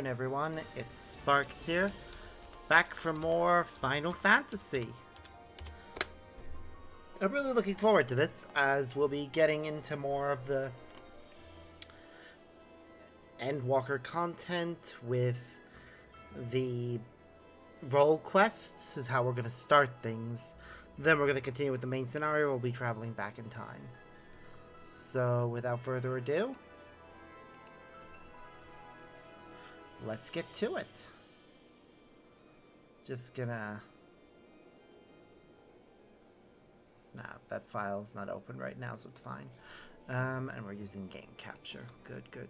afternoon, everyone. It's Sparks here, back for more Final Fantasy. I'm really looking forward to this, as we'll be getting into more of the Endwalker content with the role quests, is how we're going to start things. Then we're going to continue with the main scenario. We'll be traveling back in time. So, without further ado, let's get to it. Just gonna... Nah, that file's not open right now, so it's fine. And we're using game capture. Good, good.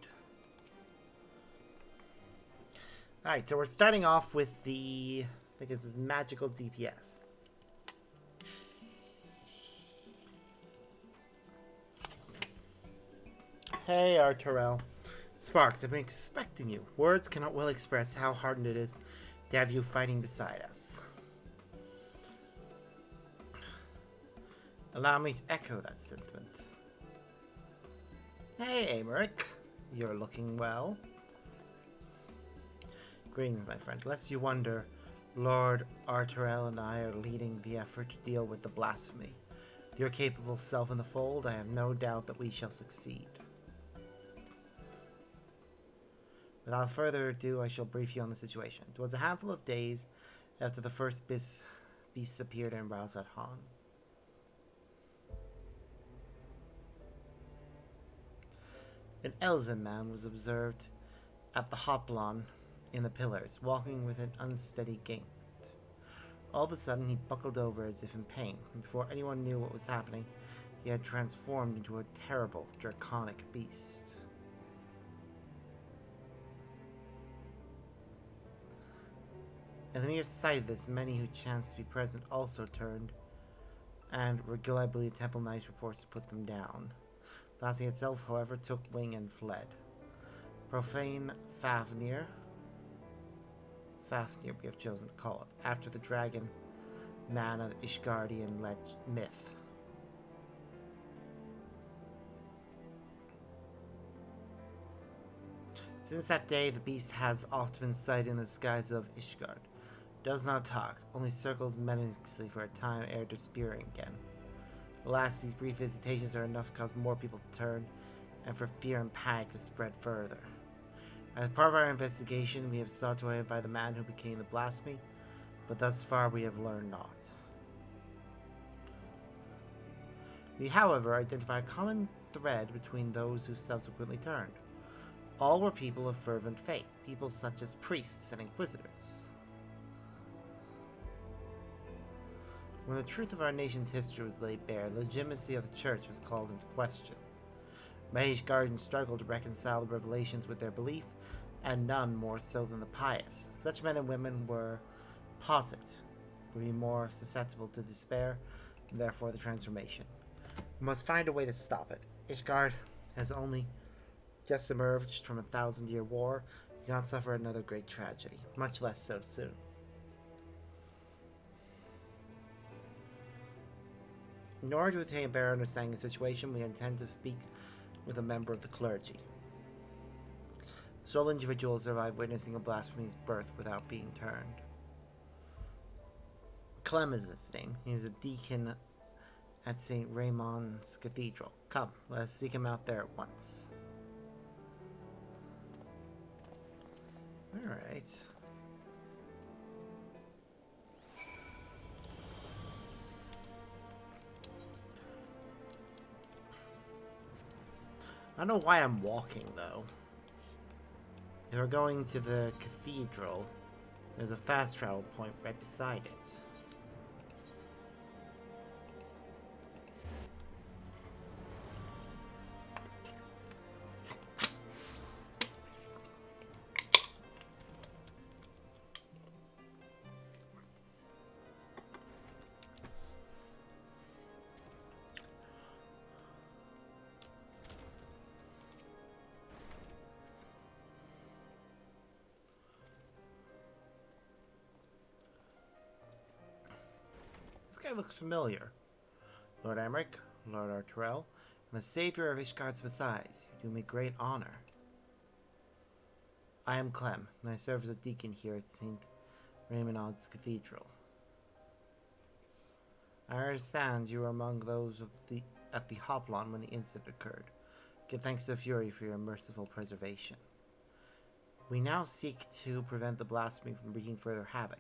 Alright, so we're starting off with the... I think this is magical DPS. Hey, Arturel. Sparks, I've been expecting you. Words cannot well express how hardened it is to have you fighting beside us. Allow me to echo that sentiment. Hey, Amaric. You're looking well. Greetings, my friend. Lest you wonder, Lord Arturel and I are leading the effort to deal with the Blasphemy. With your capable self in the fold, I have no doubt that we shall succeed. Without further ado, I shall brief you on the situation. It was a handful of days after the first beasts appeared in Rauzat Han. An Elzen man was observed at the Hoplon in the pillars, walking with an unsteady gait. All of a sudden, he buckled over as if in pain, and before anyone knew what was happening, he had transformed into a terrible, draconic beast. At the mere sight of this, many who chanced to be present also turned, and reliably the Temple Knight were forced to put them down. Blasphemy itself, however, took wing and fled. Profane Fafnir, we have chosen to call it, after the dragon man of Ishgardian myth. Since that day, the beast has often been sighted in the skies of Ishgard. Does not talk, only circles menacingly for a time ere disappearing again. Alas, these brief visitations are enough to cause more people to turn, and for fear and panic to spread further. As part of our investigation, we have sought to identify the man who became the Blasphemy, but thus far we have learned naught. We, however, identify a common thread between those who subsequently turned. All were people of fervent faith, people such as priests and inquisitors. When the truth of our nation's history was laid bare, the legitimacy of the church was called into question. Many guardians struggled to reconcile the revelations with their belief, and none more so than the pious. Such men and women were would be more susceptible to despair, and therefore the transformation. We must find a way to stop it. Ishgard has only just emerged from a 1,000-year war. We cannot suffer another great tragedy, much less so soon. In order to attain a better understanding of the situation, we intend to speak with a member of the clergy. The sole individual survived witnessing a blasphemy's birth without being turned. Clem is his name. He is a deacon at St. Raymond's Cathedral. Come, let us seek him out there at once. Alright. I don't know why I'm walking, though. If we're going to the cathedral, there's a fast travel point right beside it. Guy looks familiar. Lord Amaric, Lord Arturel, and the savior of Ishgard's Besides, you do me great honor. I am Clem, and I serve as a deacon here at St. Raymond's Cathedral. I understand you were among those at the Hoplon when the incident occurred. Give thanks to the Fury for your merciful preservation. We now seek to prevent the Blasphemy from wreaking further havoc.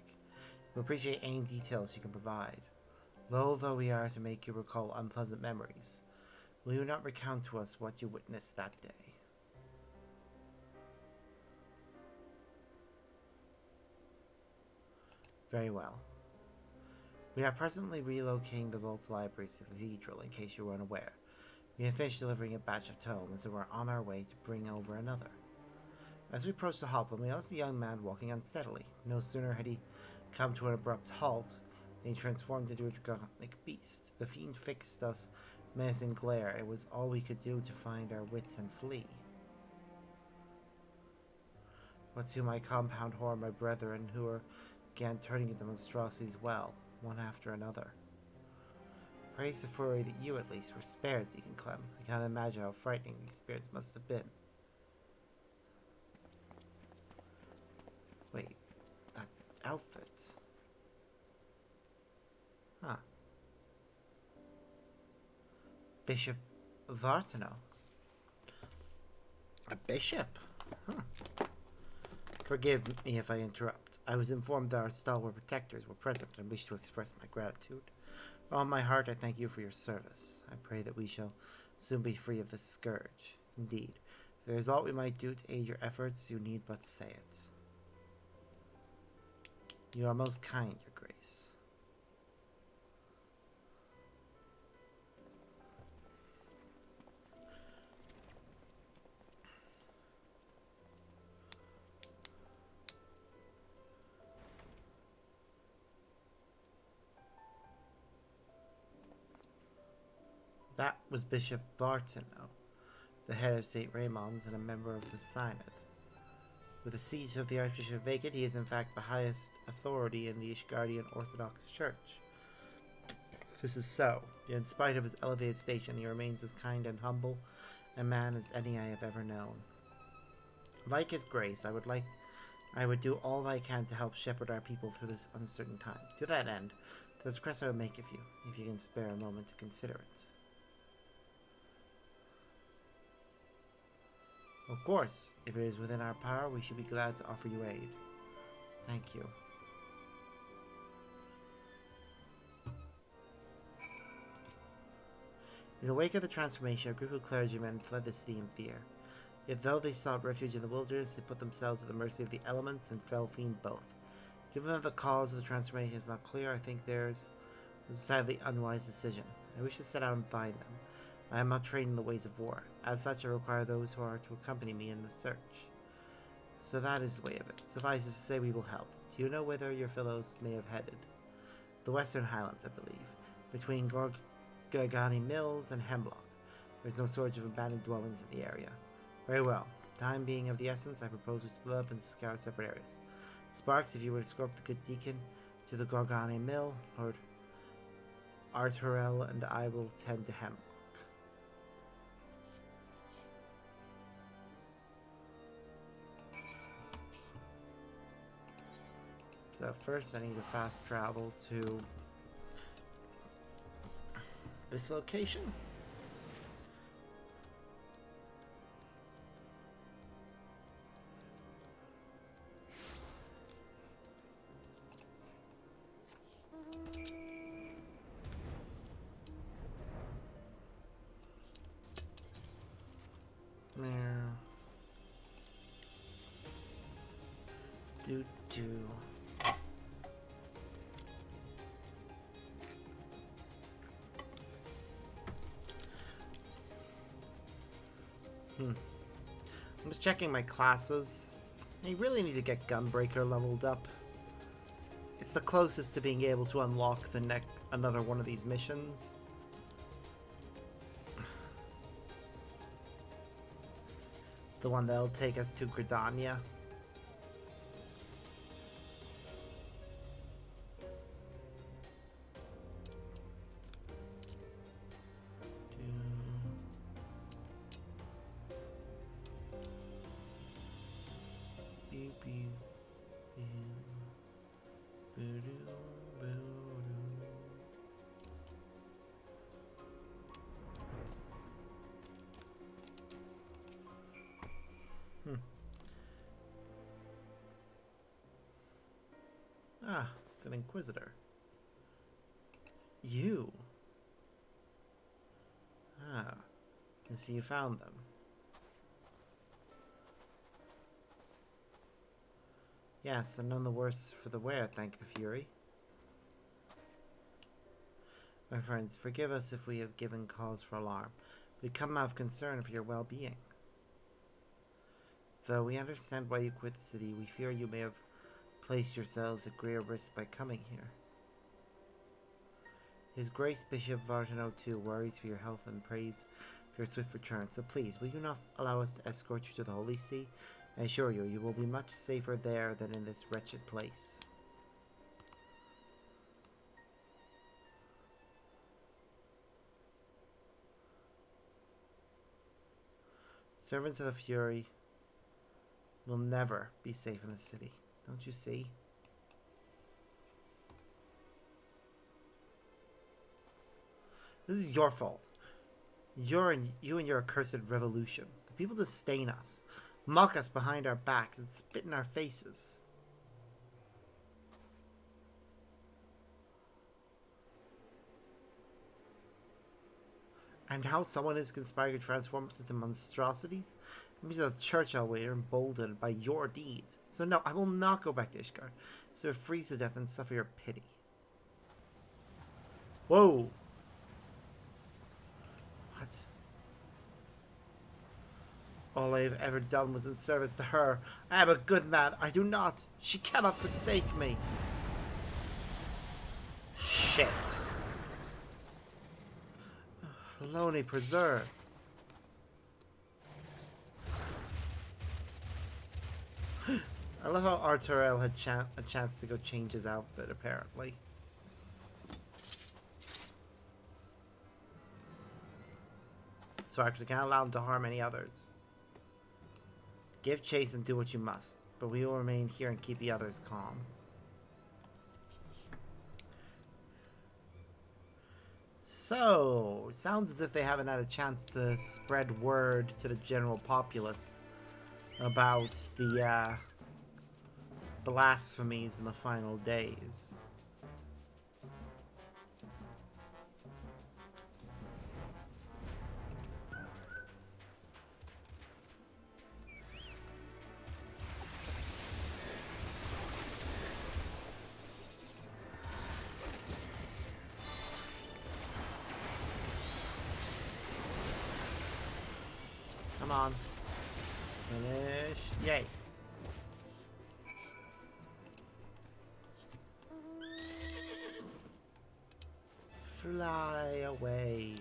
We appreciate any details you can provide. Though we are to make you recall unpleasant memories, will you not recount to us what you witnessed that day? Very well. We are presently relocating the Vault's libraries to the Cathedral, in case you were unaware. We have finished delivering a batch of tomes, and we're on our way to bring over another. As we approached the Hoplon, we noticed a young man walking unsteadily. No sooner had he come to an abrupt halt than he transformed into a draconic beast. The fiend fixed us menacing glare. It was all we could do to find our wits and flee. But to my compound horror, my brethren who began turning into monstrosities well, one after another. Praise the Fury that you, at least, were spared, Deacon Clem. I can't imagine how frightening the experience must have been. Wait, that outfit. Huh. Bishop Vartano. A bishop? Huh. Forgive me if I interrupt. I was informed that our stalwart protectors were present and wish to express my gratitude. With all my heart, I thank you for your service. I pray that we shall soon be free of this scourge. Indeed, if there is aught we might do to aid your efforts, you need but say it. You are most kind, Your Grace. That was Bishop Bartono, the head of St. Raymond's and a member of the Synod. With the seat of the Archbishop vacant, he is in fact the highest authority in the Ishgardian Orthodox Church. This is so, yet in spite of his elevated station, he remains as kind and humble a man as any I have ever known. Like his grace, I would do all I can to help shepherd our people through this uncertain time. To that end, there's a request I would make of you, if you can spare a moment to consider it. Of course, if it is within our power, we should be glad to offer you aid. Thank you. In the wake of the transformation, a group of clergymen fled the city in fear. Yet though they sought refuge in the wilderness, they put themselves at the mercy of the elements and fell fiend both. Given that the cause of the transformation is not clear, I think theirs was a sadly unwise decision. I wish to set out and find them. I am not trained in the ways of war. As such, I require those who are to accompany me in the search. So that is the way of it. Suffice it to say, we will help. Do you know whither your fellows may have headed? The Western Highlands, I believe, between Gorgani Mills and Hemlock. There is no shortage of abandoned dwellings in the area. Very well. Time being of the essence, I propose we split up and scour separate areas. Sparks, if you would escort the good deacon to the Gorgani Mill, Lord Arturel and I will tend to Hemlock. So first I need to fast travel to this location. There. Do. I'm just checking my classes. I really need to get Gunbreaker leveled up. It's the closest to being able to unlock another one of these missions. The one that'll take us to Gridania. Hmm. Ah, it's an Inquisitor. You? Ah, I see you found them. Yes, and none the worse for the wear, thank you, Fury. My friends, forgive us if we have given cause for alarm. We come out of concern for your well-being. Though we understand why you quit the city, we fear you may have placed yourselves at greater risk by coming here. His Grace Bishop Vartano too worries for your health and prays for your swift return. So please, will you not allow us to escort you to the Holy See? I assure you, you will be much safer there than in this wretched place. Servants of the Fury will never be safe in the city. Don't you see? This is your fault. You and your accursed revolution. The people disdain us, mock us behind our backs, and spit in our faces. And how someone is conspiring to transform us into monstrosities? It means a Churchill waiter emboldened by your deeds. So no, I will not go back to Ishgard. So freeze to death and suffer your pity. Whoa! What? All I have ever done was in service to her. I am a good man. I do not. She cannot forsake me. Shit. Lonely preserve. I love how Arturel had a chance to go change his outfit, apparently. So I actually can't allow him to harm any others. Give chase and do what you must, but we will remain here and keep the others calm. So, sounds as if they haven't had a chance to spread word to the general populace about the blasphemies in the final days. Come on. Finish. Yay. Fly away.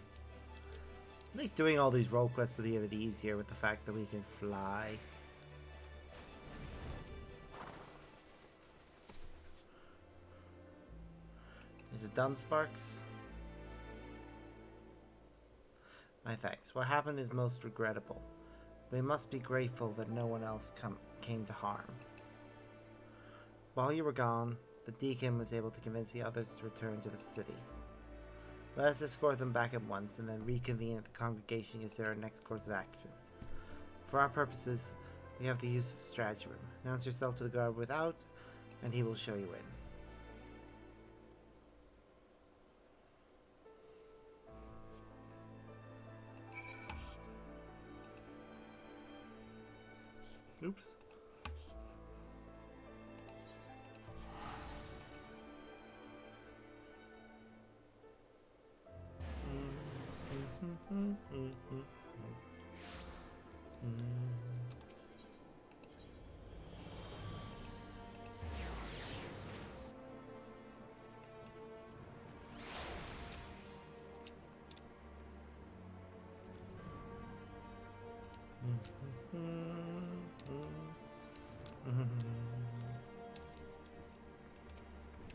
At least doing all these role quests will be a bit easier with the fact that we can fly. Is it done, Sparks? My thanks. What happened is most regrettable. We must be grateful that no one else came to harm. While you were gone, the deacon was able to convince the others to return to the city. Let us escort them back at once and then reconvene at the congregation as their next course of action. For our purposes, we have the use of the strategy room. Announce yourself to the guard without, and he will show you in. Oops.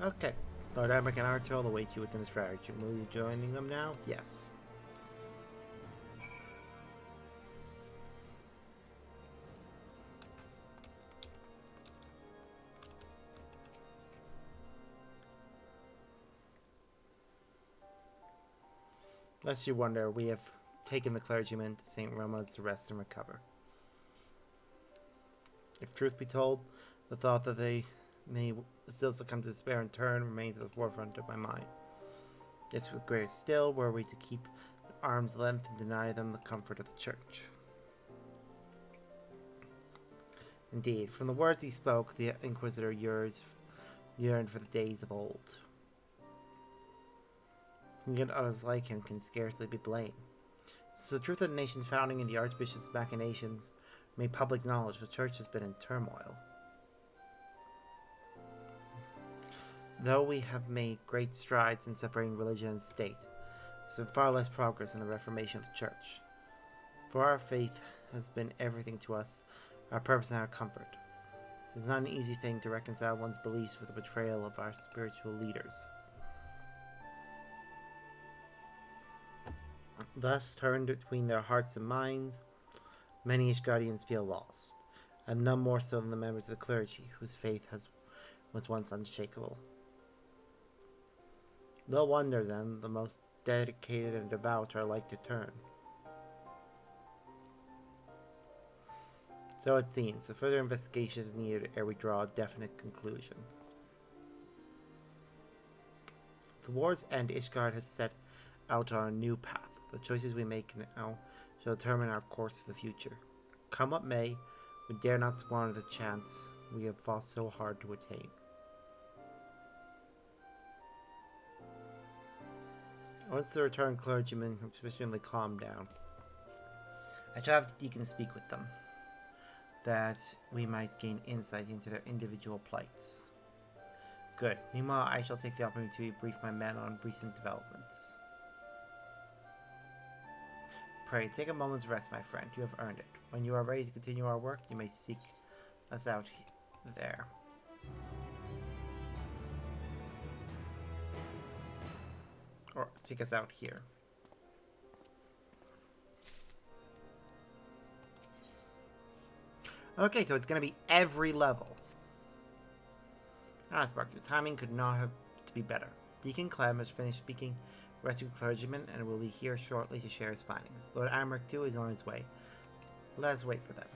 Okay. Lord Emmerich and Artur will await you within the strategy room. Will you joining them now? Yes. Lest you wonder, we have taken the clergyman to St. Roma's to rest and recover. If truth be told, the thought that they may still succumb to despair in turn remains at the forefront of my mind. Yes, with greater still, were we to keep at arm's length and deny them the comfort of the church. Indeed, from the words he spoke, the Inquisitor yearned for the days of old. And yet others like him can scarcely be blamed. Since the truth of the nation's founding and the Archbishop's machinations made public knowledge, the church has been in turmoil. Though we have made great strides in separating religion and state, there's been far less progress in the reformation of the church. For our faith has been everything to us, our purpose and our comfort. It is not an easy thing to reconcile one's beliefs with the betrayal of our spiritual leaders. Thus, turned between their hearts and minds, many Ishgardians feel lost, and none more so than the members of the clergy, whose faith was once unshakable. Little wonder, then, the most dedicated and devout are like to turn. So it seems, a further investigation is needed ere we draw a definite conclusion. The war's end, Ishgard has set out on a new path. The choices we make now shall determine our course for the future. Come what may, we dare not squander the chance we have fought so hard to attain. Once the returned clergymen have sufficiently calmed down, I shall have the deacon speak with them, that we might gain insight into their individual plights. Good. Meanwhile, I shall take the opportunity to brief my men on recent developments. Pray, take a moment's rest, my friend. You have earned it. When you are ready to continue our work, you may seek us out there. Or seek us out here. Okay, so it's going to be every level. Ah, Spark, your timing could not have to be better. Deacon Clem has finished speaking rescue clergyman and will be here shortly to share his findings. Lord Amric, too, is on his way. Let us wait for them.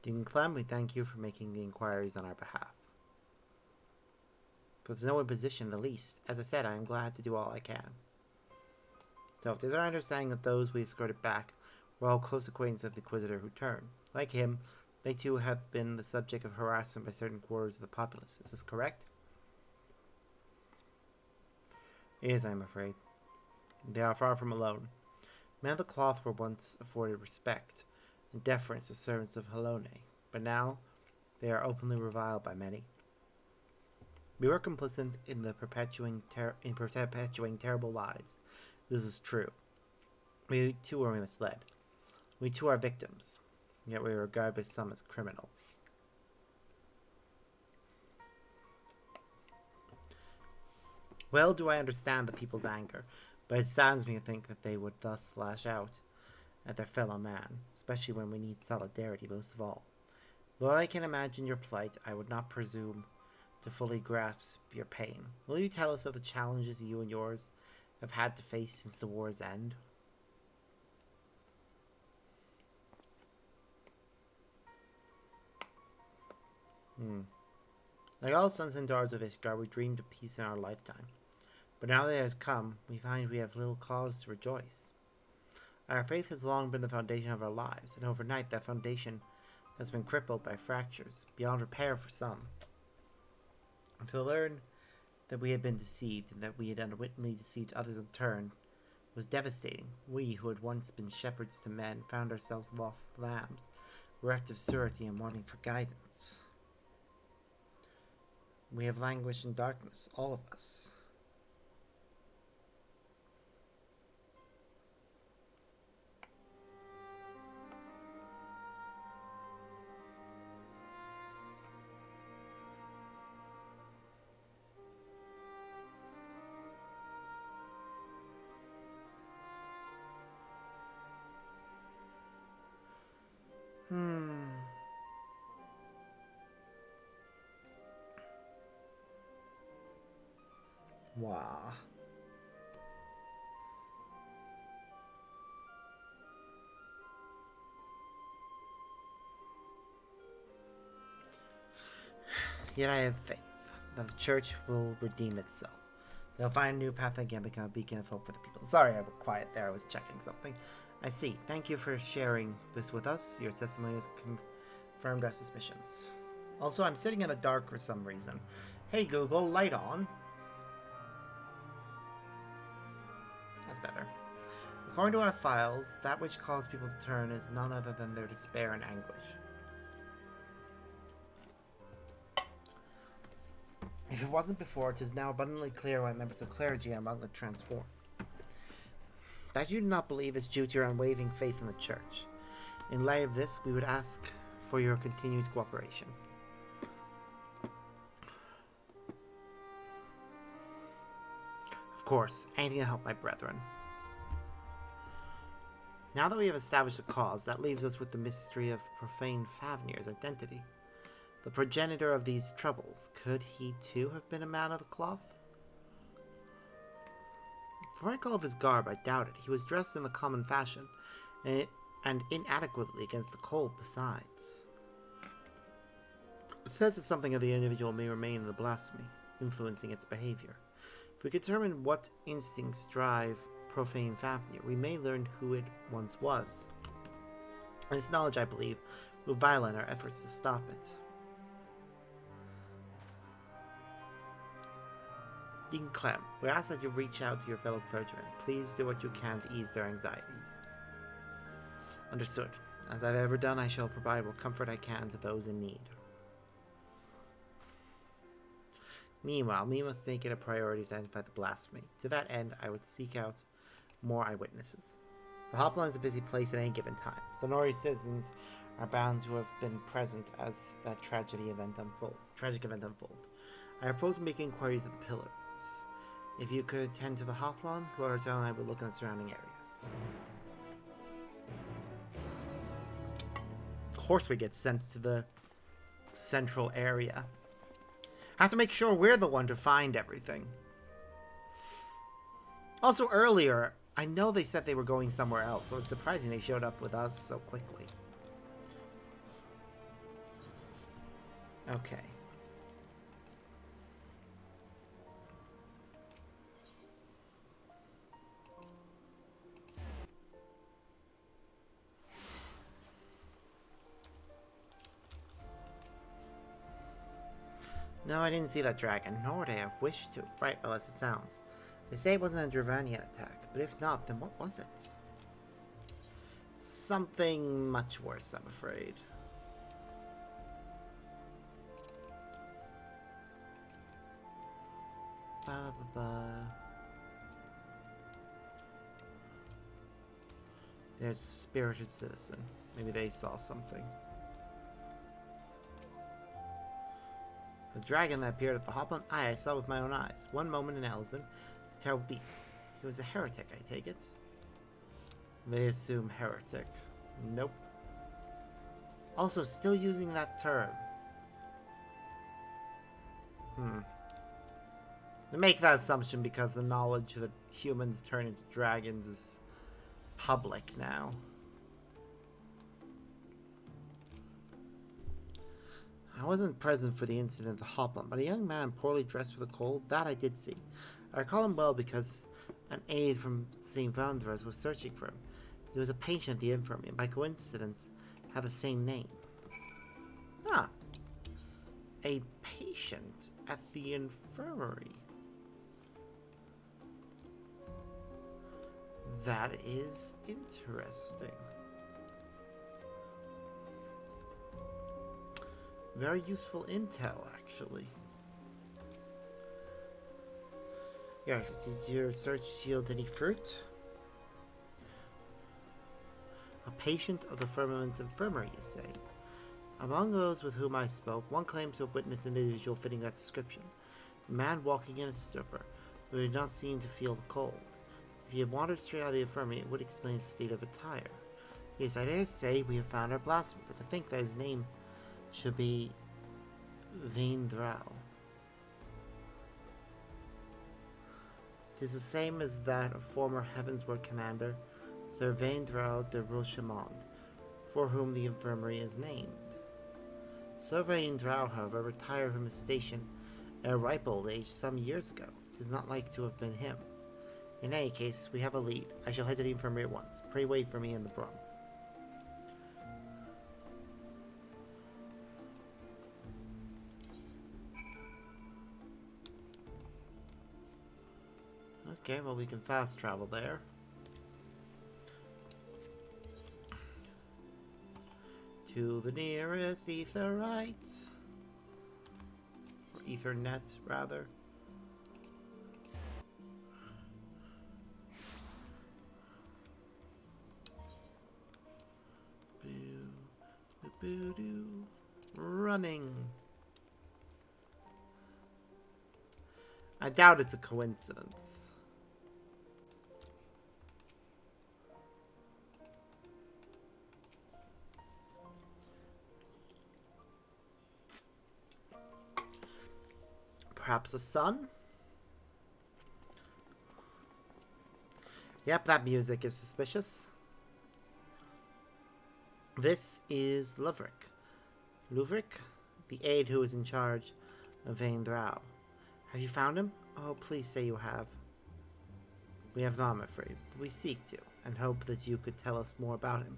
Deacon Clem, we thank you for making the inquiries on our behalf. But there's no imposition in the least. As I said, I am glad to do all I can. So it is our understanding that those we escorted back were all close acquaintances of the Inquisitor who returned. Like him, they too have been the subject of harassment by certain quarters of the populace. Is this correct? It is, I am afraid. They are far from alone. Men of the cloth were once afforded respect and deference as servants of Halone, but now they are openly reviled by many. We were complicit in the perpetuating terrible lies. This is true. We too were misled. We too are victims, yet we are regarded by some as criminals. Well do I understand the people's anger, but it saddens me to think that they would thus lash out at their fellow man, especially when we need solidarity most of all. Though I can imagine your plight, I would not presume to fully grasp your pain. Will you tell us of the challenges you and yours have had to face since the war's end? Like all sons and daughters of Ishgard, we dreamed of peace in our lifetime. But now that it has come, we find we have little cause to rejoice. Our faith has long been the foundation of our lives, and overnight that foundation has been crippled by fractures, beyond repair for some. To learn that we had been deceived, and that we had unwittingly deceived others in turn, was devastating. We, who had once been shepherds to men, found ourselves lost lambs, bereft of surety and wanting for guidance. We have languished in darkness, all of us. Wow. Yet I have faith that the church will redeem itself. They'll find a new path again, become a beacon of hope for the people. Sorry I was quiet there, I was checking something. I see. Thank you for sharing this with us. Your testimony has confirmed our suspicions. Also, I'm sitting in the dark for some reason. Hey Google, light on. That's better. According to our files, that which caused people to turn is none other than their despair and anguish. If it wasn't before, it is now abundantly clear why members of clergy are among the transformed. That you do not believe is due to your unwavering faith in the church. In light of this, we would ask for your continued cooperation. Of course, anything to help my brethren. Now that we have established a cause, that leaves us with the mystery of profane Fafnir's identity. The progenitor of these troubles, could he too have been a man of the cloth? From what I recall of his garb, I doubt it. He was dressed in the common fashion, and inadequately against the cold besides. It says that something of the individual may remain in the blasphemy, influencing its behavior. If we determine what instincts drive profane Fafnir, we may learn who it once was. And this knowledge, I believe, will violate our efforts to stop it. Deacon Clem, we ask that you reach out to your fellow clergymen. Please do what you can to ease their anxieties. Understood. As I've ever done, I shall provide what comfort I can to those in need. Meanwhile, we must make it a priority to identify the blasphemy. To that end, I would seek out more eyewitnesses. The hotline is a busy place at any given time. Sonori citizens are bound to have been present as that tragic event unfold. I propose making inquiries at the pillars. If you could attend to the hotline, Loretta and I will look in the surrounding areas. Of course we get sent to the central area. I have to make sure we're the one to find everything. Also earlier, I know they said they were going somewhere else, so it's surprising they showed up with us so quickly. Okay. No, I didn't see that dragon, nor would I have wished to, frightful as it sounds. They say it wasn't a Dravanian attack, but if not, then what was it? Something much worse, I'm afraid. Ba ba ba. There's a spirited citizen. Maybe they saw something. The dragon that appeared at the Hopland I saw with my own eyes. One moment in Elzen, this terrible beast. He was a heretic, I take it. They assume heretic. Nope. Also, still using that term. They make that assumption because the knowledge that humans turn into dragons is public now. I wasn't present for the incident at the Hopland, but a young man poorly dressed for the cold, that I did see. I recall him well because an aide from St. Vandras was searching for him. He was a patient at the infirmary, and by coincidence, had the same name. Ah. A patient at the infirmary. That is interesting. Very useful intel, actually. Yes, did your search yield any fruit? A patient of the firmament's infirmary, you say? Among those with whom I spoke, one claims to have witnessed an individual fitting that description. A man walking in a stupor, who did not seem to feel the cold. If he had wandered straight out of the infirmary, it would explain his state of attire. Yes, I dare say we have found our blasphemy, but to think that his name should be Vaindrau. 'Tis the same as that of former Heavensward commander, Sir Vaindrau de Rochemont, for whom the infirmary is named. Sir Vaindrau, however, retired from his station at a ripe old age some years ago. 'Tis not like to have been him. In any case, we have a lead. I shall head to the infirmary at once. Pray wait for me in the brougham. Okay, well we can fast travel there. To the nearest etherite. Or ethernet, rather. Boo-doo. Running. I doubt it's a coincidence. Perhaps a sun? Yep, that music is suspicious. This is Luvrik. Luvrik? The aide who is in charge of Vaindrau. Have you found him? Oh, please say you have. We have not, I'm afraid, but we seek to, and hope that you could tell us more about him.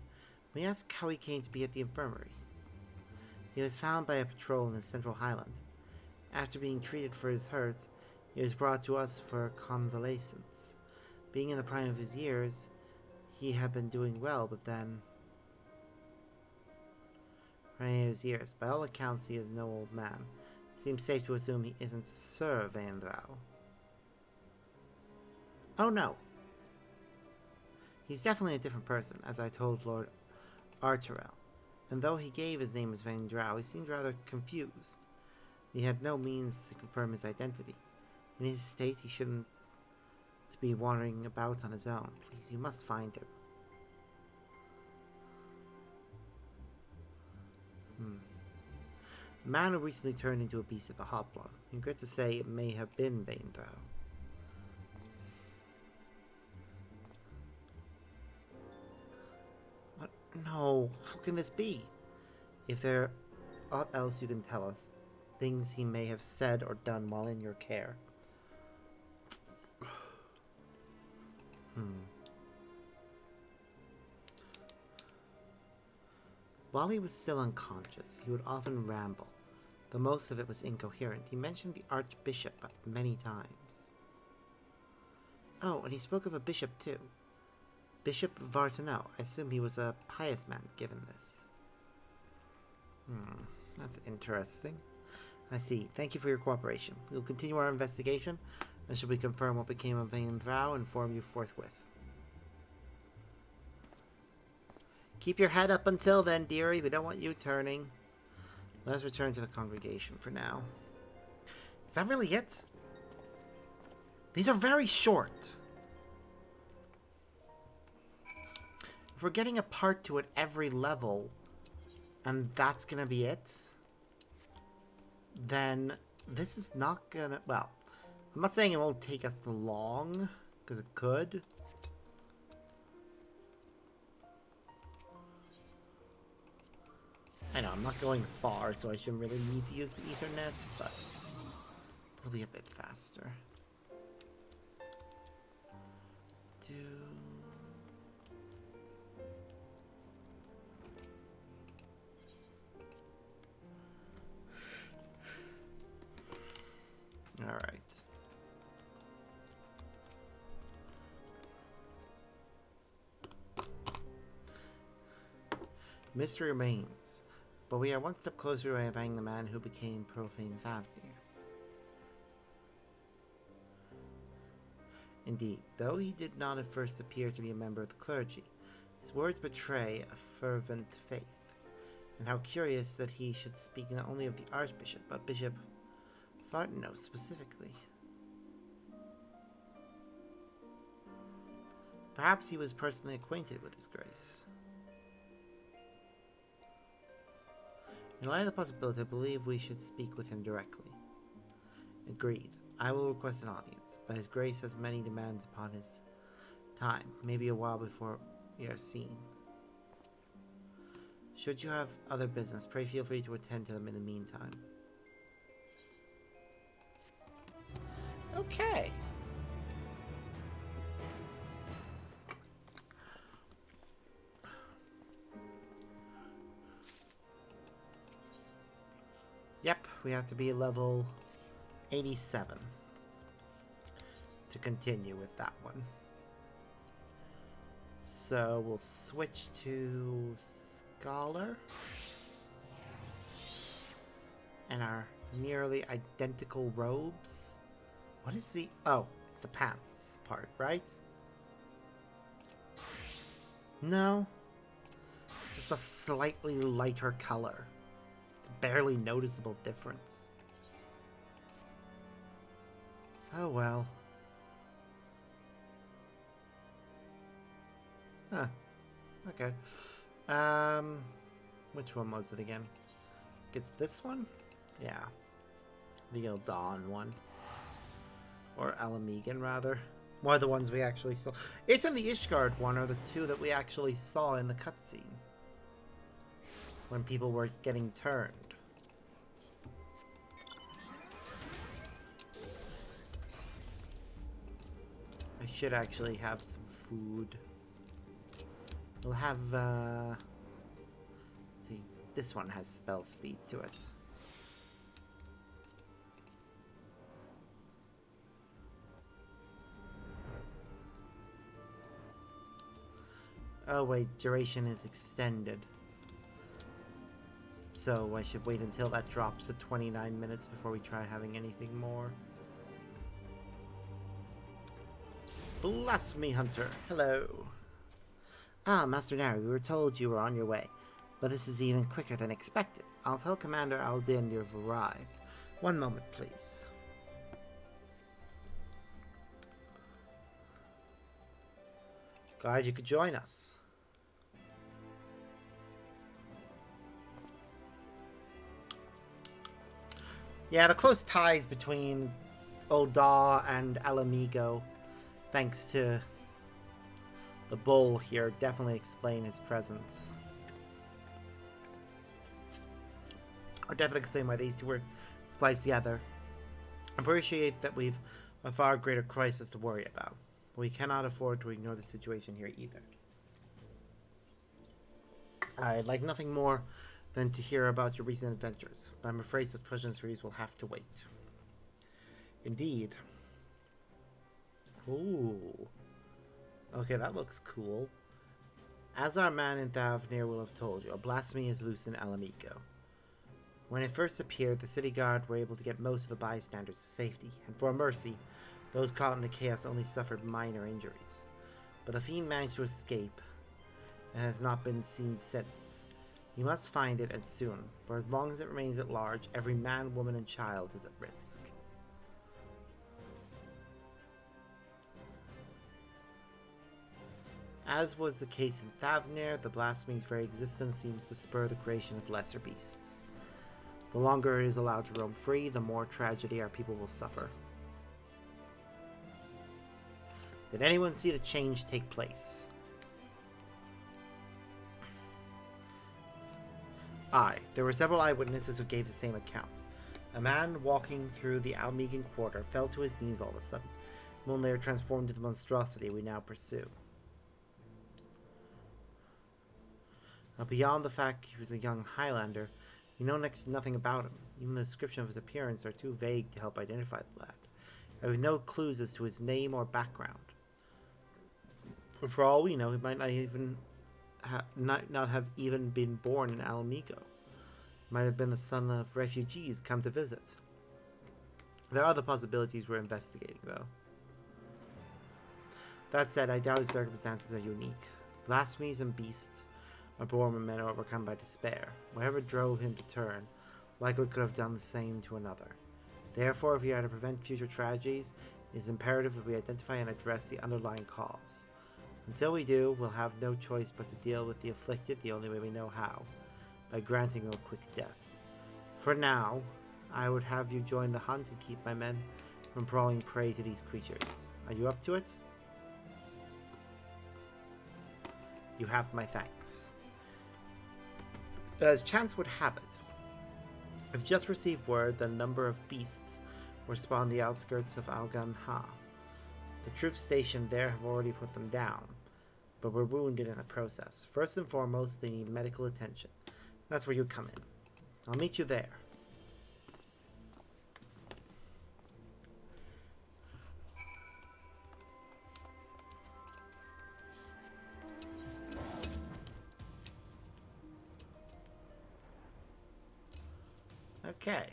We ask how he came to be at the infirmary. He was found by a patrol in the Central Highlands. After being treated for his hurts, he was brought to us for convalescence. Being in the prime of his years, he had been doing well, but then... Prime of his years. By all accounts, he is no old man. Seems safe to assume he isn't Sir Vaindrau. Oh no. He's definitely a different person, as I told Lord Arterel. And though he gave his name as Vaindrau, he seemed rather confused. He had no means to confirm his identity. In his state, he shouldn't be wandering about on his own. Please, you must find him. A man who recently turned into a beast at the Hoplon. I regret to say it may have been Vaindrau. What? No. How can this be? If there aught else you can tell us, things he may have said or done while in your care. While he was still unconscious, he would often ramble, though most of it was incoherent. He mentioned the Archbishop many times. Oh, and he spoke of a bishop too. Bishop Vartanau. I assume he was a pious man given this. That's interesting. I see. Thank you for your cooperation. We will continue our investigation, and should we confirm what became of Vaindrau, inform you forthwith. Keep your head up until then, dearie. We don't want you turning. Let's return to the congregation for now. Is that really it? These are very short. If we're getting a part to at every level, and that's gonna be it, then this is not gonna... Well, I'm not saying it won't take us long, because it could. I know, I'm not going far, so I shouldn't really need to use the Ethernet, but it'll be a bit faster. Alright. Mystery remains, but we are one step closer to identifying the man who became Profane Fafnir. Indeed, though he did not at first appear to be a member of the clergy, his words betray a fervent faith. And how curious that he should speak not only of the Archbishop, but Bishop Vartanau specifically. Perhaps he was personally acquainted with his grace. In light of the possibility, I believe we should speak with him directly. Agreed. I will request an audience, but His Grace has many demands upon his time, maybe a while before we are seen. Should you have other business, pray feel free to attend to them in the meantime. Okay. Yep, we have to be level 87 to continue with that one. So we'll switch to Scholar. And our nearly identical robes. What is the... Oh, it's the pants part, right? No. Just a slightly lighter color. It's barely noticeable difference. Oh well. Huh. Okay. Which one was it again? It's this one? Yeah. The Ildan one. Or Alamegan, rather. One of the ones we actually saw. It's in the Ishgard one, or the two that we actually saw in the cutscene. When people were getting turned. I should actually have some food. We'll have, see, this one has spell speed to it. Oh wait, duration is extended. So I should wait until that drops to 29 minutes before we try having anything more. Blasphemy Hunter, hello. Ah, Master Nari, we were told you were on your way, but this is even quicker than expected. I'll tell Commander Aldin you've arrived. One moment, please. Glad you could join us. Yeah, the close ties between Ul'dah and Alamigo, thanks to the bull here, definitely explain his presence. Or definitely explain why these two were spliced together. I appreciate that we've a far greater crisis to worry about. But we cannot afford to ignore the situation here either. I'd like nothing more than to hear about your recent adventures, but I'm afraid such questions for these will have to wait. Indeed. Ooh. Okay, that looks cool. As our man in Thavnir will have told you, a blasphemy is loose in Alamigo. When it first appeared, the city guard were able to get most of the bystanders to safety, and for mercy, those caught in the chaos only suffered minor injuries. But the fiend managed to escape, and has not been seen since. You must find it, and soon, for as long as it remains at large, every man, woman, and child is at risk. As was the case in Thavnir, the blasphemy's very existence seems to spur the creation of lesser beasts. The longer it is allowed to roam free, the more tragedy our people will suffer. Did anyone see the change take place? Aye, there were several eyewitnesses who gave the same account. A man walking through the Almegan quarter fell to his knees all of a sudden, and when they were transformed into the monstrosity we now pursue. Now, beyond the fact he was a young Highlander, we know next to nothing about him. Even the description of his appearance are too vague to help identify the lad. I have no clues as to his name or background. But for all we know, he might not even not have even been born in Alamigo. Might have been the son of refugees come to visit. There are other possibilities we're investigating, though. That said, I doubt his circumstances are unique. Blasphemies and beasts are born when men are overcome by despair. Whatever drove him to turn, likely could have done the same to another. Therefore, if we are to prevent future tragedies, it is imperative that we identify and address the underlying cause. Until we do, we'll have no choice but to deal with the afflicted the only way we know how, by granting them a quick death. For now, I would have you join the hunt and keep my men from falling prey to these creatures. Are you up to it? You have my thanks. As chance would have it, I've just received word that a number of beasts were spawned on the outskirts of Algan-Ha. The troops stationed there have already put them down, but were wounded in the process. First and foremost, they need medical attention. That's where you come in. I'll meet you there. Okay.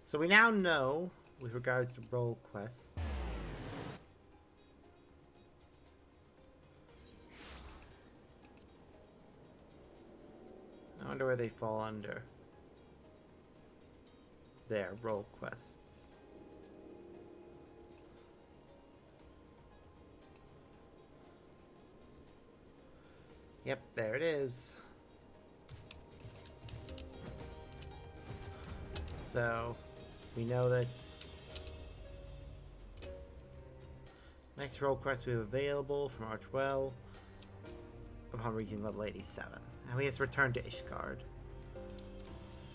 So we now know, with regards to role quests, I wonder where they fall under. There, role quests. Yep, there it is. So, we know that next role quest we have available from Archwell upon reaching level 87. And we have to return to Ishgard.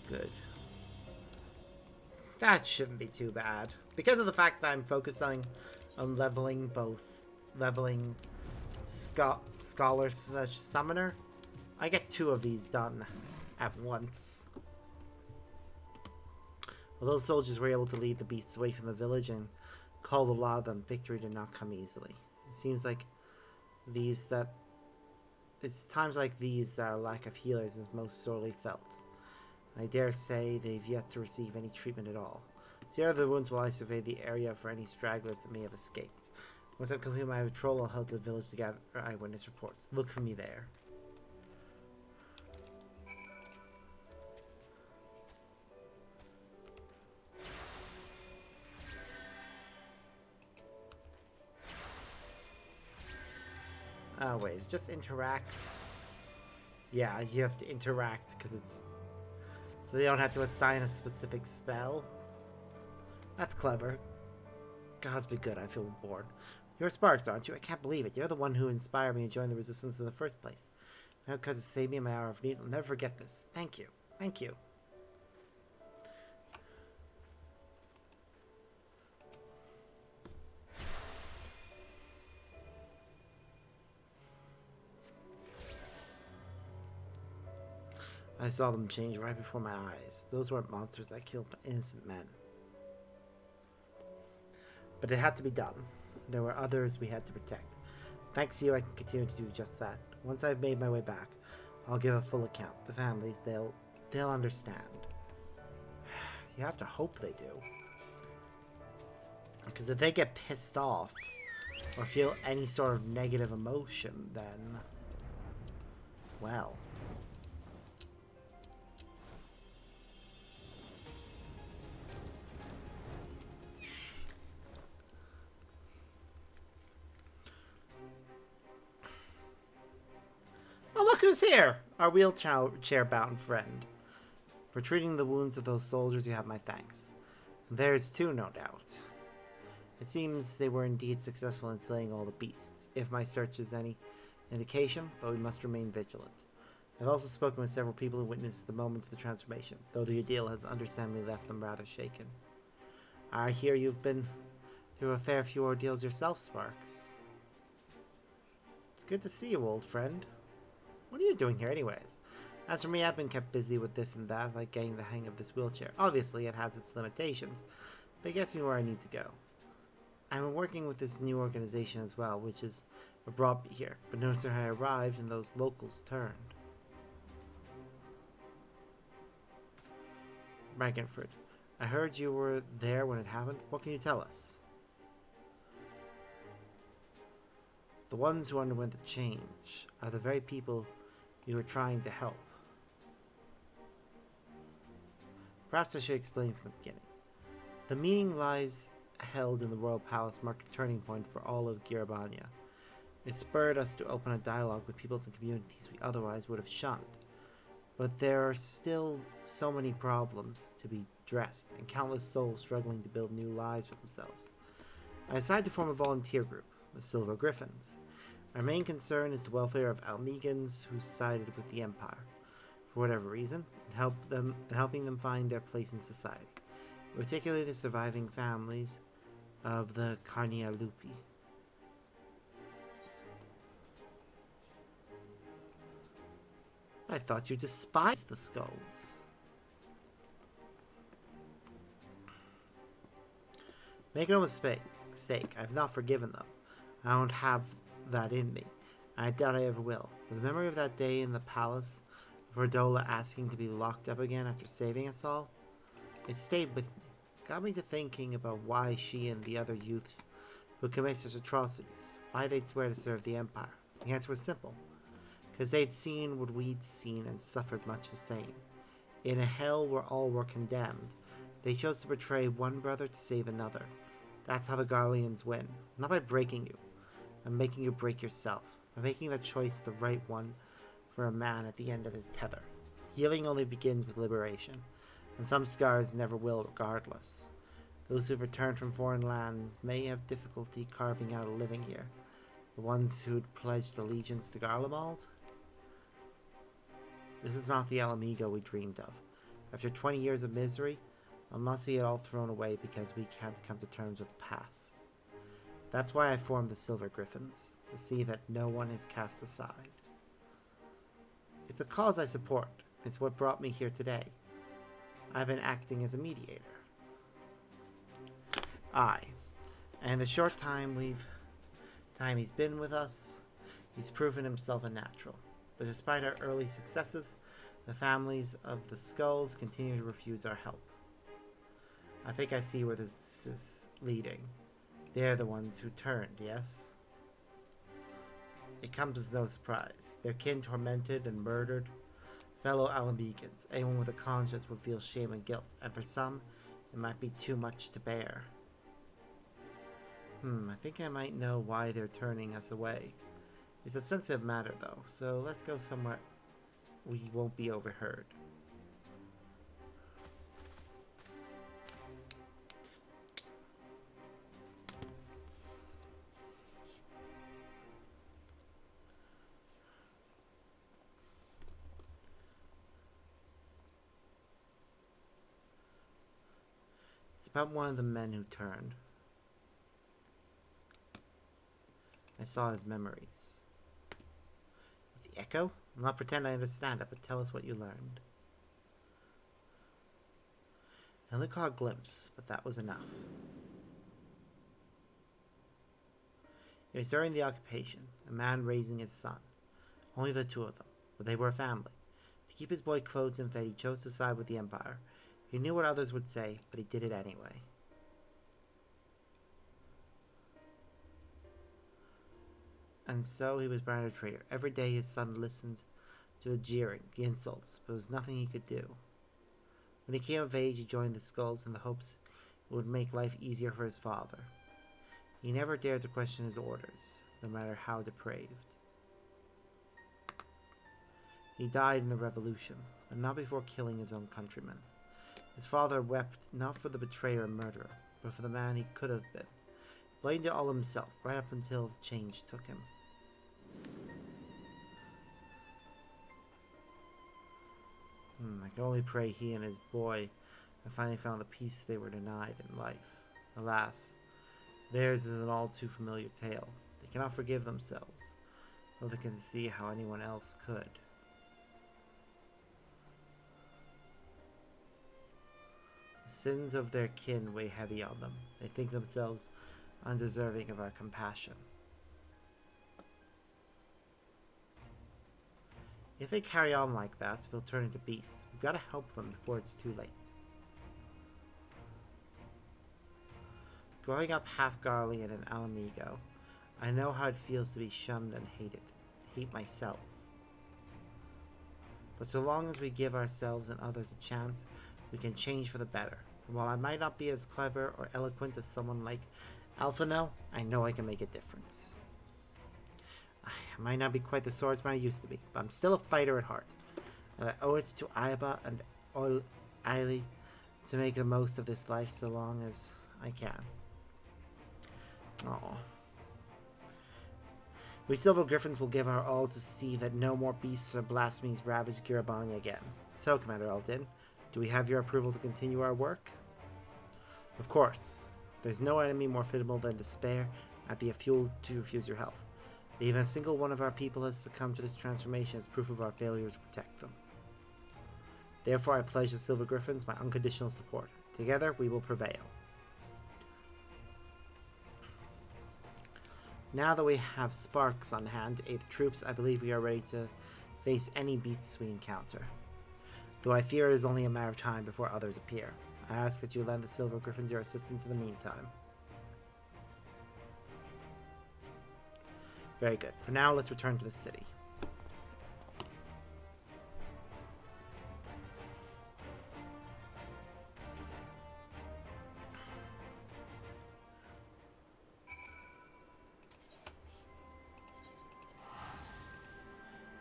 Good. That shouldn't be too bad. Because of the fact that I'm focusing on leveling Scholar / Summoner, I get 2 of these done at once. Although soldiers were able to lead the beasts away from the village and call the law of them, victory did not come easily. It seems like it's times like these that our lack of healers is most sorely felt. I dare say they've yet to receive any treatment at all. So here are the wounds while I survey the area for any stragglers that may have escaped. Once I've completed my patrol, I'll head to the village to gather eyewitness reports. Look for me there. Oh, wait, it's just interact. Yeah, you have to interact because it's... So you don't have to assign a specific spell. That's clever. Gods be good, I feel bored. You're Sparks, aren't you? I can't believe it. You're the one who inspired me to join the Resistance in the first place. Now because it saved me in my hour of need, I'll never forget this. Thank you. Thank you. I saw them change right before my eyes. Those weren't monsters that killed innocent men. But it had to be done. There were others we had to protect. Thanks to you, I can continue to do just that. Once I've made my way back, I'll give a full account. The families, they'll understand. You have to hope they do. Because if they get pissed off or feel any sort of negative emotion, then... well... Oh, look who's here! Our wheelchair-bound friend. For treating the wounds of those soldiers, you have my thanks. Theirs too, no doubt. It seems they were indeed successful in slaying all the beasts, if my search is any indication, but we must remain vigilant. I've also spoken with several people who witnessed the moment of the transformation, though the ordeal has understandably left them rather shaken. I hear you've been through a fair few ordeals yourself, Sparks. It's good to see you, old friend. What are you doing here anyways? As for me, I've been kept busy with this and that, like getting the hang of this wheelchair. Obviously, it has its limitations, but it gets me where I need to go. I've been working with this new organization as well, which is what brought me here, but no sooner had I arrived and those locals turned. Ragenford, I heard you were there when it happened. What can you tell us? The ones who underwent the change are the very people you were trying to help. Perhaps I should explain from the beginning. The meeting lies held in the royal palace marked a turning point for all of Girabania. It spurred us to open a dialogue with peoples and communities we otherwise would have shunned. But there are still so many problems to be addressed, and countless souls struggling to build new lives for themselves. I decided to form a volunteer group, the Silver Griffins. Our main concern is the welfare of Almegans who sided with the Empire, for whatever reason, and helping them find their place in society, particularly the surviving families of the Carnia Lupi. I thought you despised the skulls. Make no mistake, I've not forgiven them. I don't have that in me. I doubt I ever will. But the memory of that day in the palace, of Verdola asking to be locked up again after saving us all, it stayed with me. Got me to thinking about why she and the other youths who commit such atrocities, why they'd swear to serve the Empire. The answer was simple. Because they'd seen what we'd seen and suffered much the same. In a hell where all were condemned, they chose to betray one brother to save another. That's how the Garleans win. Not by breaking you, but making you break yourself. By making the choice the right one for a man at the end of his tether. Healing only begins with liberation, and some scars never will regardless. Those who've returned from foreign lands may have difficulty carving out a living here. The ones who'd pledged allegiance to Garlemald? This is not the Alamigo we dreamed of. After 20 years of misery, I'll not see it all thrown away because we can't come to terms with the past. That's why I formed the Silver Griffins, to see that no one is cast aside. It's a cause I support. It's what brought me here today. I've been acting as a mediator. And the short time he's been with us, he's proven himself a natural. But despite our early successes, the families of the Skulls continue to refuse our help. I think I see where this is leading. They're the ones who turned, yes? It comes as no surprise. Their kin tormented and murdered. Fellow Alamegans, anyone with a conscience would feel shame and guilt, and for some, it might be too much to bear. I think I might know why they're turning us away. It's a sensitive matter, though, so let's go somewhere we won't be overheard. It's about one of the men who turned. I saw his memories. The echo? I'll not pretend I understand it, but tell us what you learned. I only caught a glimpse, but that was enough. It was during the occupation, a man raising his son. Only the two of them, but they were a family. To keep his boy clothed and fed, he chose to side with the Empire. He knew what others would say, but he did it anyway. And so he was branded a traitor. Every day his son listened to the jeering, the insults, but there was nothing he could do. When he came of age, he joined the Skulls in the hopes it would make life easier for his father. He never dared to question his orders, no matter how depraved. He died in the revolution, but not before killing his own countrymen. His father wept not for the betrayer and murderer, but for the man he could have been. Blamed it all himself, right up until the change took him. I can only pray he and his boy have finally found the peace they were denied in life. Alas, theirs is an all too familiar tale. They cannot forgive themselves, though they can see how anyone else could. The sins of their kin weigh heavy on them. They think themselves undeserving of our compassion. If they carry on like that, they'll turn into beasts. We've got to help them before it's too late. Growing up half Garlean and Alamigo, I know how it feels to be shunned and hated. Hate myself. But so long as we give ourselves and others a chance, we can change for the better. And while I might not be as clever or eloquent as someone like Alphino, I know I can make a difference. I might not be quite the swordsman I used to be, but I'm still a fighter at heart. And I owe it to Aiba and Ailey to make the most of this life so long as I can. Aww. We Silver Griffins will give our all to see that no more beasts or blasphemies ravage Girabanya again. So, Commander Aldin, do we have your approval to continue our work? Of course. There's no enemy more formidable than despair, and be a fuel to refuse your help. Even a single one of our people has succumbed to this transformation as proof of our failure to protect them. Therefore, I pledge the Silver Griffins my unconditional support. Together, we will prevail. Now that we have sparks on hand to aid the troops, I believe we are ready to face any beasts we encounter. Though I fear it is only a matter of time before others appear. I ask that you lend the Silver Griffins your assistance in the meantime. Very good. For now, let's return to the city.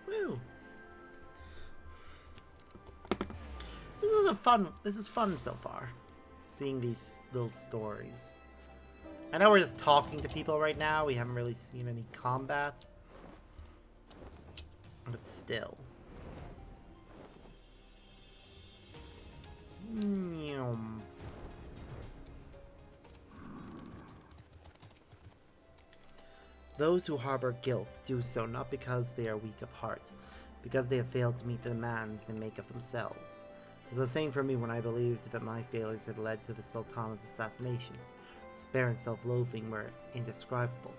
Woo! This is fun so far. Seeing these little stories. I know we're just talking to people right now. We haven't really seen any combat. But still. Those who harbor guilt do so not because they are weak of heart, because they have failed to meet the demands they make of themselves. It was the same for me when I believed that my failures had led to the Sultana's assassination. Despair and self-loathing were indescribable.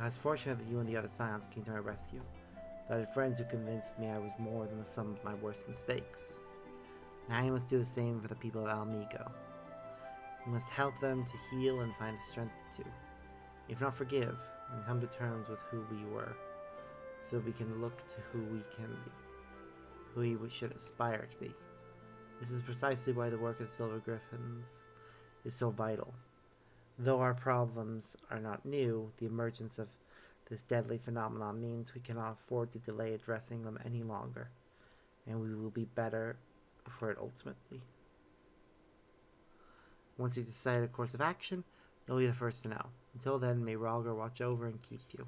I was fortunate that you and the other Scions came to my rescue, that I had friends who convinced me I was more than the sum of my worst mistakes. Now you must do the same for the people of Almigo. You must help them to heal and find the strength to, if not forgive, and come to terms with who we were, so we can look to who we can be, who we should aspire to be. This is precisely why the work of the Silver Griffins is so vital. Though our problems are not new, the emergence of this deadly phenomenon means we cannot afford to delay addressing them any longer, and we will be better for it ultimately. Once you decide a course of action, you'll be the first to know. Until then, may Rhalgr watch over and keep you.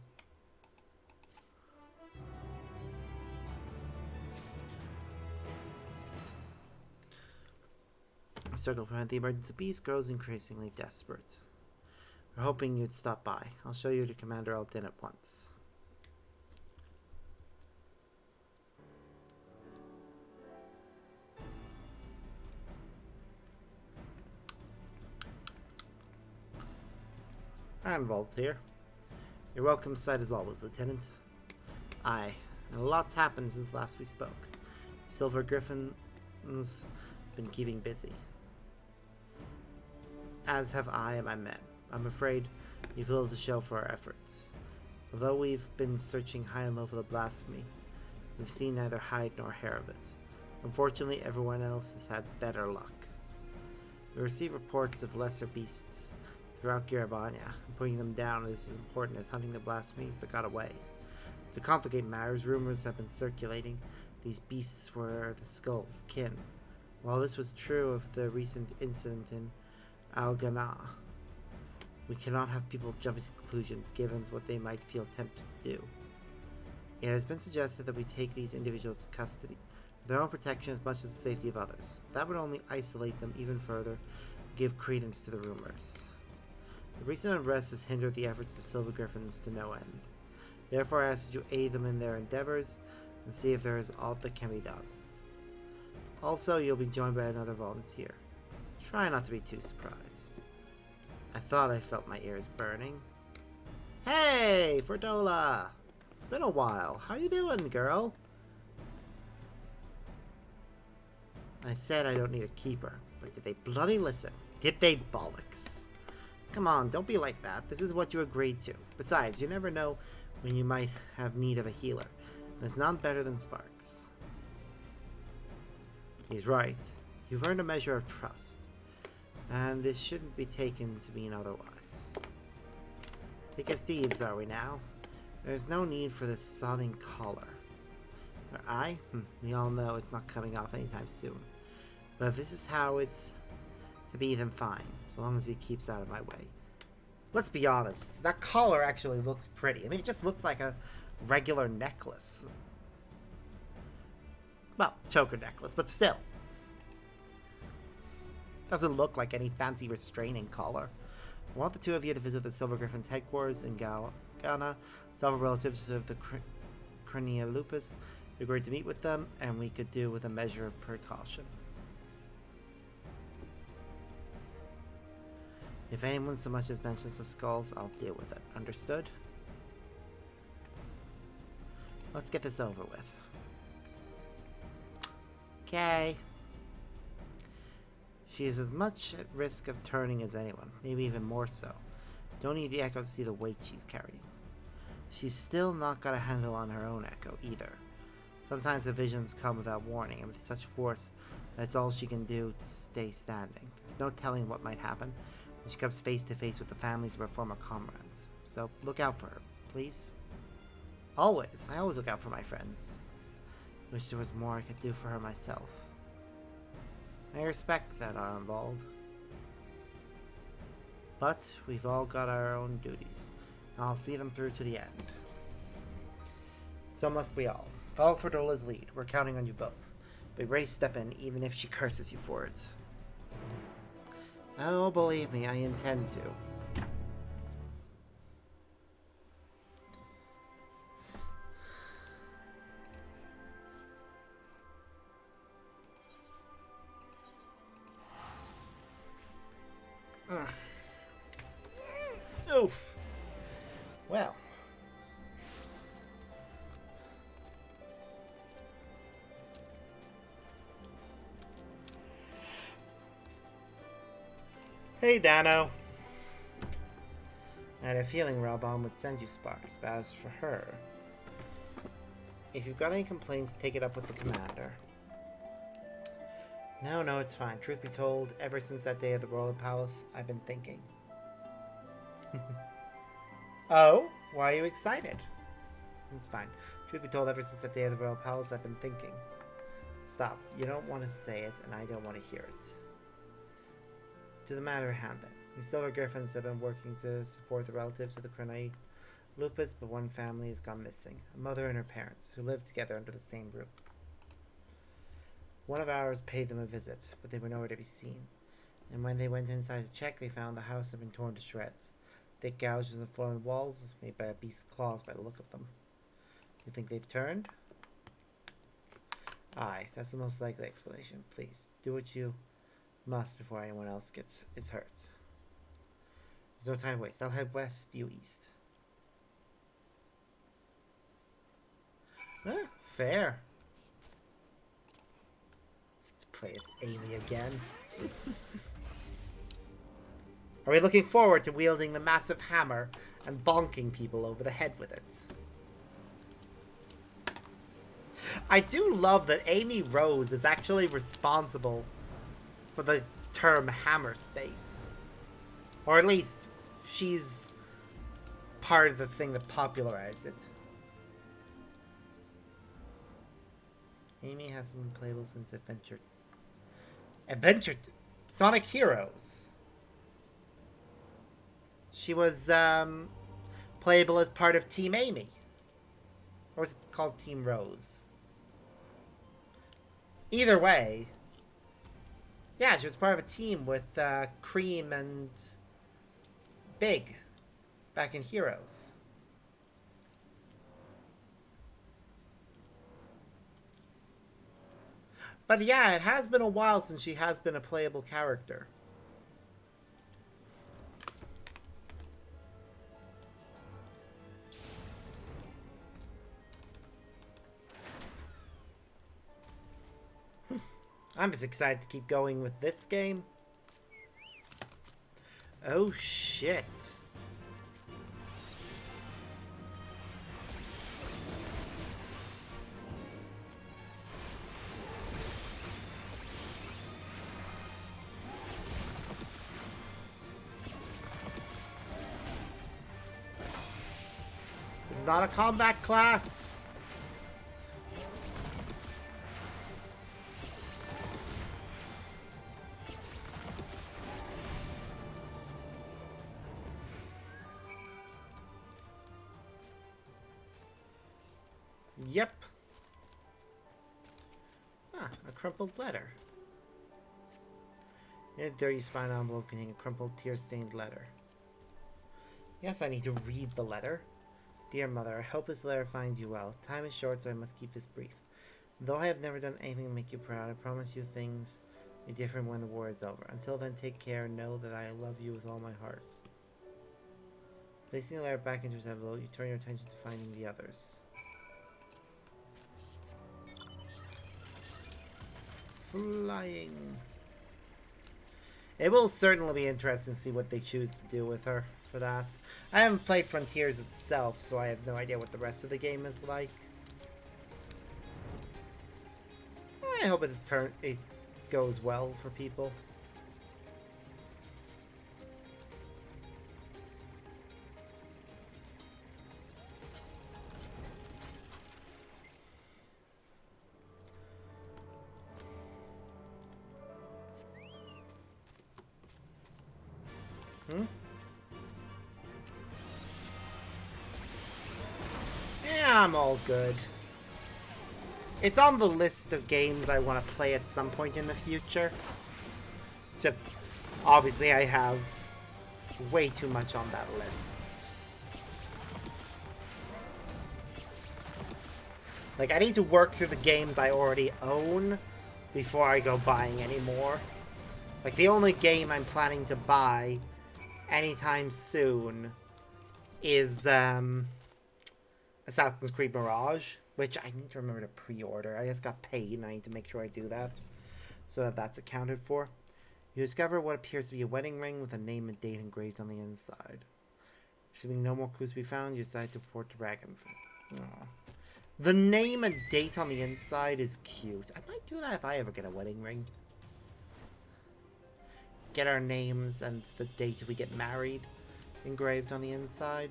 The struggle to prevent the emergence of beasts grows increasingly desperate. We're hoping you'd stop by. I'll show you to Commander Aldin at once. Arnvald's here. Your welcome sight as always, Lieutenant. Aye, and a lot's happened since last we spoke. Silver Griffin's been keeping busy. As have I and my men. I'm afraid we've little to show for our efforts. Although we've been searching high and low for the Blasphemy, we've seen neither hide nor hair of it. Unfortunately, everyone else has had better luck. We receive reports of lesser beasts throughout Girabanya, and putting them down is as important as hunting the blasphemies that got away. To complicate matters, rumors have been circulating these beasts were the Skull's kin. While this was true of the recent incident in Al-Ghana, we cannot have people jumping to conclusions given what they might feel tempted to do. It has been suggested that we take these individuals to custody, for their own protection as much as the safety of others. That would only isolate them even further, give credence to the rumors. The recent unrest has hindered the efforts of the Silver Griffins to no end. Therefore, I ask that you aid them in their endeavors and see if there is aught that can be done. Also, you'll be joined by another volunteer. Try not to be too surprised. I thought I felt my ears burning. Hey, Fordola! It's been a while. How you doing, girl? I said I don't need a keeper, but did they bloody listen? Did they bollocks? Come on, don't be like that. This is what you agreed to. Besides, you never know when you might have need of a healer. There's none better than Sparks. He's right. You've earned a measure of trust. And this shouldn't be taken to mean otherwise. Thick as thieves, are we now? There's no need for this sodding collar. Her eye? We all know it's not coming off anytime soon. But if this is how it's to be, then fine. So long as he keeps out of my way. Let's be honest. That collar actually looks pretty. I mean, it just looks like a regular necklace. Well, choker necklace, but still. Doesn't look like any fancy restraining collar. I want the two of you to visit the Silver Griffin's headquarters in Ghana. Several relatives of the Crania Lupus agreed to meet with them, and we could do with a measure of precaution. If anyone so much as mentions the skulls, I'll deal with it. Understood? Let's get this over with. Okay. She is as much at risk of turning as anyone, maybe even more so. Don't need the Echo to see the weight she's carrying. She's still not got a handle on her own Echo, either. Sometimes the visions come without warning, and with such force, that's all she can do to stay standing. There's no telling what might happen when she comes face to face with the families of her former comrades. So look out for her, please. Always. I always look out for my friends. Wish there was more I could do for her myself. I respect that, Armbald. But we've all got our own duties. I'll see them through to the end. So must we all. Follow Ferdola's lead. We're counting on you both. Be ready to step in, even if she curses you for it. Oh, believe me, I intend to. Oof. Well. Hey, Dano. I had a feeling Raubon would send you sparks, but as for her... If you've got any complaints, take it up with the commander. No, it's fine. Truth be told, ever since that day at the Royal Palace, I've been thinking. Oh? Why are you excited? It's fine. Truth be told, ever since that day at the Royal Palace, I've been thinking. Stop. You don't want to say it, and I don't want to hear it. To the matter at hand, then. We Silver Griffins have been working to support the relatives of the Cronai Lupus, but one family has gone missing. A mother and her parents, who lived together under the same roof. One of ours paid them a visit, but they were nowhere to be seen. And when they went inside to check, they found the house had been torn to shreds. Thick gouges in the floor and walls, made by a beast's claws by the look of them. You think they've turned? Aye, that's the most likely explanation. Please, do what you must before anyone else is hurt. There's no time to waste. I'll head west, you east. Fair. Let's play as Amy again. Are we looking forward to wielding the massive hammer and bonking people over the head with it? I do love that Amy Rose is actually responsible for the term hammer space. Or at least she's part of the thing that popularized it. Amy hasn't been playable since Adventure Sonic Heroes. She was playable as part of Team Amy. Or was it called Team Rose? Either way. Yeah, she was part of a team with Cream and Big back in Heroes. But yeah, it has been a while since she has been a playable character. I'm just excited to keep going with this game. Oh shit. This is not a combat class. Yep. Ah, a crumpled letter. In a dirty spine envelope containing a crumpled, tear-stained letter. Yes, I need to read the letter. Dear Mother, I hope this letter finds you well. Time is short, so I must keep this brief. Though I have never done anything to make you proud, I promise you things will be different when the war is over. Until then, take care and know that I love you with all my heart. Placing the letter back into its envelope, you turn your attention to finding the others. Flying. It will certainly be interesting to see what they choose to do with her for that. I haven't played Frontiers itself, so I have no idea what the rest of the game is like. I hope it goes well for people. Yeah, I'm all good. It's on the list of games I want to play at some point in the future. It's just, obviously I have way too much on that list. Like, I need to work through the games I already own before I go buying any more. Like, the only game I'm planning to buy anytime soon is Assassin's Creed Mirage, which I need to remember to pre-order. I just got paid and I need to make sure I do that so that that's accounted for. You discover what appears to be a wedding ring with a name and date engraved on the inside. Assuming no more clues to be found, you decide to report to Ragnford. The name and date on the inside is cute. I might do that if I ever get a wedding ring. Get our names and the date we get married engraved on the inside.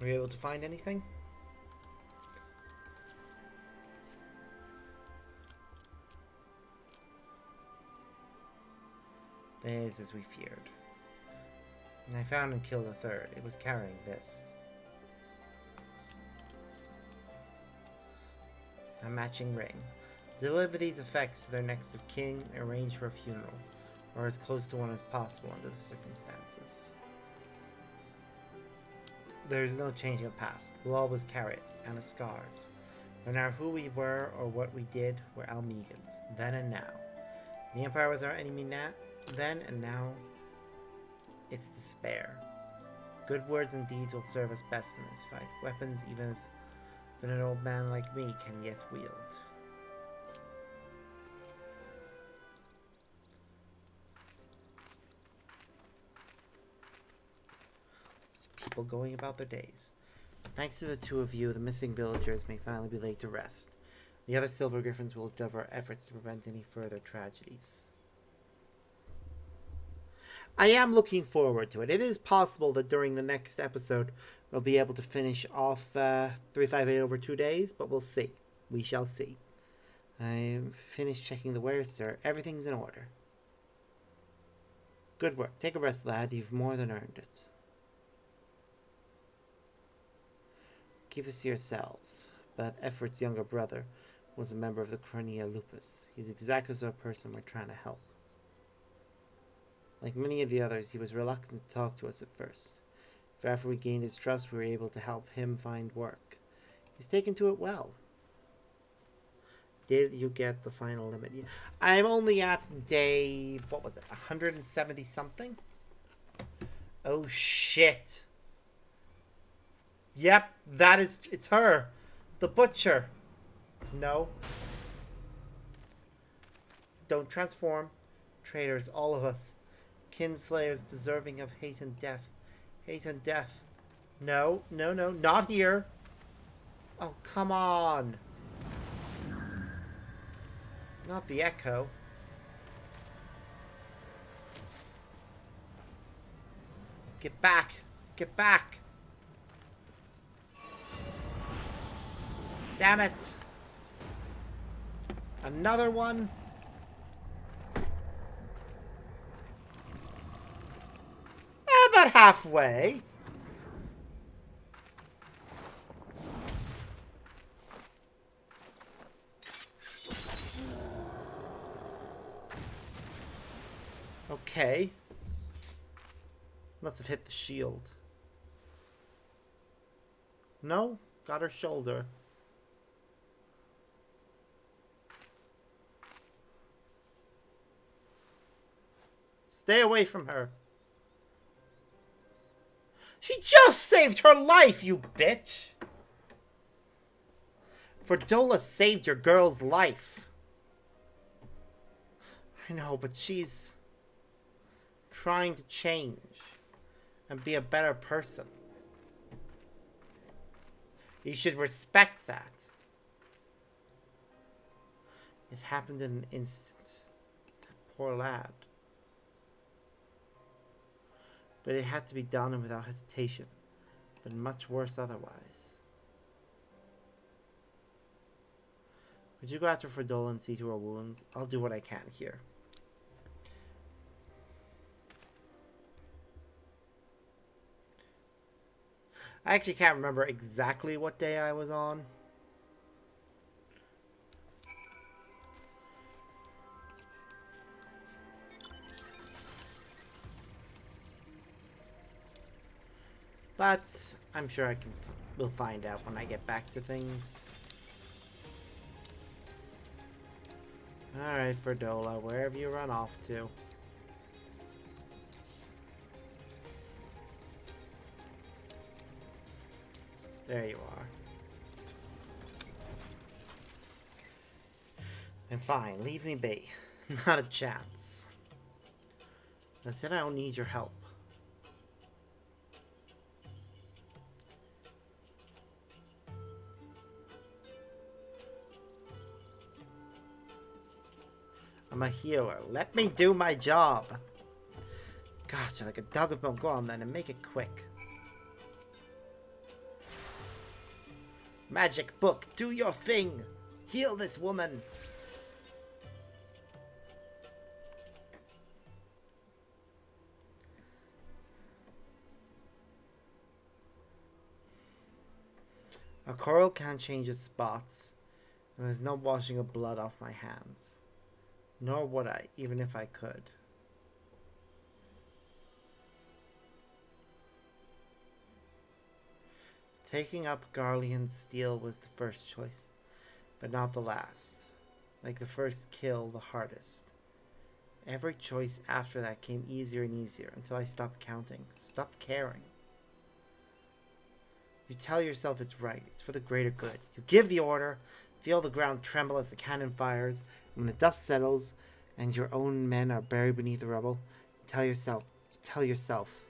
Were you able to find anything? It is as we feared. And I found and killed a third. It was carrying this. A matching ring. Deliver these effects to their next of kin and arrange for a funeral, or as close to one as possible under the circumstances. There is no changing the past. We'll always carry it, and the scars. No matter who we were or what we did, we're Almegans, then and now. The Empire was our enemy then, and now it's despair. Good words and deeds will serve us best in this fight. Weapons, even an old man like me can yet wield. People going about their days. Thanks to the two of you, the missing villagers may finally be laid to rest. The other Silver Griffins will do our efforts to prevent any further tragedies. I am looking forward to it. It is possible that during the next episode we'll be able to finish off 358 over 2 days, but we'll see. We shall see. I've finished checking the wares, sir. Everything's in order. Good work. Take a rest, lad. You've more than earned it. Keep us to yourselves. But Effort's younger brother was a member of the Cornea Lupus. He's exactly the sort of person we're trying to help. Like many of the others, he was reluctant to talk to us at first. But after we gained his trust, we were able to help him find work. He's taken to it well. Did you get the final limit? I'm only at day, what was it, 170 something? Oh shit. Yep, it's her. The butcher. No. Don't transform. Traitors, all of us. Kinslayers deserving of hate and death. Hate and death. No, no, no, not here. Oh, come on. Not the echo. Get back. Get back. Damn it. Another one. halfway. Okay. Must have hit the shield. No? Got her shoulder. Stay away from her. She just saved her life, you bitch! Fordola saved your girl's life. I know, but she's trying to change and be a better person. You should respect that. It happened in an instant. That poor lad. But it had to be done and without hesitation. But much worse otherwise. Would you go after Fordola and see to her wounds? I'll do what I can here. I actually can't remember exactly what day I was on. But I'm sure we'll find out when I get back to things. Alright, Fordola, wherever you run off to. There you are. And fine, leave me be. Not a chance. I said I don't need your help. I'm a healer. Let me do my job. Gosh, you're like a dog of bone. Go on then and make it quick. Magic book, do your thing. Heal this woman. A coral can't change its spots, and there's no washing of blood off my hands. Nor would I, even if I could. Taking up Garlean's steel was the first choice, but not the last. Like the first kill, the hardest. Every choice after that came easier and easier until I stopped counting, stopped caring. You tell yourself it's right, it's for the greater good. You give the order, feel the ground tremble as the cannon fires, and when the dust settles and your own men are buried beneath the rubble, you tell yourself.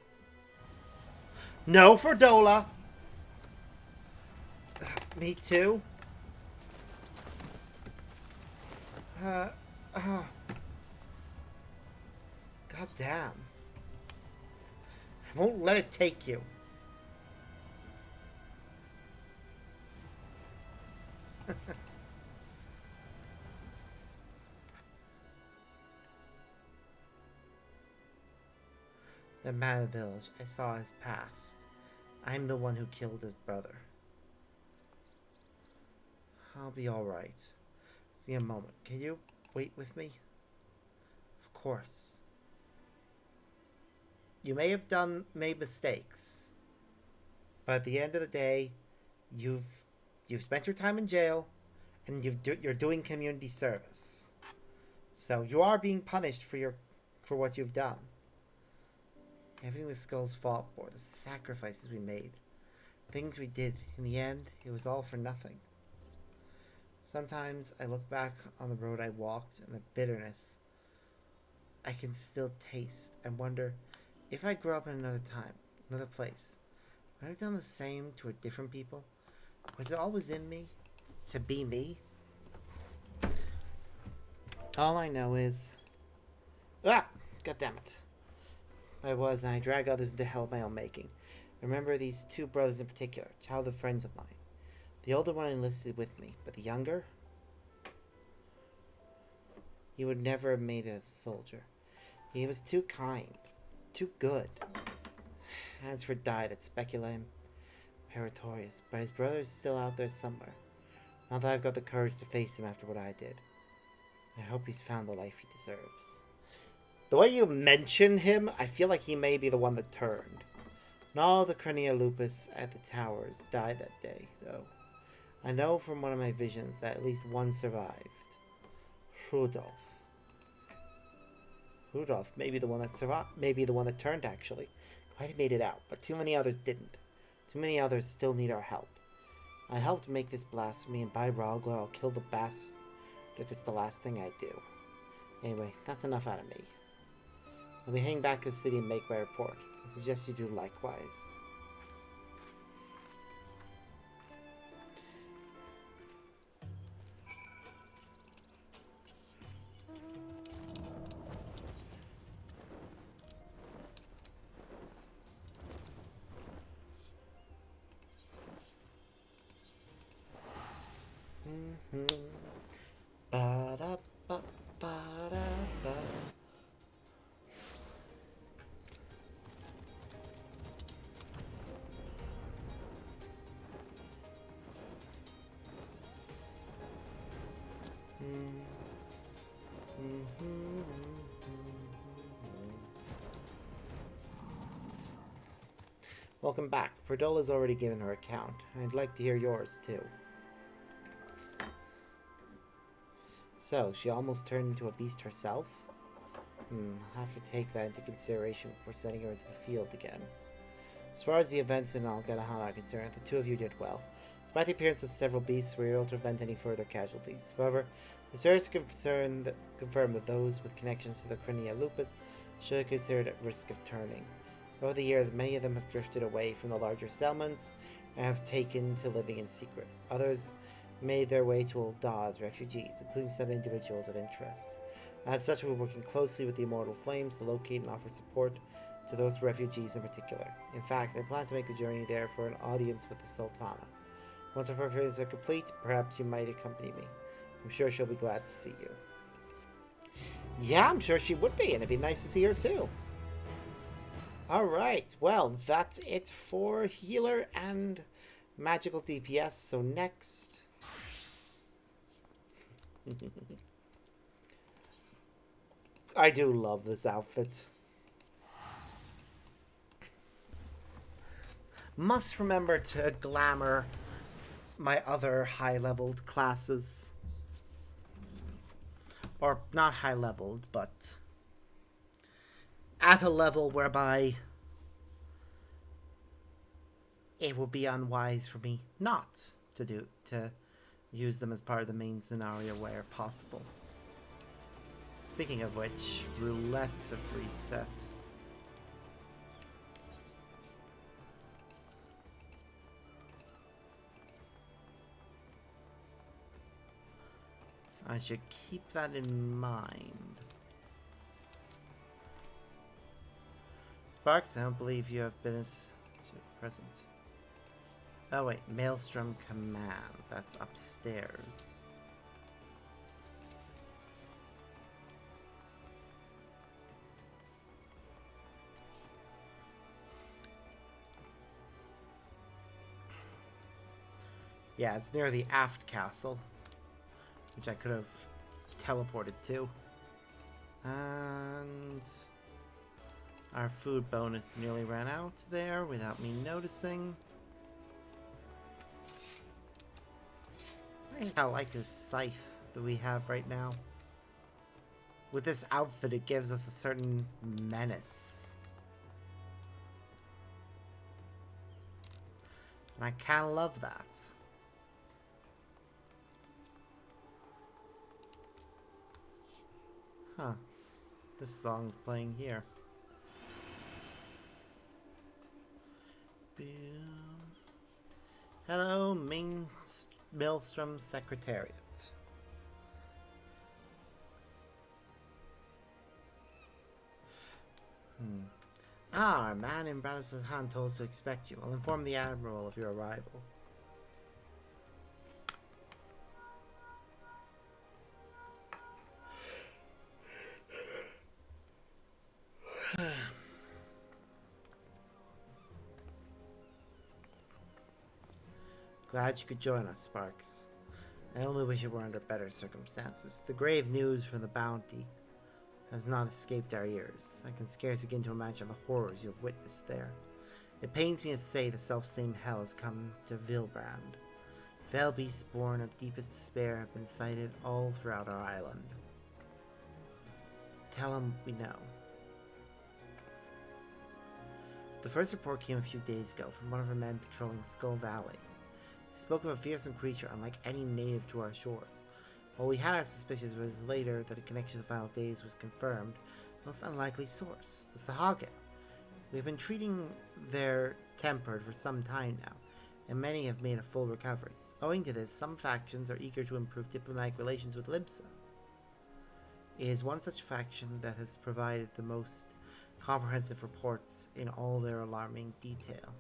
No, Fordola! Me too? God damn. I won't let it take you. The man of the village, I saw his past. I'm the one who killed his brother. I'll be alright. See a moment. Can you wait with me? Of course. You may have made mistakes, but at the end of the day, you've spent your time in jail, and you're doing community service. So you are being punished for what you've done. Everything the skulls fought for, the sacrifices we made, things we did, in the end, it was all for nothing. Sometimes I look back on the road I walked and the bitterness I can still taste and wonder if I grew up in another time, another place, would I have done the same to a different people? Was it always in me to be me? All I know is... God damn it. I drag others into hell of my own making. Remember these two brothers in particular, childhood friends of mine. The older one enlisted with me, but the younger? He would never have made it as a soldier. He was too kind, too good. As for died at Specula Imperatorius, but his brother's still out there somewhere. Not that I've got the courage to face him after what I did. I hope he's found the life he deserves. The way you mention him, I feel like he may be the one that turned. Not all the Crania lupus at the towers died that day, though. I know from one of my visions that at least one survived. Rudolph. Rudolph may be the one that survived. Maybe the one that turned, actually. Glad he made it out, but too many others didn't. Too many others still need our help. I helped make this blasphemy, and by Ralgor, I'll kill the bastard if it's the last thing I do. Anyway, that's enough out of me. I'll be heading back to the city and make my report. I suggest you do likewise. Ba-da-ba-ba-da-ba. Welcome back. Verdola's already given her account. I'd like to hear yours, too. So, she almost turned into a beast herself? I'll have to take that into consideration before sending her into the field again. As far as the events in Algadahana are concerned, the two of you did well. Despite the appearance of several beasts, we were able to prevent any further casualties. However, the service confirmed that those with connections to the Crania lupus should have considered at risk of turning. Over the years, many of them have drifted away from the larger settlements and have taken to living in secret. Others made their way to Ul'dah as refugees, including some individuals of interest. As such, we're working closely with the Immortal Flames to locate and offer support to those refugees in particular. In fact, I plan to make a journey there for an audience with the Sultana. Once our preparations are complete, perhaps you might accompany me. I'm sure she'll be glad to see you. Yeah, I'm sure she would be, and it'd be nice to see her too. Alright, well, that's it for healer and magical DPS. So next... I do love this outfit. Must remember to glamour my other high-leveled classes. Or not high-leveled, but at a level whereby it would be unwise for me not to use them as part of the main scenario where possible. Speaking of which, roulette's a free set. I should keep that in mind. Sparks, I don't believe you have business present. Oh wait, Maelstrom Command. That's upstairs. Yeah, it's near the aft castle, which I could have teleported to. And our food bonus nearly ran out there without me noticing. I like this scythe that we have right now. With this outfit, it gives us a certain menace. And I kind of love that. Huh. This song's playing here. Hello, Maelstrom Secretariat. Ah, our man in Bradis's hand told us to expect you. I'll inform the Admiral of your arrival. Glad you could join us, Sparks. I only wish it were under better circumstances. The grave news from the bounty has not escaped our ears. I can scarce begin to imagine the horrors you have witnessed there. It pains me to say the self-same hell has come to Vilbrand. Fell beasts born of deepest despair have been sighted all throughout our island. Tell him we know. The first report came a few days ago from one of our men patrolling Skull Valley. He spoke of a fearsome creature unlike any native to our shores. While we had our suspicions, but later that a connection to the final days was confirmed, most unlikely source, the Sahagin. We have been treating their tempered for some time now, and many have made a full recovery. Owing to this, some factions are eager to improve diplomatic relations with Limsa. It is one such faction that has provided the most comprehensive reports in all their alarming detail.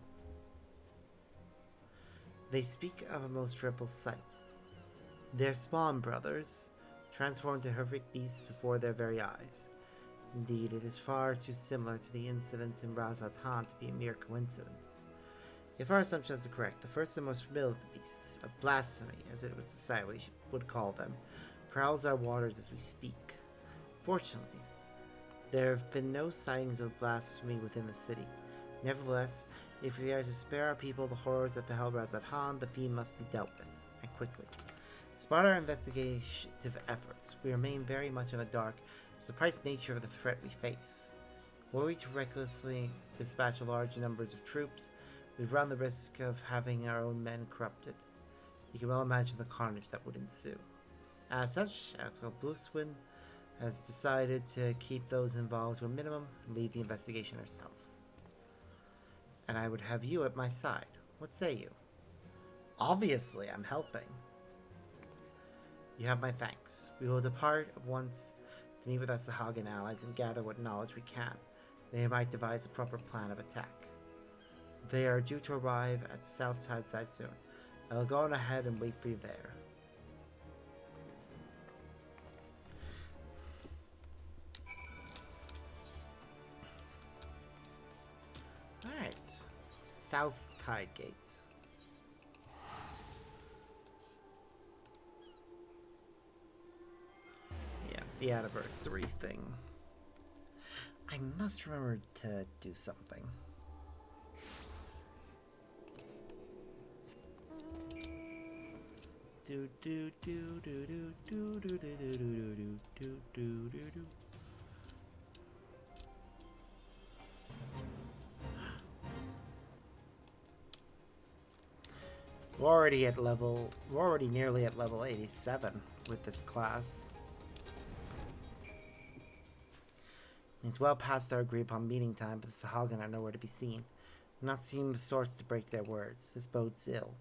They speak of a most dreadful sight. Their spawn brothers, transformed to horrific beasts before their very eyes. Indeed, it is far too similar to the incidents in Razatan to be a mere coincidence. If our assumptions are correct, the first and most familiar of the beasts, of Blasphemy, as it was society would call them, prowls our waters as we speak. Fortunately, there have been no sightings of Blasphemy within the city. Nevertheless, if we are to spare our people the horrors of Behel Razatan, the fiend must be dealt with, and quickly. Despite our investigative efforts, we remain very much in the dark as to the precise nature of the threat we face. Were we to recklessly dispatch large numbers of troops, we'd run the risk of having our own men corrupted. You can well imagine the carnage that would ensue. As such, Admiral Blueswin has decided to keep those involved to a minimum and lead the investigation herself. And I would have you at my side. What say you? Obviously, I'm helping. You have my thanks. We will depart at once to meet with our Sahagin allies and gather what knowledge we can. They might devise a proper plan of attack. They are due to arrive at South Tideside soon. I will go on ahead and wait for you there. Alright. South Tide Gates. Yeah, the anniversary thing. I must remember to do something. Do do do do do do do do do do do do do do. We're already nearly at level 87 with this class. It's well past our agreed upon meeting time, but the Sahagin are nowhere to be seen. Do not seem the sorts to break their words. This bodes ill.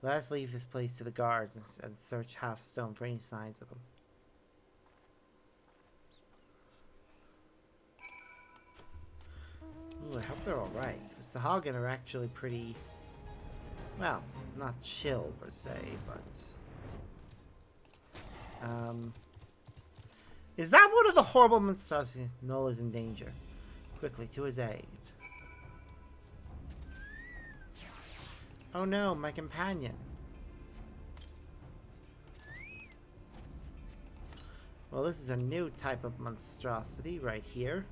Let us leave this place to the guards and search Half Stone for any signs of them. Ooh, I hope they're alright. The Sahagin are actually pretty, well, not chill per se, but is that one of the horrible monstrosities? Null is in danger. Quickly to his aid. Oh no, my companion. Well, this is a new type of monstrosity right here.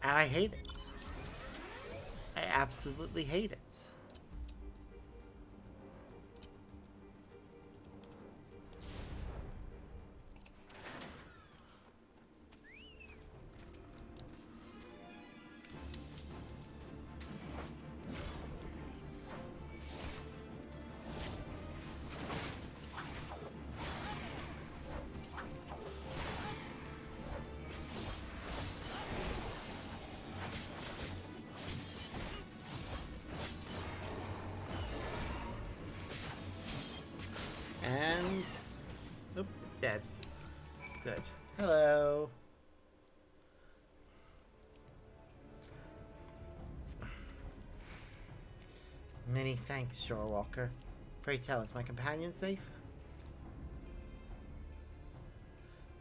And I hate it. I absolutely hate it. And nope, it's dead. Good. Hello. Many thanks, Shorewalker. Pray tell, is my companion safe?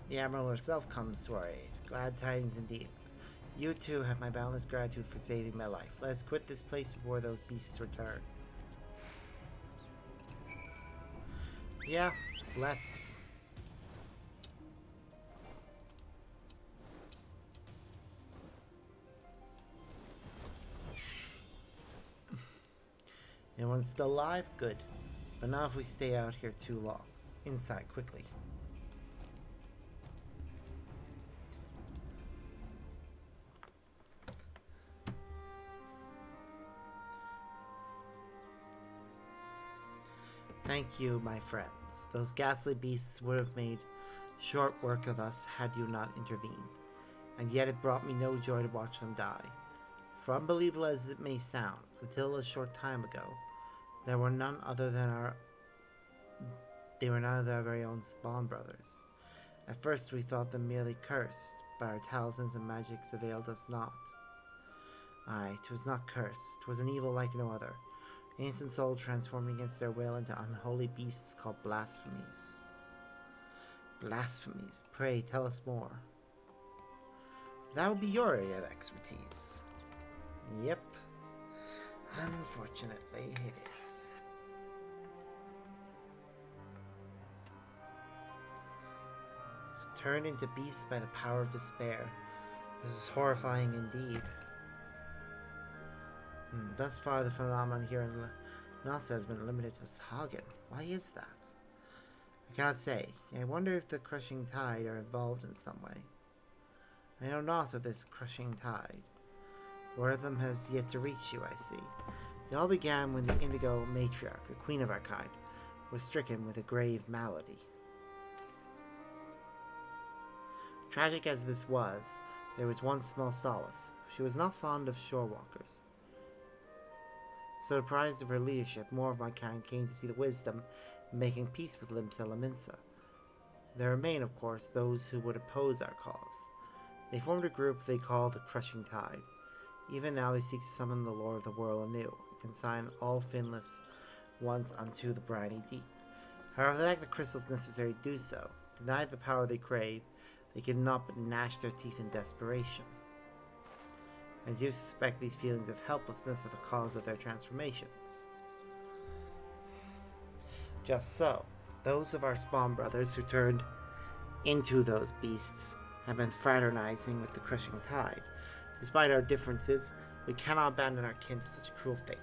The Admiral herself comes to our aid. Glad tidings indeed. You too have my boundless gratitude for saving my life. Let us quit this place before those beasts return. Yeah, let's. Anyone still alive? Good. But not if we stay out here too long. Inside, quickly. Thank you, my friends. Those ghastly beasts would have made short work of us had you not intervened. And yet it brought me no joy to watch them die. For unbelievable as it may sound, until a short time ago, they were none of our very own spawn brothers. At first we thought them merely cursed, but our talismans and magics availed us not. Aye, 'twas not cursed, 'twas an evil like no other, an innocent soul transforming against their will into unholy beasts called blasphemies. Blasphemies, pray tell us more. That would be your area of expertise. Yep. Unfortunately, it is. Turned into beasts by the power of despair. This is horrifying indeed. Thus far, the phenomenon here in Nasa has been limited to Hagen. Why is that? I cannot say. I wonder if the crushing tide are involved in some way. I know naught of this crushing tide. Word of them has yet to reach you, I see. It all began when the Indigo Matriarch, the queen of our kind, was stricken with a grave malady. Tragic as this was, there was one small solace. She was not fond of shore walkers. So apprised of her leadership, more of my kind came to see the wisdom in making peace with Limsa Laminsa. There remain, of course, those who would oppose our cause. They formed a group they call the Crushing Tide. Even now they seek to summon the Lord of the World anew, and consign all finless ones unto the briny deep. However, they lack the crystals necessary to do so. Denied the power they crave, they cannot but gnash their teeth in desperation. I do suspect these feelings of helplessness are the cause of their transformations. Just so, those of our spawn brothers who turned into those beasts have been fraternizing with the Crushing Tide. Despite our differences, we cannot abandon our kin to such a cruel fate.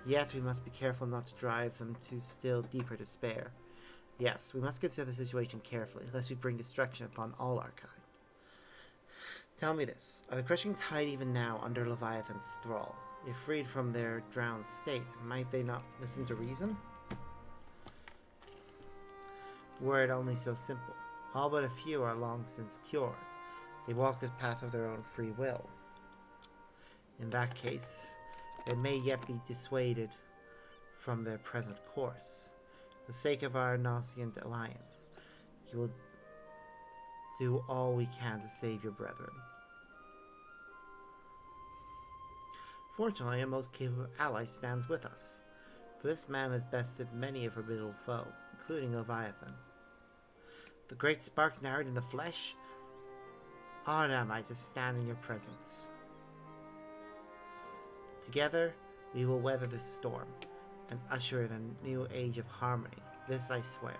Yet we must be careful not to drive them to still deeper despair. Yes, we must consider the situation carefully, lest we bring destruction upon all our kind. Tell me this, are the Crushing Tide even now under Leviathan's thrall? If freed from their drowned state, might they not listen to reason? Were it only so simple. All but a few are long since cured. They walk the path of their own free will. In that case, they may yet be dissuaded from their present course. For the sake of our nascent alliance, you will do all we can to save your brethren. Fortunately, a most capable ally stands with us, for this man has bested many a formidable foe, including Leviathan. The great sparks narrowed in the flesh? Honored am I to stand in your presence. Together, we will weather this storm and usher in a new age of harmony. This I swear.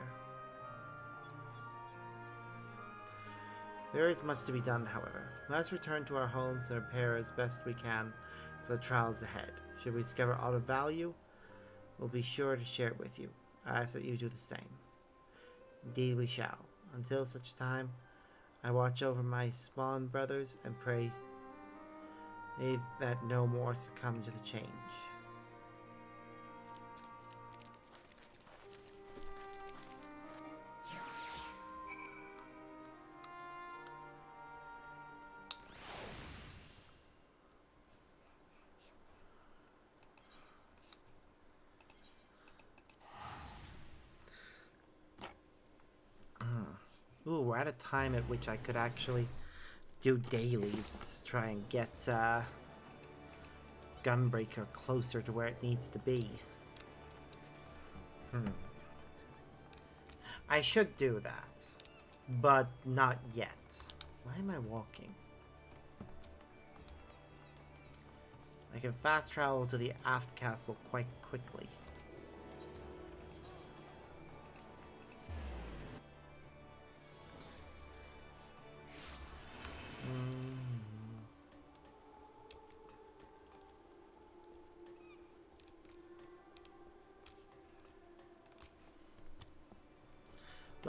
There is much to be done, however. Let us return to our homes and prepare as best we can for the trials ahead. Should we discover aught of value, we'll be sure to share it with you. I ask that you do the same. Indeed we shall. Until such time, I watch over my spawn brothers and pray that no more succumb to the change. Ooh, we're at a time at which I could actually do dailies to try and get Gunbreaker closer to where it needs to be. I should do that, but not yet. Why am I walking? I can fast travel to the aft castle quite quickly.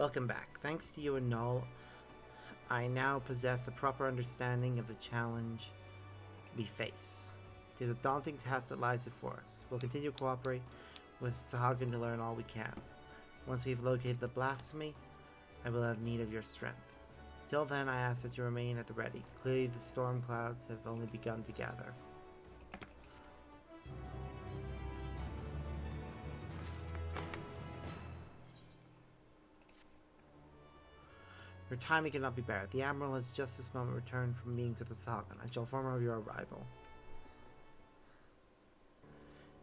Welcome back. Thanks to you and Null, I now possess a proper understanding of the challenge we face. It is a daunting task that lies before us. We'll continue to cooperate with Sahagin to learn all we can. Once we've located the Blasphemy, I will have need of your strength. Till then, I ask that you remain at the ready. Clearly, the storm clouds have only begun to gather. Your timing cannot be better. The Admiral has just this moment returned from meetings with the Sahagin. I shall inform her of your arrival.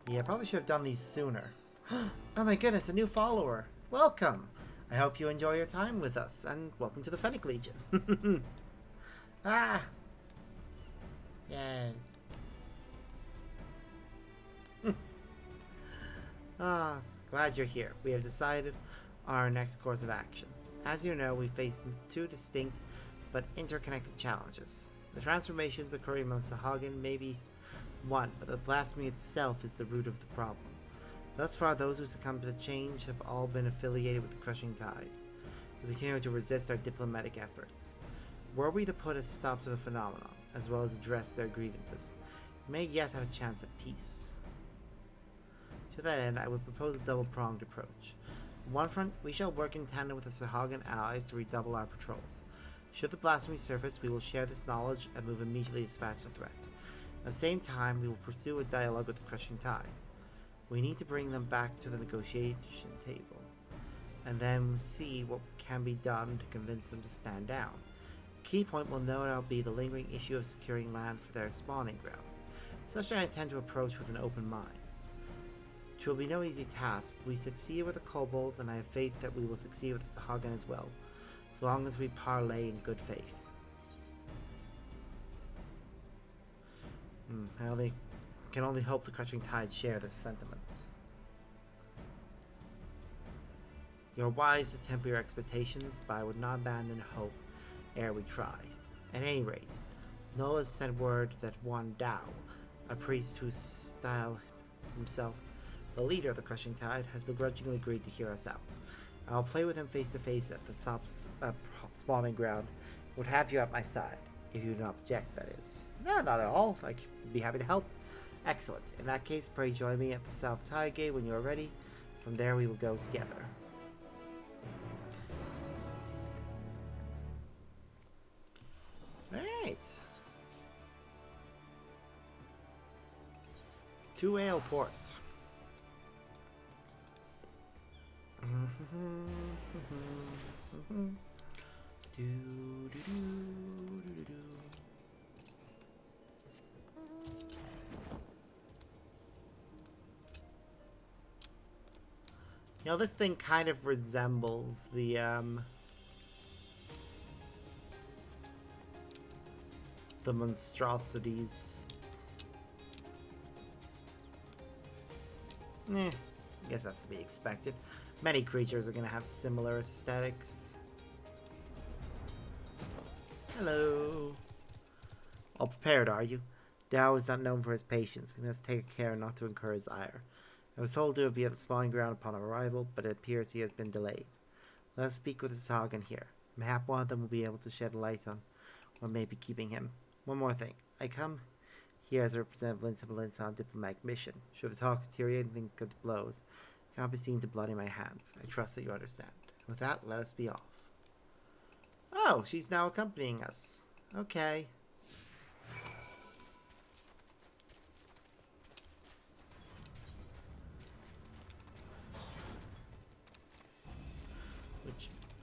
Yeah, I probably should have done these sooner. Oh my goodness, a new follower. Welcome. I hope you enjoy your time with us, and welcome to the Fennec Legion. Ah! Yay. Glad you're here. We have decided our next course of action. As you know, we face two distinct but interconnected challenges. The transformations occurring among Sahagin may be one, but the blasphemy itself is the root of the problem. Thus far, those who succumb to change have all been affiliated with the Crushing Tide. We continue to resist our diplomatic efforts. Were we to put a stop to the phenomenon, as well as address their grievances, we may yet have a chance at peace. To that end, I would propose a double-pronged approach. On one front, we shall work in tandem with the Sahagin allies to redouble our patrols. Should the blasphemy surface, we will share this knowledge and move immediately to dispatch the threat. At the same time, we will pursue a dialogue with the Crushing Tide. We need to bring them back to the negotiation table, and then see what can be done to convince them to stand down. A key point will no doubt be the lingering issue of securing land for their spawning grounds. Such I intend to approach with an open mind. It will be no easy task, but we succeed with the kobolds, and I have faith that we will succeed with the Sahagin as well, so long as we parley in good faith. I can only hope the Crushing Tide share this sentiment. You're wise to temper your expectations, but I would not abandon hope ere we try. At any rate, Noah sent word that one Dao, a priest who styles himself the leader of the Crushing Tide, has begrudgingly agreed to hear us out. I'll play with him face to face at the spawning ground. Would have you at my side, if you do not object, that is. No, not at all. I'd be happy to help. Excellent. In that case, pray join me at the South Tide Gate when you are ready. From there, we will go together. Alright. To Ale Port. You know, this thing kind of resembles the monstrosities. I guess that's to be expected. Many creatures are going to have similar aesthetics. Hello. All prepared, are you? Dao is not known for his patience. We must take care not to incur his ire. I was told to be at the spawning ground upon arrival, but it appears he has been delayed. Let us speak with the Sahagin here. Mayhap one of them will be able to shed light on what may be keeping him. One more thing. I come here as a representative of Linsa on a diplomatic mission. Should the talks deteriorate and things go to blows, I cannot be seen to bloody my hands. I trust that you understand. With that, let us be off. Oh, she's now accompanying us. Okay.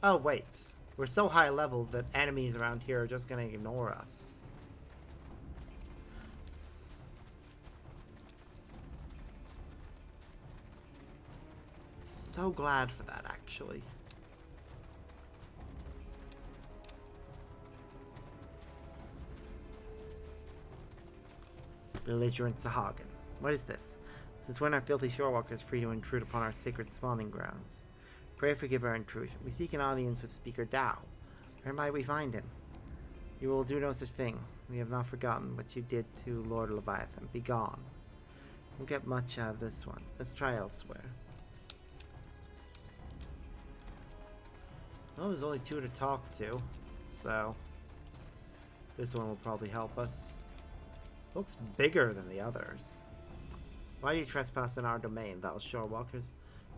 Oh, wait. We're so high level that enemies around here are just going to ignore us. So glad for that, actually. Belligerent Sahagin. What is this? Since when are filthy shorewalkers free to intrude upon our sacred spawning grounds? Pray forgive our intrusion. We seek an audience with Speaker Dao. Where might we find him? You will do no such thing. We have not forgotten what you did to Lord Leviathan. Be gone. We'll get much out of this one. Let's try elsewhere. Well, there's only 2 to talk to, so this one will probably help us. Looks bigger than the others. Why do you trespass in our domain, thou shorewalkers?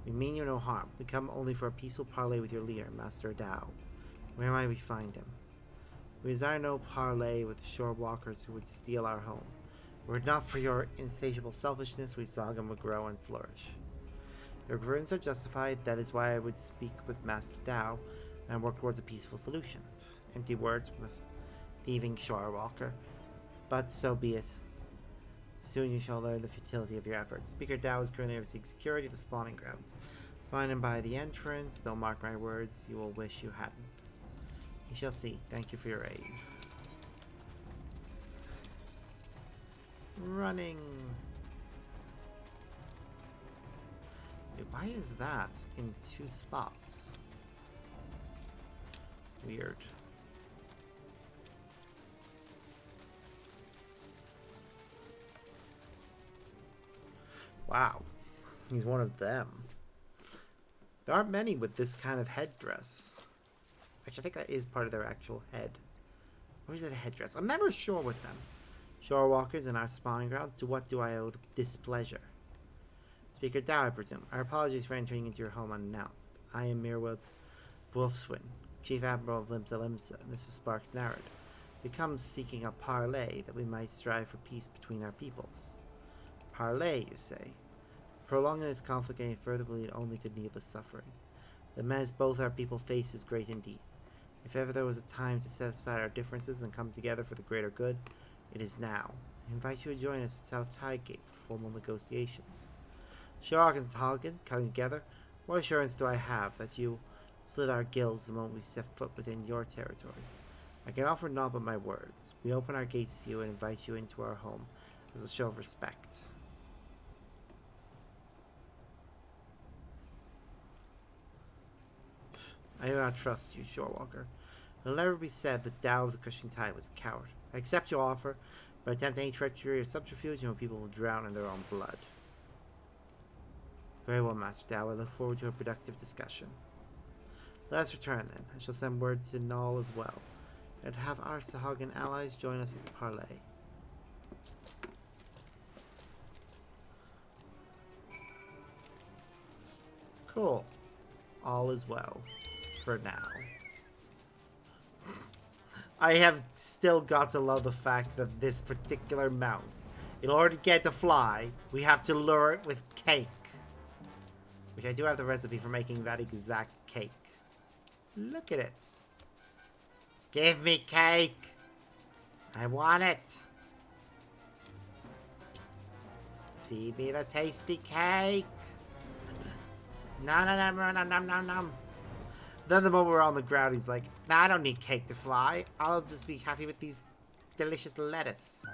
We mean you no harm. We come only for a peaceful parley with your leader, Master Dao. Where might we find him? We desire no parley with shorewalkers who would steal our home. Were it not for your insatiable selfishness, we Sagan would grow and flourish. Your grins are justified. That is why I would speak with Master Dao and work towards a peaceful solution. Empty words from a thieving shorewalker. But so be it. Soon you shall learn the futility of your efforts. Speaker Dao is currently overseeing security of the spawning grounds. Find him by the entrance. Don't mark my words. You will wish you hadn't. You shall see. Thank you for your aid. Running. Dude, why is that in 2 spots? Weird. Wow. He's one of them. There aren't many with this kind of headdress. Actually, I think that is part of their actual head. Or is it a headdress? I'm never sure with them. Shorewalkers in our spawning ground, to what do I owe displeasure? Speaker Dao, I presume. Our apologies for entering into your home unannounced. I am Mirweb Wolfswin, Chief Admiral of Limsa Limsa, Mrs. Sparks' narrative. We come seeking a parley that we might strive for peace between our peoples. Parley, you say? Prolonging this conflict any further will lead only to needless suffering. The menace both our people face is great indeed. If ever there was a time to set aside our differences and come together for the greater good, it is now. I invite you to join us at South Tidegate for formal negotiations. Shark and Hagen coming together, what assurance do I have that you slit our gills the moment we set foot within your territory? I can offer naught but my words. We open our gates to you and invite you into our home as a show of respect. I do not trust you, Shorewalker. It will never be said that Dao of the Crushing Tide was a coward. I accept your offer, but attempt any treachery or subterfuge, and people will drown in their own blood. Very well, Master Dao. I look forward to a productive discussion. Let us return, then. I shall send word to Null as well, and have our Sahagan allies join us at the parley. Cool. All is well. For now. I have still got to love the fact that this particular mount, in order to get to fly, we have to lure it with cake. Which I do have the recipe for making that exact cake. Look at it. Give me cake. I want it. Feed me the tasty cake. Nom nom nom nom nom nom nom. Then the moment we're on the ground, he's like, nah, I don't need cake to fly. I'll just be happy with these delicious lettuce.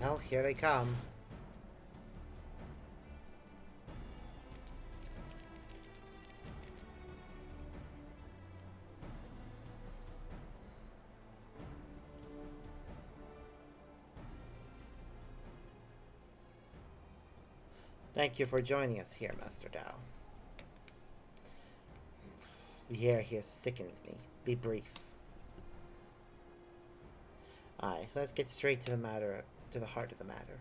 Well, here they come. Thank you for joining us here, Master Dao. The air here sickens me. Be brief. Aye, let's get straight to the heart of the matter.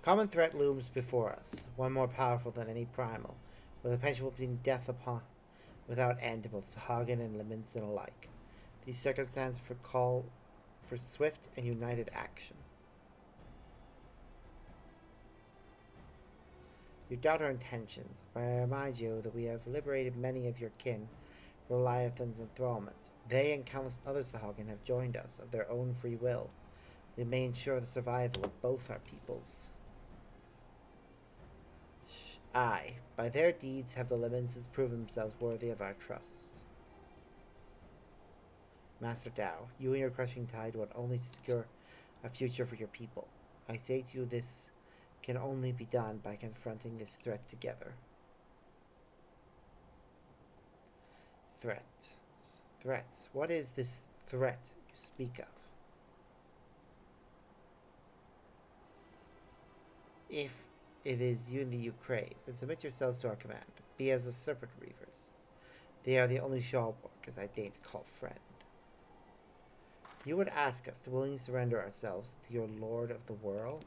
A common threat looms before us, one more powerful than any primal, with a potential being death upon without end to both Sahagan and Leminson alike. These circumstances call for swift and united action. You doubt our intentions, but I remind you that we have liberated many of your kin from Leviathan's enthrallment. They and countless other Sahagan have joined us of their own free will. They may ensure the survival of both our peoples. Aye, by their deeds have the Leminsons proven themselves worthy of our trust. Master Dao, you and your Crushing Tide want only to secure a future for your people. I say to you, this can only be done by confronting this threat together. Threats. What is this threat you speak of. If it is unity you crave, then submit yourselves to our command. Be as the Serpent Reavers. They are the only Shawwalkers I deign to call friend. You would ask us to willingly surrender ourselves to your Lord of the World?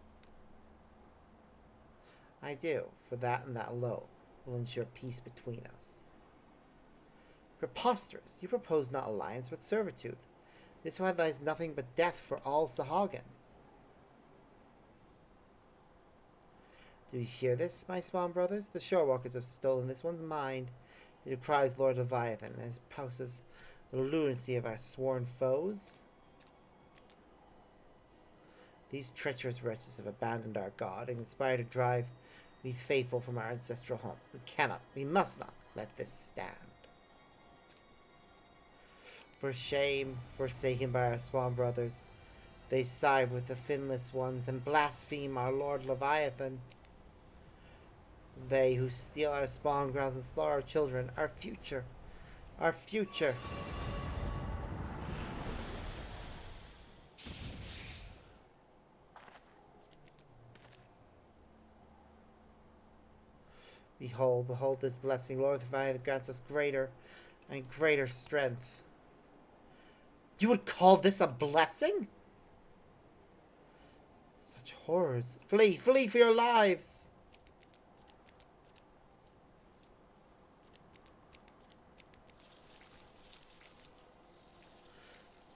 I do, for that and that alone will ensure peace between us. Preposterous! You propose not alliance, but servitude. This one lies nothing but death for all Sahagin. Do you hear this, my spawn brothers? The Shorewalkers have stolen this one's mind. It decries Lord Leviathan and espouses the lunacy of our sworn foes. These treacherous wretches have abandoned our god and conspire to drive we faithful from our ancestral home. We cannot, we must not let this stand. For shame, forsaken by our spawn brothers, they side with the finless ones and blaspheme our Lord Leviathan. They who steal our spawn grounds and slaughter our children, our future, our future. Behold, behold this blessing. Lord Leviathan grants us greater and greater strength. You would call this a blessing? Such horrors. Flee, flee for your lives.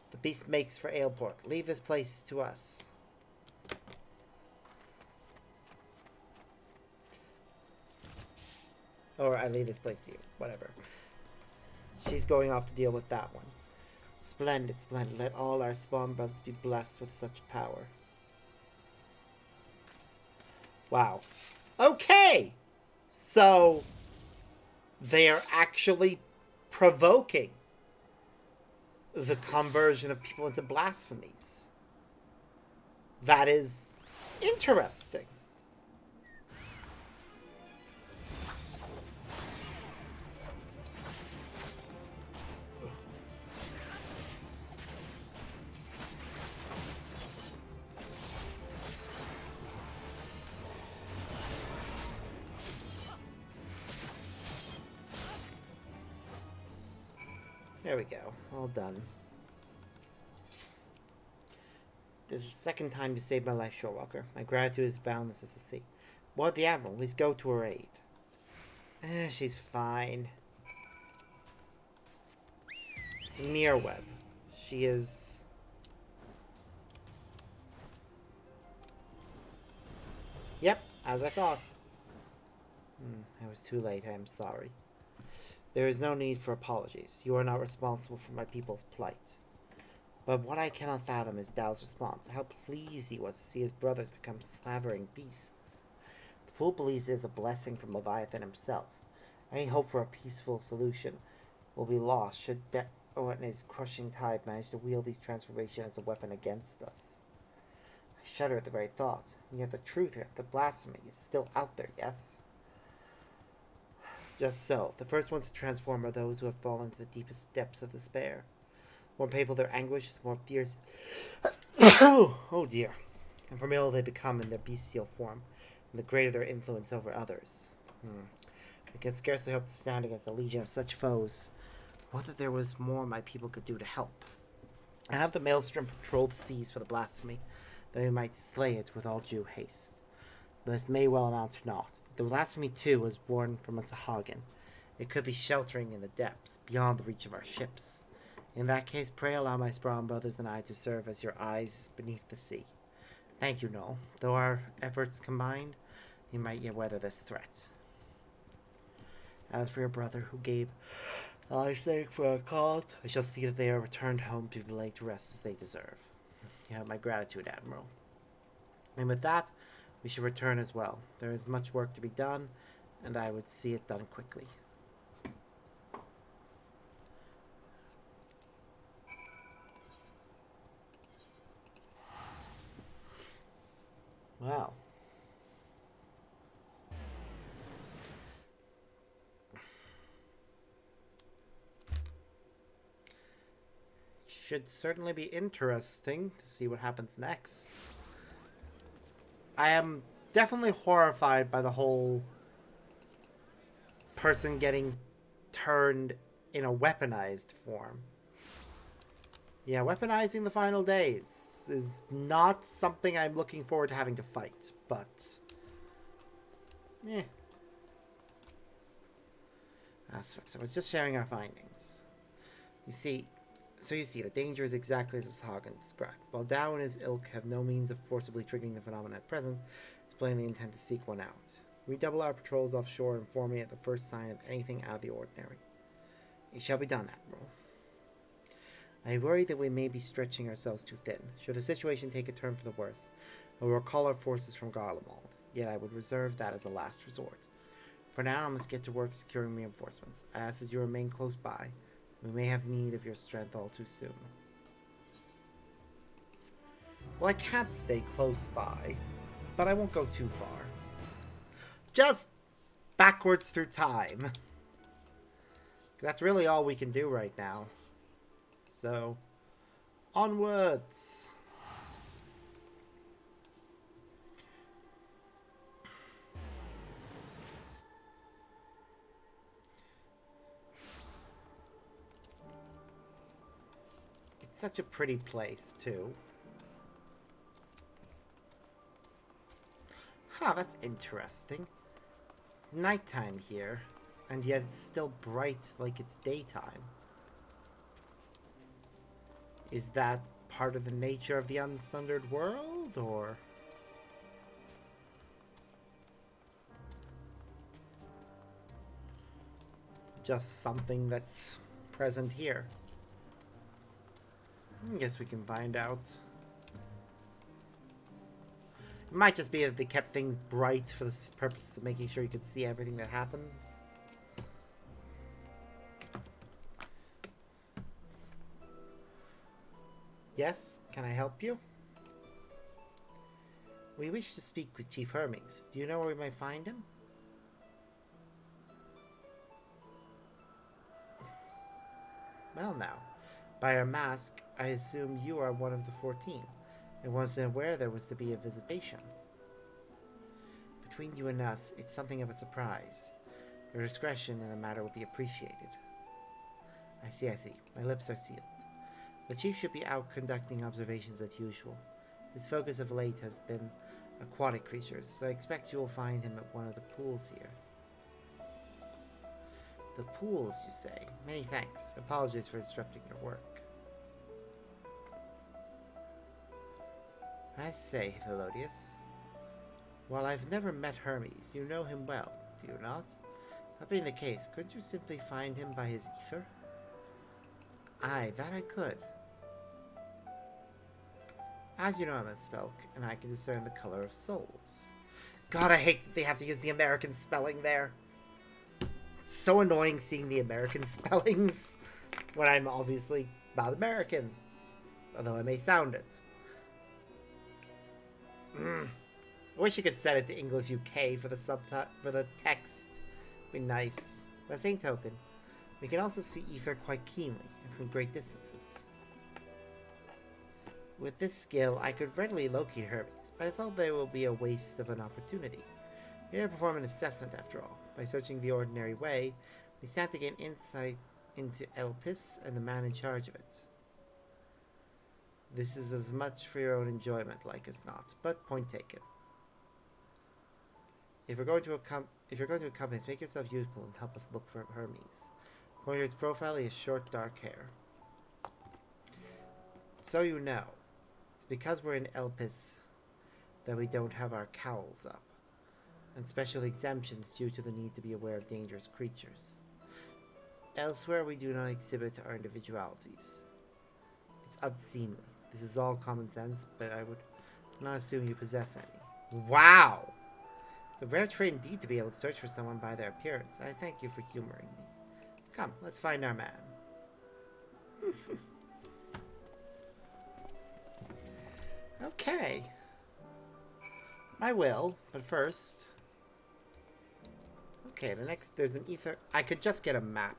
The beast makes for Aleport. Leave this place to us. Or I leave this place to you. Whatever. She's going off to deal with that one. Splendid, splendid. Let all our spawn brothers be blessed with such power. Wow. Okay! So, they are actually provoking the conversion of people into blasphemies. That is interesting. There we go. All done. This is the second time you saved my life, Shorewalker. My gratitude is boundless as the sea. Ward the Admiral. Please go to her aid. She's fine. It's a mirror web. She is... Yep, as I thought. I was too late. I am sorry. There is no need for apologies. You are not responsible for my people's plight. But what I cannot fathom is Dao's response. How pleased he was to see his brothers become slavering beasts. The fool believes it is a blessing from Leviathan himself. Any hope for a peaceful solution will be lost should Dao and his crushing tide manage to wield these transformations as a weapon against us. I shudder at the very thought. And yet the truth here, the blasphemy, is still out there, yes? Just so. The first ones to transform are those who have fallen to the deepest depths of despair. The more painful their anguish, the more fierce... oh dear. And formidable they become in their bestial form, and the greater their influence over others. We can scarcely hope to stand against a legion of such foes. What that there was more my people could do to help. I have the Maelstrom patrol the seas for the blasphemy, that we might slay it with all due haste. But this may well amount to naught. The blasphemy, too, was born from a Sahagin. It could be sheltering in the depths, beyond the reach of our ships. In that case, pray allow my spawn brothers and I to serve as your eyes beneath the sea. Thank you, Noel. Though our efforts combined, you might yet weather this threat. As for your brother who gave I sake for a cause, I shall see that they are returned home to be laid to rest as they deserve. You have my gratitude, Admiral. And with that, we should return as well. There is much work to be done, and I would see it done quickly. Wow. should certainly be interesting to see what happens next. I am definitely horrified by the whole person getting turned in a weaponized form. Yeah, weaponizing the final days is not something I'm looking forward to having to fight, but... eh. So it's just sharing our findings. You see, the danger is exactly as Hagen described. While Dow and his ilk have no means of forcibly triggering the phenomenon at present, it's plainly intent to seek one out. We double our patrols offshore and inform me at the first sign of anything out of the ordinary. It shall be done, Admiral. I worry that we may be stretching ourselves too thin. Should the situation take a turn for the worse, I will recall our forces from Garlemald, yet I would reserve that as a last resort. For now, I must get to work securing reinforcements. I ask that you remain close by. We may have need of your strength all too soon. Well, I can't stay close by, but I won't go too far. Just backwards through time. That's really all we can do right now. So, onwards. It's such a pretty place, too. Huh, that's interesting. It's nighttime here, and yet it's still bright like it's daytime. Is that part of the nature of the unsundered world, or...? just something that's present here? I guess we can find out. It might just be that they kept things bright for the purpose of making sure you could see everything that happened. Yes, can I help you? We wish to speak with Chief Hermes. Do you know where we might find him? Well now, by your mask, I assume you are one of the 14. I wasn't aware there was to be a visitation. Between you and us, it's something of a surprise. Your discretion in the matter would be appreciated. I see. My lips are sealed. The chief should be out conducting observations as usual. His focus of late has been aquatic creatures, so I expect you will find him at one of the pools here. The pools, you say? Many thanks. Apologies for disrupting your work. I say, Thelodius. While I've never met Hermes, you know him well, do you not? That being the case, couldn't you simply find him by his ether? Aye, that I could. As you know, I'm a Stelk, and I can discern the color of souls. God, I hate that they have to use the American spelling there. It's so annoying seeing the American spellings when I'm obviously not American, although I may sound it. I wish you could set it to English UK for the text. Be nice. By the same token, we can also see ether quite keenly and from great distances. With this skill, I could readily locate Hermes, but I felt there will be a waste of an opportunity. We are to perform an assessment, after all. By searching the ordinary way, we stand to gain insight into Elpis and the man in charge of it. This is as much for your own enjoyment, like as not, but point taken. If you're going to accompany us, make yourself useful and help us look for Hermes. According to his profile, he has short, dark hair. So you know, it's because we're in Elpis that we don't have our cowls up, and special exemptions due to the need to be aware of dangerous creatures. Elsewhere, we do not exhibit our individualities. It's unseemly. This is all common sense, but I would not assume you possess any. Wow! It's a rare trait indeed to be able to search for someone by their appearance. I thank you for humoring me. Come, let's find our man. Okay. I will, but first... Okay, there's an ether... I could just get a map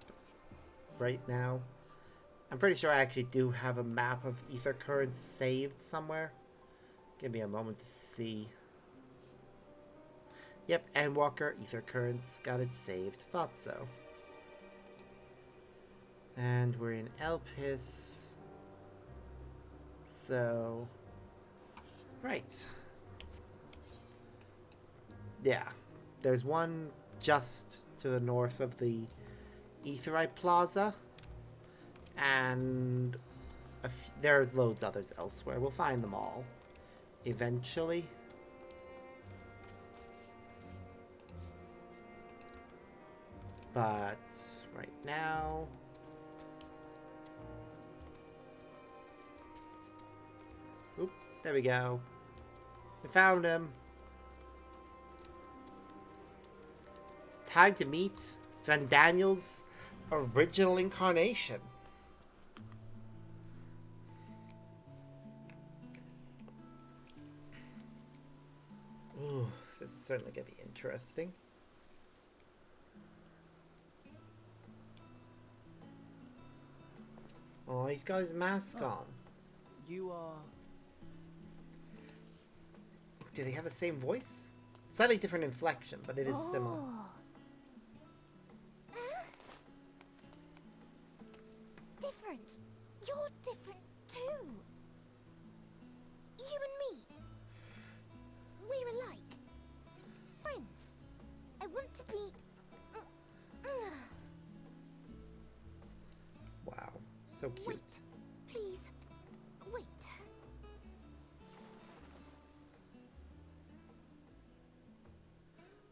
right now, I'm pretty sure I actually do have a map of ether currents saved somewhere. Give me a moment to see. Yep, Endwalker, ether currents, got it saved. Thought so. And we're in Elpis. So... Right. Yeah. There's one just to the north of the Aetheryte Plaza. And there are loads others elsewhere. We'll find them all. Eventually. But right now... Oop, there we go. We found him. It's time to meet Van Daniel's original incarnation. Ooh, this is certainly going to be interesting. Oh, he's got his mask on. You are... Do they have the same voice? Slightly different inflection, but it is similar. Different. You're different too. You and me. We're alike. Friends. I want to be... Wow, so cute. Wait. Please. Wait.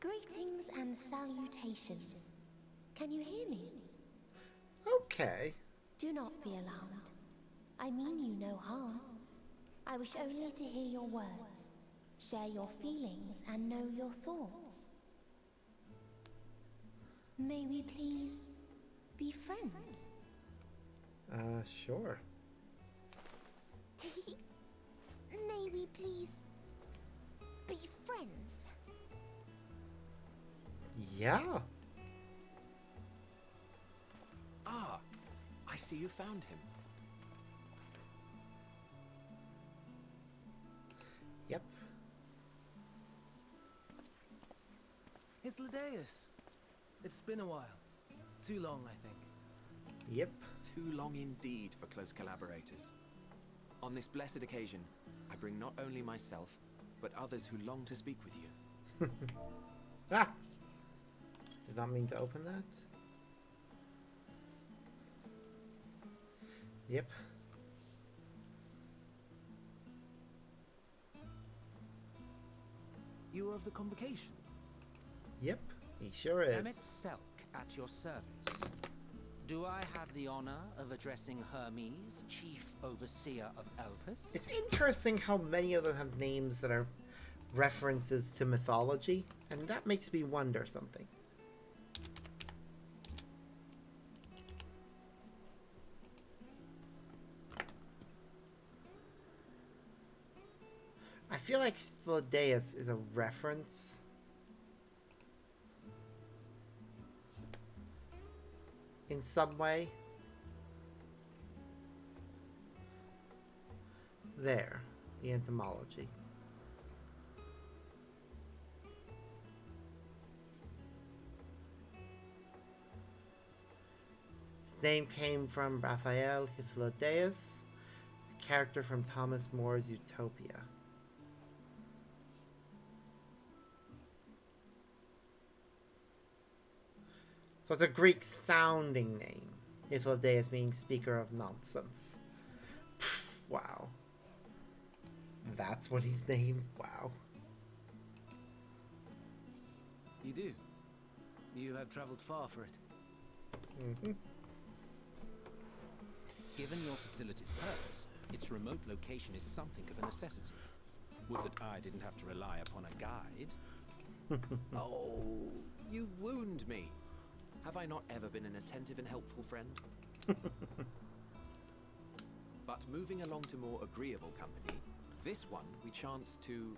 Greetings and salutations. Can you hear me? Okay. Do not be alarmed. I mean you no harm. I wish only to hear your words, share your feelings, and know your thoughts. May we please be friends? Sure. May we please be friends? Yeah. Ah, I see you found him. Yep. Hythlodaeus. It's been a while. Too long, I think. Yep. Too long indeed for close collaborators. On this blessed occasion, I bring not only myself, but others who long to speak with you. Ah! Did not mean to open that. Yep. You are of the convocation. Yep. He sure is. Emmett Selk at your service. Do I have the honor of addressing Hermes, Chief Overseer of Elpis? It's interesting how many of them have names that are references to mythology, and that makes me wonder something. I feel like Hythlodaeus is a reference. In some way. There, the etymology. His name came from Raphael Hythlodaeus, a character from Thomas More's Utopia. So it's a Greek sounding name. Hythlodaeus meaning speaker of nonsense. Pfft, wow. That's what he's named? Wow. You do. You have traveled far for it. Mm-hmm. Given your facility's purpose, its remote location is something of a necessity. Would that I didn't have to rely upon a guide. Oh, you wound me. Have I not ever been an attentive and helpful friend? But moving along to more agreeable company, this one we chance to...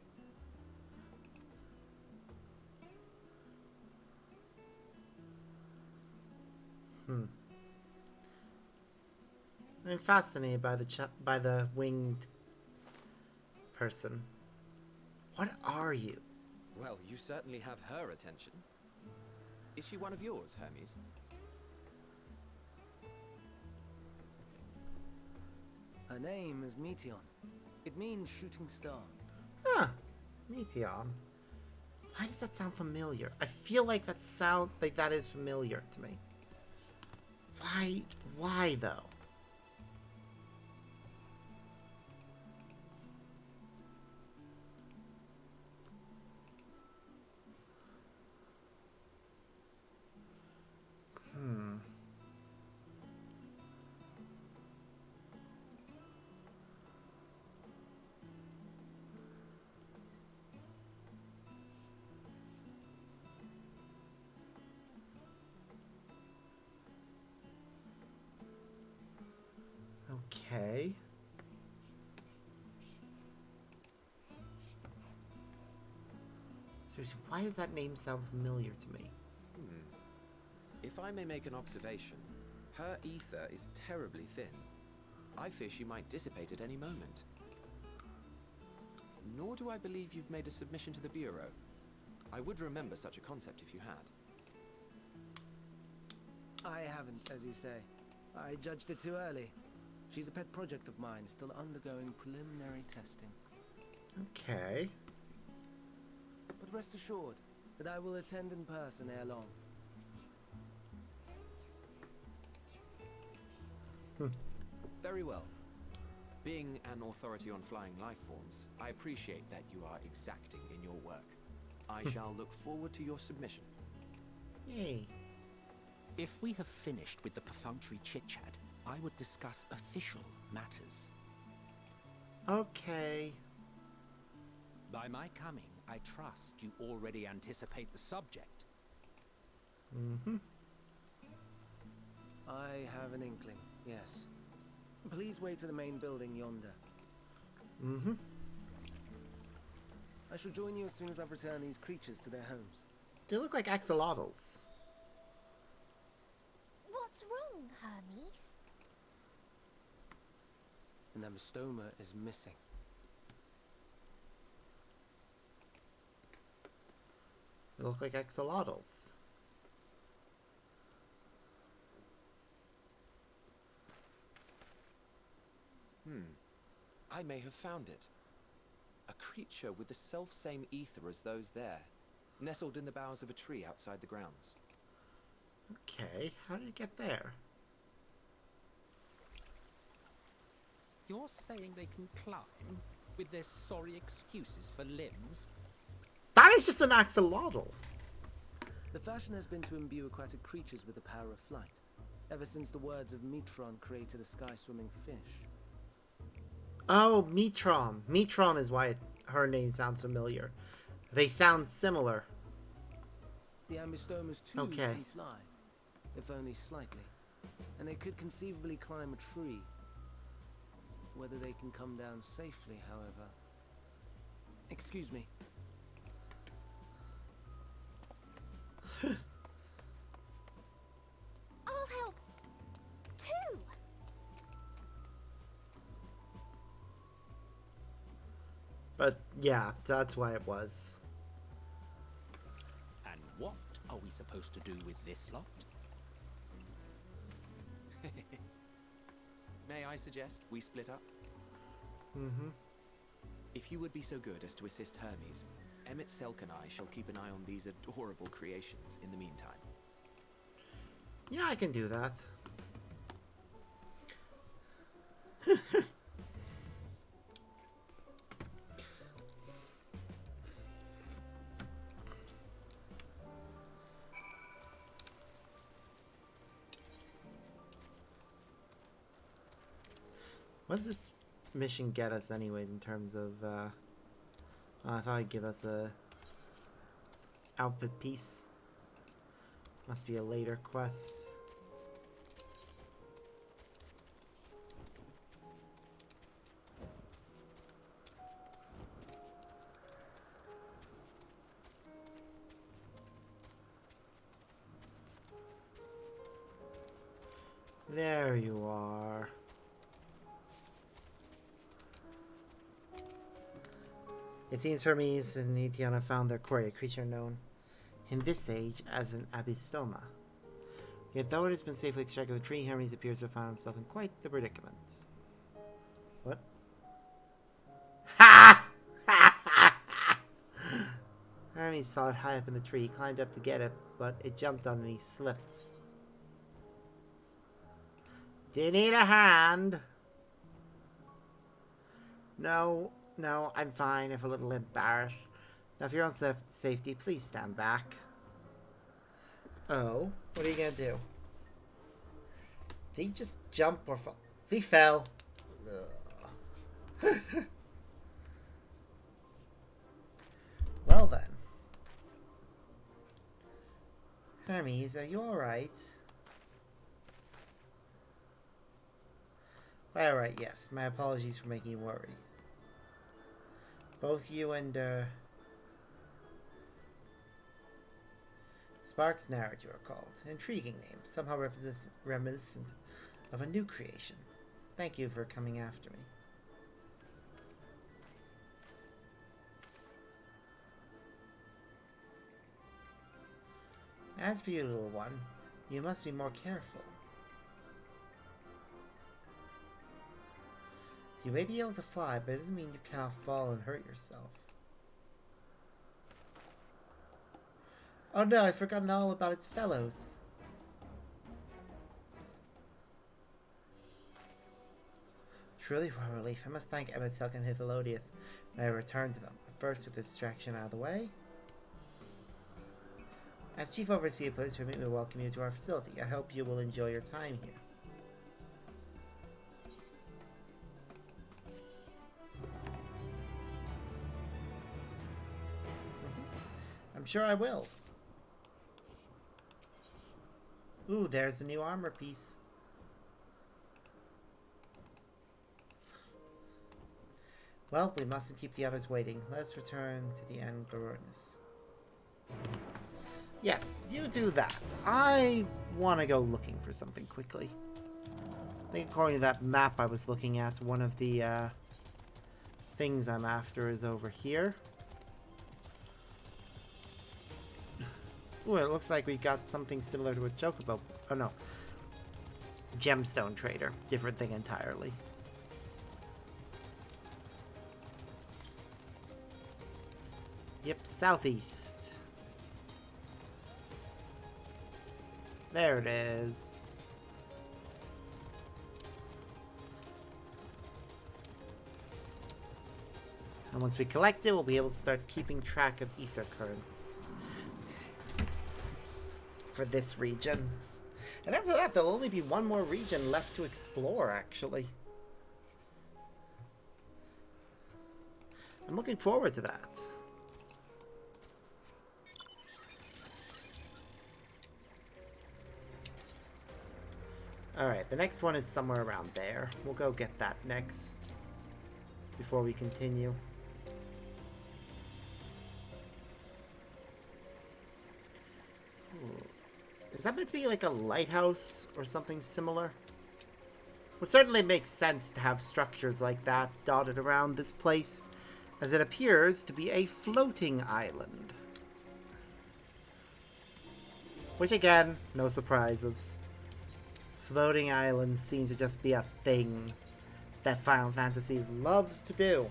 I'm fascinated by the winged person. What are you? Well, you certainly have her attention. Is she one of yours, Hermes? Her name is Meteon. It means shooting star. Huh. Meteon. Why does that sound familiar? I feel like that is familiar to me. Why though? Okay. Seriously, why does that name sound familiar to me? If I may make an observation, her ether is terribly thin. I fear she might dissipate at any moment. Nor do I believe you've made a submission to the Bureau. I would remember such a concept if you had. I haven't, as you say. I judged it too early. She's a pet project of mine, still undergoing preliminary testing. Okay. But rest assured that I will attend in person ere long. Very well. Being an authority on flying life forms, I appreciate that you are exacting in your work. I shall look forward to your submission. Yay. If we have finished with the perfunctory chit-chat, I would discuss official matters. Okay. By my coming, I trust you already anticipate the subject. Mm-hmm. I have an inkling, yes. Please wait to the main building yonder. Mm-hmm. I shall join you as soon as I've returned these creatures to their homes. They look like axolotls. What's wrong, Hermes? An amistoma is missing. They look like axolotls. I may have found it. A creature with the self-same ether as those there, nestled in the boughs of a tree outside the grounds. Okay, how did it get there? You're saying they can climb with their sorry excuses for limbs? That is just an axolotl. The fashion has been to imbue aquatic creatures with the power of flight, ever since the words of Metron created a sky-swimming fish. Oh, Metron. Metron is why her name sounds familiar. They sound similar. The amistomas too Okay. can fly, if only slightly, and they could conceivably climb a tree. Whether they can come down safely, however. Excuse me. I'll help too. But yeah, that's why it was. And what are we supposed to do with this lot? May I suggest we split up? Mm-hmm. If you would be so good as to assist Hermes, Emmett Selk and I shall keep an eye on these adorable creations in the meantime. Yeah, I can do that. What does this mission get us anyways in terms of, I thought it'd give us a outfit piece. Must be a later quest. There you are. It seems Hermes and Etiana found their quarry, a creature known in this age as an abyssoma. Yet though it has been safely extracted from the tree, Hermes appears to have found himself in quite the predicament. What? Ha! Hermes saw it high up in the tree. He climbed up to get it, but it jumped on and he slipped. Do you need a hand? No, I'm fine if a little embarrassed. Now, for your own safety, please stand back. Oh, what are you gonna do? Did he just jump or fall? He fell. Well then. Hermes, are you alright? Alright, yes. My apologies for making you worry. Both you and, Sparks Narrator are called. An intriguing name, somehow reminiscent of a new creation. Thank you for coming after me. As for you, little one, you must be more careful. You may be able to fly, but it doesn't mean you cannot fall and hurt yourself. Oh no, I've forgotten all about its fellows. Truly what a relief. I must thank Emmett, Silk, and Hippolytus when I return to them. But first, with this distraction out of the way. As Chief Overseer, please permit me to welcome you to our facility. I hope you will enjoy your time here. I'm sure I will. Ooh, there's a new armor piece. Well, we mustn't keep the others waiting. Let's return to the Endwalker. Yes, you do that. I want to go looking for something quickly. I think according to that map I was looking at, one of the things I'm after is over here. Ooh, it looks like we got something similar to a chocobo. Oh no. Gemstone trader. Different thing entirely. Yep, southeast. There it is. And once we collect it, we'll be able to start keeping track of ether currents for this region. And after that, there'll only be one more region left to explore, actually. I'm looking forward to that. Alright, the next one is somewhere around there. We'll go get that next before we continue. Ooh. Is that meant to be like a lighthouse or something similar? Would certainly make sense to have structures like that dotted around this place, as it appears to be a floating island. Which again, no surprises. Floating islands seem to just be a thing that Final Fantasy loves to do.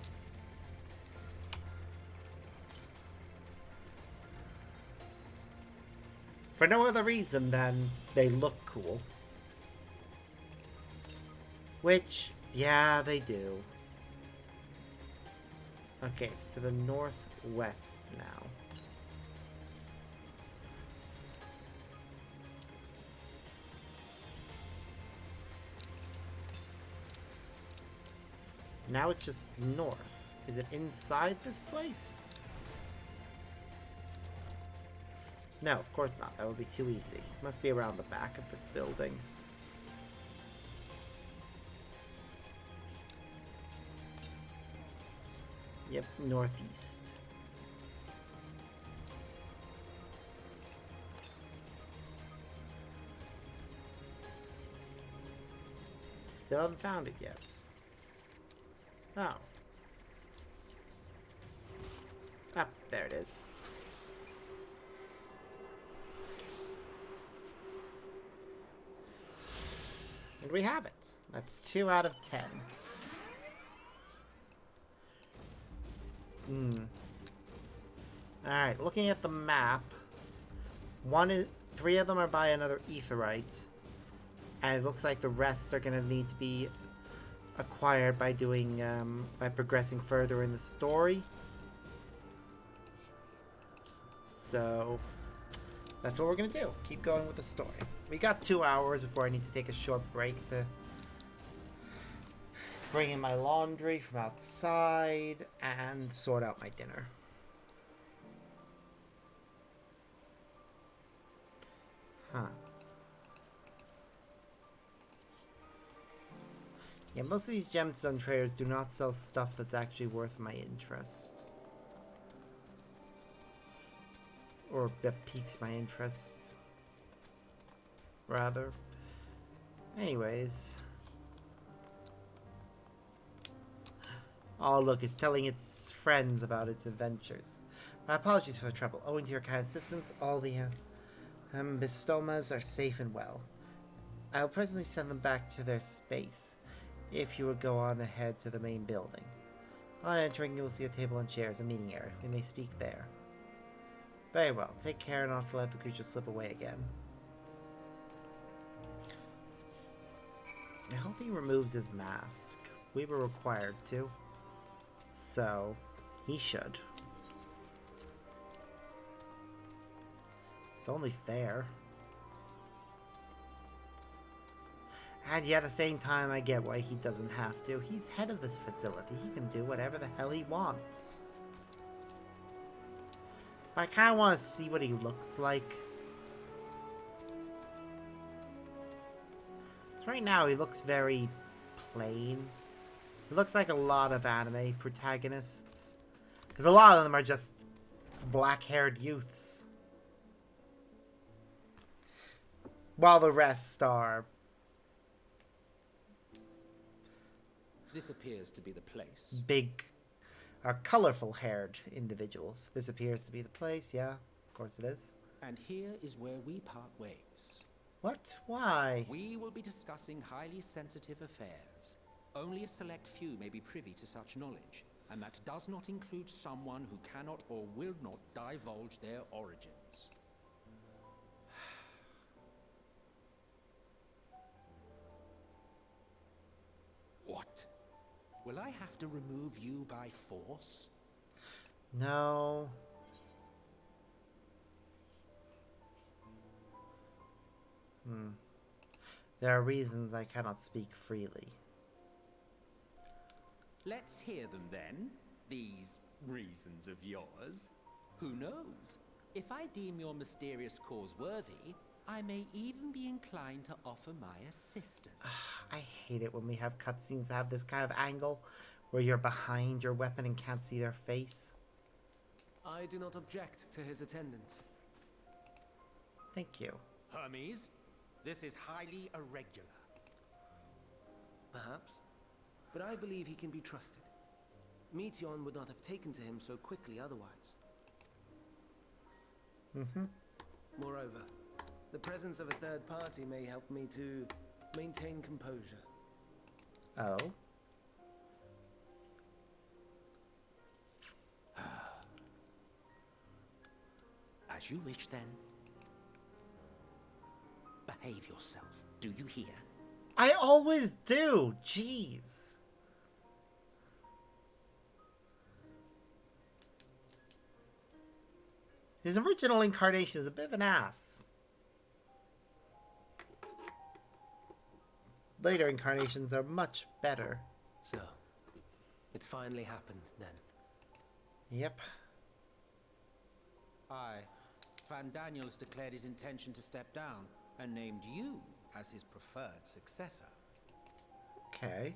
For no other reason than they look cool. Which, yeah, they do. Okay, it's to the northwest now. Now it's just north. Is it inside this place? No, of course not. That would be too easy. Must be around the back of this building. Yep, northeast. Still haven't found it yet. Oh. Ah, there it is. And we have it. That's 2 out of 10. Alright, looking at the map, 3 of them are by another Aetheryte, and it looks like the rest are going to need to be acquired by doing, by progressing further in the story. So, that's what we're going to do. Keep going with the story. We got 2 hours before I need to take a short break to bring in my laundry from outside and sort out my dinner. Huh. Yeah, most of these gemstone traders do not sell stuff that's actually worth my interest. Or that piques my interest. Rather. Anyways. Oh, look, it's telling its friends about its adventures. My apologies for the trouble. Owing to your kind assistance, all the Bistomas are safe and well. I'll personally send them back to their space, if you would go on ahead to the main building. On entering, you will see a table and chairs, a meeting area. We may speak there. Very well. Take care not to let the creature slip away again. I hope he removes his mask. We were required to. So, he should. It's only fair. And yet at the same time, I get why he doesn't have to. He's head of this facility. He can do whatever the hell he wants. But I kind of want to see what he looks like. So right now, he looks very plain. He looks like a lot of anime protagonists. Because a lot of them are just black-haired youths. While the rest are... This appears to be the place. big, colorful-haired individuals. This appears to be the place, yeah. Of course it is. And here is where we part ways. What? Why? We will be discussing highly sensitive affairs. Only a select few may be privy to such knowledge, and that does not include someone who cannot or will not divulge their origins. What? Will I have to remove you by force? No. There are reasons I cannot speak freely. Let's hear them then, these reasons of yours. Who knows? If I deem your mysterious cause worthy, I may even be inclined to offer my assistance. I hate it when we have cutscenes that have this kind of angle where you're behind your weapon and can't see their face. I do not object to his attendance. Thank you. Hermes, this is highly irregular. Perhaps. But I believe he can be trusted. Meteon would not have taken to him so quickly otherwise. Moreover, the presence of a third party may help me to maintain composure. Oh. As you wish then. Behave yourself, do you hear? I always do! Jeez. His original incarnation is a bit of an ass. Later incarnations are much better. So, it's finally happened then. Yep. Aye. Van Daniels declared his intention to step down and named you as his preferred successor. Okay.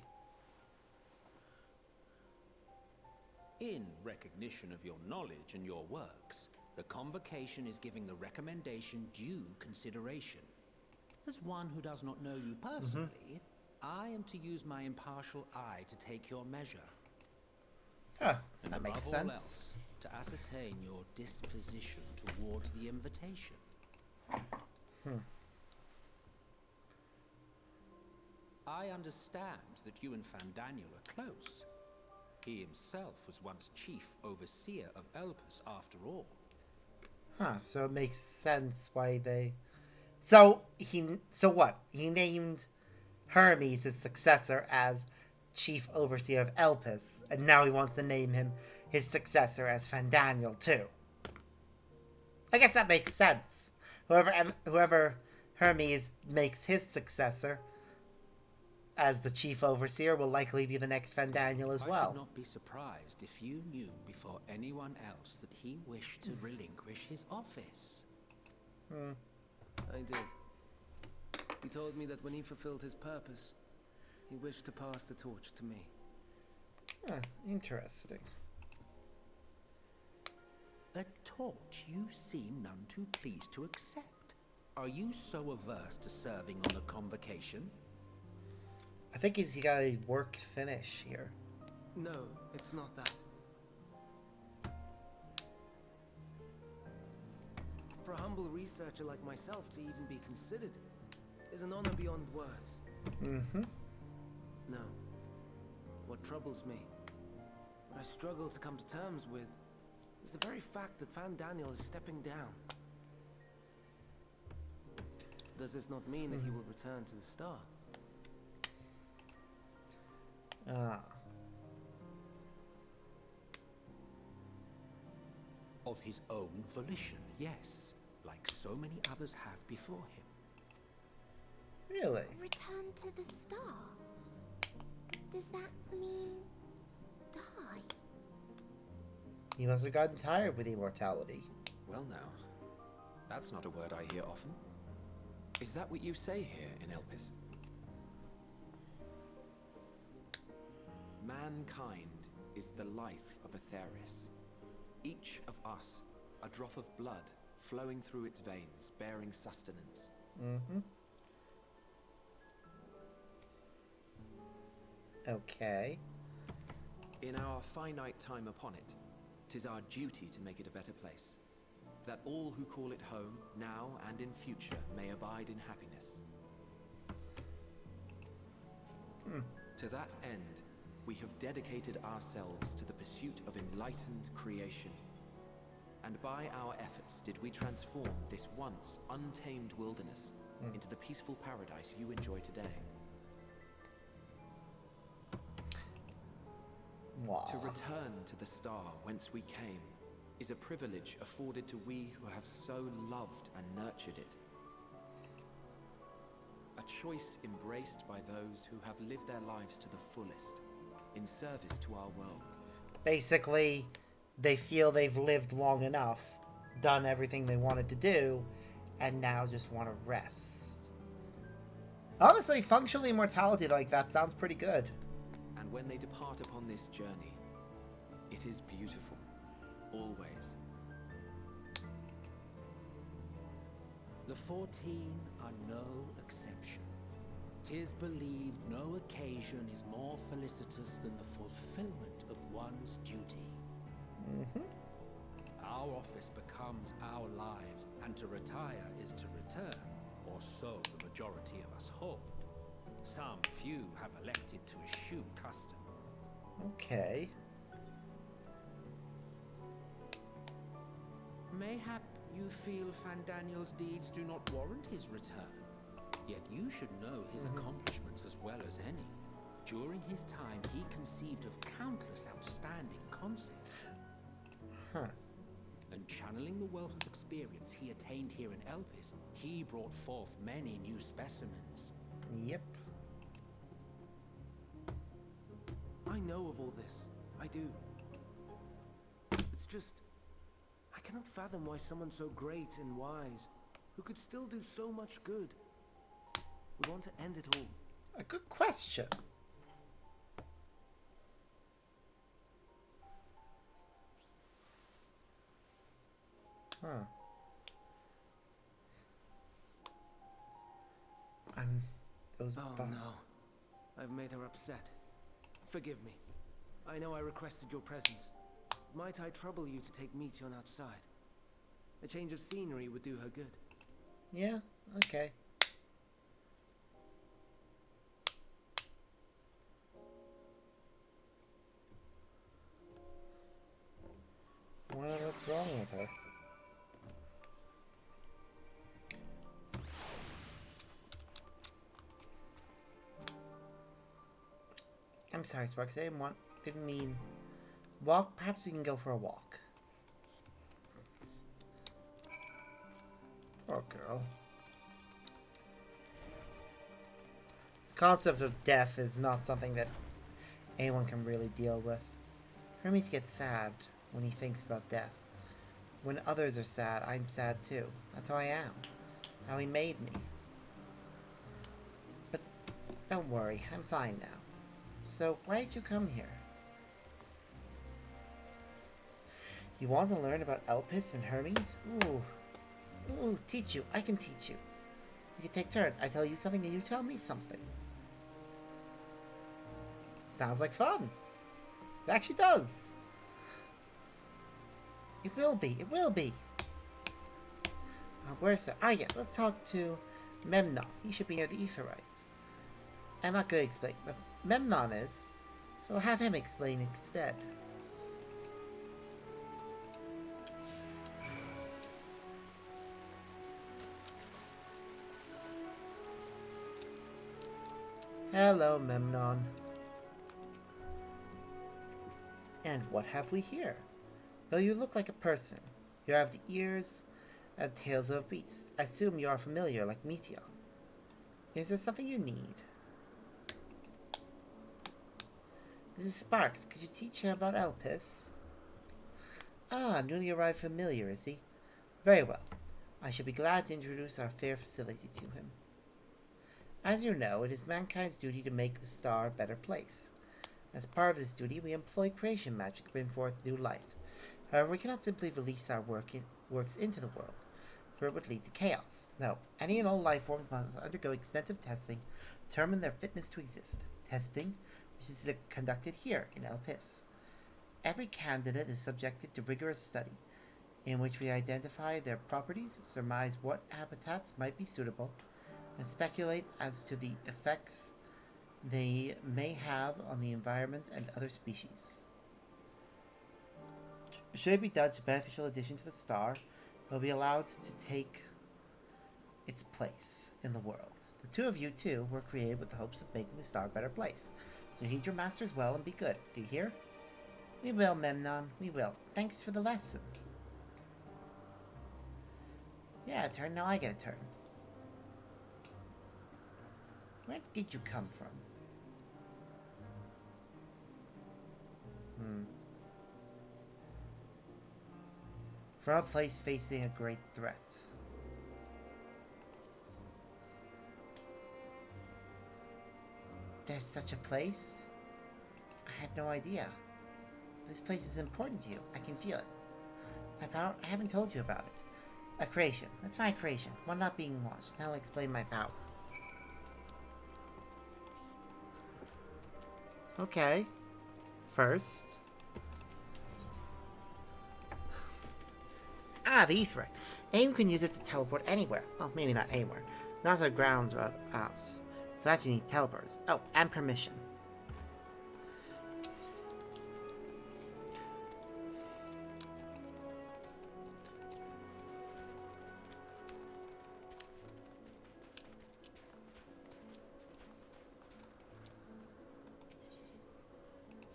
In recognition of your knowledge and your works, the convocation is giving the recommendation due consideration. As one who does not know you personally, I am to use my impartial eye to take your measure. Ah, And that makes above all sense. else, to ascertain your disposition towards the invitation. I understand that you and Fandaniel are close. He himself was once chief overseer of Elpis after all. Huh, so it makes sense why they... So what? He named Hermes his successor as chief overseer of Elpis, and now he wants to name him his successor as Fandaniel too. I guess that makes sense. Whoever Hermes makes his successor as the chief overseer will likely be the next Fandaniel as well. I should not be surprised if you knew before anyone else that he wished to relinquish his office. I did. He told me that when he fulfilled his purpose, he wished to pass the torch to me. Interesting. A torch you seem none too pleased to accept. Are you so averse to serving on the convocation? I think he's got a work finish here. No, it's not that. For a humble researcher like myself to even be considered is an honor beyond words. No. What troubles me, what I struggle to come to terms with, is the very fact that Fandaniel is stepping down. Does this not mean that he will return to the Star? Of his own volition, yes. Like so many others have before him. Really? Return to the star? Does that mean die? He must have gotten tired with immortality. Well now, that's not a word I hear often. Is that what you say here in Elpis? Mankind is the life of Atheris. Each of us, a drop of blood flowing through its veins, bearing sustenance. Okay. In our finite time upon it, 'tis our duty to make it a better place, that all who call it home, now and in future, may abide in happiness. To that end, we have dedicated ourselves to the pursuit of enlightened creation. And by our efforts did we transform this once untamed wilderness into the peaceful paradise you enjoy today. Wow. To return to the star whence we came is a privilege afforded to we who have so loved and nurtured it. A choice embraced by those who have lived their lives to the fullest, in service to our world. Basically, they feel they've lived long enough, done everything they wanted to do, and now just want to rest. Honestly, functional immortality like that sounds pretty good. And when they depart upon this journey, it is beautiful, always. The 14 are no exception. 'Tis believed no occasion is more felicitous than the fulfillment of one's duty. Our office becomes our lives, and to retire is to return, or so the majority of us hold. Some few have elected to eschew custom. Okay. Mayhap you feel Fandaniel's deeds do not warrant his return. Yet you should know his accomplishments as well as any. During his time, he conceived of countless outstanding concepts. And channeling the wealth of experience he attained here in Elpis, he brought forth many new specimens. Yep. I know of all this. I do. It's just... I cannot fathom why someone so great and wise, who could still do so much good, would want to end it all. A good question. Oh no. I've made her upset. Forgive me. I know I requested your presence. might I trouble you to take Meteon outside? A change of scenery would do her good. Yeah, okay. What's wrong with her? I'm sorry, Sparks. Didn't mean walk. Perhaps we can go for a walk. Poor girl. The concept of death is not something that anyone can really deal with. Hermes gets sad when he thinks about death. When others are sad, I'm sad too. That's how I am. How he made me. But don't worry, I'm fine now. So, why did you come here? You want to learn about Elpis and Hermes? Ooh, teach you. I can teach you. We can take turns. I tell you something and you tell me something. Sounds like fun. It actually does. It will be. It will be. Where's that? Ah, yes. Let's talk to Memnon. He should be near the Aetheryte. I'm not going to explain, but Memnon is, so I'll have him explain instead. Hello, Memnon. And what have we here? Though you look like a person, you have the ears and tails of a beast. I assume you are familiar like Meteon. Is there something you need? This is Sparks. Could you teach him about Elpis? Ah, newly arrived familiar, is he? Very well. I shall be glad to introduce our fair facility to him. As you know, it is mankind's duty to make the star a better place. As part of this duty, we employ creation magic to bring forth new life. However, we cannot simply release our works into the world, for it would lead to chaos. No, any and all life forms must undergo extensive testing to determine their fitness to exist. Testing, which is conducted here in Elpis. Every candidate is subjected to rigorous study, in which we identify their properties, surmise what habitats might be suitable, and speculate as to the effects they may have on the environment and other species. Should it be judged a beneficial addition to the star, they'll be allowed to take its place in the world. The two of you, too, were created with the hopes of making the star a better place. So heed your masters well and be good. Do you hear? We will, Memnon. We will. Thanks for the lesson. Yeah, a turn. Now I get a turn. Where did you come from? From a place facing a great threat. There's such a place? I had no idea. This place is important to you. I can feel it. My power? I haven't told you about it. A creation. That's my creation. One not being watched. Now I'll explain my power. Okay. First. The Aetheryte. AIM can use it to teleport anywhere. Well, maybe not anywhere. Not to the grounds or else. For that you need teleporters. Oh, and permission.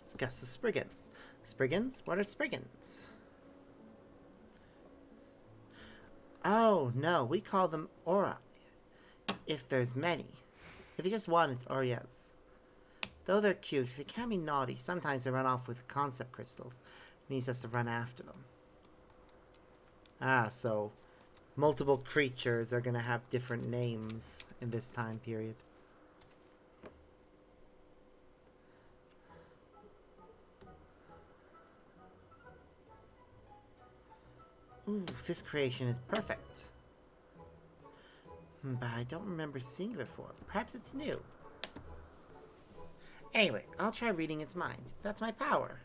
Discuss the Spriggans. Spriggans? What are Spriggans? Oh, no, we call them Aura. If there's many. If it's just one, it's Aureas. Though they're cute, they can be naughty. Sometimes they run off with concept crystals. It needs us to run after them. So multiple creatures are going to have different names in this time period. Ooh, this creation is perfect. But I don't remember seeing it before. Perhaps it's new. Anyway, I'll try reading its mind. That's my power.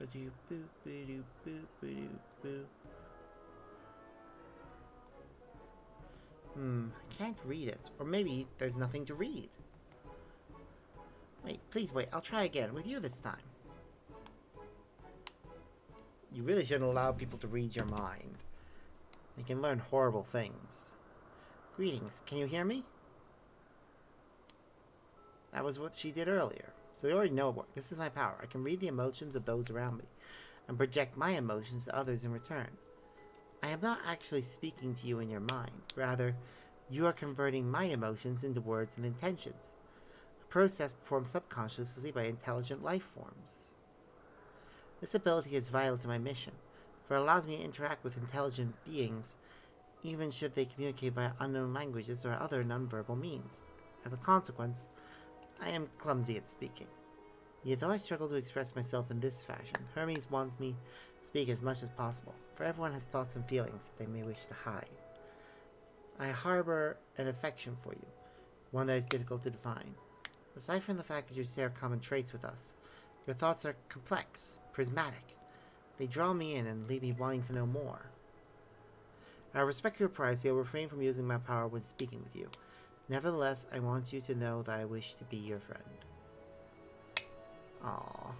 I can't read it. Or maybe there's nothing to read. Wait, please wait. I'll try again with you this time. You really shouldn't allow people to read your mind. They can learn horrible things. Greetings. Can you hear me? That was what she did earlier. So we already know this is my power. I can read the emotions of those around me and project my emotions to others in return. I am not actually speaking to you in your mind. Rather, you are converting my emotions into words and intentions. A process performed subconsciously by intelligent life forms. This ability is vital to my mission, for it allows me to interact with intelligent beings, even should they communicate via unknown languages or other nonverbal means. As a consequence, I am clumsy at speaking. Yet though I struggle to express myself in this fashion, Hermes wants me to speak as much as possible, for everyone has thoughts and feelings that they may wish to hide. I harbor an affection for you, one that is difficult to define. Aside from the fact that you share common traits with us, your thoughts are complex, prismatic. They draw me in and leave me wanting to know more. I respect your privacy. I will refrain from using my power when speaking with you. Nevertheless, I want you to know that I wish to be your friend. Aww.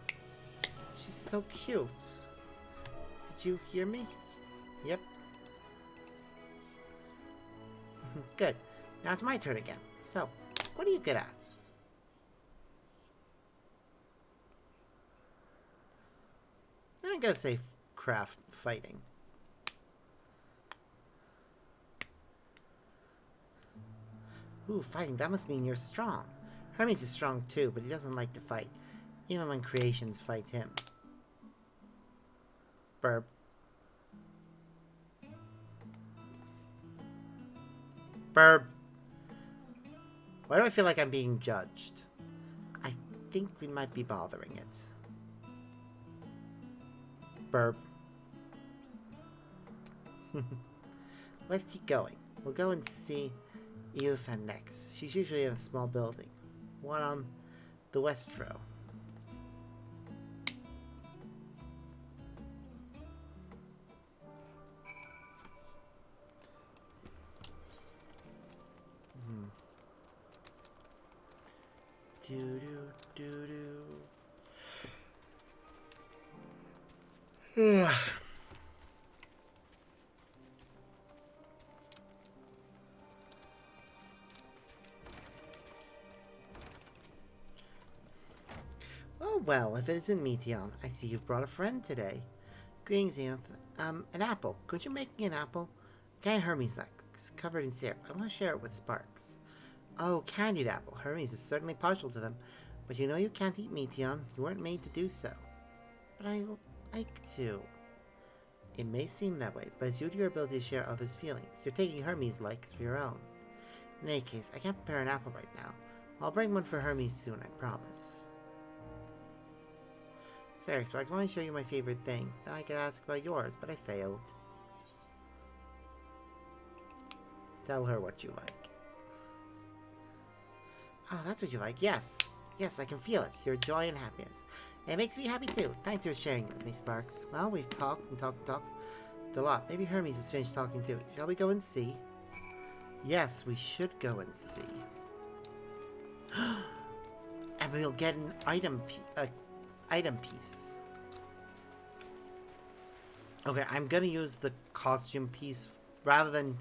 She's so cute. Did you hear me? Yep. Good. Now it's my turn again. So, what are you good at? I'm gonna say craft fighting. Ooh, fighting. That must mean you're strong. Hermes is strong too, but he doesn't like to fight, even when creations fight him. Burp. Burp. Why do I feel like I'm being judged? I think we might be bothering it. Burp. Let's keep going. We'll go and see XIV next. She's usually in a small building. One on the west row. Oh well, if it isn't Meteon, I see you've brought a friend today. Greetings, Xanth. An apple. Could you make me an apple? Can't Hermes likes, covered in syrup. I want to share it with Sparks. Oh, candied apple. Hermes is certainly partial to them, but you know you can't eat Meteon. You weren't made to do so. But I like to. It may seem that way, but it's due to your ability to share others' feelings. You're taking Hermes' likes for your own. In any case, I can't prepare an apple right now. I'll bring one for Hermes soon, I promise. Sorry, Sparks, I want to show you my favorite thing. Then I could ask about yours, but I failed. Tell her what you like. Oh, that's what you like. Yes. Yes, I can feel it. Your joy and happiness. It makes me happy too. Thanks for sharing it with me, Sparks. Well, we've talked and talked and talked a lot. Maybe Hermes has finished talking too. Shall we go and see? Yes, we should go and see. And we'll get an item piece. Okay, I'm gonna use the costume piece rather than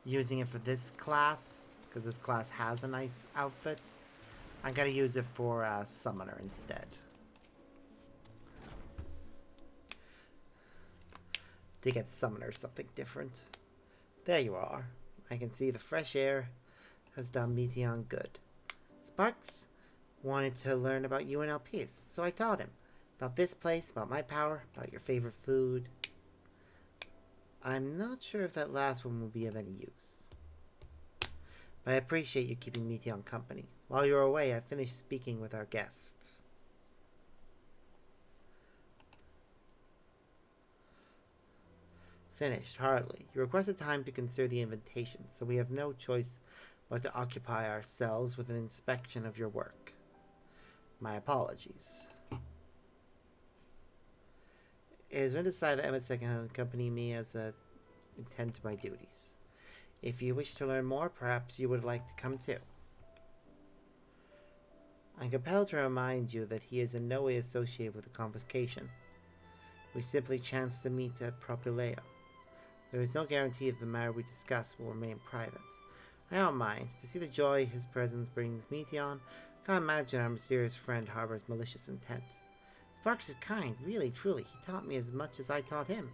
using it for this class, because this class has a nice outfit. I'm gonna use it for Summoner instead. To get Summoner something different. There you are. I can see the fresh air has done Meteon good. Sparks wanted to learn about UNLPs, so I taught him. About this place, about my power, about your favorite food. I'm not sure if that last one will be of any use. But I appreciate you keeping Meteon company. While you were away, I finished speaking with our guests. Finished, hardly. You requested time to consider the invitation, so we have no choice but to occupy ourselves with an inspection of your work. My apologies. It has been decided that Emma can accompany me as a intend to my duties. If you wish to learn more, perhaps you would like to come too. I'm compelled to remind you that he is in no way associated with the confiscation. We simply chanced to meet at Propyleo. There is no guarantee that the matter we discuss will remain private. I don't mind. To see the joy his presence brings Meteon, I can't imagine our mysterious friend harbors malicious intent. Sparks is kind, really, truly. He taught me as much as I taught him.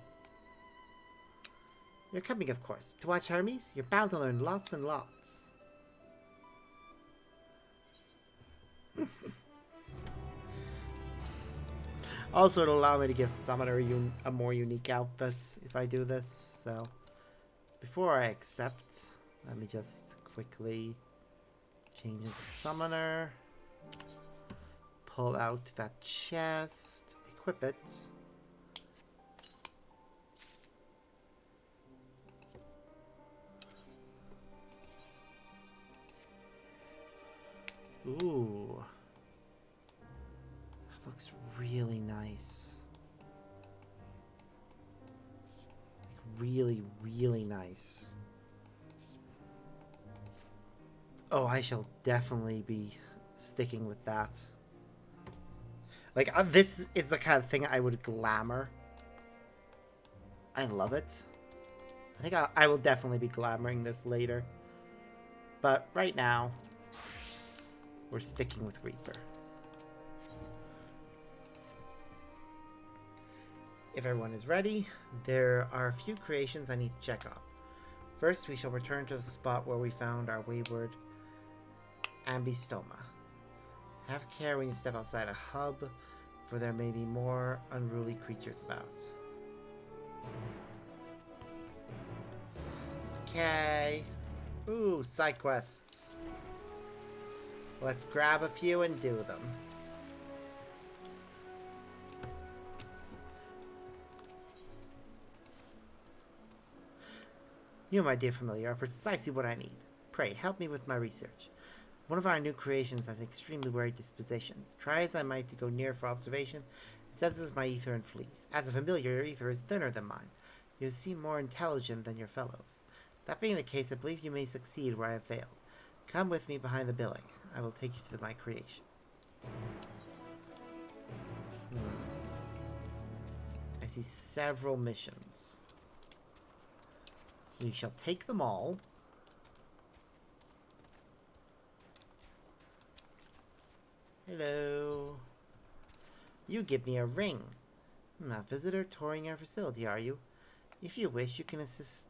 You're coming, of course. To watch Hermes, you're bound to learn lots and lots. Also, it'll allow me to give Summoner a more unique outfit if I do this, so... Before I accept, let me just quickly change into Summoner. Pull out that chest, equip it. Ooh. That looks really nice. Like really, really nice. Oh, I shall definitely be sticking with that. Like, this is the kind of thing I would glamour. I love it. I think I will definitely be glamoring this later. But right now, we're sticking with Reaper. If everyone is ready, there are a few creations I need to check on. First, we shall return to the spot where we found our wayward Ambystoma. Have care when you step outside a hub, for there may be more unruly creatures about. Okay. Ooh, side quests. Let's grab a few and do them. You, my dear familiar, are precisely what I need. Pray, help me with my research. One of our new creations has an extremely wary disposition. Try as I might to go near for observation, it senses my ether and flees. As a familiar, your ether is thinner than mine. You seem more intelligent than your fellows. That being the case, I believe you may succeed where I have failed. Come with me behind the building. I will take you to my creation. I see several missions. We shall take them all. Hello. You give me a ring. A visitor touring our facility, are you? If you wish, you can assist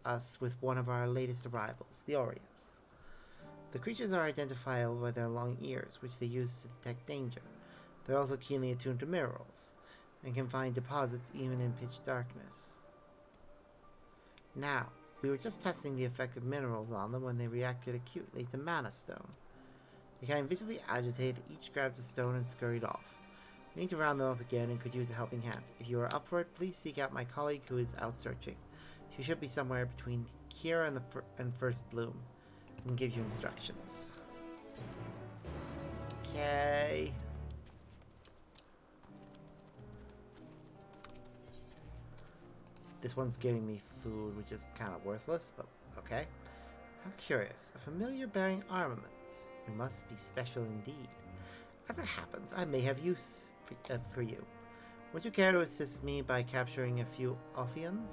us with one of our latest arrivals, the Aureas. The creatures are identifiable by their long ears, which they use to detect danger. They're also keenly attuned to minerals, and can find deposits even in pitch darkness. Now, we were just testing the effect of minerals on them when they reacted acutely to Mana Stone. They became visibly agitated, each grabbed a stone and scurried off. We need to round them up again and could use a helping hand. If you are up for it, please seek out my colleague who is out searching. She should be somewhere between Kira and First Bloom. I can give you instructions. Okay. This one's giving me food, which is kind of worthless, but okay. How curious. A familiar bearing armaments. You must be special indeed. As it happens, I may have use for you. Would you care to assist me by capturing a few Ophions?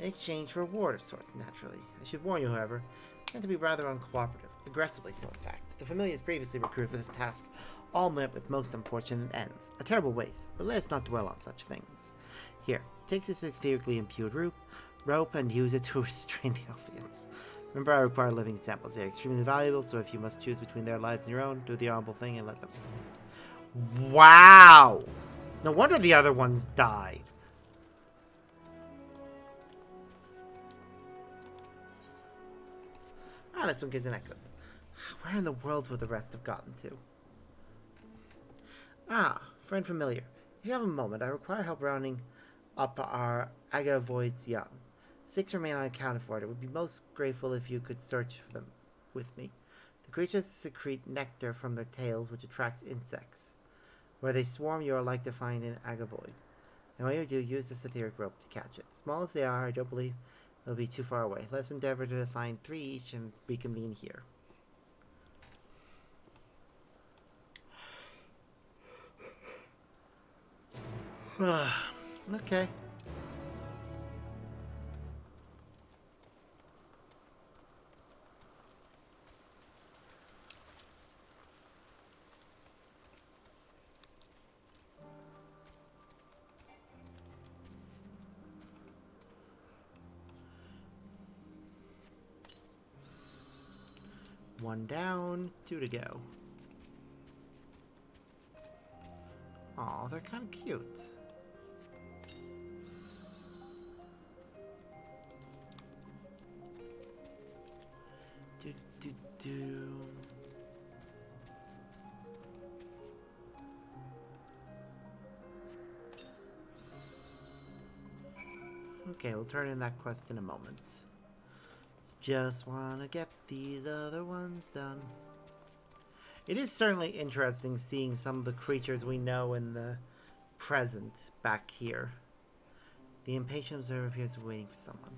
In exchange for a reward of sorts, naturally. I should warn you, however, I tend to be rather uncooperative. Aggressively so, in fact. The familiars previously recruited for this task all met with most unfortunate ends. A terrible waste, but let us not dwell on such things. Here, take this etherically imbued rope and use it to restrain the Ophions. Remember, I require living examples. They are extremely valuable, so if you must choose between their lives and your own, do the honorable thing and let them. Wow! No wonder the other ones died. Ah, this one gives a necklace. Where in the world would the rest have gotten to? Ah, friend familiar. If you have a moment, I require help rounding up our Agavoids young. 6 remain unaccounted for. It would be most grateful if you could search for them with me. The creatures secrete nectar from their tails, which attracts insects. Where they swarm, you are like to find an Agavoid. And when you do, use this etheric rope to catch it. Small as they are, I don't believe they'll be too far away. Let's endeavor to find 3 each and reconvene here. Okay. One down, 2 to go. Aw, they're kind of cute. Do. Okay, we'll turn in that quest in a moment. Just wanna get these other ones done. It is certainly interesting seeing some of the creatures we know in the present back here. The impatient observer appears to be waiting for someone.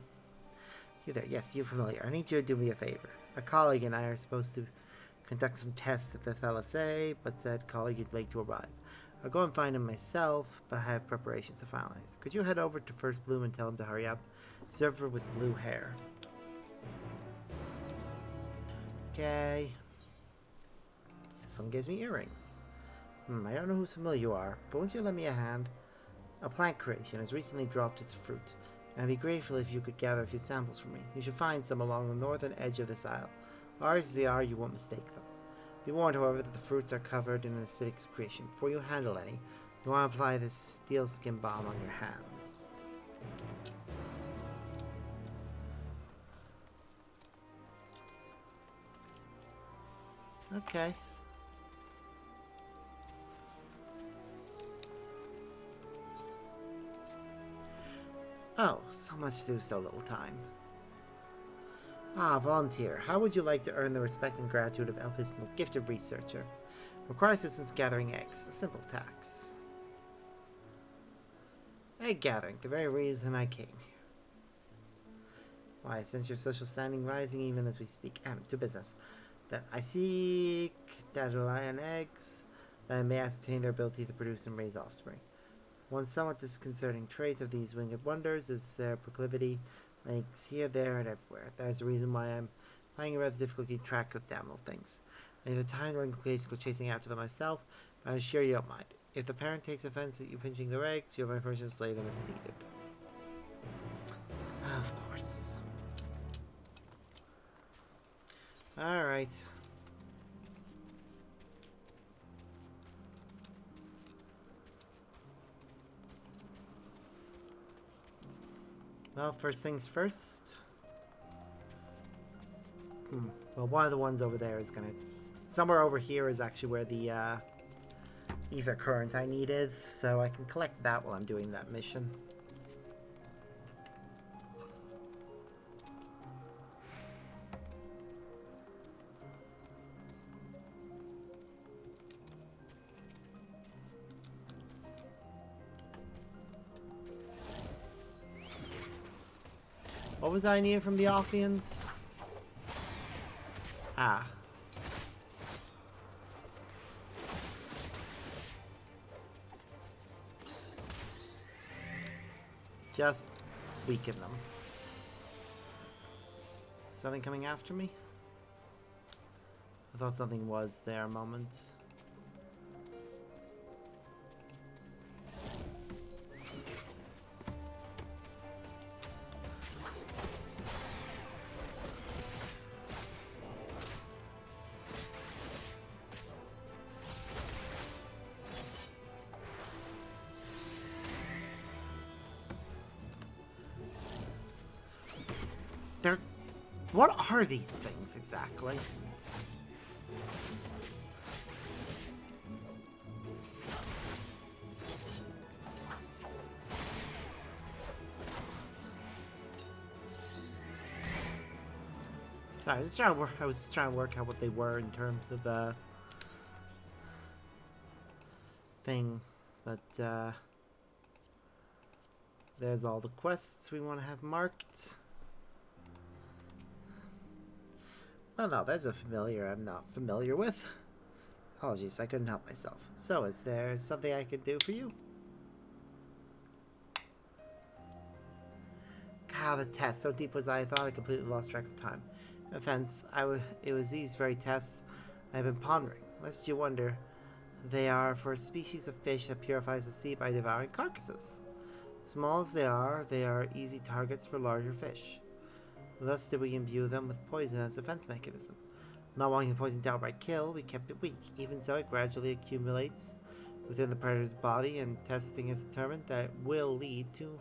You there? Yes, you're familiar. I need you to do me a favor. A colleague and I are supposed to conduct some tests at the FLSA, but said colleague is late to arrive. I'll go and find him myself, but I have preparations to finalize. Could you head over to First Bloom and tell him to hurry up? Observer with blue hair. Okay. This one gives me earrings. I don't know whose familiar you are, but won't you lend me a hand? A plant creation has recently dropped its fruit, and I'd be grateful if you could gather a few samples for me. You should find some along the northern edge of this isle. Large as they are, you won't mistake them. Be warned, however, that the fruits are covered in an acidic secretion. Before you handle any, you want to apply this steel skin balm on your hands. Okay. Oh, so much to do, so little time. Ah, volunteer. How would you like to earn the respect and gratitude of Elpis' most gifted researcher? Require assistance gathering eggs. A simple tax. Egg gathering. The very reason I came here. Why, since your social standing rising even as we speak. To business. That I seek dandelion eggs that I may ascertain their ability to produce and raise offspring. One somewhat disconcerting trait of these winged wonders is their proclivity links here, there, and everywhere. That is the reason why I'm finding it rather difficult to keep track of damn little things. I have the time or inclination to go chasing after them myself, but I'm sure you don't mind. If the parent takes offense at you pinching their eggs, you have my permission to slay them if needed. Of course. Alright. Well, first things first. Well, one of the ones over there is gonna... Somewhere over here is actually where the ether current I need is, so I can collect that while I'm doing that mission. What was I needing from the Ophians? Ah. Just weaken them. Something coming after me? I thought something was there a moment. What are these things exactly? Sorry, I was trying to work out what they were in terms of thing, but There's all the quests we want to have marked. Well, no, there's a familiar I'm not familiar with. Apologies, I couldn't help myself. So, is there something I can do for you? God, the test. So deep was I thought I completely lost track of time. No offense, it was these very tests I've been pondering. Lest you wonder, they are for a species of fish that purifies the sea by devouring carcasses. Small as they are easy targets for larger fish. Thus did we imbue them with poison as a defense mechanism. Not wanting the poison to outright kill, we kept it weak. Even so, it gradually accumulates within the predator's body, and testing has determined that it will lead to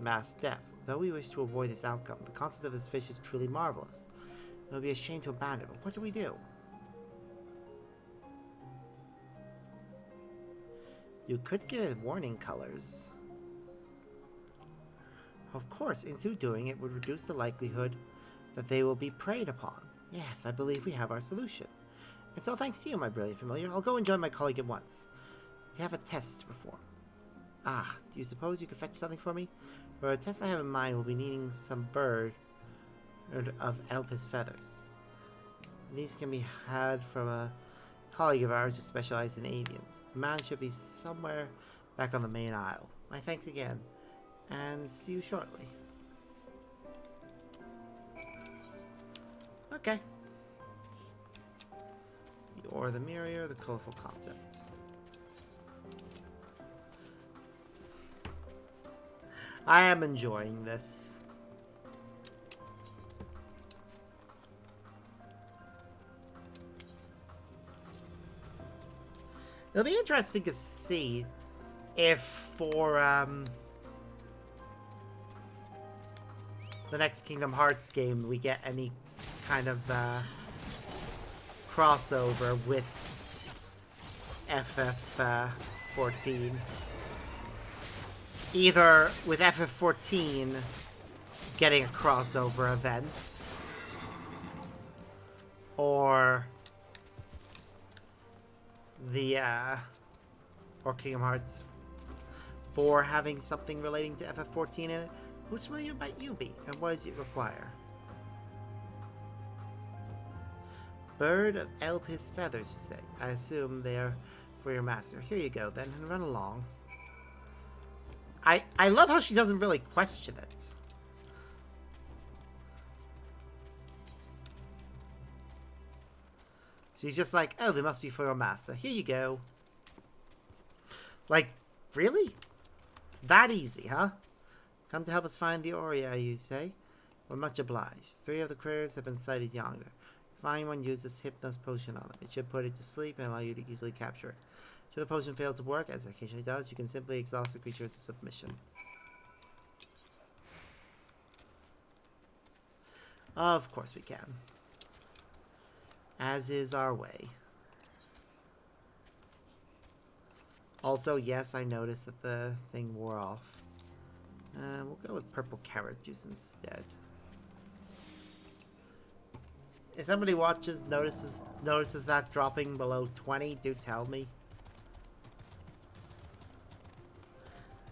mass death. Though we wish to avoid this outcome, the concept of this fish is truly marvelous. It would be a shame to abandon it, but what do we do? You could give it warning colors. Of course, in so doing, it would reduce the likelihood that they will be preyed upon. Yes, I believe we have our solution. And so thanks to you, my brilliant familiar, I'll go and join my colleague at once. We have a test to perform. Ah, do you suppose you could fetch something for me? For a test I have in mind, we'll be needing some bird of Elpis feathers. These can be had from a colleague of ours who specializes in avians. The man should be somewhere back on the main aisle. My thanks again, and see you shortly. Okay. The ore, the mirror, the colorful concept. I am enjoying this. It'll be interesting to see if for the next Kingdom Hearts game we get any kind of crossover with FF14. Either with FF14 getting a crossover event, or the or Kingdom Hearts 4 having something relating to FF14 in it. Who's familiar about Yubi, and what does it require? Bird of Elpis feathers, you say. I assume they are for your master. Here you go, then, and run along. I love how she doesn't really question it. She's just like, oh, they must be for your master. Here you go. Like, really? It's that easy, huh? Come to help us find the Aurea, you say? We're much obliged. 3 of the critters have been sighted yonder. Find one, use this Hypnos potion on them. It should put it to sleep and allow you to easily capture it. Should the potion fail to work, as it occasionally does, you can simply exhaust the creature into submission. Of course we can. As is our way. Also, yes, I noticed that the thing wore off. We'll go with purple carrot juice instead. If somebody notices that dropping below 20, do tell me.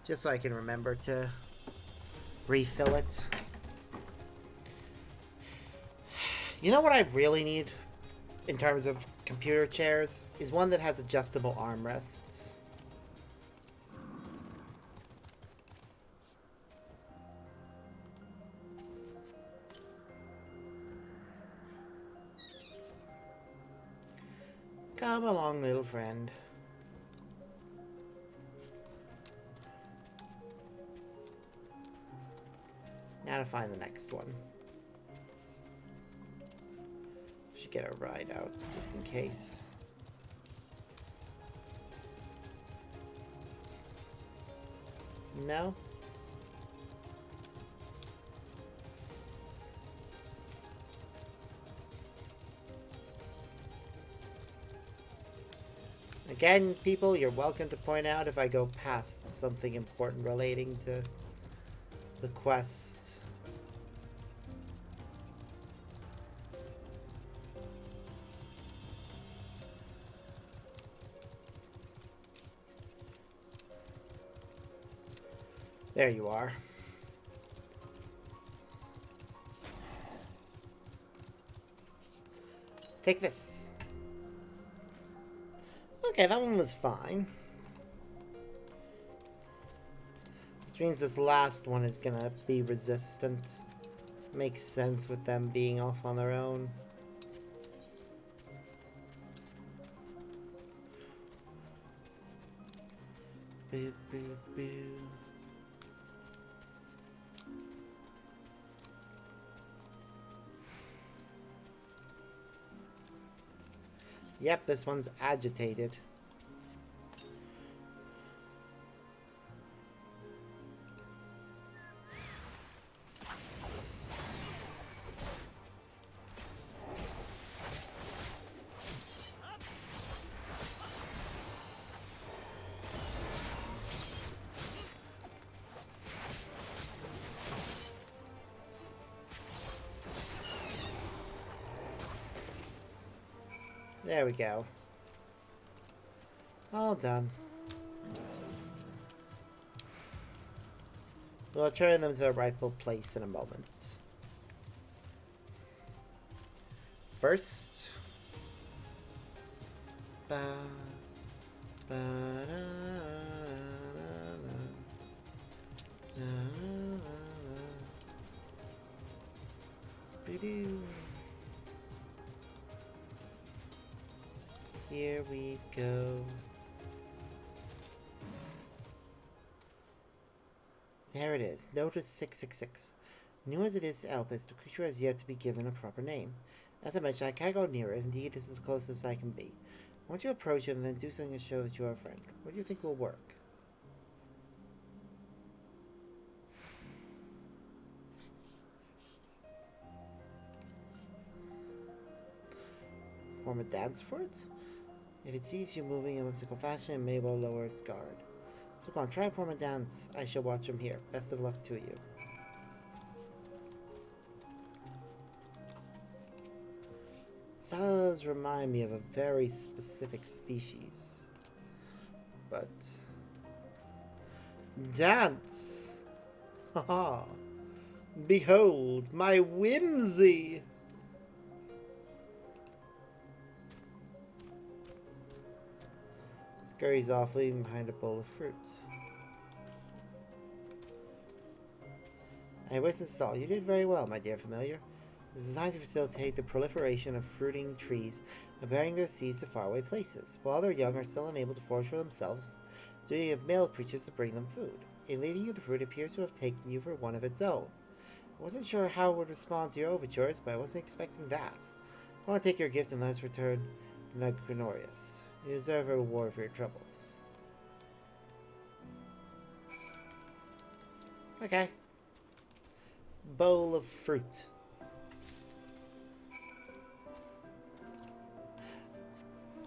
Just so I can remember to refill it. You know what I really need in terms of computer chairs? Is one that has adjustable armrests. Come along, little friend. Now to find the next one. Should get a ride out, just in case. No? Again, people, you're welcome to point out if I go past something important relating to the quest. There you are. Take this. Okay, that one was fine. Which means this last one is gonna be resistant. Makes sense with them being off on their own. Boo, boo, boo. Yep, this one's agitated. There we go. All done. We'll return them to their rightful place in a moment. First... Ba, ba, da, da, da, da, da. Here we go. There it is. Notice 666. New as it is to Elpis, the creature has yet to be given a proper name. As I mentioned, I can't go near it. Indeed, this is the closest I can be. I want you to approach it and then do something to show that you are a friend. What do you think will work? Form a dance for it? If it sees you moving in a whimsical fashion, it may well lower its guard. So go on, try and form a dance. I shall watch from here. Best of luck to you. Does remind me of a very specific species. But... Dance! Haha! Behold, my whimsy! Scurries off, leaving behind a bowl of fruit. I went to stall. You did very well, my dear familiar. It's designed to facilitate the proliferation of fruiting trees and bearing their seeds to faraway places, while their young are still unable to forage for themselves, so you have male creatures to bring them food. In leaving you the fruit, it appears to have taken you for one of its own. I wasn't sure how it would respond to your overtures, but I wasn't expecting that. Go on, take your gift and let us return to Nugrinorius. You deserve a reward for your troubles. Okay. Bowl of fruit.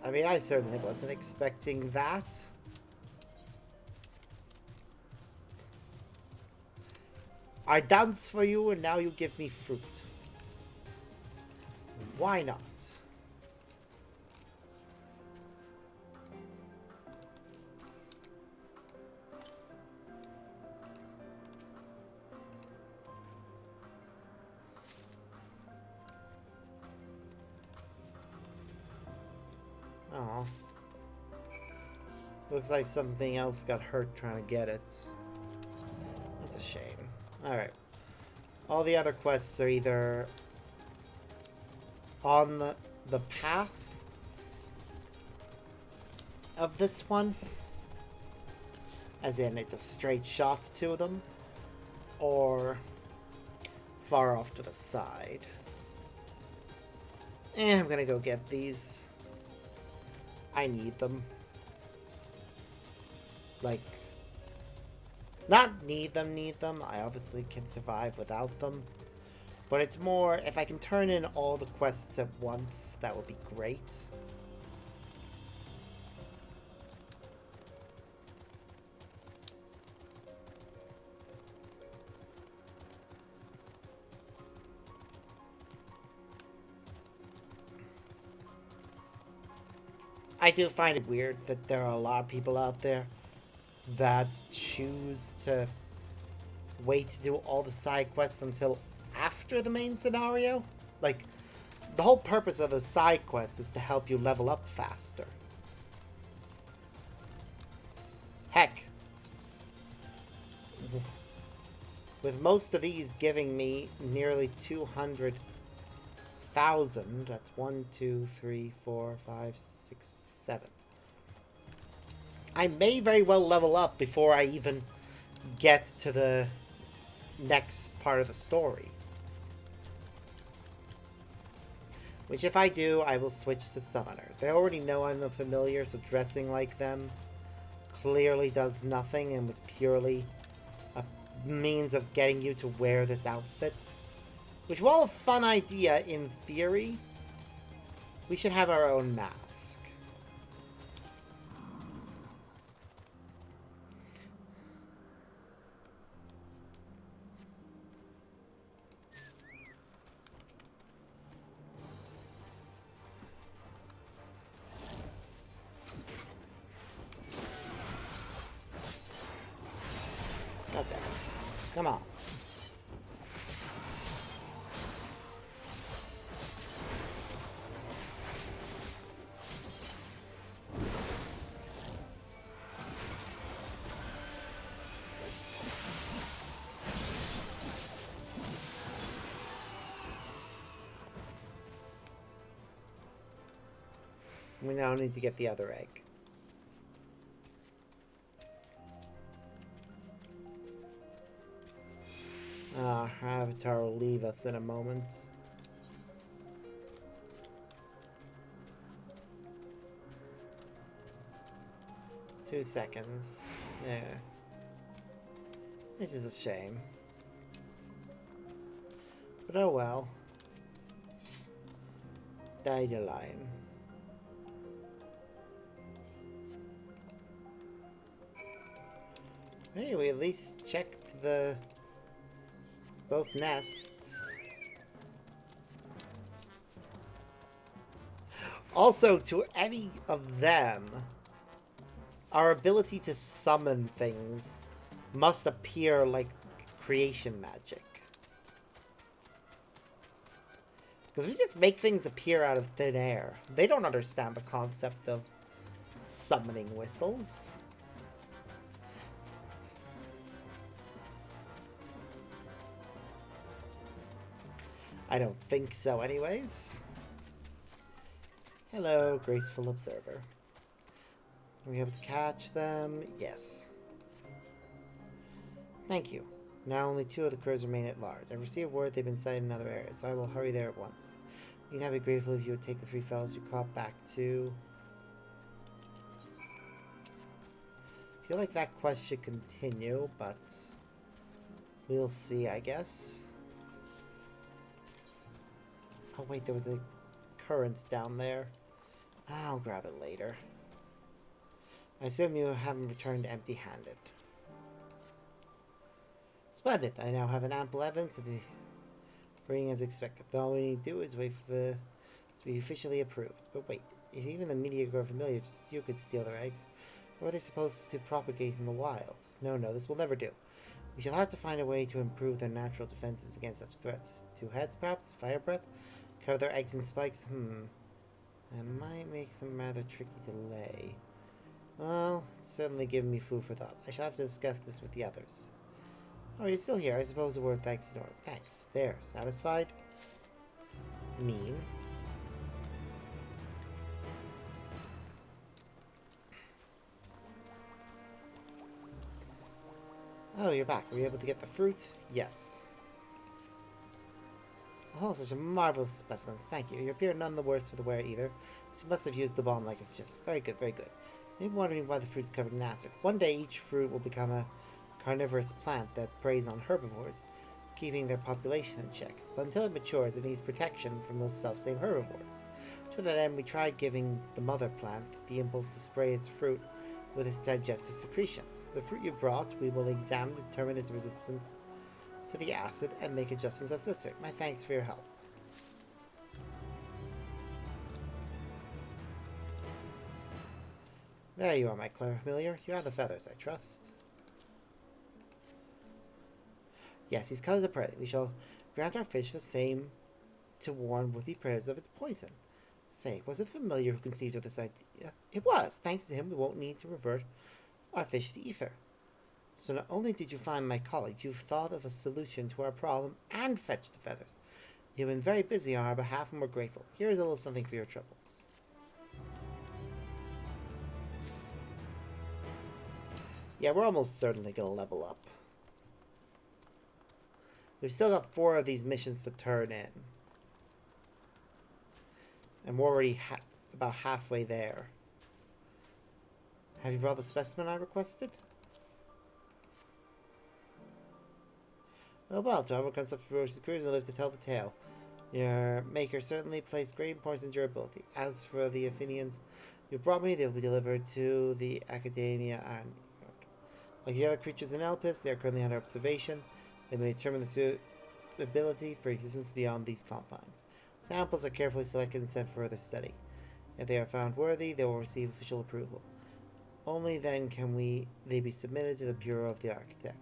I mean, I certainly wasn't expecting that. I dance for you and now you give me fruit. Why not? Oh. Looks like something else got hurt trying to get it. That's a shame. Alright. All the other quests are either on the path of this one, as in it's a straight shot to them, or far off to the side. I'm gonna go get these. I need them. Like, not need them. I obviously can survive without them. But it's more, if I can turn in all the quests at once, that would be great. I do find it weird that there are a lot of people out there that choose to wait to do all the side quests until after the main scenario? Like, the whole purpose of the side quest is to help you level up faster. Heck, with most of these giving me nearly 200,000, that's 1, 2, 3, 4, 5, 6, 7. I may very well level up before I even get to the next part of the story. Which if I do, I will switch to Summoner. They already know I'm a familiar, so dressing like them clearly does nothing and was purely a means of getting you to wear this outfit. Which, while a fun idea in theory, we should have our own mask. God damn it. Come on. We now need to get the other egg. Our avatar will leave us in a moment. Two seconds. Yeah. This is a shame. But oh well. Died a lion. Hey, we at least checked the both nests. Also, to any of them, our ability to summon things must appear like creation magic. Because we just make things appear out of thin air. They don't understand the concept of summoning whistles. I don't think so anyways. Hello, graceful observer. Are we able to catch them? Yes. Thank you. Now only 2 of the crews remain at large. I've received word they've been sighted in another area, so I will hurry there at once. I'd be grateful if you would take the 3 fellows you caught back to... I feel like that quest should continue, but... we'll see, I guess. Oh wait, there was a current down there. I'll grab it later. I assume you haven't returned empty-handed. Splendid. I now have an ample evidence of the bringing as expected. All we need to do is wait for the to be officially approved. But wait, if even the mediocre familiar just you could steal their eggs, how are they supposed to propagate in the wild? No, this will never do. We shall have to find a way to improve their natural defenses against such threats. 2 heads, perhaps? Fire breath? Cover their eggs in spikes? That might make them rather tricky to lay. Well, it's certainly given me food for thought. I shall have to discuss this with the others. Oh, you're still here. I suppose the word thanks is in order. Thanks. There. Satisfied? Mean. Oh, you're back. Were you able to get the fruit? Yes. Oh, such a marvelous specimen. Thank you. You appear none the worse for the wear either. She must have used the bomb like it's just. Very good, very good. Maybe wondering why the fruit's covered in acid. One day each fruit will become a carnivorous plant that preys on herbivores, keeping their population in check. But until it matures, it needs protection from those self-same herbivores. To that end, we tried giving the mother plant the impulse to spray its fruit with its digestive secretions. The fruit you brought, we will examine to determine its resistance to the acid and make adjustments as necessary. My thanks for your help. There you are, my clever familiar. You have the feathers, I trust. Yes, these colors are pearly. We shall grant our fish the same to warn would-be predators of its poison. Say, was it familiar who conceived of this idea? It was. Thanks to him, we won't need to revert our fish to ether. So not only did you find my colleague, you've thought of a solution to our problem and fetched the feathers. You've been very busy on our behalf and we're grateful. Here is a little something for your troubles. Yeah, we're almost certainly going to level up. We've still got 4 of these missions to turn in. And we're already about halfway there. Have you brought the specimen I requested? Oh well, to overcome such ferocious crews and live to tell the tale. Your maker certainly placed great importance in durability. As for the Athenians you brought me, they will be delivered to the Academia and like the other creatures in Elpis, they are currently under observation. They may determine the suitability for existence beyond these confines. Samples are carefully selected and sent for further study. If they are found worthy, they will receive official approval. Only then can they be submitted to the Bureau of the Architect.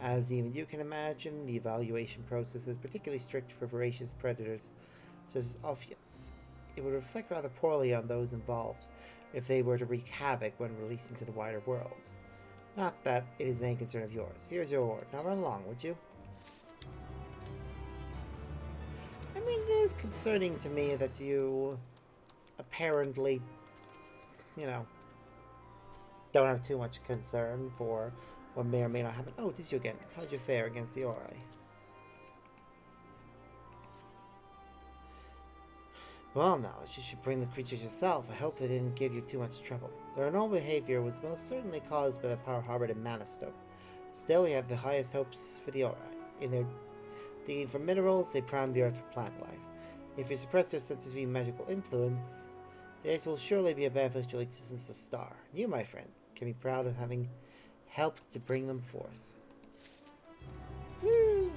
As even you can imagine, the evaluation process is particularly strict for voracious predators such as Ophians. It would reflect rather poorly on those involved if they were to wreak havoc when released into the wider world. Not that it is any concern of yours. Here's your reward. Now run along, would you? I mean, it is concerning to me that you apparently, you know, don't have too much concern for what may or may not happen. Oh, it is you again. How did you fare against the Ori? Well, now, you should bring the creatures yourself. I hope they didn't give you too much trouble. Their normal behavior was most certainly caused by the power harbored in Manastone. Still, we have the highest hopes for the Ori. In their digging for minerals, they prime the earth for plant life. If you suppress their senses via magical influence, theirs will surely be a beneficial existence of the star. You, my friend, can be proud of having helped to bring them forth. Woo!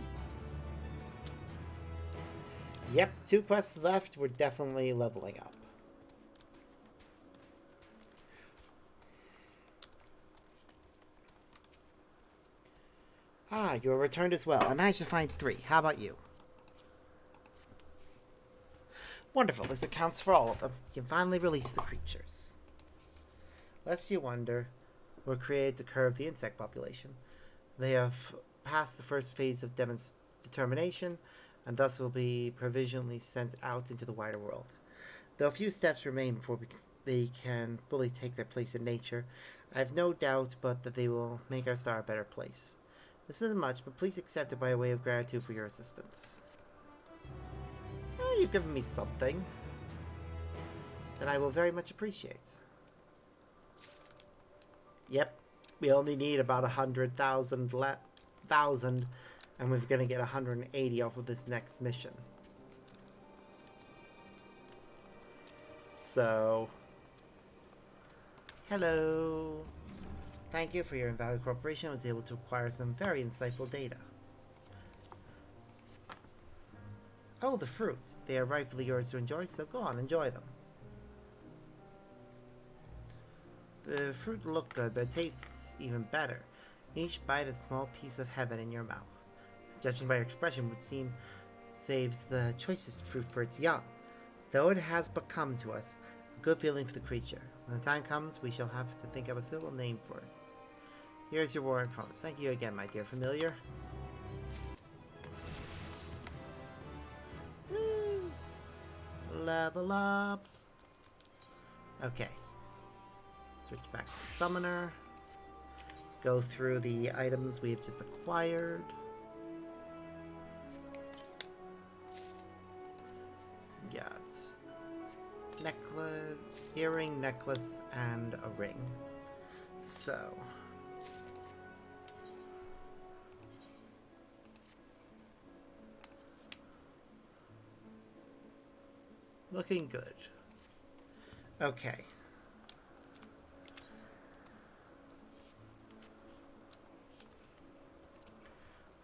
Yep, 2 quests left. We're definitely leveling up. Ah, you are returned as well. I managed to find 3. How about you? Wonderful. This accounts for all of them. You can finally release the creatures. Lest you wonder, we're created to curb the insect population. They have passed the first phase of determination, and thus will be provisionally sent out into the wider world. Though a few steps remain before they can fully take their place in nature, I have no doubt but that they will make our star a better place. This isn't much, but please accept it by way of gratitude for your assistance. You've given me something that I will very much appreciate. Yep, we only need about 100,000 and we're going to get 180 off of this next mission. So, hello. Thank you for your invaluable cooperation. I was able to acquire some very insightful data. Oh, the fruit. They are rightfully yours to enjoy, so go on, enjoy them. The fruit look good, but it tastes even better. Each bite is a small piece of heaven in your mouth. Judging by your expression, it would seem saves the choicest fruit for its young. Though it has but come to us, a good feeling for the creature. When the time comes, we shall have to think of a suitable name for it. Here's your warrant promise. Thank you again, my dear familiar. Woo! Level up. Okay. Switch back to Summoner. Go through the items we've just acquired. Got necklace, earring, necklace, and a ring. So looking good. Okay.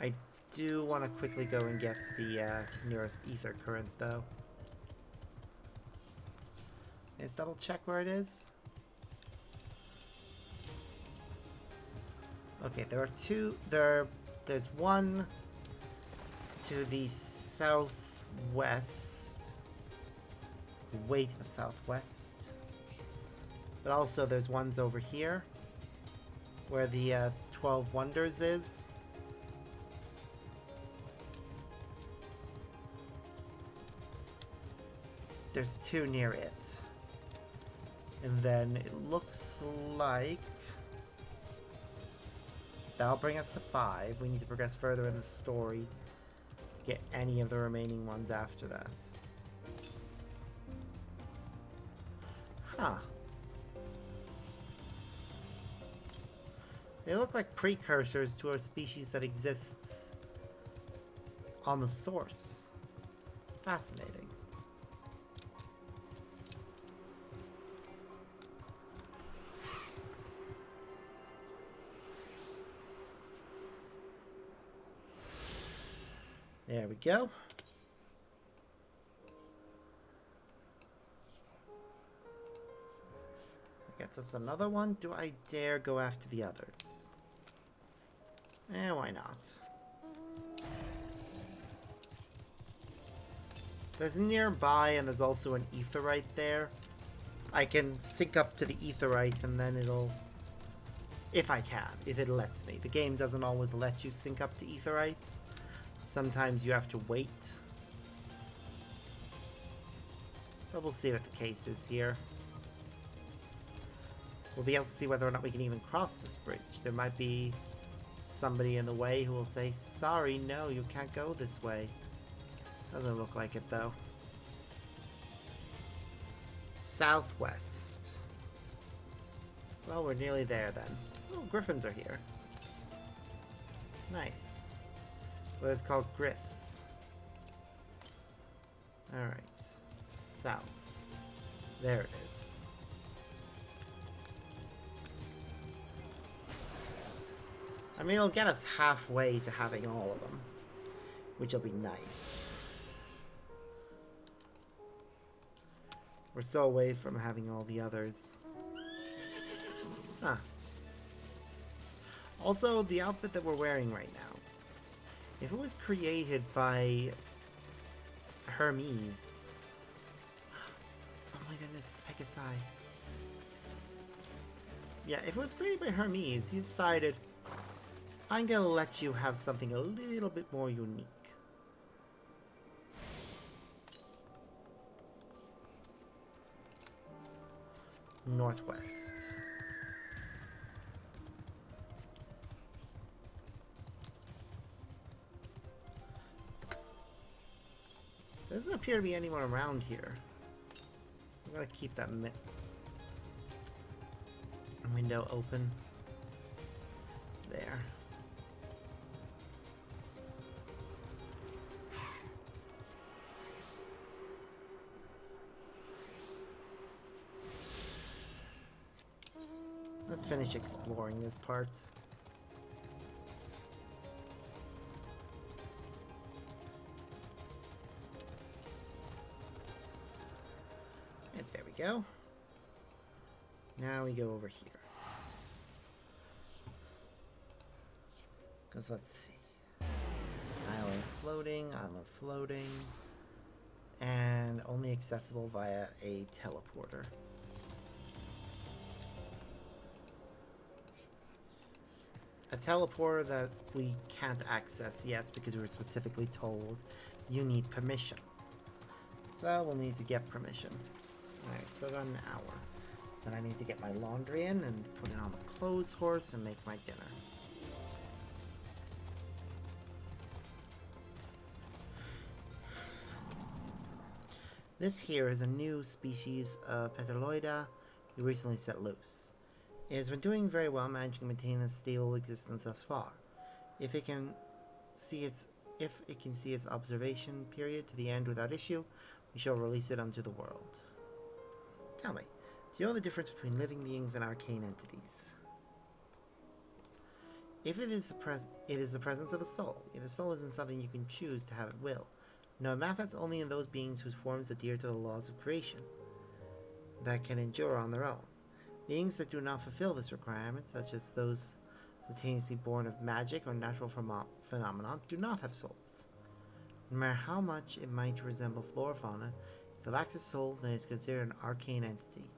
I do want to quickly go and get the nearest ether current, though. Let's double check where it is. Okay, there are There's one to the southwest. Way to the southwest. But also there's ones over here where the 12 Wonders is. There's two near it. And then it looks like that'll bring us to 5. We need to progress further in the story to get any of the remaining ones after that. Huh. They look like precursors to a species that exists on the source. Fascinating. There we go. That gets us another one. Do I dare go after the others? Why not? There's nearby, and there's also an aetheryte there. I can sync up to the aetheryte, and then it'll... If I can, if it lets me. The game doesn't always let you sync up to aetherites. Sometimes you have to wait. But we'll see what the case is here. We'll be able to see whether or not we can even cross this bridge. There might be somebody in the way who will say, sorry, no, you can't go this way. Doesn't look like it, though. Southwest. Well, we're nearly there, then. Oh, griffins are here. Nice. What is called Griffs. Alright. South. There it is. I mean, it'll get us halfway to having all of them, which will be nice. We're so away from having all the others. Huh. Also, the outfit that we're wearing right now. If it was created by Hermes... Oh my goodness, Pegasi. Yeah, if it was created by Hermes, he decided, I'm gonna let you have something a little bit more unique. Northwest. There doesn't appear to be anyone around here. I'm gonna keep that window open. There. Let's finish exploring this part. And there we go. Now we go over here. Because let's see. Island floating, and only accessible via a teleporter. A teleporter that we can't access yet because we were specifically told you need permission. So we'll need to get permission. Alright, still got an hour. Then I need to get my laundry in and put it on the clothes horse and make my dinner. This here is a new species of Peteloida we recently set loose. It has been doing very well, managing to maintain a stable existence thus far. If it can see its observation period to the end without issue, we shall release it unto the world. Tell me, do you know the difference between living beings and arcane entities? If it is the presence of a soul. If a soul isn't something you can choose to have at will. No, it manifests only in those beings whose forms adhere to the laws of creation, that can endure on their own. Beings that do not fulfill this requirement, such as those spontaneously born of magic or natural phenomena, do not have souls. No matter how much it might resemble flora or fauna, if it lacks a soul, then it's considered an arcane entity.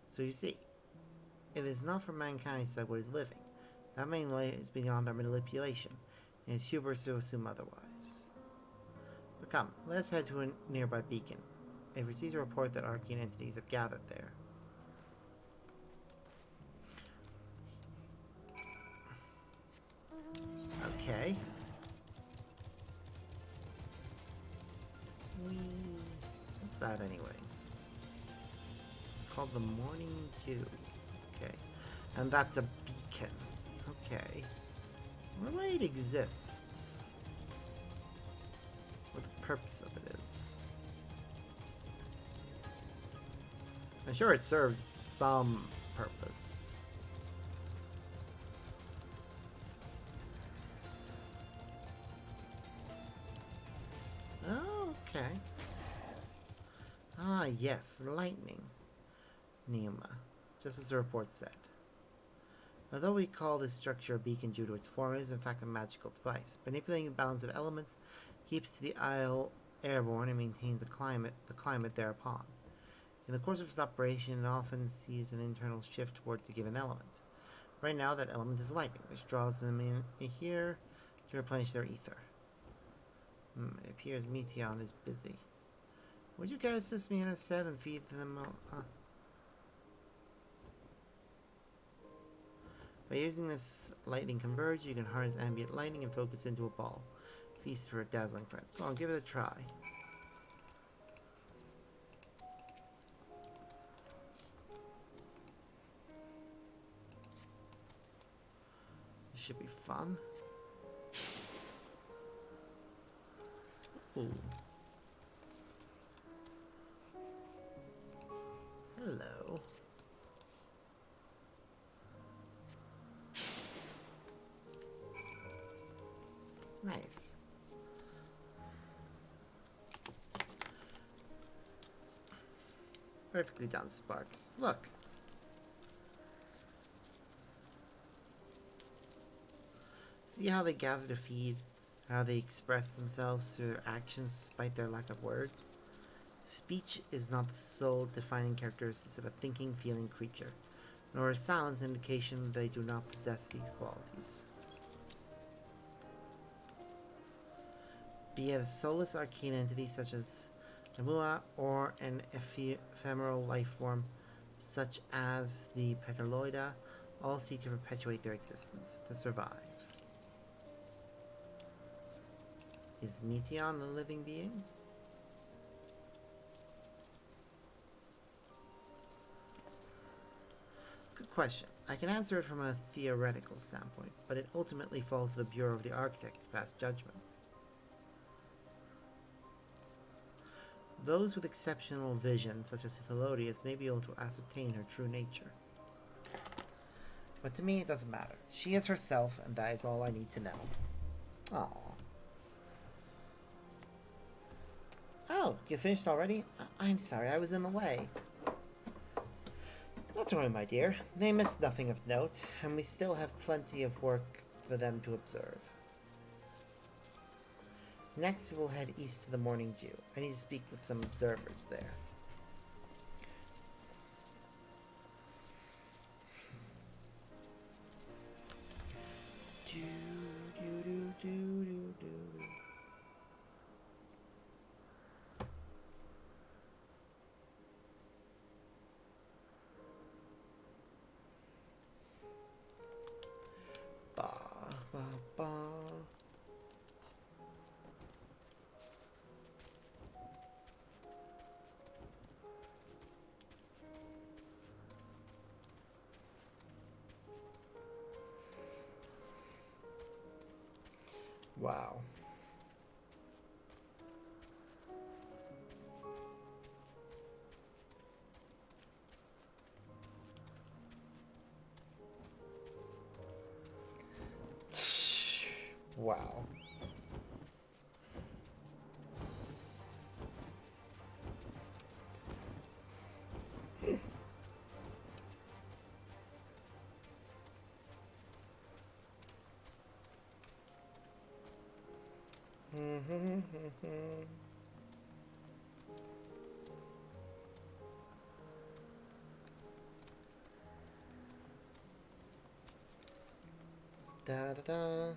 So you see, if it is not for mankind to decide what is living, that main light is beyond our manipulation, and it's hubris to assume otherwise. But come, let us head to a nearby beacon. I've received a report that arcane entities have gathered there. Okay. What's that anyways? It's called the Morning Dew. Okay. And that's a beacon. Okay. What way it exists? What the purpose of it is? I'm sure it serves some purpose. Oh, okay. Ah, yes, lightning. Neuma, just as the report said. Although we call this structure a beacon due to its form, it is in fact a magical device. Manipulating the balance of elements keeps the isle airborne and maintains the climate thereupon. In the course of its operation, it often sees an internal shift towards a given element. Right now, that element is lightning, which draws them in here to replenish their ether. It appears Meteon is busy. Would you guys assist me in a set and feed them? By using this lightning converge, you can harness ambient lightning and focus into a ball. Feast for dazzling friends. Go on, give it a try. This should be fun. Ooh. Hello. Nice. Perfectly done, Sparks. Look. See how they gather to feed, how they express themselves through their actions despite their lack of words? Speech is not the sole defining characteristics of a thinking, feeling creature, nor is silence an indication that they do not possess these qualities. Be it a soulless arcane entity such as Namua or an ephemeral life form such as the Petaloida, all seek to perpetuate their existence, to survive. Is Meteon a living being? Good question. I can answer it from a theoretical standpoint, but it ultimately falls to the Bureau of the Architect to pass judgment. Those with exceptional vision, such as Hippolytus, may be able to ascertain her true nature. But to me, it doesn't matter. She is herself, and that is all I need to know. Aww. Oh, you finished already? I'm sorry, I was in the way. Not to worry, my dear. They missed nothing of note, and we still have plenty of work for them to observe. Next, we will head east to the Morning Dew. I need to speak with some observers there. Ba, ba, ba. Wow. Wow. Da da da.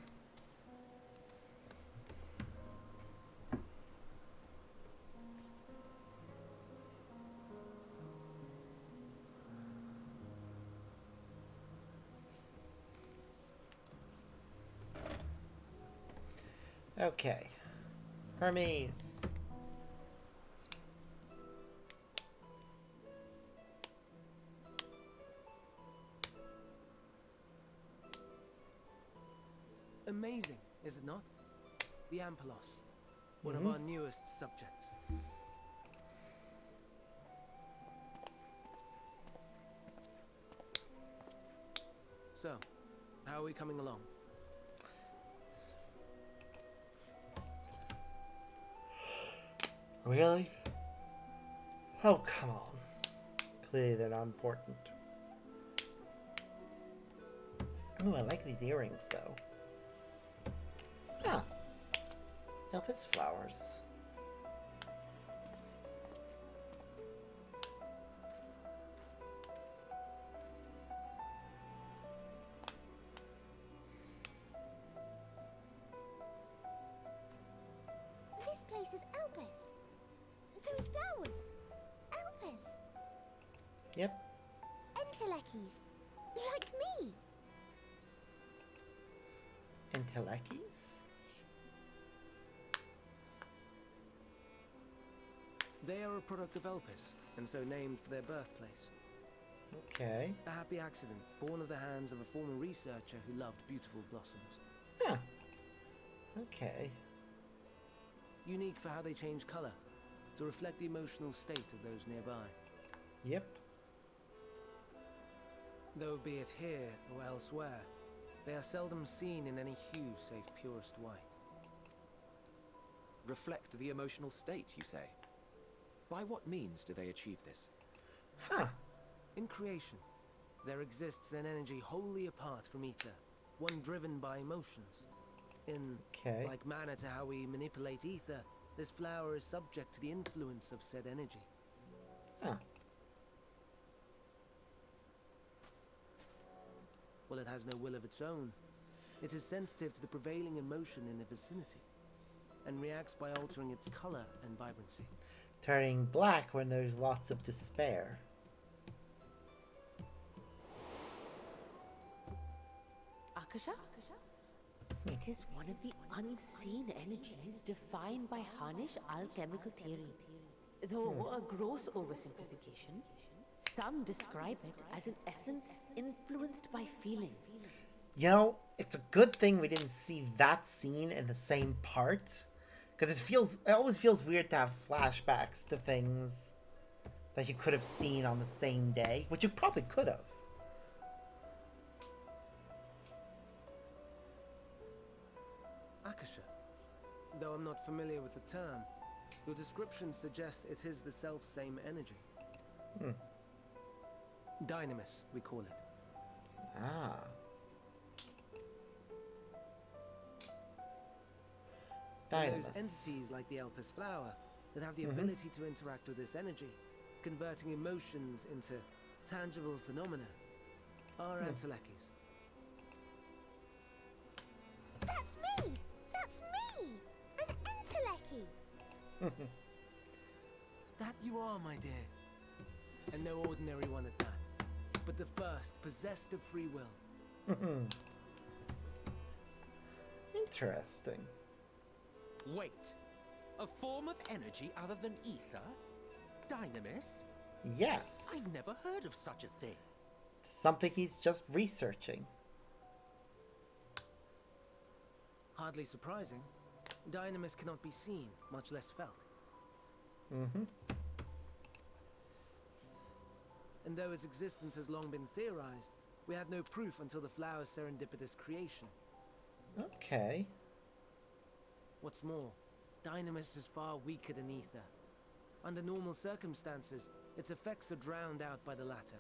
Okay. Hermes. Amazing, is it not? The Ampelos, one of our newest subjects. So, how are we coming along? Really? Oh, come on. Clearly they're not important. Ooh, I like these earrings, though. Huh. Elpis flowers. This place is Elpis. Those flowers. Elpis. Yep. Entelekis. Like me. Entelekis? They are a product of Elpis, and so named for their birthplace. Okay. A happy accident, born of the hands of a former researcher who loved beautiful blossoms. Huh. Okay. Unique for how they change color, to reflect the emotional state of those nearby. Yep. Though be it here or elsewhere, they are seldom seen in any hue save purest white. Reflect the emotional state, you say? By what means do they achieve this? Huh. In creation, there exists an energy wholly apart from ether, one driven by emotions. In like manner to how we manipulate ether, this flower is subject to the influence of said energy. Huh. Well, it has no will of its own. It is sensitive to the prevailing emotion in the vicinity, and reacts by altering its color and vibrancy. Turning black when there's lots of despair. Akasha? It is one of the unseen energies defined by Harnish alchemical theory. Though a gross oversimplification, some describe it as an essence influenced by feeling. You know, it's a good thing we didn't see that scene in the same part. Because it always feels weird to have flashbacks to things that you could have seen on the same day. Which you probably could have. Akasha. Though I'm not familiar with the term, your description suggests it is the self-same energy. Dynamis, we call it. Ah. And Dynamis. those entities like the Elpis flower that have the ability to interact with this energy, converting emotions into tangible phenomena, are Entelekis. That's me! That's me! An Enteleki! That you are, my dear. And no ordinary one at that, but the first possessed of free will. Interesting. Wait. A form of energy other than ether? Dynamis? Yes. I've never heard of such a thing. Something he's just researching. Hardly surprising. Dynamis cannot be seen, much less felt. And though its existence has long been theorized, we had no proof until the flower's serendipitous creation. Okay. What's more, Dynamis is far weaker than ether. Under normal circumstances, its effects are drowned out by the latter.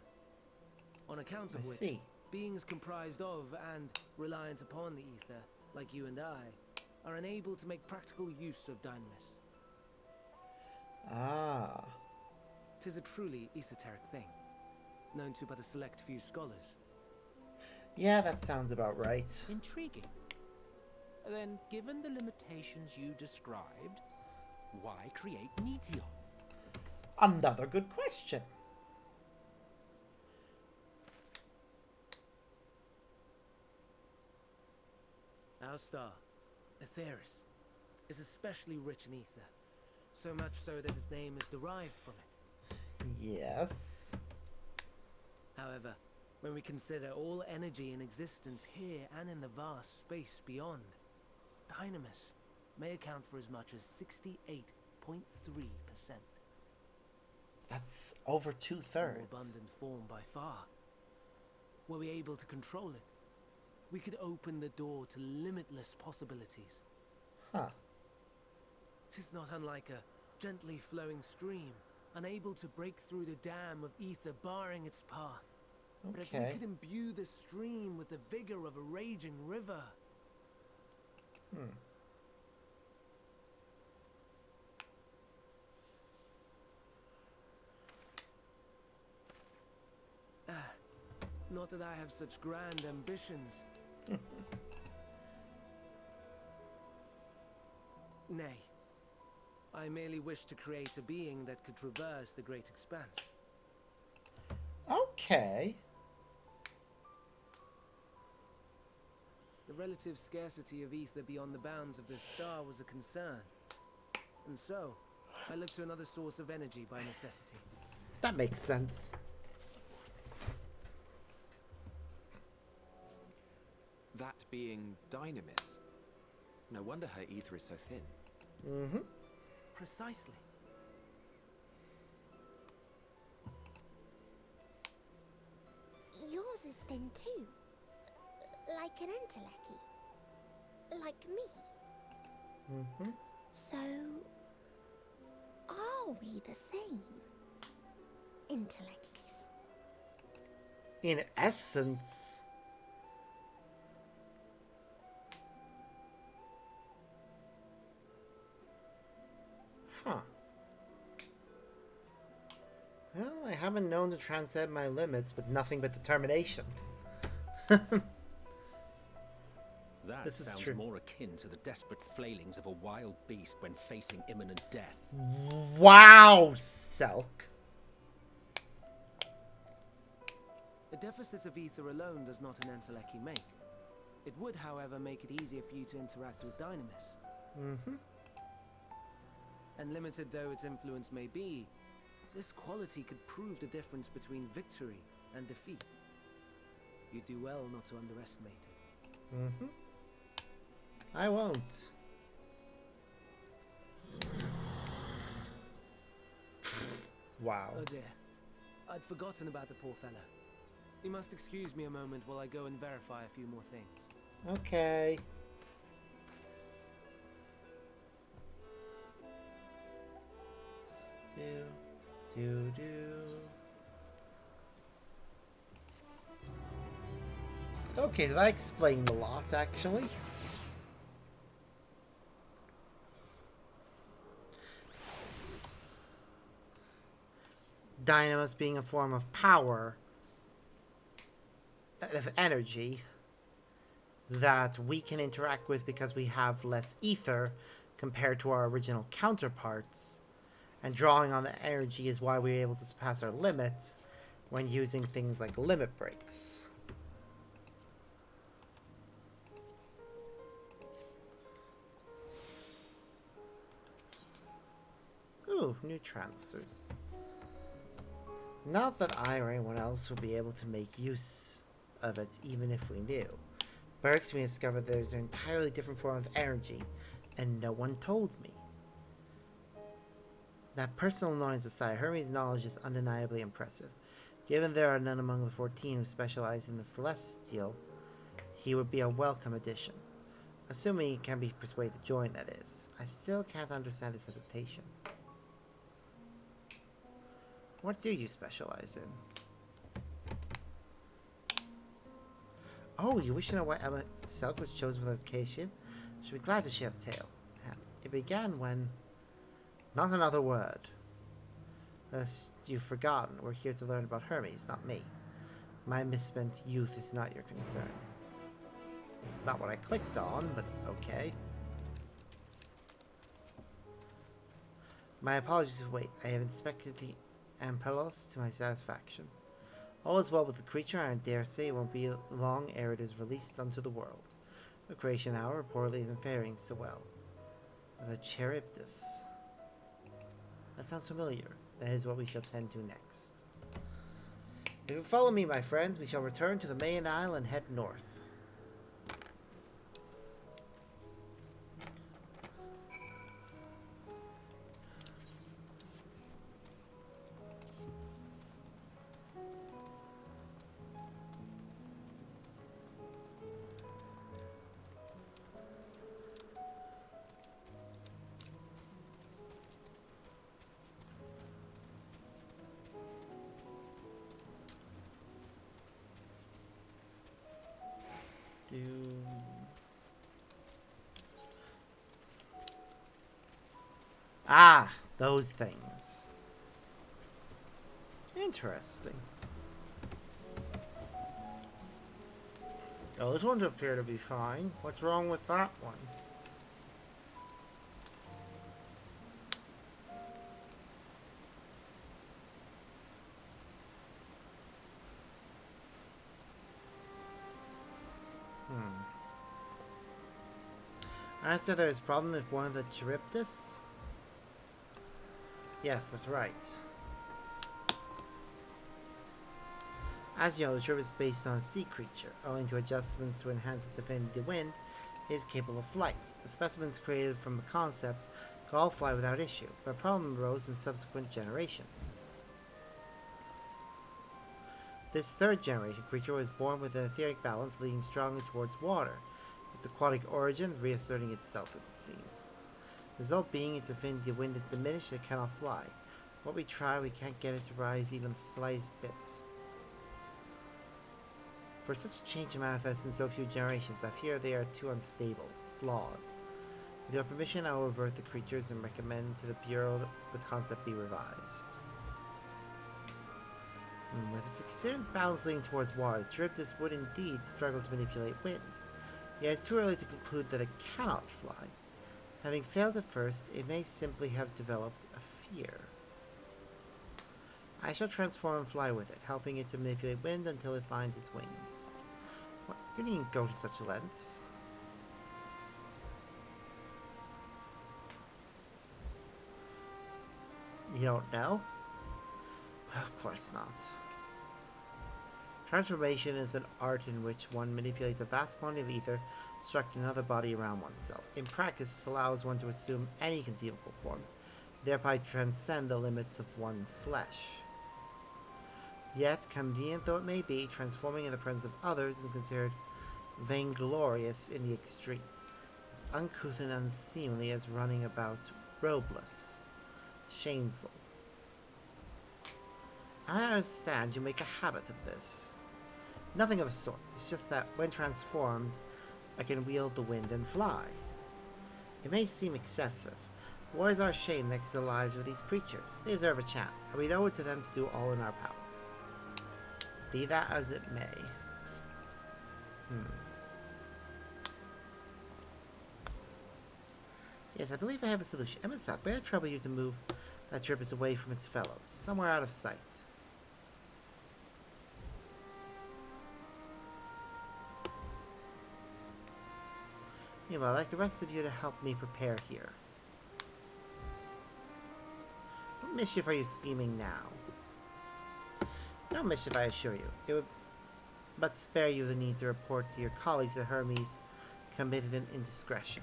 On account of which, beings comprised of and reliant upon the ether, like you and I, are unable to make practical use of dynamis. Ah. 'Tis a truly esoteric thing, known to but a select few scholars. Yeah, that sounds about right. Intriguing. Then, given the limitations you described, why create Meteor? Another good question. Our star, Aetheris, is especially rich in ether, so much so that its name is derived from it. Yes. However, when we consider all energy in existence here and in the vast space beyond, dynamis may account for as much as 68.3%. That's over 2/3. More abundant form by far. Were we able to control it, we could open the door to limitless possibilities. Huh. 'Tis not unlike a gently flowing stream, unable to break through the dam of ether barring its path. But if we Okay. could imbue the stream with the vigor of a raging river... Not that I have such grand ambitions. Nay. I merely wish to create a being that could traverse the great expanse. Okay. The relative scarcity of ether beyond the bounds of this star was a concern. And so, I looked to another source of energy by necessity. That makes sense. That being dynamis. No wonder her ether is so thin. Mm-hmm. Precisely. Yours is thin too. Like an enteleki. Like me. Mm-hmm. So, are we the same? Intelekis. In essence. Huh. Well, I haven't known to transcend my limits with nothing but determination. That This is sounds true. more akin to the desperate flailings of a wild beast when facing imminent death. Wow, Selk. The deficit of ether alone does not an enteleki make. It would, however, make it easier for you to interact with dynamis. Mm-hmm. And limited though its influence may be, this quality could prove the difference between victory and defeat. You do well not to underestimate it. Mm-hmm. I won't. Wow. Oh dear. I'd forgotten about the poor fella. You must excuse me a moment while I go and verify a few more things. Okay. Do. Okay, that explained a lot, actually. Dynamis being a form of power, of energy, that we can interact with because we have less ether compared to our original counterparts. And drawing on the energy is why we're able to surpass our limits when using things like limit breaks. Ooh, new transistors. Not that I or anyone else would be able to make use of it even if we knew. Bergs, we discovered there's an entirely different form of energy, and no one told me. That personal knowledge aside, Hermes' knowledge is undeniably impressive. Given there are none among the 14 who specialize in the Celestial, he would be a welcome addition. Assuming he can be persuaded to join, that is. I still can't understand his hesitation. What do you specialize in? Oh, you wish to know why Emma Selk was chosen for the location? She'll be glad to share the tale. It began when... Not another word. Lest you've forgotten, we're here to learn about Hermes, not me. My misspent youth is not your concern. It's not what I clicked on, but okay. My apologies for wait. I have inspected the Ampelos to my satisfaction. All is well with the creature, and I dare say it won't be long ere it is released unto the world. The creation hour reportedly isn't faring so well. The Charybdis. That sounds familiar. That is what we shall tend to next. If you follow me, my friends, we shall return to the main isle and head north. Ah, those things. Interesting. Oh, this ones appear to be fine. What's wrong with that one? I said there's a problem with one of the Charybdis? Yes, that's right. As you know, the Charybdis is based on a sea creature. Owing to adjustments to enhance its affinity to wind, it is capable of flight. The specimens created from the concept could all fly without issue, but a problem arose in subsequent generations. This third generation creature was born with an etheric balance leaning strongly towards water. Its aquatic origin reasserting itself, it would seem. The result being its affinity to wind is diminished and it cannot fly. What we try, we can't get it to rise even the slightest bit. For such a change to manifest in so few generations, I fear they are too unstable, flawed. With your permission, I will revert the creatures and recommend to the Bureau the concept be revised. With its experience balancing towards water, the Charybdis would indeed struggle to manipulate wind. Yet it's too early to conclude that it cannot fly. Having failed at first, it may simply have developed a fear. I shall transform and fly with it, helping it to manipulate wind until it finds its wings. What? You needn't go to such lengths. You don't know? Of course not. Transformation is an art in which one manipulates a vast quantity of ether, constructing another body around oneself. In practice, this allows one to assume any conceivable form, thereby transcend the limits of one's flesh. Yet, convenient though it may be, transforming in the presence of others is considered vainglorious in the extreme. As uncouth and unseemly as running about robeless. Shameful. I understand you make a habit of this. Nothing of the sort. It's just that when transformed, I can wield the wind and fly. It may seem excessive, but what is our shame next to the lives of these creatures? They deserve a chance, and we owe it to them to do all in our power. Be that as it may. Yes, I believe I have a solution. Emerson, may I trouble you to move that Charybdis away from its fellows, somewhere out of sight? Meanwhile, I'd like the rest of you to help me prepare here. What mischief are you scheming now? No mischief, I assure you. It would but spare you the need to report to your colleagues that Hermes committed an indiscretion.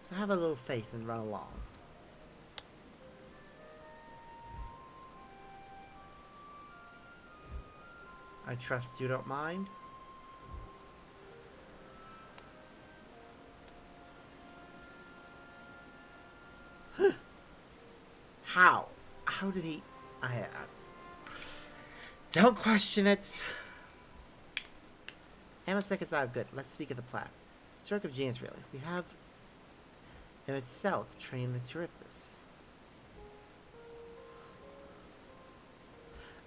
So have a little faith and run along. I trust you don't mind? How? How did he... Don't question it. Amosek is out good. Let's speak of the plan. Stroke of genius, really. We have in itself trained the Charybdis.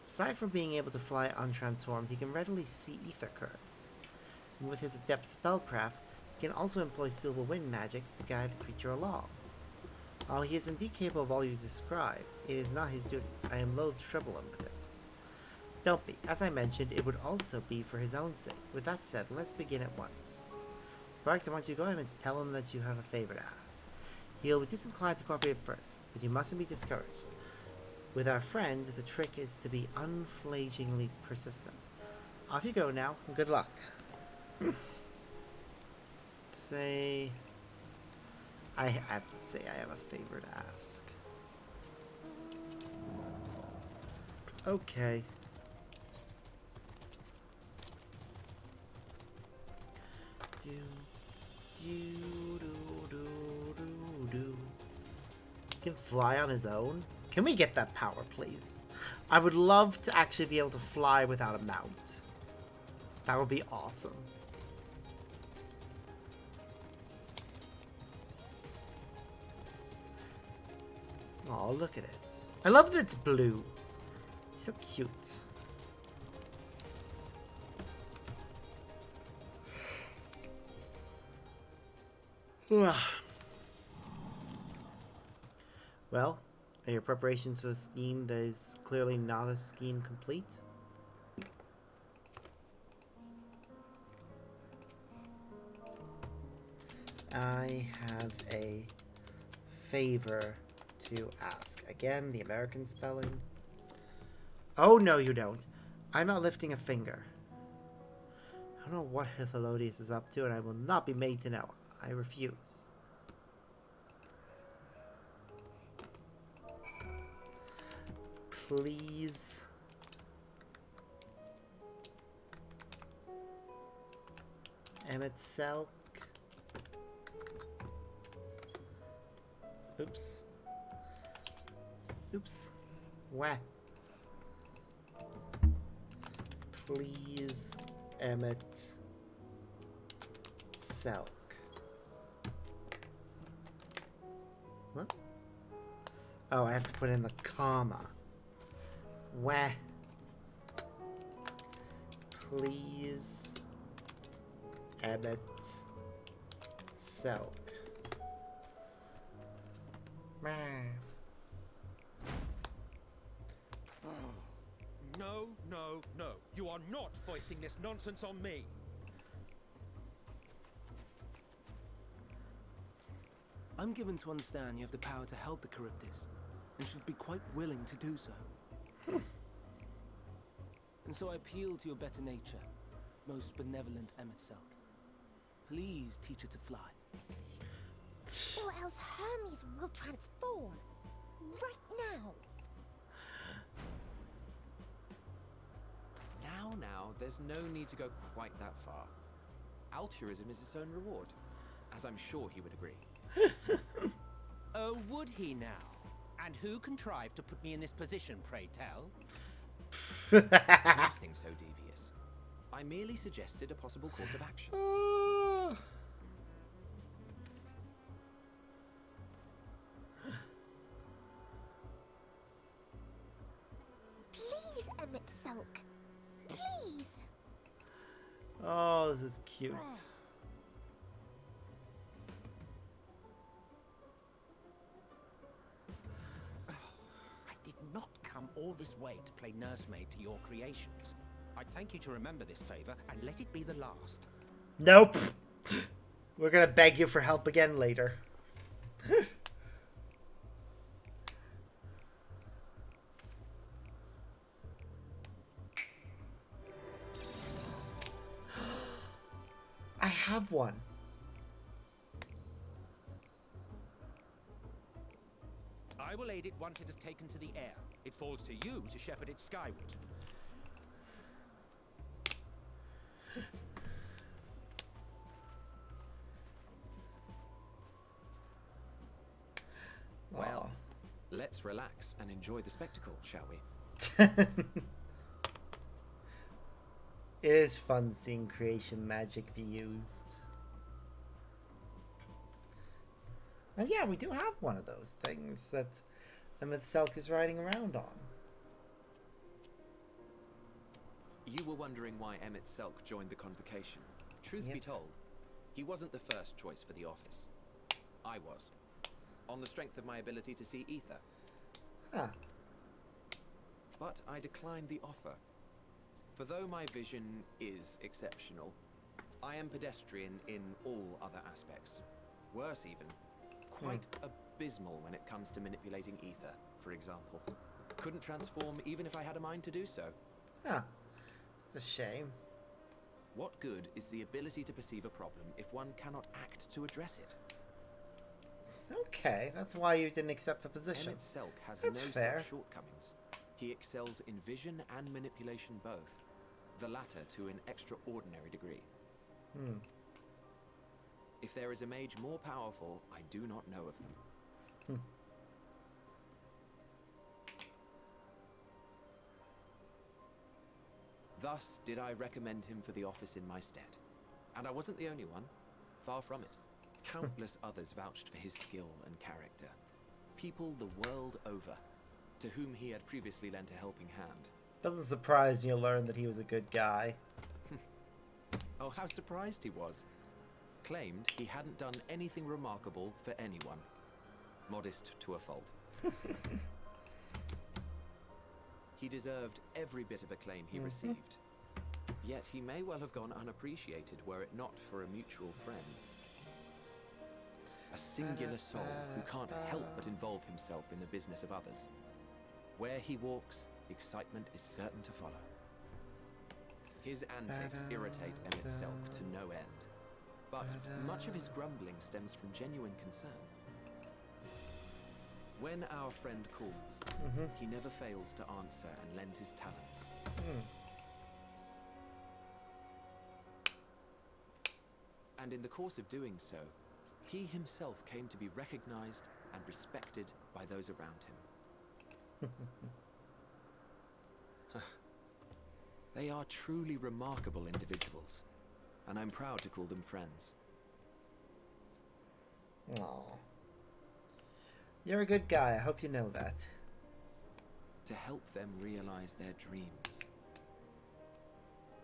Aside from being able to fly untransformed, he can readily see ether currents. And with his adept spellcraft, he can also employ suitable wind magics to guide the creature along. While he is indeed capable of all you described, it is not his duty. I am loath to trouble him with it. Don't be. As I mentioned, it would also be for his own sake. With that said, let's begin at once. Sparks, I want you to go ahead and tell him that you have a favor to ask. He'll be disinclined to cooperate at first, but you mustn't be discouraged. With our friend, the trick is to be unflinchingly persistent. Off you go now, and good luck. Say... I have to say I have a favor to ask. Okay. He can fly on his own? Can we get that power, please? I would love to actually be able to fly without a mount. That would be awesome. Oh, look at it. I love that it's blue. It's so cute. Well, are your preparations for a scheme that is clearly not a scheme complete? I have a favor to ask. Again, the American spelling. Oh, no, you don't. I'm not lifting a finger. I don't know what Hithelodius is up to, and I will not be made to know. I refuse. Please. Emmett Selk. Oops. Oops. Wah. Please, Emmett Selk. What? Oh, I have to put in the comma. Wah. Please, Emmett Selk. No, no, no. You are not foisting this nonsense on me. I'm given to understand you have the power to help the Charybdis, and should be quite willing to do so. And so I appeal to your better nature, most benevolent Emmett Selk. Please teach her to fly. Or else Hermes will transform. Right now. Now, there's no need to go quite that far. Altruism is its own reward, as I'm sure he would agree. Oh, would he now? And who contrived to put me in this position, pray tell? Nothing so devious. I merely suggested a possible course of action. Please, Emmett Selk. Please. Oh, this is cute. I did not come all this way to play nursemaid to your creations. I'd thank you to remember this favor and let it be the last. Nope. We're gonna beg you for help again later. I have one. I will aid it once it is taken to the air. It falls to you to shepherd it skyward. Well, let's relax and enjoy the spectacle, shall we? It is fun seeing creation magic be used. And yeah, we do have one of those things that Emmett Selk is riding around on. You were wondering why Emmett Selk joined the Convocation. Truth be told, he wasn't the first choice for the office. I was. On the strength of my ability to see ether. Huh. But I declined the offer. For though my vision is exceptional, I am pedestrian in all other aspects. Worse even, quite abysmal when it comes to manipulating ether, for example. Couldn't transform even if I had a mind to do so. Huh. It's a shame. What good is the ability to perceive a problem if one cannot act to address it? Okay, that's why you didn't accept the position. Emmett Selk has That's no fair. such shortcomings. He excels in vision and manipulation both, the latter to an extraordinary degree. If there is a mage more powerful, I do not know of them. Thus did I recommend him for the office in my stead. And I wasn't the only one. Far from it. Countless others vouched for his skill and character. People the world over, to whom he had previously lent a helping hand. Doesn't surprise me to learn that he was a good guy. Oh, how surprised he was. Claimed he hadn't done anything remarkable for anyone. Modest to a fault. He deserved every bit of acclaim he received. Yet he may well have gone unappreciated were it not for a mutual friend. A singular soul who can't help but involve himself in the business of others. Where he walks, excitement is certain to follow. His antics irritate Emmett Selk to no end. But much of his grumbling stems from genuine concern. When our friend calls, he never fails to answer and lend his talents. And in the course of doing so, he himself came to be recognized and respected by those around him. They are truly remarkable individuals, and I'm proud to call them friends. Aw. You're a good guy, I hope you know that. To help them realize their dreams.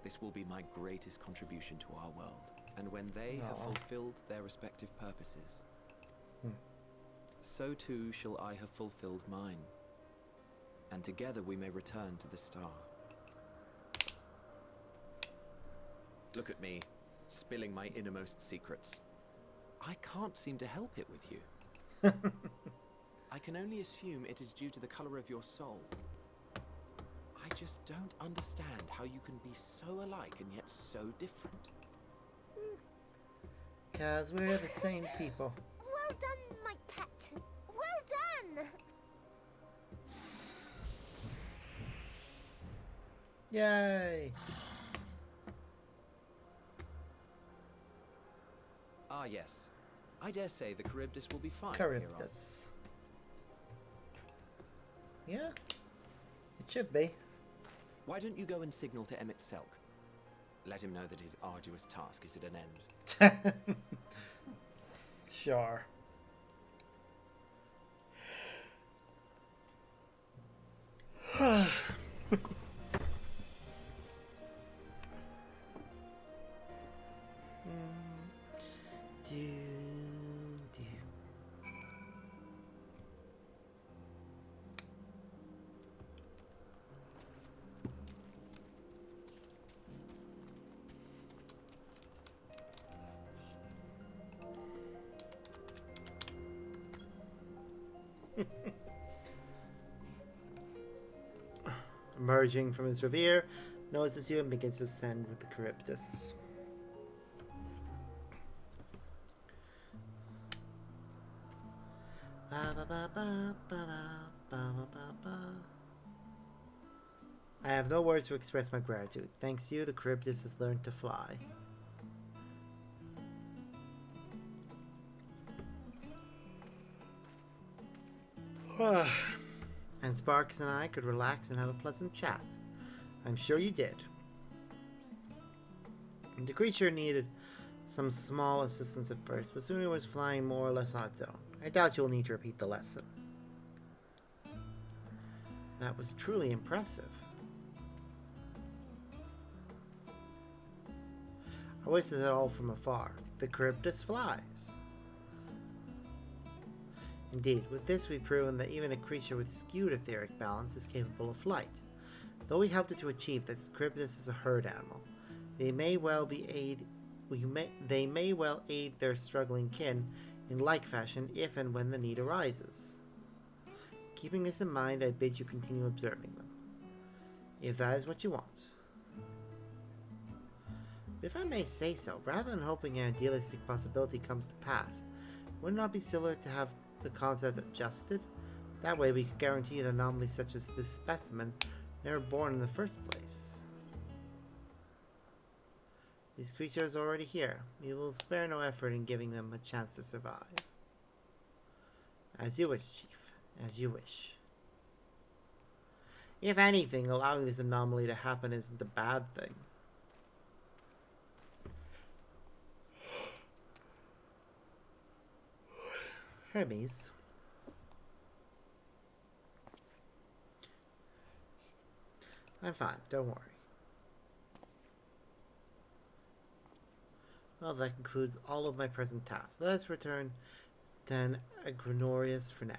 This will be my greatest contribution to our world. And when they have fulfilled their respective purposes, so too shall I have fulfilled mine. And together we may return to the star. Look at me, spilling my innermost secrets. I can't seem to help it with you. I can only assume it is due to the color of your soul. I just don't understand how you can be so alike and yet so different. 'Cause we're the same people. Well done, my pet. Well done. Yay! Ah, yes. I dare say the Charybdis will be fine here on. Charybdis. Yeah, it should be. Why don't you go and signal to Emmett Selk? Let him know that his arduous task is at an end. Sure. Emerging from his reverie, notices you and begins to ascend with the Charybdis. I have no words to express my gratitude. Thanks to you, the Charybdis has learned to fly. And Sparks and I could relax and have a pleasant chat. I'm sure you did. The creature needed some small assistance at first, but soon it was flying more or less on its own. I doubt you'll need to repeat the lesson. That was truly impressive. I witnessed it all from afar. The Charybdis flies. Indeed, with this we've proven that even a creature with skewed etheric balance is capable of flight. Though we helped it to achieve this, Charybdis is a herd animal. They may well aid their struggling kin in like fashion if and when the need arises. Keeping this in mind, I bid you continue observing them, if that is what you want. If I may say so, rather than hoping an idealistic possibility comes to pass, would it not be sillier to have the concept adjusted? That way we could guarantee that anomalies such as this specimen never born in the first place. These creatures are already here. We will spare no effort in giving them a chance to survive. As you wish, Chief. As you wish. If anything, allowing this anomaly to happen isn't a bad thing. Hermes. I'm fine, don't worry. Well, that concludes all of my present tasks. Let's return then Agronorius for now.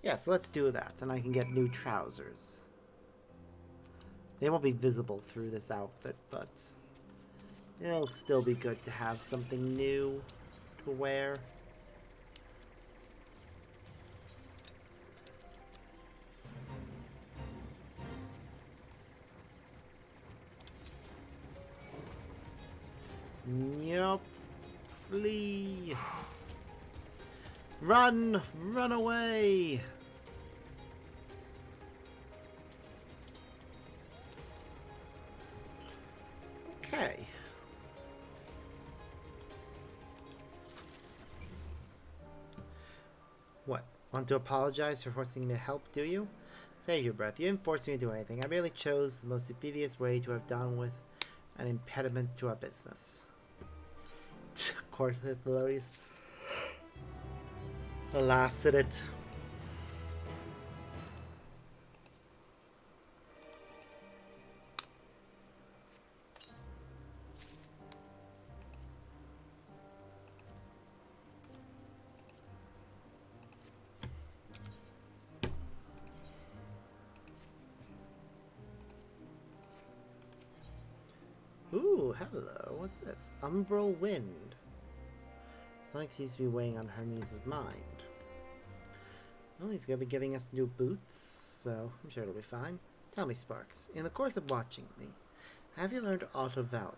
Yes, let's do that, and I can get new trousers. They won't be visible through this outfit, but it'll still be good to have something new to wear. Yup. Flee. Run! Run away! Okay. What? Want to apologize for forcing me to help, do you? Save your breath. You didn't force me to do anything. I merely chose the most expeditious way to have done with an impediment to our business. Of course, Hippolodes laughs at it. Ooh, hello. What's this? Umbral Wind. Something seems to be weighing on Hermes' mind. Well, he's going to be giving us new boots, so I'm sure it'll be fine. Tell me, Sparks, in the course of watching me, have you learned aught of value?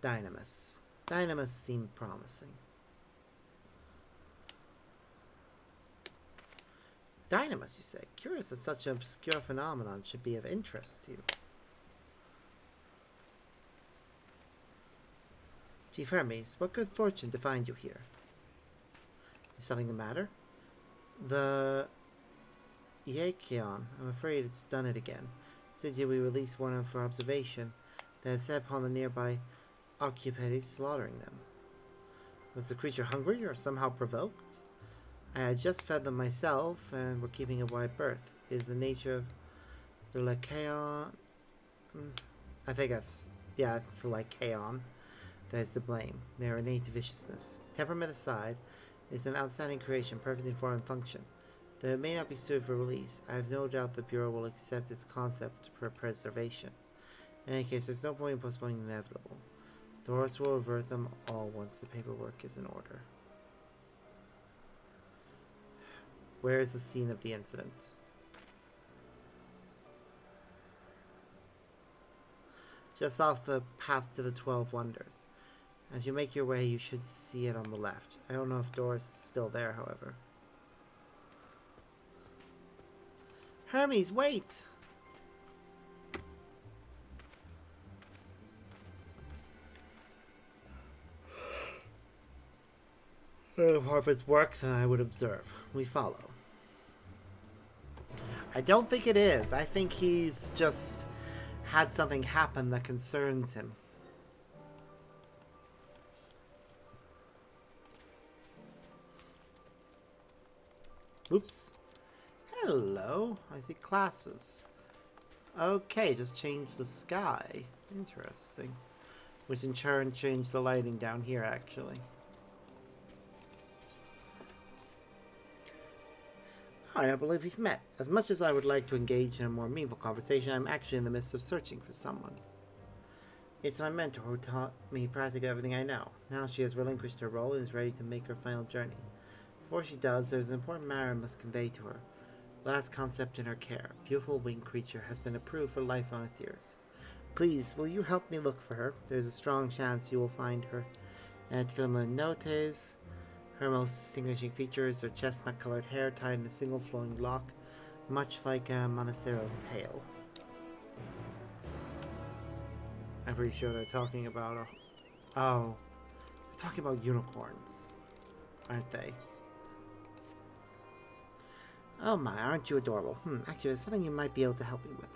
Dynamis. Dynamis seemed promising. Dynamis, you say? Curious that such an obscure phenomenon should be of interest to you. Chief Hermes, what good fortune to find you here. Is something the matter? The Iakion, I'm afraid it's done it again. Since we released one for observation, that is set upon the nearby occupants slaughtering them. Was the creature hungry or somehow provoked? I had just fed them myself, and were keeping a wide berth. It is the nature of the Lycaon. I think it's the Lycaon that is to blame. Their innate viciousness. Temperament aside, it is an outstanding creation, perfect in form and function. Though it may not be suited for release, I have no doubt the Bureau will accept its concept for preservation. In any case, there's no point in postponing the inevitable. The horse will revert them all once the paperwork is in order. Where is the scene of the incident? Just off the path to the 12 Wonders. As you make your way, you should see it on the left. I don't know if Doris is still there, however. Hermes, wait! If it's work, then I would observe. We follow. I don't think it is. I think he's just had something happen that concerns him. Oops. Hello. I see classes. Okay, just change the sky. Interesting. Which in turn changed the lighting down here, actually. I don't believe we've met. As much as I would like to engage in a more meaningful conversation, I'm actually in the midst of searching for someone. It's my mentor who taught me practically everything I know. Now she has relinquished her role and is ready to make her final journey. Before she does, there's an important matter I must convey to her. Last concept in her care, beautiful winged creature, has been approved for life on Aetheris. Please, will you help me look for her? There's a strong chance you will find her. And notes. Her most distinguishing feature is her chestnut-colored hair tied in a single flowing lock, much like a Monastero's tail. I'm pretty sure they're talking about... Oh. They're talking about unicorns. Aren't they? Oh my, aren't you adorable? Actually, there's something you might be able to help me with.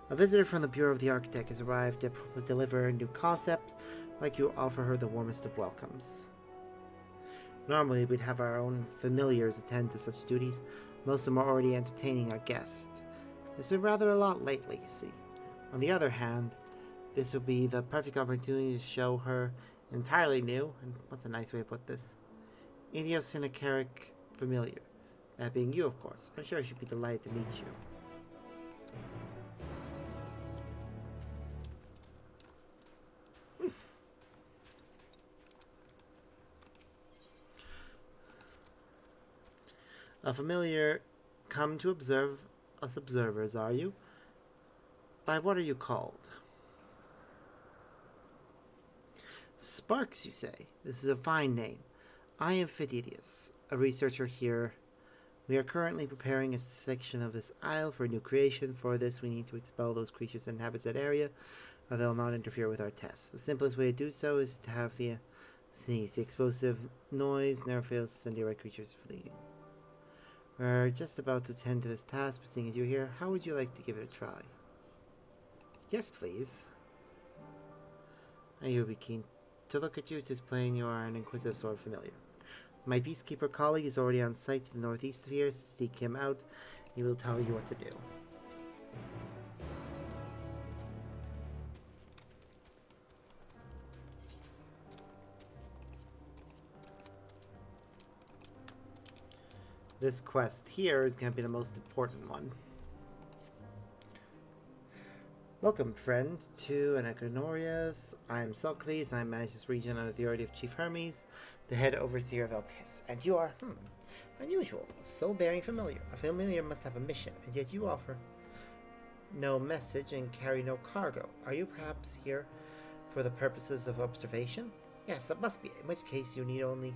A visitor from the Bureau of the Architect has arrived to deliver a new concept. I'd like you to offer her the warmest of welcomes. Normally, we'd have our own familiars attend to such duties. Most of them are already entertaining our guests. There's been rather a lot lately, you see. On the other hand, this would be the perfect opportunity to show her entirely new, and what's a nice way to put this? Idiosyncratic familiar. That being you, of course. I'm sure she'd be delighted to meet you. A familiar come to observe us observers, are you? By what are you called? Sparks, you say? This is a fine name. I am Fididius, a researcher here. We are currently preparing a section of this isle for a new creation. For this, we need to expel those creatures that inhabit that area, or they'll not interfere with our tests. The simplest way to do so is to have the sneeze. The explosive noise never fails to send the right creatures fleeing. We're just about to tend to this task, but seeing as you're here, how would you like to give it a try? Yes, please. I would be keen to look at you. It's just plain you are an inquisitive sort of familiar. My peacekeeper colleague is already on site to the northeast of here. Seek him out. He will tell you what to do. This quest here is going to be the most important one. Welcome, friend, to Anagonorius. I'm Socrates, and I manage this region under the authority of Chief Hermes, the head overseer of Elpis. And you are, unusual, a soul-bearing familiar. A familiar must have a mission, and yet you offer no message and carry no cargo. Are you perhaps here for the purposes of observation? Yes, that must be it, in which case you need only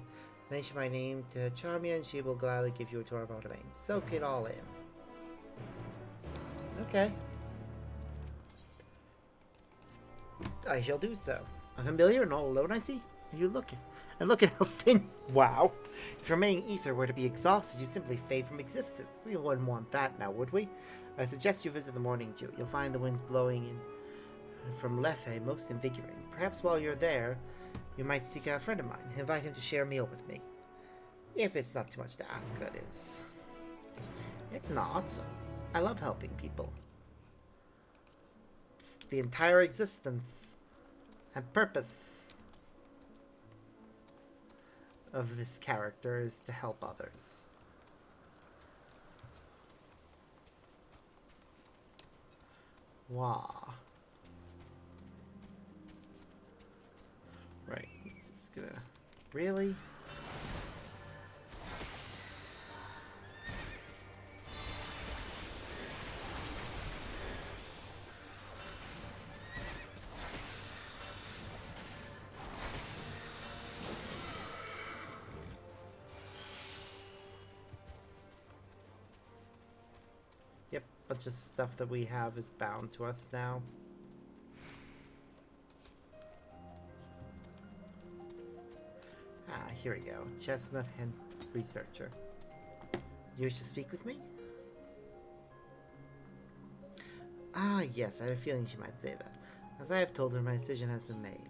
mention my name to Charmia, and she will gladly give you a tour of our domain. Soak it all in. Okay. I shall do so. A familiar and all alone, I see. And you look at how thin. Wow. If remaining ether were to be exhausted, you simply fade from existence. We wouldn't want that now, would we? I suggest you visit the morning dew. You'll find the winds blowing in from Lethe most invigorating. Perhaps while you're there, you might seek out a friend of mine and invite him to share a meal with me. If it's not too much to ask, that is. It's not. I love helping people. It's the entire existence and purpose of this character is to help others. Wow. Right. It's gonna... Really? Yep, bunch of stuff that we have is bound to us now. Ah, here we go. Chestnut Hen Researcher. You wish to speak with me? Ah, yes, I had a feeling she might say that. As I have told her, my decision has been made.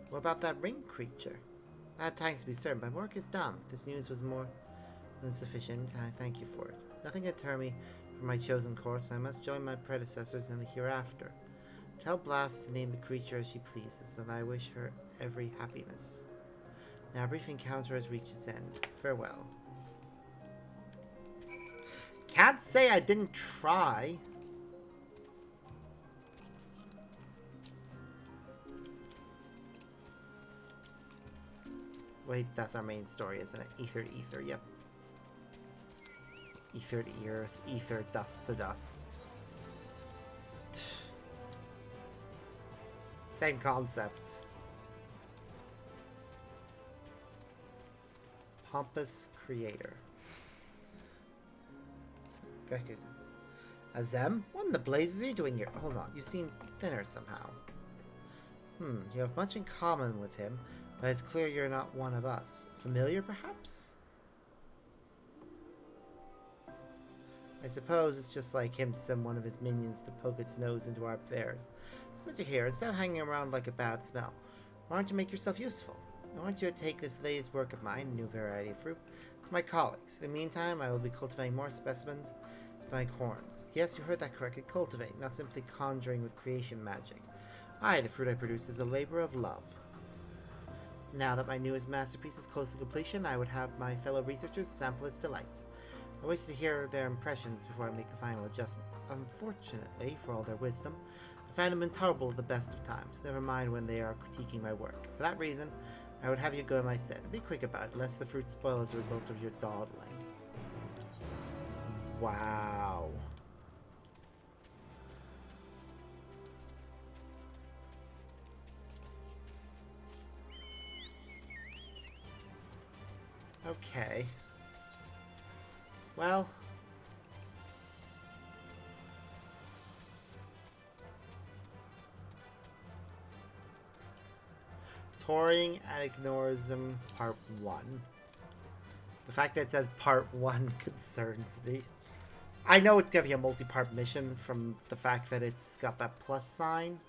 What about that ring creature? I had time to be certain, but my work is done. This news was more than sufficient, and I thank you for it. Nothing can deter me from my chosen course. I must join my predecessors in the hereafter. Tell Blast to name the creature as she pleases, and I wish her every happiness. Now, a brief encounter has reached its end. Farewell. Can't say I didn't try. Wait, that's our main story, isn't it? Ether to ether, yep. Ether to earth, ether dust to dust. Same concept. Pompous creator. Azem? What in the blazes are you doing here? Hold on, you seem thinner somehow. You have much in common with him, but it's clear you're not one of us. Familiar, perhaps? I suppose it's just like him to send one of his minions to poke its nose into our affairs. Since you're here, instead of hanging around like a bad smell, why don't you make yourself useful? I want you to take this latest work of mine, a new variety of fruit, to my colleagues. In the meantime, I will be cultivating more specimens like horns. Yes, you heard that correctly. Cultivate, not simply conjuring with creation magic. Aye, the fruit I produce is a labor of love. Now that my newest masterpiece is close to completion, I would have my fellow researchers sample its delights. I wish to hear their impressions before I make the final adjustments. Unfortunately, for all their wisdom, I find them intolerable at the best of times, never mind when they are critiquing my work. For that reason, I would have you go in my stead. Be quick about it, lest the fruit spoil as a result of your dawdling. Wow. Okay. Well. Touring and ignorism part 1. The fact that it says part 1 concerns me. I know it's going to be a multi-part mission from the fact that it's got that plus sign.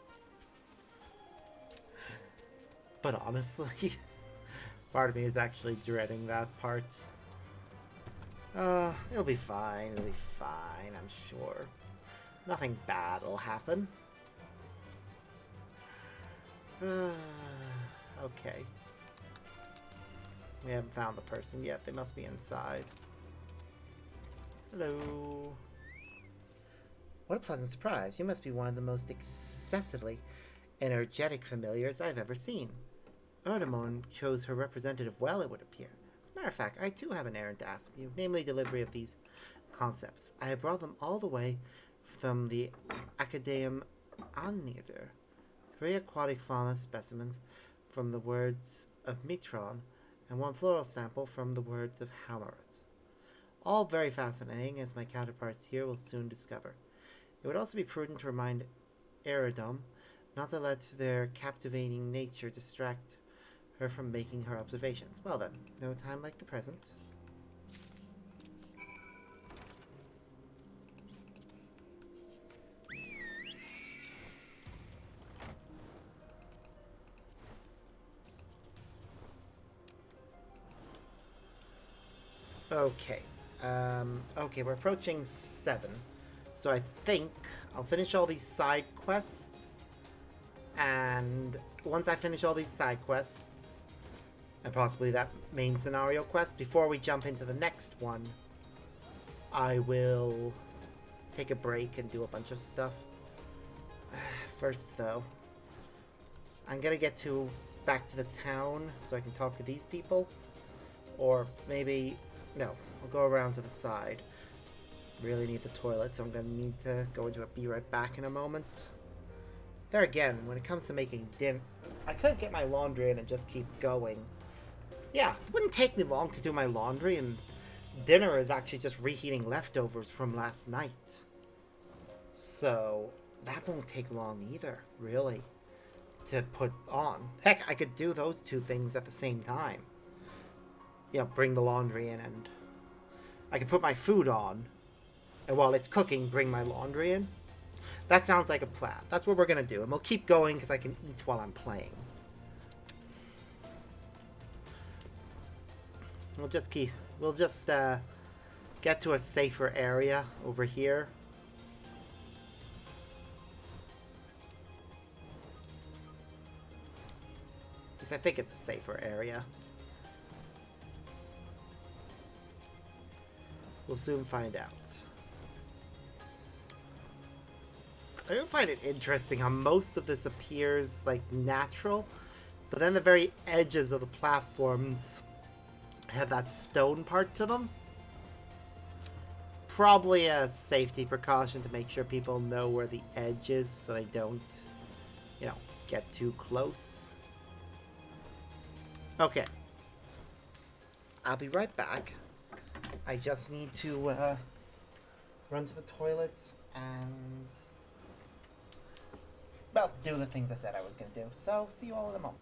But honestly, part of me is actually dreading that part. It'll be fine. It'll be fine, I'm sure. Nothing bad will happen. Okay. We haven't found the person yet. They must be inside. Hello. What a pleasant surprise. You must be one of the most excessively energetic familiars I've ever seen. Erdemon chose her representative well, it would appear. As a matter of fact, I too have an errand to ask you, namely delivery of these concepts. I have brought them all the way from the Academium Annider. 3 aquatic fauna specimens from the words of Mitron, and 1 floral sample from the words of Hamarat. All very fascinating, as my counterparts here will soon discover. It would also be prudent to remind Eridom not to let their captivating nature distract her from making her observations. Well then, no time like the present. Okay. Okay, we're approaching 7. So I think I'll finish all these side quests. And once I finish all these side quests, and possibly that main scenario quest, before we jump into the next one, I will take a break and do a bunch of stuff. First, though, I'm gonna get back to the town so I can talk to these people. Or maybe... No, I'll go around to the side. Really need the toilet, so I'm going to need to go into it. Be right back in a moment. There again, when it comes to making dinner, I could get my laundry in and just keep going. Yeah, it wouldn't take me long to do my laundry, and dinner is actually just reheating leftovers from last night. So, that won't take long either, really. to put on. Heck, I could do those two things at the same time. You know, bring the laundry in, and I could put my food on, and while it's cooking, bring my laundry in. That sounds like a plan. That's what we're gonna do, and we'll keep going because I can eat while I'm playing. We'll just get to a safer area over here. Because I think it's a safer area. We'll soon find out. I do find it interesting how most of this appears like natural, but then the very edges of the platforms have that stone part to them. Probably a safety precaution to make sure people know where the edge is so they don't, you know, get too close. Okay. I'll be right back. I just need to run to the toilet and, well, do the things I said I was going to do. So, see you all in a moment.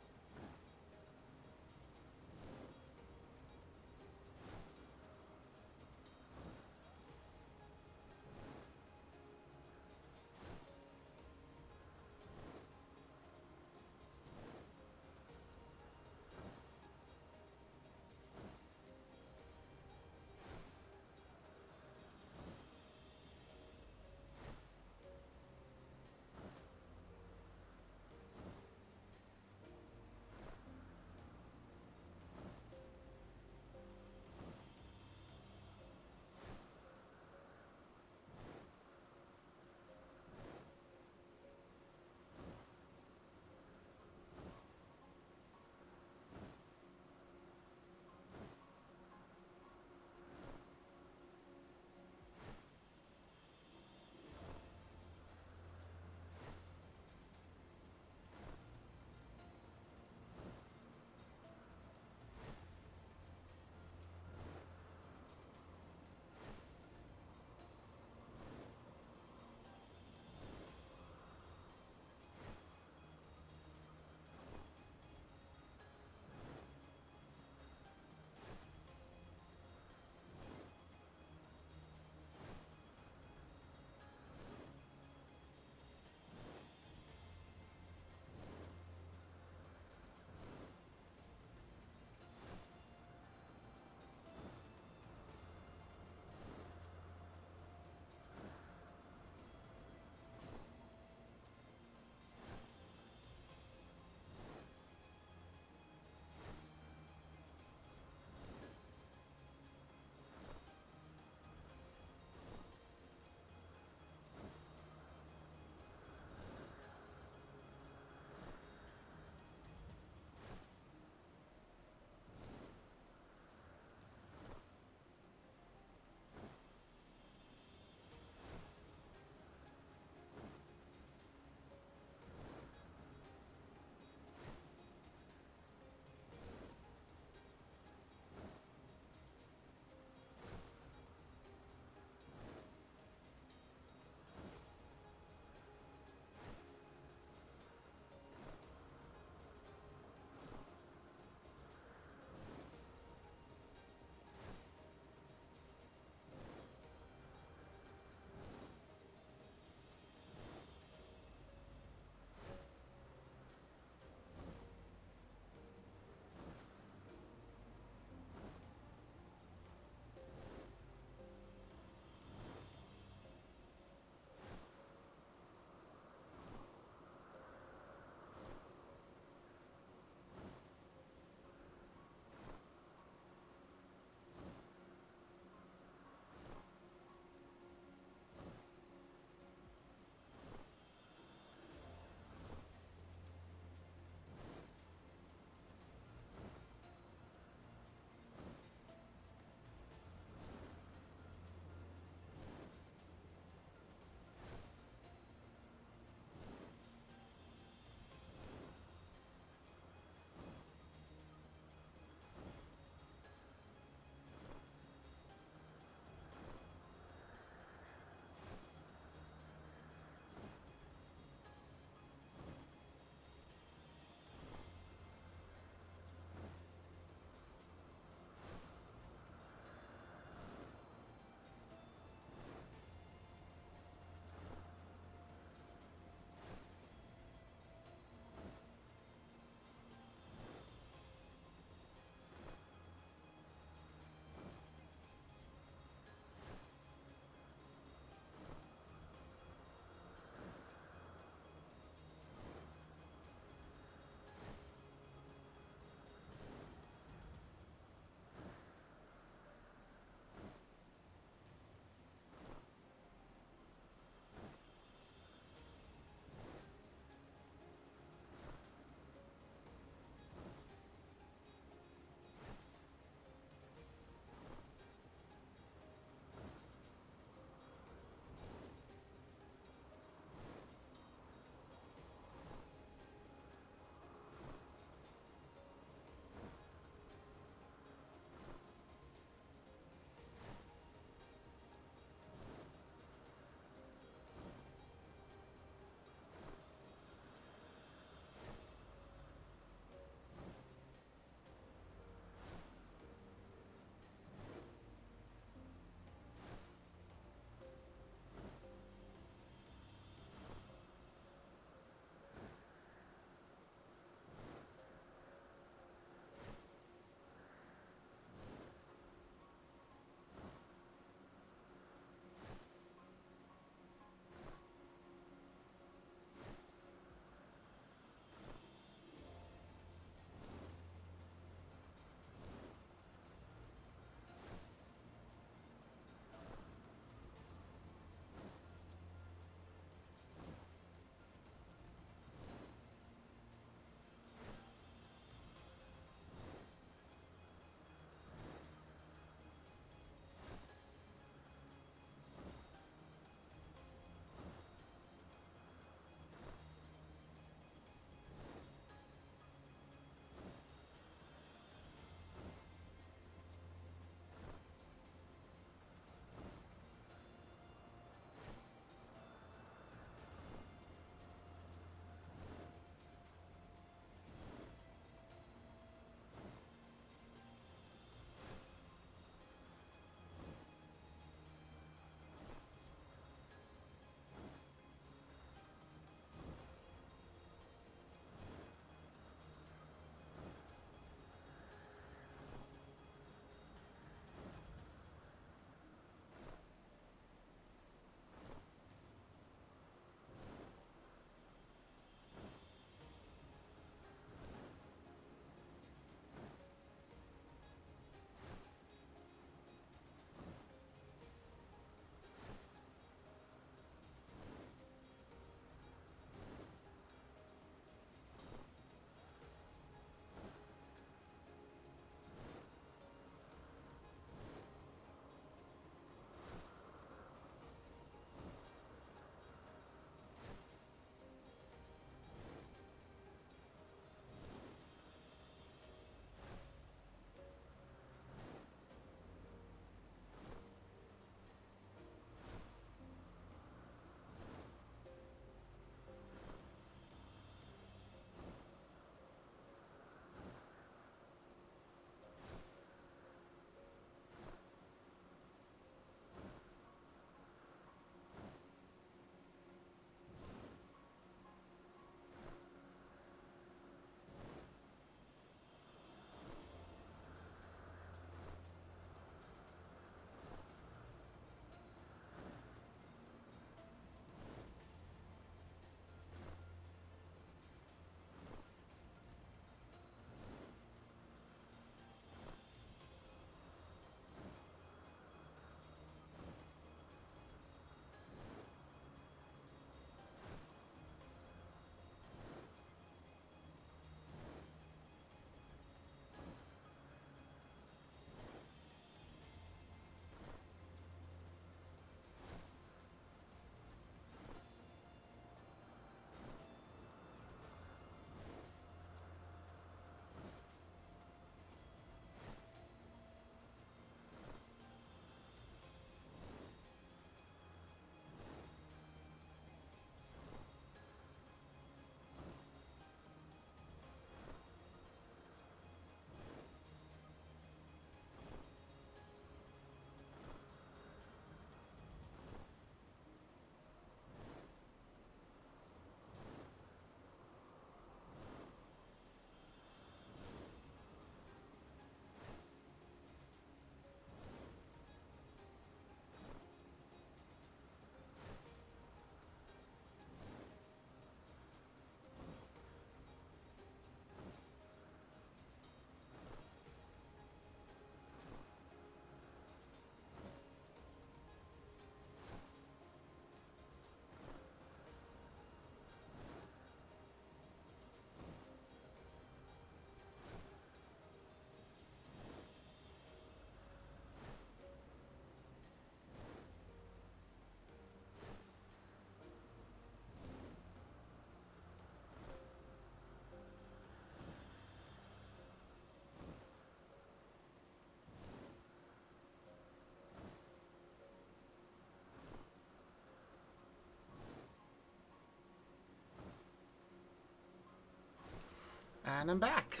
And I'm back.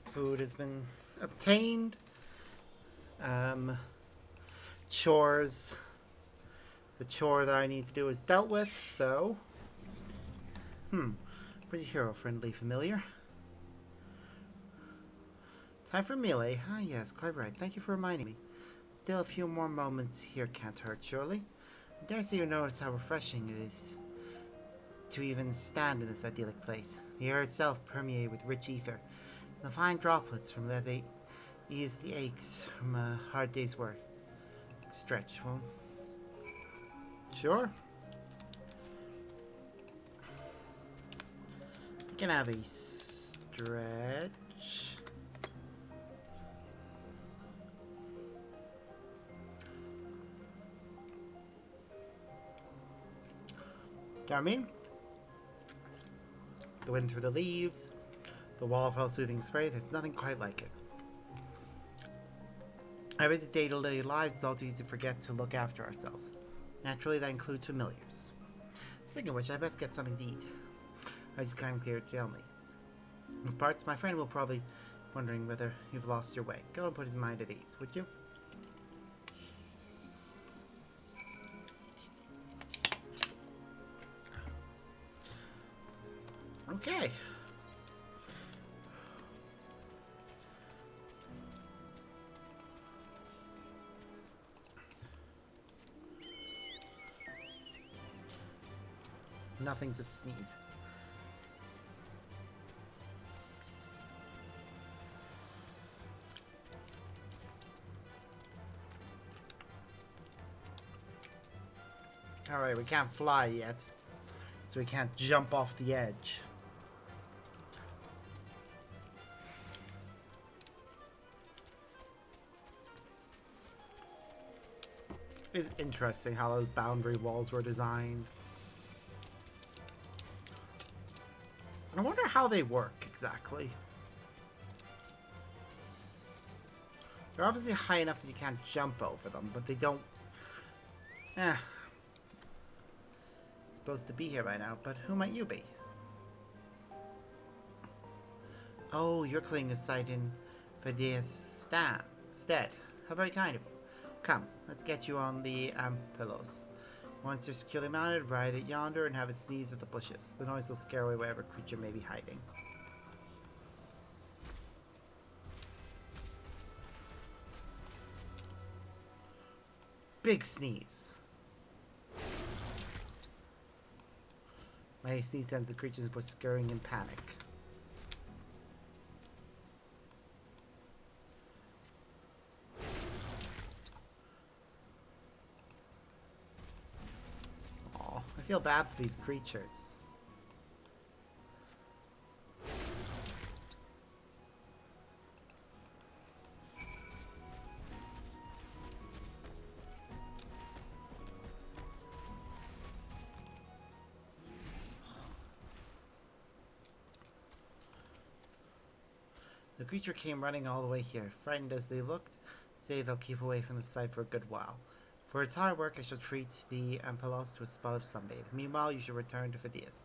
Food has been obtained. Chores. The chore that I need to do is dealt with, so... Pretty hero-friendly familiar. Time for melee. Ah, yes, quite right. Thank you for reminding me. Still a few more moments here can't hurt, surely. I dare say you notice how refreshing it is to even stand in this idyllic place. The air itself permeated with rich ether. The fine droplets from that they ease the aches from a hard day's work. Stretch, well... Sure. We can have a stretch. I mean, the wind through the leaves, the waterfall soothing spray, there's nothing quite like it. Our busy day-to-day lives, it's all too easy to forget to look after ourselves. Naturally, that includes familiars. Speaking of which, I best get something to eat. I just kind of clear to tell me. These parts, my friend will probably wondering whether you've lost your way. Go and put his mind at ease, would you? Okay. Nothing to sneeze. Alright, we can't fly yet, so we can't jump off the edge. It's interesting how those boundary walls were designed. I wonder how they work exactly. They're obviously high enough that you can't jump over them, but they don't... Supposed to be here by now, but who might you be? Oh, you're cleaning the site in Fidea's stead. How very kind of you. Come, let's get you on the pillows. Once you're securely mounted, ride it yonder and have it sneeze at the bushes. The noise will scare away whatever creature may be hiding. Big sneeze. My sneeze sends the creatures were scurrying in panic. Aw, I feel bad for these creatures. The creature came running all the way here. Frightened as they looked, say they'll keep away from the site for a good while. For its hard work, I shall treat the Ampelos to a spot of sunbathe. Meanwhile, you should return to Phidias.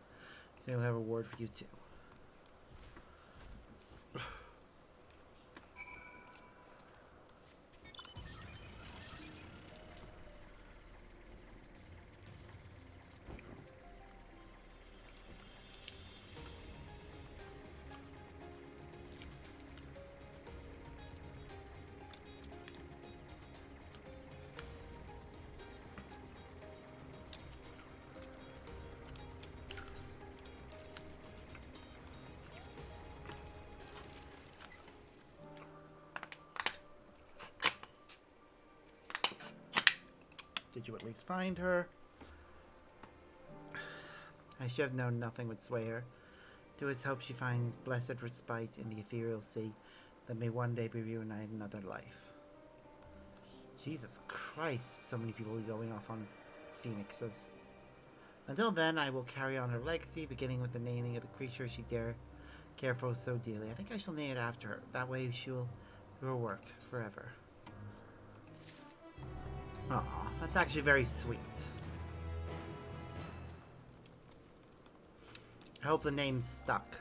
So he'll have a reward for you too. Did you at least find her? I should have known nothing would sway her. Do us hope she finds blessed respite in the ethereal sea that may one day be reunited in another life. Jesus Christ, so many people going off on phoenixes. Until then, I will carry on her legacy, beginning with the naming of the creature she care for so dearly. I think I shall name it after her. That way she will do her work forever. Aw, that's actually very sweet. I hope the name's stuck.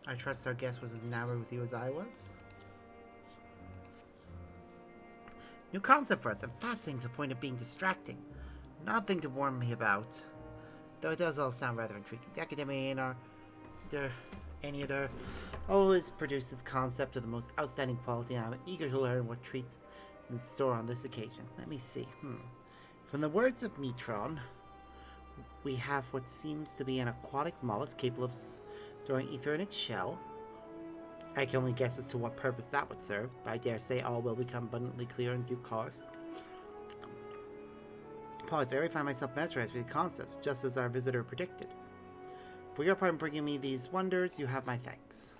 I trust our guest was as enamored with you as I was. New concept for us, and fascinating to the point of being distracting. Nothing to warn me about. Though it does all sound rather intriguing. The Academy and any other always produces concept of the most outstanding quality, and I'm eager to learn what treats in store on this occasion. Let me see. From the words of Metron, we have what seems to be an aquatic mollusk capable of storing ether in its shell. I can only guess as to what purpose that would serve, but I dare say all will become abundantly clear in due course. Pause. I already find myself mesmerized with the concepts, just as our visitor predicted. For your part in bringing me these wonders, you have my thanks.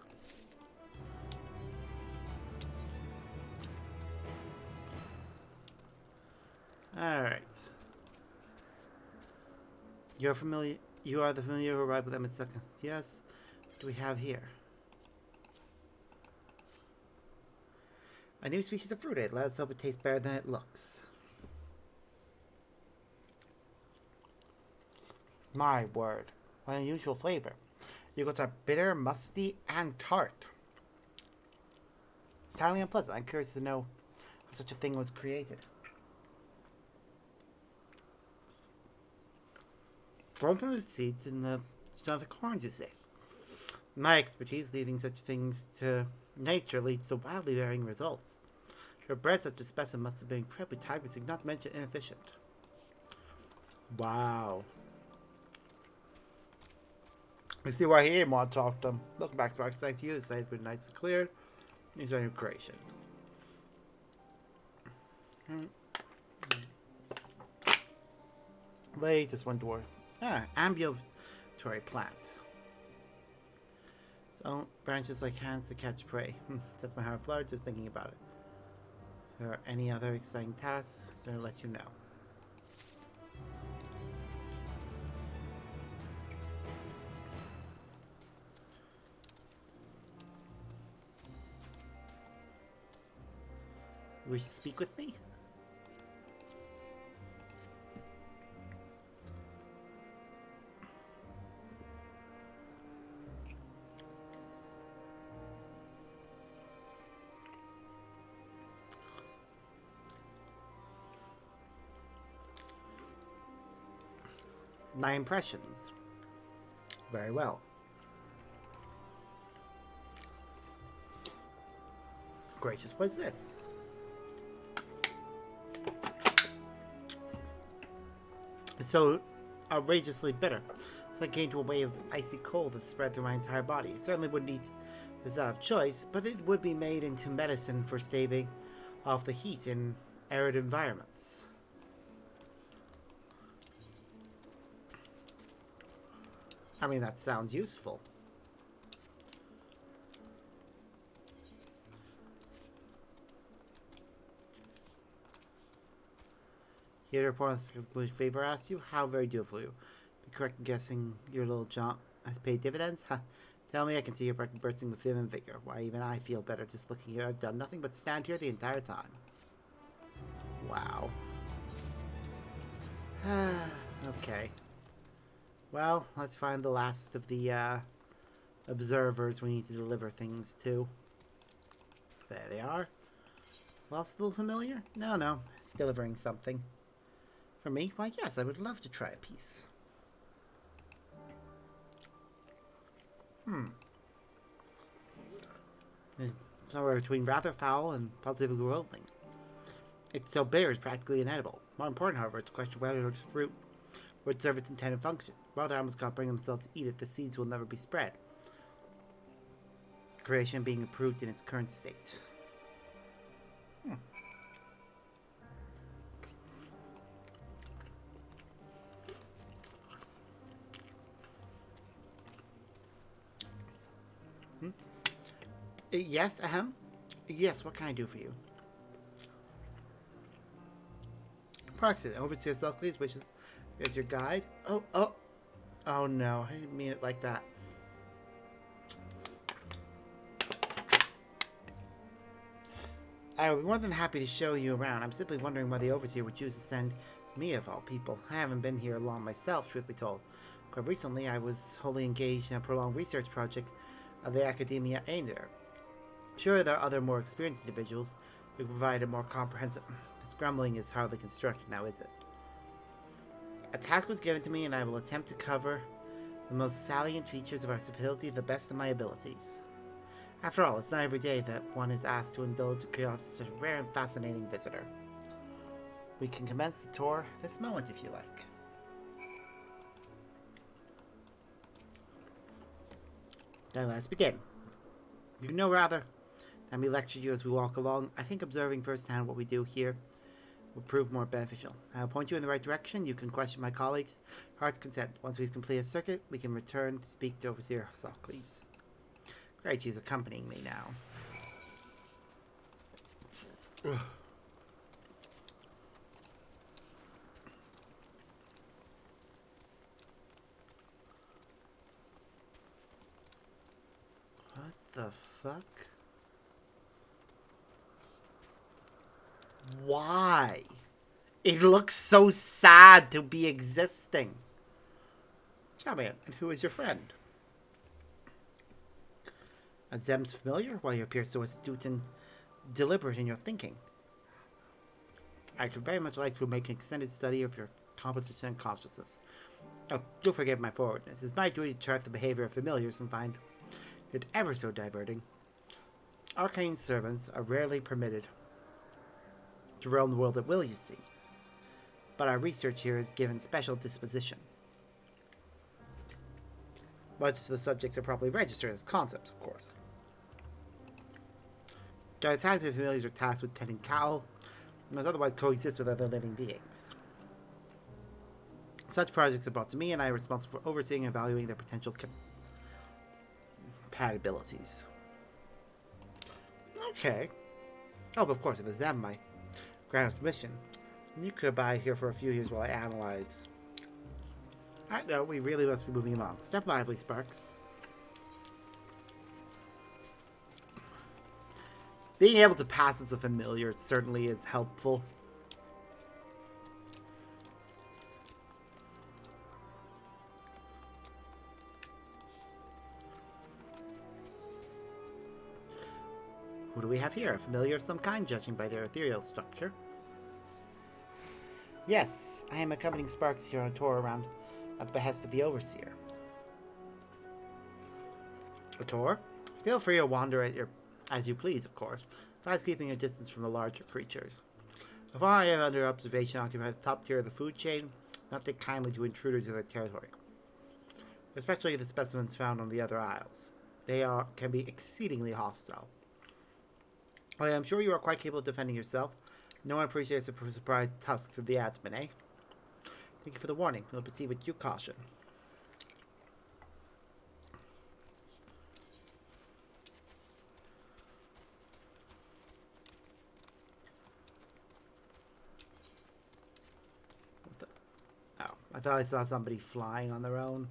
Alright. You are the familiar who arrived with them in second. Yes. What do we have here? A new species of fruit. Let us hope it tastes better than it looks. My word. What an unusual flavor. The yogurts are bitter, musty, and tart. Entirely unpleasant. I'm curious to know how such a thing was created. Grown from the seeds in the corns, you say. My expertise leaving such things to nature leads to wildly varying results. To have bred such a specimen must have been incredibly time-consuming, not to mention inefficient. Wow. I see why he didn't want to talk to them. Looking back, Sparks, thanks to you, the site has been nice and clear. These are new creations. Lay just one door. Ambulatory plant. Its own branches like hands to catch prey. Sets my heart aflutter just thinking about it. If there are any other exciting tasks, so I'll let you know. Wish to speak with me? My impressions. Very well. Gracious, what's this? It's so outrageously bitter. It's like getting to a wave of icy cold that spread through my entire body. It certainly wouldn't eat this out of choice, but it would be made into medicine for staving off the heat in arid environments. I mean, that sounds useful. Here to report on favor asked you. How very dutiful you. Be correct in guessing your little jaunt has paid dividends? Ha! Tell me I can see your breath bursting with vim and vigor. Why, even I feel better just looking here. I've done nothing but stand here the entire time. Wow. Okay. Well, let's find the last of the observers we need to deliver things to. There they are. Well, still familiar? No. Delivering something. For me? Why, yes, I would love to try a piece. It's somewhere between rather foul and positively worldly. It's so bitter it's practically inedible. More important, however, it's a question of whether this fruit would serve its intended function. Wild animals can't bring themselves to eat it, the seeds will never be spread. Creation being approved in its current state. Yes, Yes, what can I do for you? Proxy, overseer Stalkley's wishes as your guide. Oh no, I didn't mean it like that. I would be more than happy to show you around. I'm simply wondering why the overseer would choose to send me of all people. I haven't been here long myself, truth be told. Quite recently, I was wholly engaged in a prolonged research project of the academia either. Sure, there are other more experienced individuals who provide a more comprehensive... This grumbling is hardly constructed now, is it? A task was given to me, and I will attempt to cover the most salient features of our civility to the best of my abilities. After all, it's not every day that one is asked to indulge the curiosity of such a rare and fascinating visitor. We can commence the tour this moment if you like. Then let's begin. You know rather than we lecture you as we walk along, I think observing firsthand what we do here will prove more beneficial. I'll point you in the right direction. You can question my colleagues. Heart's consent. Once we've completed a circuit, we can return to speak to Overseer Sophocles. Great, she's accompanying me now. What the fuck? Why? It looks so sad to be existing. Come in, and who is your friend? A Zem's familiar? Why you appear so astute and deliberate in your thinking. I could very much like to make an extended study of your composition and consciousness. Oh, do forgive my forwardness. It's my duty to chart the behavior of familiars and find it ever so diverting. Arcane servants are rarely permitted to roam the world at will, you see. But our research here is given special disposition. Much of the subjects are properly registered as concepts, of course. There are times when familiars are tasked with tending cattle, and must otherwise coexist with other living beings. Such projects are brought to me, and I am responsible for overseeing and evaluating their potential compatibilities. Okay. Oh, but of course, if it's them, my grant us permission. You could abide here for a few years while I analyze. I know, we really must be moving along. Step lively, Sparks. Being able to pass as a familiar certainly is helpful. Who do we have here? A familiar of some kind, judging by their ethereal structure. Yes, I am accompanying Sparks here on a tour around at the behest of the Overseer. A tour? Feel free to wander at your as you please, of course, besides keeping a distance from the larger creatures. The fauna I have under observation occupies the top tier of the food chain, not take kindly to intruders in their territory, especially the specimens found on the other isles. They can be exceedingly hostile. I am sure you are quite capable of defending yourself. No one appreciates a surprised tusk to the abdomen, eh? Thank you for the warning. We'll proceed with due caution. Oh, I thought I saw somebody flying on their own.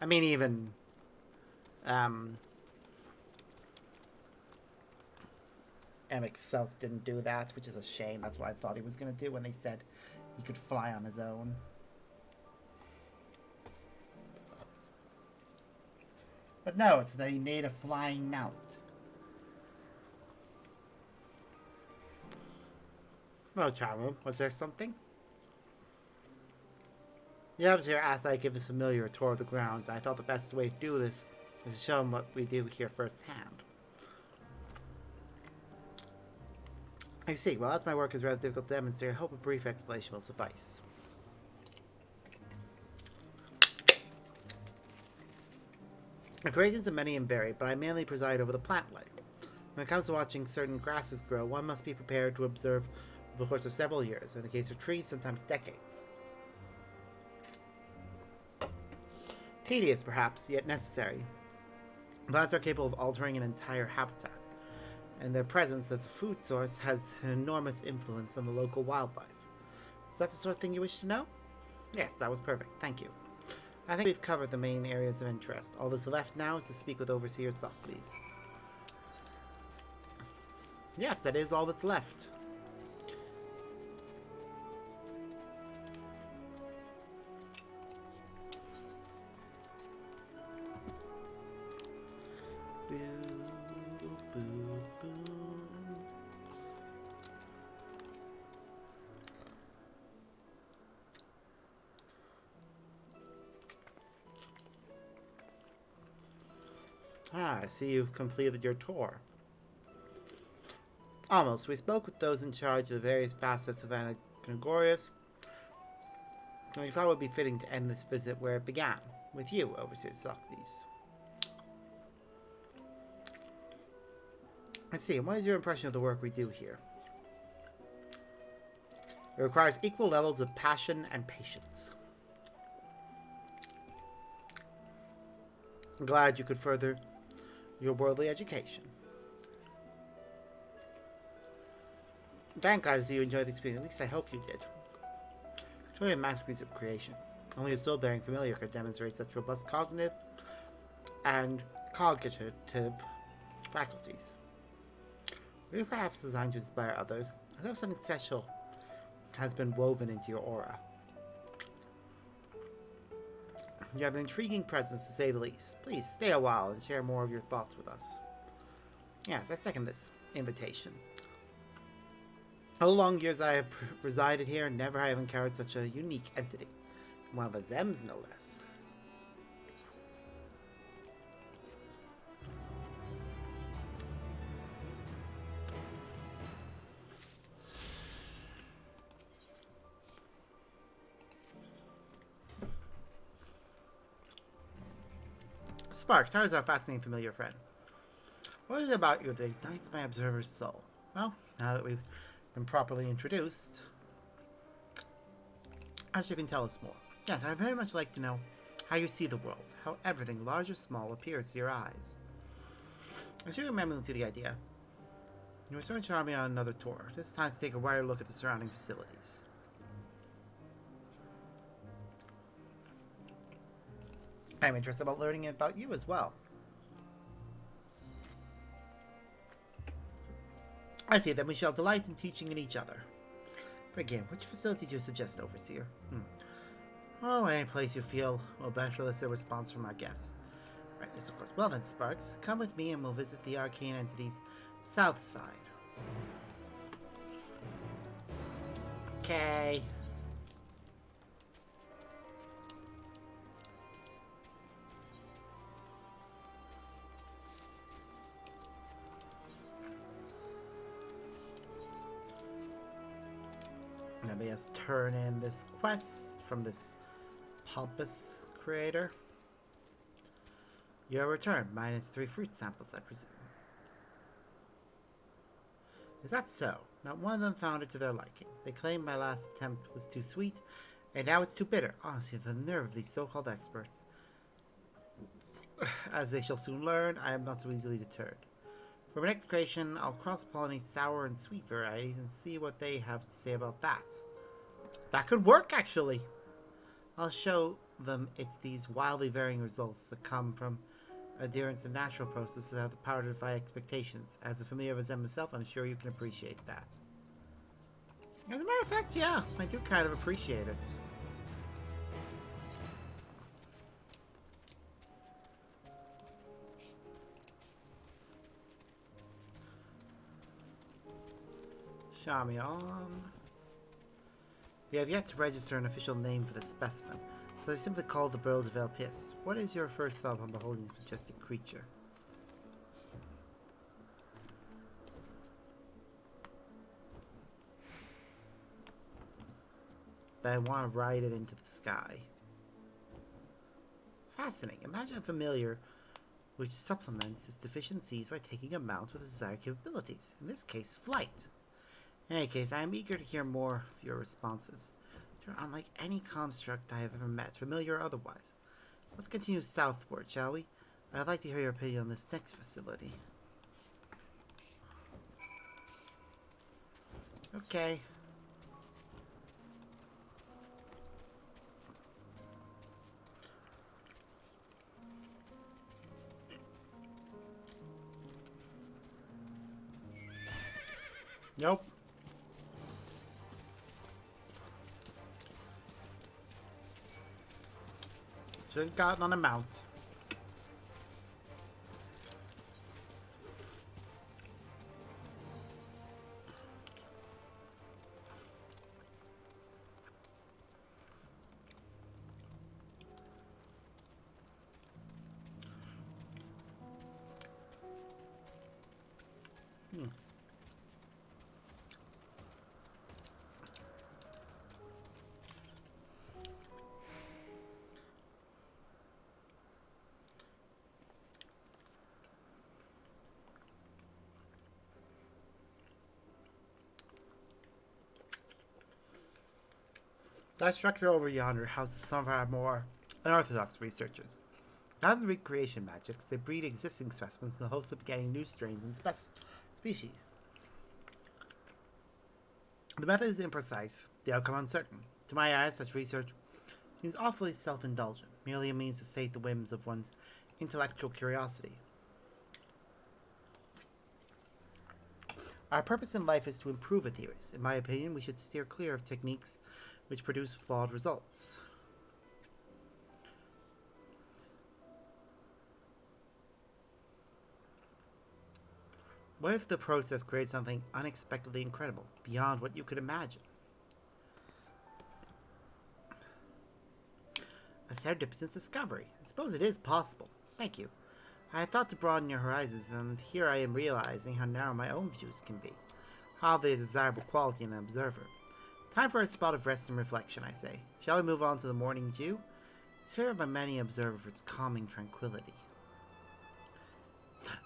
I mean, even Emic Selk didn't do that, which is a shame. That's what I thought he was going to do when they said he could fly on his own. But no, it's that he made a flying mount. Well, Charmo, was there something? The officer asked I give his familiar a tour of the grounds. I thought the best way to do this is to show him what we do here firsthand. I see. Well, as my work is rather difficult to demonstrate, I hope a brief explanation will suffice. The creations are many and varied, but I mainly preside over the plant life. When it comes to watching certain grasses grow, one must be prepared to observe over the course of several years. In the case of trees, sometimes decades. Tedious, perhaps, yet necessary. Plants are capable of altering an entire habitat, and their presence as a food source has an enormous influence on the local wildlife. Is that the sort of thing you wish to know? Yes, that was perfect. Thank you. I think we've covered the main areas of interest. All that's left now is to speak with Overseer Sophocles. Yes, that is all that's left. Ah, I see you've completed your tour. Almost. We spoke with those in charge of the various facets of Anagorius, and we thought it would be fitting to end this visit where it began, with you, Overseer Socrates. I see. And what is your impression of the work we do here? It requires equal levels of passion and patience. I'm glad you could further your worldly education. Thank God you enjoyed the experience. At least I hope you did. It's really a masterpiece of creation. Only a soul-bearing familiar could demonstrate such robust cognitive and cognitive faculties. Were you perhaps designed to inspire others? I know something special has been woven into your aura. You have an intriguing presence, to say the least. Please stay a while and share more of your thoughts with us. Yes, I second this invitation. All the long years I have resided here, never have I encountered such a unique entity. One of the Zems, no less. Sparks, how is our fascinating familiar friend? What is it about you that ignites my observer's soul? Well, now that we've been properly introduced, as you can tell us more. Yes, I'd very much like to know how you see the world, how everything, large or small, appears to your eyes. As you remember to the idea, you return to Army on another tour, this time to take a wider look at the surrounding facilities. I'm interested about learning about you as well. I see, then we shall delight in teaching in each other. Begin. Which facility do you suggest, Overseer? Oh, any place you feel will best elicit a response from our guests. Right, yes, of course. Well then, Sparks, come with me and we'll visit the arcane entity's south side. Okay. Let me just turn in this quest from this pompous creator. Your return, -3 fruit samples, I presume. Is that so? Not one of them found it to their liking. They claimed my last attempt was too sweet, and now it's too bitter. Honestly, the nerve of these so-called experts. As they shall soon learn, I am not so easily deterred. For my next creation, I'll cross-pollinate sour and sweet varieties and see what they have to say about that. That could work, actually. I'll show them it's these wildly varying results that come from adherence to natural processes that have the power to defy expectations. As a familiar of Zen myself, I'm sure you can appreciate that. As a matter of fact, yeah, I do kind of appreciate it. Charmion. We have yet to register an official name for the specimen, so I simply call the Burl de Velpis. What is your first thought on beholding this majestic creature? But I want to ride it into the sky. Fascinating. Imagine a familiar which supplements its deficiencies by taking a mount with desired capabilities. In this case, flight. In any case, I am eager to hear more of your responses. You're unlike any construct I have ever met, familiar or otherwise. Let's continue southward, shall we? I'd like to hear your opinion on this next facility. Okay. Nope. Should have gotten on a mount. That structure over yonder houses some of our more unorthodox researchers. Rather than recreation magics, they breed existing specimens in the hopes of getting new strains and species. The method is imprecise, the outcome uncertain. To my eyes, such research seems awfully self-indulgent, merely a means to sate the whims of one's intellectual curiosity. Our purpose in life is to improve a theories. In my opinion, we should steer clear of techniques which produce flawed results. What if the process creates something unexpectedly incredible, beyond what you could imagine? A serendipitous discovery. I suppose it is possible. Thank you. I had thought to broaden your horizons, and here I am realizing how narrow my own views can be. Hardly a desirable quality in an observer. Time for a spot of rest and reflection, I say. Shall we move on to the morning dew? It's favored by many observers for its calming tranquility.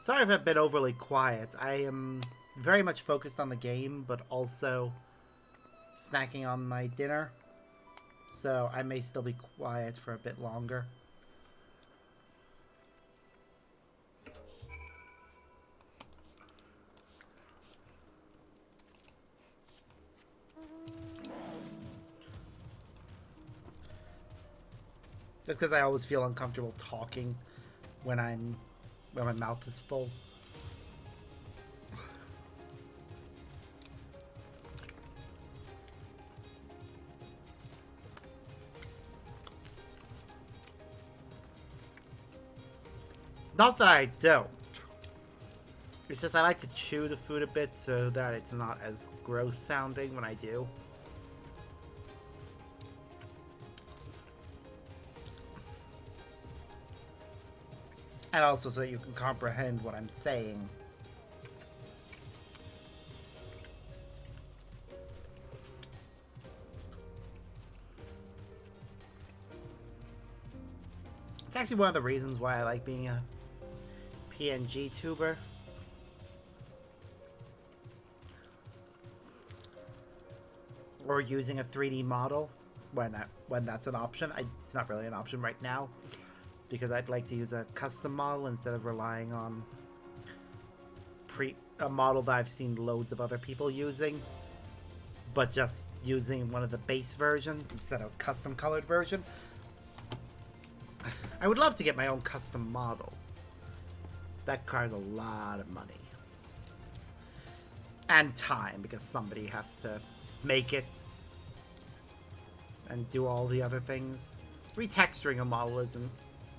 Sorry if I've been overly quiet. I am very much focused on the game, but also snacking on my dinner. So I may still be quiet for a bit longer. Just because I always feel uncomfortable talking when my mouth is full. Not that I don't. It's just I like to chew the food a bit so that it's not as gross sounding when I do. And also so you can comprehend what I'm saying. It's actually one of the reasons why I like being a PNG tuber. Or using a 3D model when that's an option. It's not really an option right now, because I'd like to use a custom model instead of relying on a model that I've seen loads of other people using, but just using one of the base versions instead of a custom colored version. I would love to get my own custom model. That requires a lot of money. And time, because somebody has to make it and do all the other things. Retexturing a model isn't,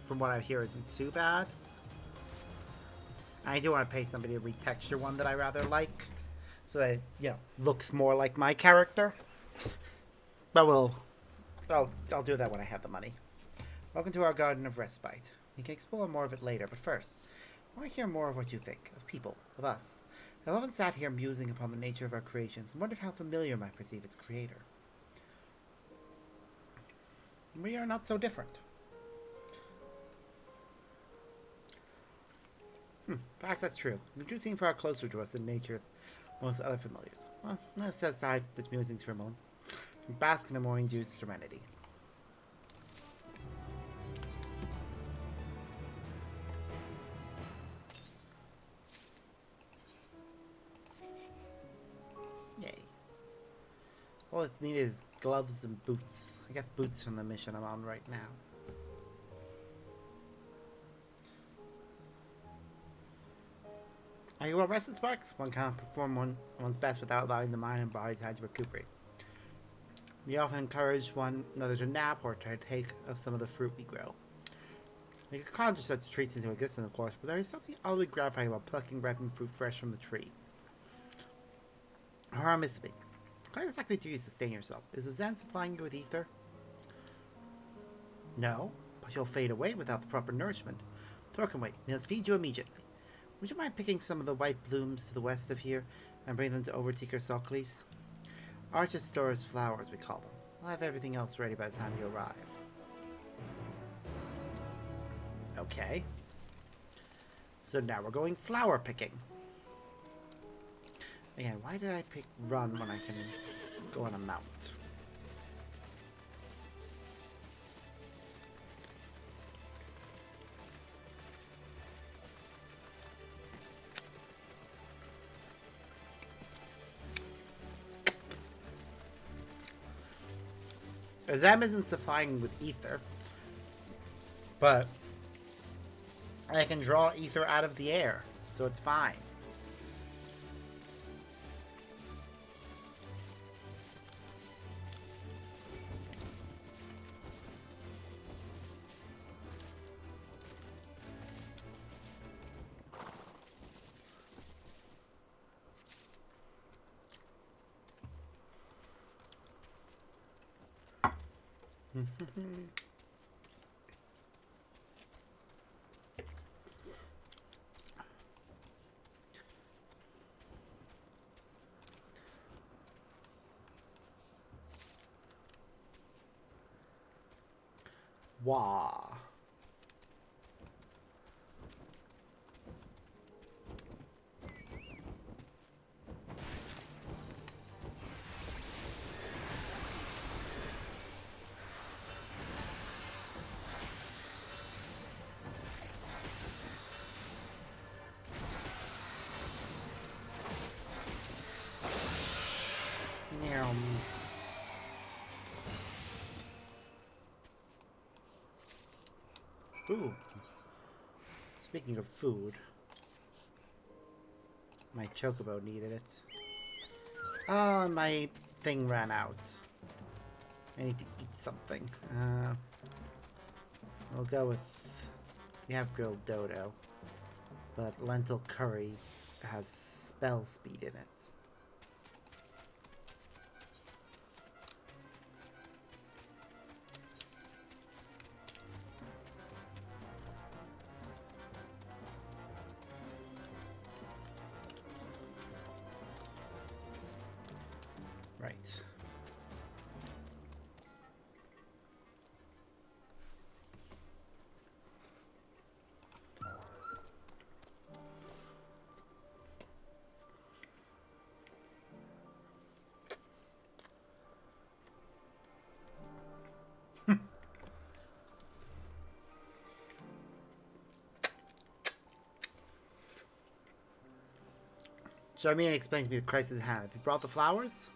from what I hear, isn't too bad. I do want to pay somebody to retexture one that I rather like, so that it, looks more like my character. But I'll do that when I have the money. Welcome to our Garden of Respite. We can explore more of it later, but first, I want to hear more of what you think, of people, of us. I've often sat here musing upon the nature of our creations and wondered how familiar I might perceive its creator. We are not so different. Perhaps that's true. We do seem far closer to us in nature than most other familiars. Well, let's just dive its musings for a moment and bask in the morning dew's serenity. Yay. All it's needed is gloves and boots. I guess boots from the mission I'm on right now. Are you well rested, Sparks? One can't perform one's best without allowing the mind and body time to recuperate. We often encourage one another to nap or try to take of some of the fruit we grow. We could conjure such treats into existence, of course, but there is something oddly gratifying about plucking ripened fruit fresh from the tree. How miss me. How exactly do you sustain yourself? Is the Zen supplying you with ether? No, but you'll fade away without the proper nourishment. Torquemway, we must feed you immediately. Would you mind picking some of the white blooms to the west of here and bring them to Overteaker Socles? Arches stores flowers, we call them. I'll have everything else ready by the time you arrive. Okay. So now we're going flower picking. Again, why did I pick run when I can go on a mount? Azam isn't supplying with ether, but I can draw ether out of the air, so it's fine. Wah. Ooh. Speaking of food, my chocobo needed it. Oh, my thing ran out. I need to eat something. We'll go with... We have grilled dodo, but lentil curry has spell speed in it. Right. Charmian explains to me the crisis at hand. Have you brought the flowers?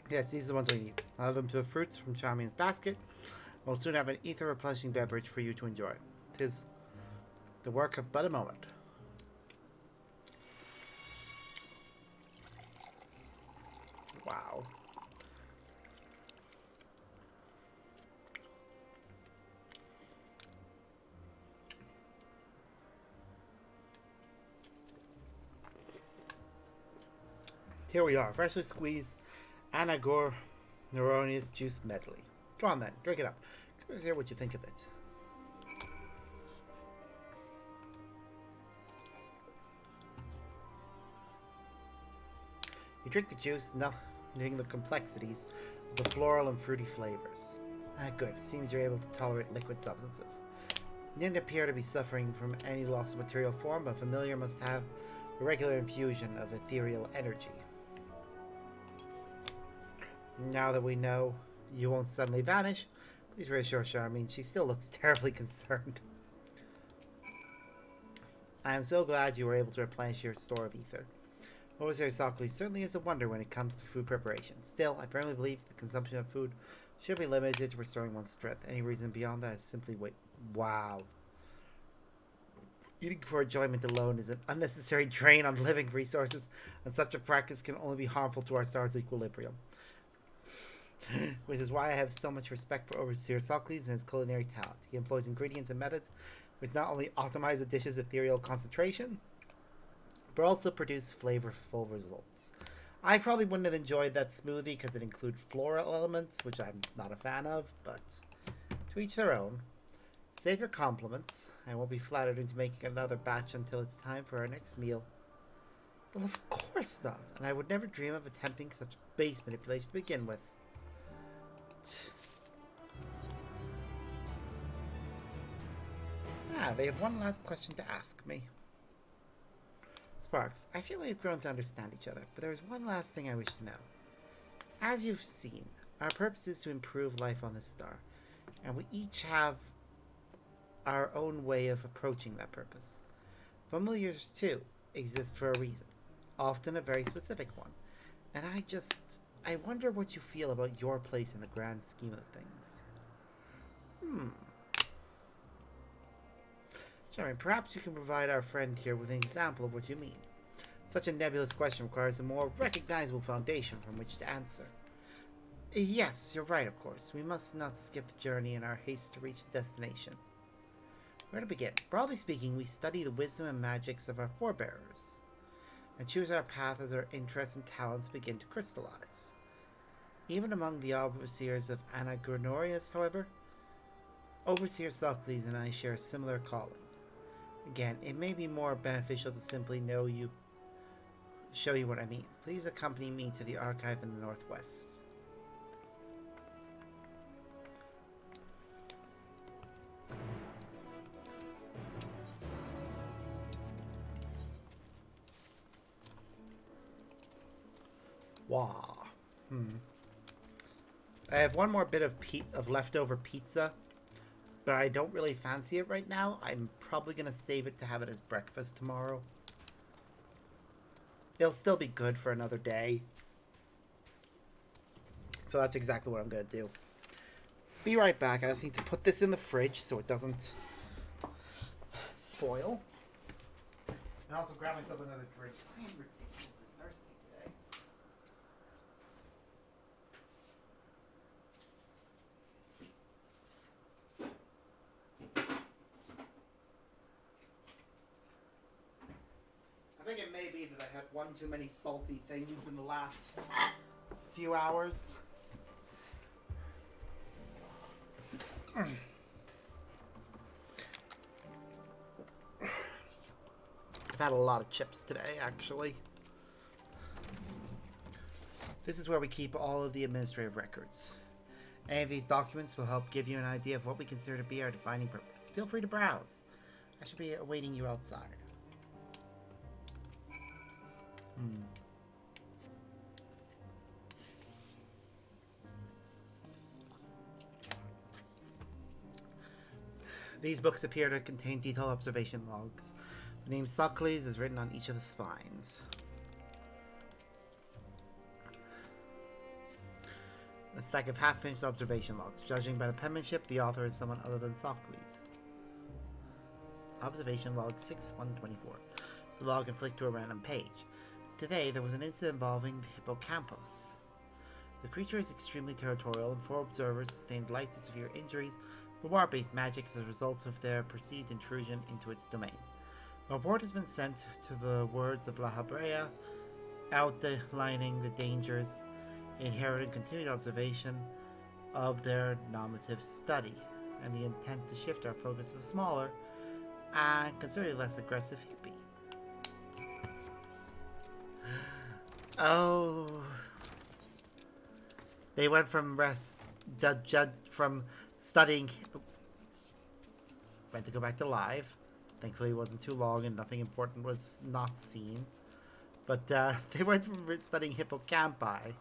Yes, these are the ones we need. I'll add them to the fruits from Charmian's basket. We'll soon have an ether replenishing beverage for you to enjoy. 'Tis the work of but a moment. Wow. Here we are, freshly squeezed Anagor Neuronius juice medley. Go on then, drink it up. Let's hear what you think of it. You drink the juice, noting the complexities of the floral and fruity flavors. Ah, good. It seems you're able to tolerate liquid substances. You didn't appear to be suffering from any loss of material form, but familiar must have a regular infusion of ethereal energy. Now that we know you won't suddenly vanish, please reassure Charmaine. She still looks terribly concerned. I am so glad you were able to replenish your store of ether. Overseer Sockley certainly is a wonder when it comes to food preparation. Still, I firmly believe the consumption of food should be limited to restoring one's strength. Any reason beyond that is simply wait. Wow. Eating for enjoyment alone is an unnecessary drain on living resources, and such a practice can only be harmful to our star's equilibrium. Which is why I have so much respect for Overseer Sockley and his culinary talent. He employs ingredients and methods which not only optimize a dish's ethereal concentration, but also produce flavorful results. I probably wouldn't have enjoyed that smoothie because it included floral elements, which I'm not a fan of, but to each their own. Save your compliments. I won't be flattered into making another batch until it's time for our next meal. Well, of course not, and I would never dream of attempting such base manipulation to begin with. They have one last question to ask me. Sparks, I feel we've grown to understand each other, but there is one last thing I wish to know. As you've seen, our purpose is to improve life on this star, and we each have our own way of approaching that purpose. Familiars, too, exist for a reason, often a very specific one. And I wonder what you feel about your place in the grand scheme of things. Jeremy, perhaps you can provide our friend here with an example of what you mean. Such a nebulous question requires a more recognizable foundation from which to answer. Yes, you're right, of course. We must not skip the journey in our haste to reach the destination. Where to begin? Broadly speaking, we study the wisdom and magics of our forebearers, and choose our path as our interests and talents begin to crystallize. Even among the overseers of Anagonorius, however, Overseer Sophocles and I share a similar calling. Again, it may be more beneficial to simply show you what I mean. Please accompany me to the archive in the northwest. Wow. I have one more bit of leftover pizza, but I don't really fancy it right now. I'm probably going to save it to have it as breakfast tomorrow. It'll still be good for another day. So that's exactly what I'm going to do. Be right back. I just need to put this in the fridge so it doesn't spoil. And also grab myself another drink. I am ridiculously thirsty today. I think it may be that I had one too many salty things in the last few hours. I've had a lot of chips today, actually. This is where we keep all of the administrative records. Any of these documents will help give you an idea of what we consider to be our defining purpose. Feel free to browse. I should be awaiting you outside. These books appear to contain detailed observation logs. The name Sophocles is written on each of the spines. A stack of half-finished observation logs. Judging by the penmanship, the author is someone other than Sophocles. Observation log 6124. The log can flick to a random page. Today, there was an incident involving the hippocampus. The creature is extremely territorial, and 4 observers sustained light to severe injuries from war-based magic as a result of their perceived intrusion into its domain. A report has been sent to the words of La Habrea, outlining the dangers inherent in continued observation of their normative study, and the intent to shift our focus to a smaller and considerably less aggressive hippie. Oh, they went from studying. Went to go back to live. Thankfully, it wasn't too long and nothing important was not seen. But they went from studying hippocampi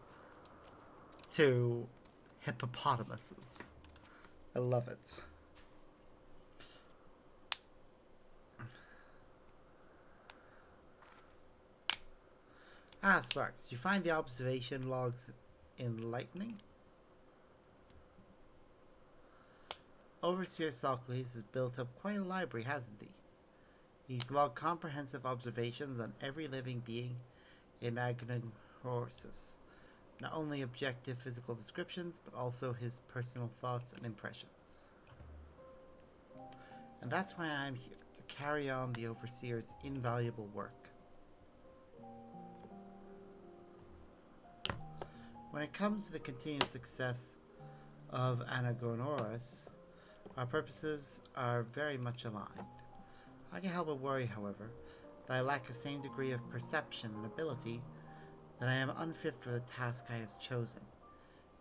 to hippopotamuses. I love it. Ah, Sparks, you find the observation logs enlightening? Overseer Sophocles has built up quite a library, hasn't he? He's logged comprehensive observations on every living being in Agnagorsis. Not only objective physical descriptions, but also his personal thoughts and impressions. And that's why I'm here, to carry on the Overseer's invaluable work. When it comes to the continued success of Anagonorius, our purposes are very much aligned. I can't help but worry, however, that I lack the same degree of perception and ability, that I am unfit for the task I have chosen.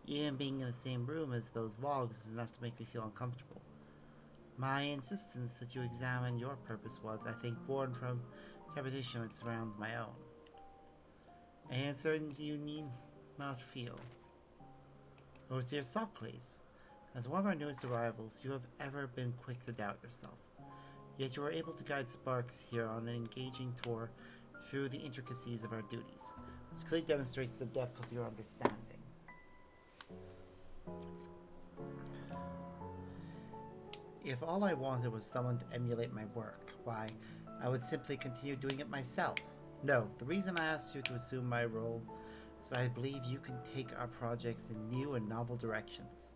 Even being in the same room as those logs is enough to make me feel uncomfortable. My insistence that you examine your purpose was, I think, born from competition which surrounds my own. Any uncertainty you need not feel. Overseer Sophocles, as one of our newest arrivals, you have ever been quick to doubt yourself. Yet you were able to guide Sparks here on an engaging tour through the intricacies of our duties, which clearly demonstrates the depth of your understanding. If all I wanted was someone to emulate my work, why, I would simply continue doing it myself. No, the reason I asked you to assume my role is I believe you can take our projects in new and novel directions.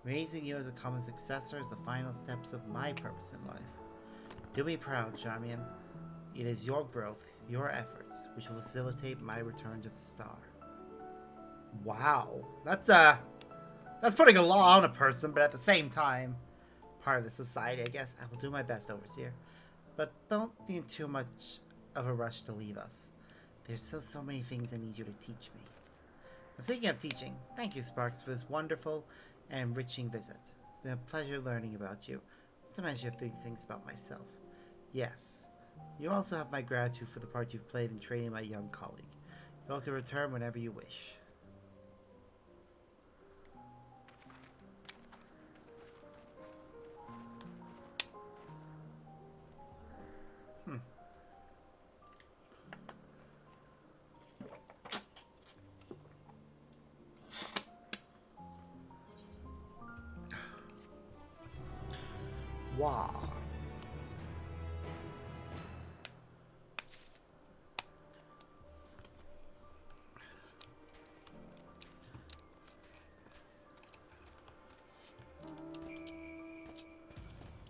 Raising you as a common successor is the final steps of my purpose in life. Do me proud, Charmian. It is your growth, your efforts, which will facilitate my return to the star. Wow. That's putting a law on a person, but at the same time, part of the society, I guess. I will do my best, Overseer. But don't be in too much of a rush to leave us. There's so many things I need you to teach me. And speaking of teaching, thank you, Sparks, for this wonderful and enriching visit. It's been a pleasure learning about you, not to mention a few things about myself. Yes, you also have my gratitude for the part you've played in training my young colleague. You all can return whenever you wish. Wow.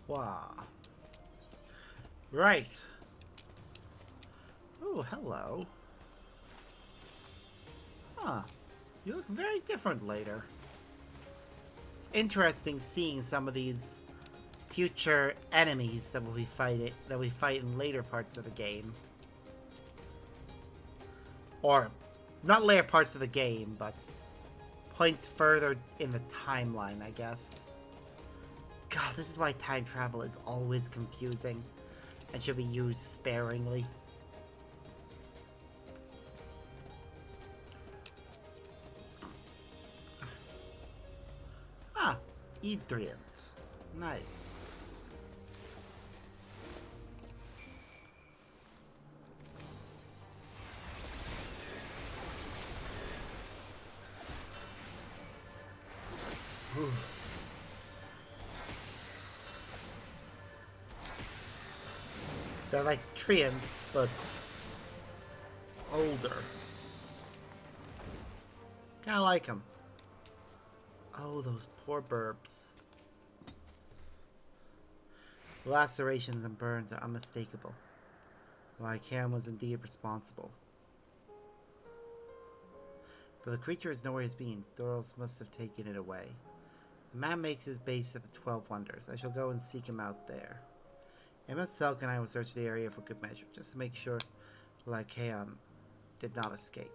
Wow. Right. Oh, hello. Huh. You look very different later. It's interesting seeing some of these future enemies that we fight in later parts of the game. Or not later parts of the game, but points further in the timeline, I guess. God, this is why time travel is always confusing and should be used sparingly. Ah, Idriant. Nice. Whew. They're like treants, but older. Kinda like them. Oh, those poor burbs. The lacerations and burns are unmistakable. Lycan was indeed responsible. But the creature is nowhere to be seen. Thoros must have taken it away. The man makes his base at the 12 Wonders. I shall go and seek him out there. Amos Selk and I will search the area for good measure, just to make sure Lycaon did not escape.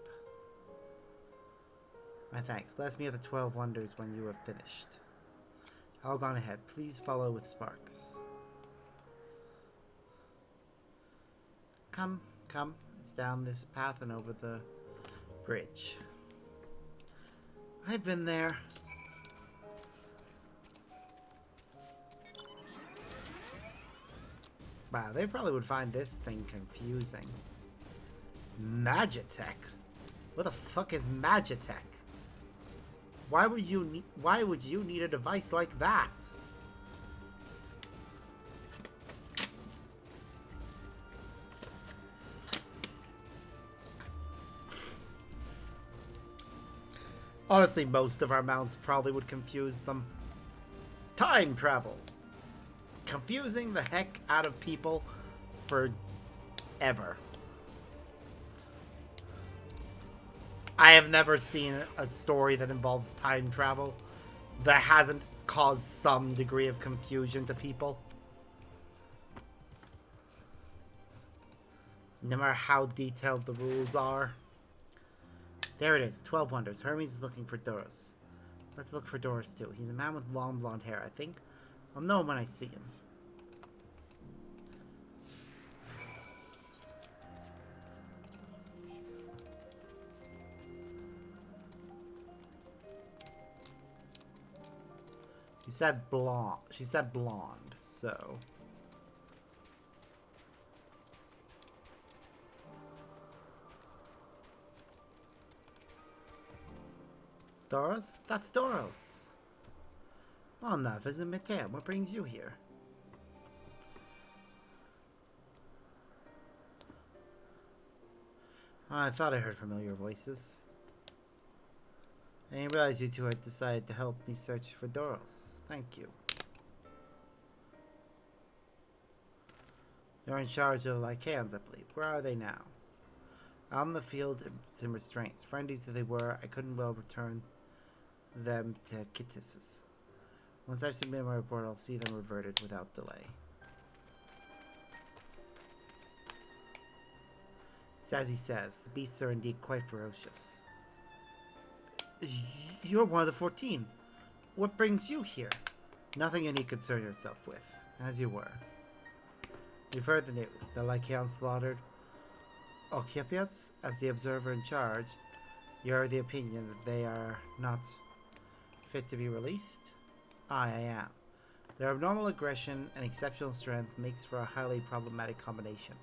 My thanks. Bless me of the 12 Wonders when you have finished. I'll go on ahead. Please follow with Sparks. Come. It's down this path and over the bridge. I've been there. Wow, they probably would find this thing confusing. Magitech? What the fuck is Magitech? Why would you need a device like that? Honestly, most of our mounts probably would confuse them. Time travel. Confusing the heck out of people forever. I have never seen a story that involves time travel that hasn't caused some degree of confusion to people. No matter how detailed the rules are. There it is, 12 Wonders. Hermes is looking for Doros. Let's look for Doros too. He's a man with long blonde hair, I think. I'll know him when I see him. He said blonde. She said blonde, so. Doros? That's Doros. On that visit Metea. What brings you here? I thought I heard familiar voices. I didn't realize you two had decided to help me search for Doros. Thank you. You're in charge of the Lycaons, I believe. Where are they now? Out in the field in restraints. Friendly as they were, I couldn't well return them to Kittis. Once I've submitted my report, I'll see them reverted without delay. It's as he says. The beasts are indeed quite ferocious. You're one of the 14. What brings you here? Nothing you need concern yourself with, as you were. You've heard the news. The Lycaon slaughtered Okipias as the observer in charge. You're of the opinion that they are not fit to be released? I am. Their abnormal aggression and exceptional strength makes for a highly problematic combination.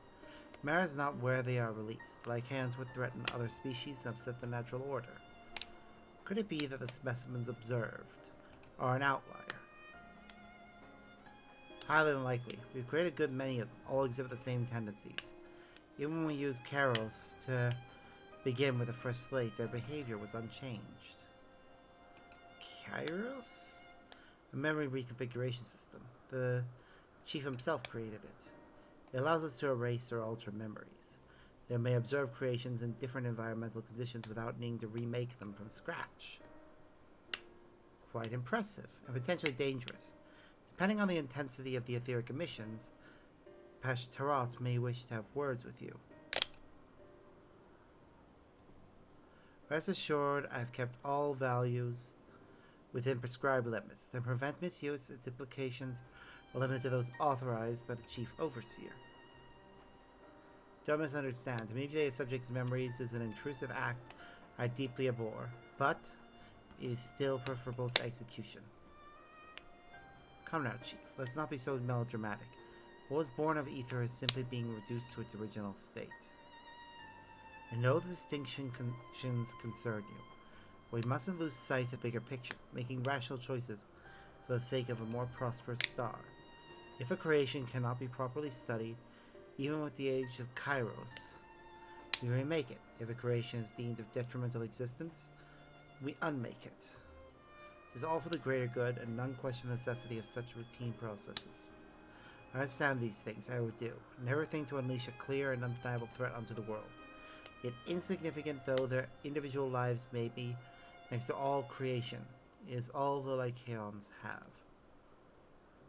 It matters not where they are released. Lycaons would threaten other species and upset the natural order. Could it be that the specimens observed are an outlier? Highly unlikely. We've created a good many of them. All exhibit the same tendencies. Even when we used Kairos to begin with a fresh slate, their behavior was unchanged. Kairos? A memory reconfiguration system. The chief himself created it. It allows us to erase or alter memories. They may observe creations in different environmental conditions without needing to remake them from scratch. Quite impressive, and potentially dangerous. Depending on the intensity of the etheric emissions, Pashtarot may wish to have words with you. Rest assured, I have kept all values within prescribed limits. To prevent misuse, its implications are limited to those authorized by the Chief Overseer. Don't misunderstand. To manipulate a subject's memories is an intrusive act I deeply abhor, but it is still preferable to execution. Come now, Chief. Let's not be so melodramatic. What was born of ether is simply being reduced to its original state. And no distinctions concern you. We mustn't lose sight of bigger picture, making rational choices for the sake of a more prosperous star. If a creation cannot be properly studied, even with the age of Kairos, we remake it. If a creation is deemed of detrimental existence, we unmake it. It is all for the greater good, and none question the necessity of such routine processes. I understand these things, I would do. Never think to unleash a clear and undeniable threat onto the world. Yet insignificant though their individual lives may be, next to all creation, is all the Lycaons have.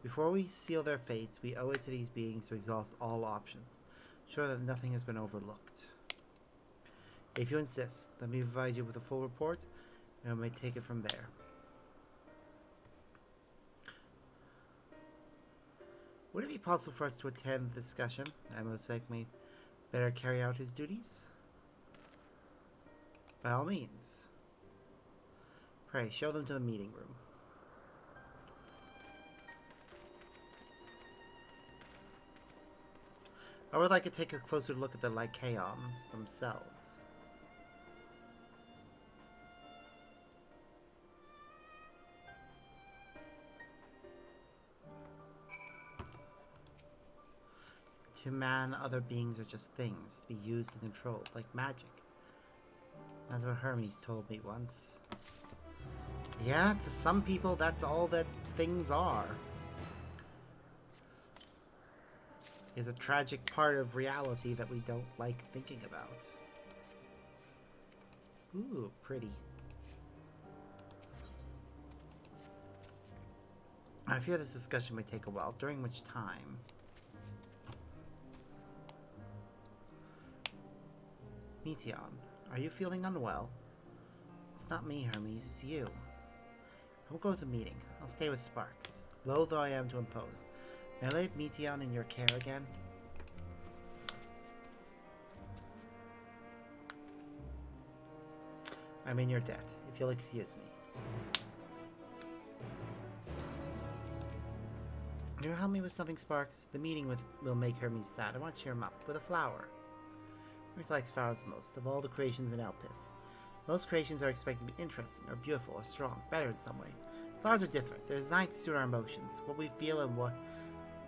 Before we seal their fates, we owe it to these beings to exhaust all options, sure that nothing has been overlooked. If you insist, let me provide you with a full report, and we may take it from there. Would it be possible for us to attend the discussion? Amosek may better carry out his duties? By all means. Pray, show them to the meeting room. I would like to take a closer look at the Lycaons themselves. To man, other beings are just things to be used and controlled, like magic. That's what Hermes told me once. Yeah, to some people, that's all that things are. Is a tragic part of reality that we don't like thinking about. Ooh, pretty. I fear this discussion may take a while, during which time... Meteon, are you feeling unwell? It's not me, Hermes, it's you. I will go to the meeting. I'll stay with Sparks. Loath though I am to impose. May I leave Meteon in your care again? I'm in your debt, if you'll excuse me. You help me with something, Sparks? The meeting will make Hermes sad. I want to cheer him up with a flower. Hermes likes flowers most of all the creations in Elpis. Most creations are expected to be interesting, or beautiful, or strong, better in some way. Flowers are different. They're designed to suit our emotions, what we feel and what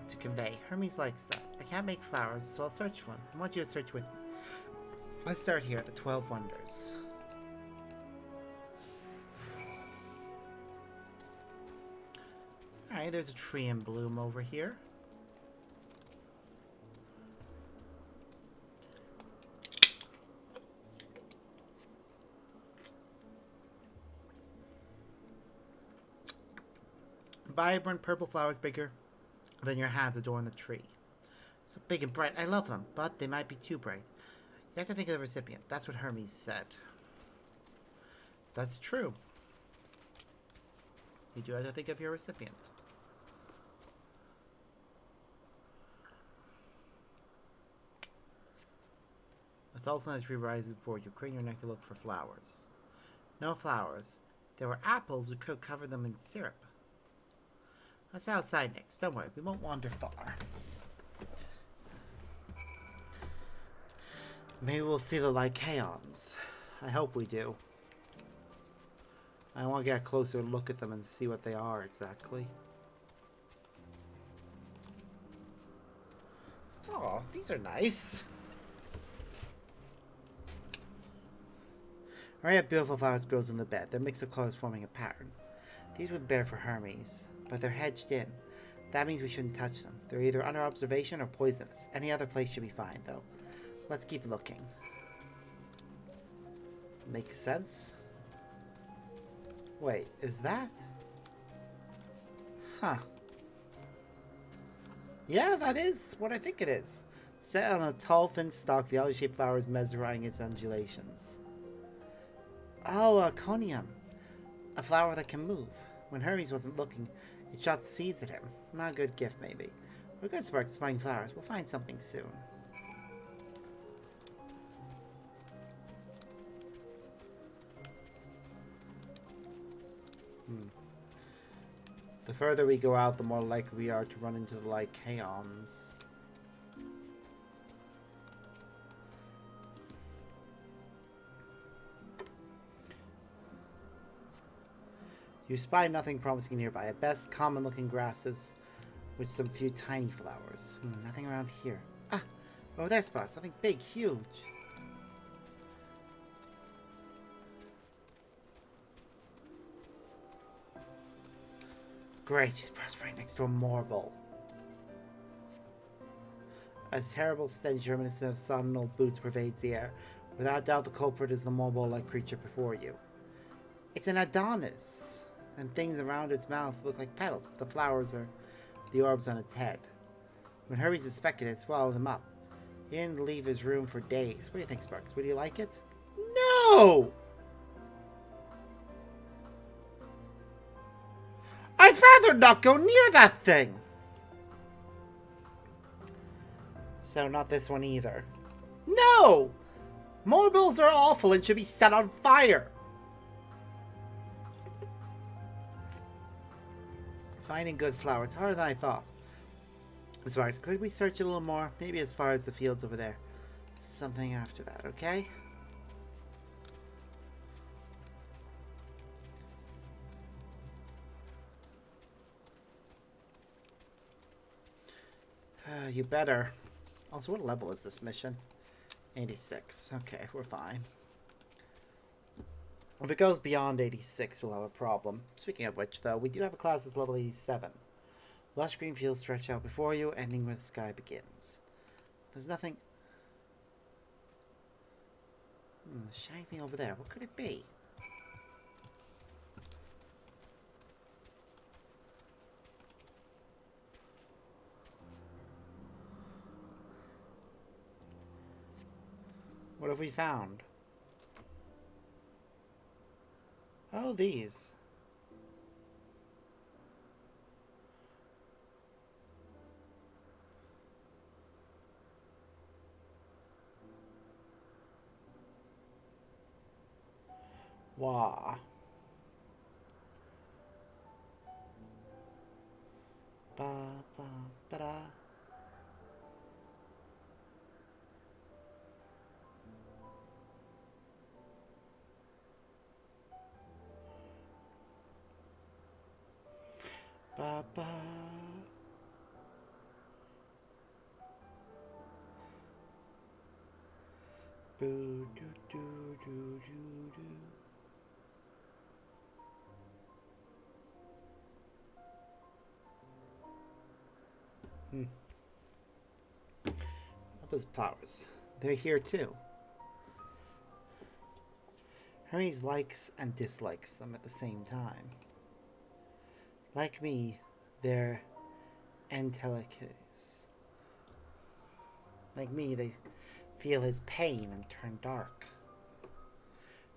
to convey. Hermes likes that. I can't make flowers, so I'll search for one. I want you to search with me. Let's start here at the 12 Wonders. Alright, there's a tree in bloom over here. Vibrant purple flowers bigger than your hands adorn the tree. So big and bright. I love them, but they might be too bright. You have to think of the recipient. That's what Hermes said. That's true. You do have to think of your recipient. A tall sun tree rises before you. Crane your neck to look for flowers. No flowers. There were apples. We could cover them in syrup. Let's head outside next. Don't worry, we won't wander far. Maybe we'll see the Lycaons. I hope we do. I want to get a closer look at them and see what they are exactly. Oh, these are nice. Array of beautiful flowers grows in the bed. Their mix of colors forming a pattern. These would bear for Hermes, but they're hedged in. That means we shouldn't touch them. They're either under observation or poisonous. Any other place should be fine, though. Let's keep looking. Makes sense. Wait, is that? Huh. Yeah, that is what I think it is. Set on a tall, thin stalk, the oddly-shaped flower is mesmerizing its undulations. Oh, a conium. A flower that can move. When Hermes wasn't looking, it shot seeds at him. Not a good gift, maybe. We're good spark spying flowers. We'll find something soon. The further we go out, the more likely we are to run into the Lycaons. You spy nothing promising nearby. At best, common-looking grasses with some few tiny flowers. Nothing around here. Ah! Over there, Spot. Something big, huge. Great, she's pressed right next to a marble. A terrible stench reminiscent of sodden boots pervades the air. Without doubt, the culprit is the marble-like creature before you. It's an Adonis, and things around its mouth look like petals, but the flowers are the orbs on its head. When Hermes inspected it, swallowed them up. He didn't leave his room for days. What do you think, Sparks? Would you like it? No! I'd rather not go near that thing! So not this one either. No! Marbles are awful and should be set on fire! Finding good flowers, harder than I thought. As far as, could we search a little more? Maybe as far as the fields over there. Something after that, okay? You better. Also, what level is this mission? 86. Okay, we're fine. If it goes beyond 86, we'll have a problem. Speaking of which, though, we do have a class that's level 87. Lush green fields stretch out before you, ending where the sky begins. There's nothing... the shiny thing over there. What could it be? What have we found? Oh, these. Wah. Ba ba ba da. ba ba. Boo doo doo doo doo doo. Those flowers. They're here too. Hermes likes and dislikes them at the same time. Like me, they're entelecus. Like me, they feel his pain and turn dark.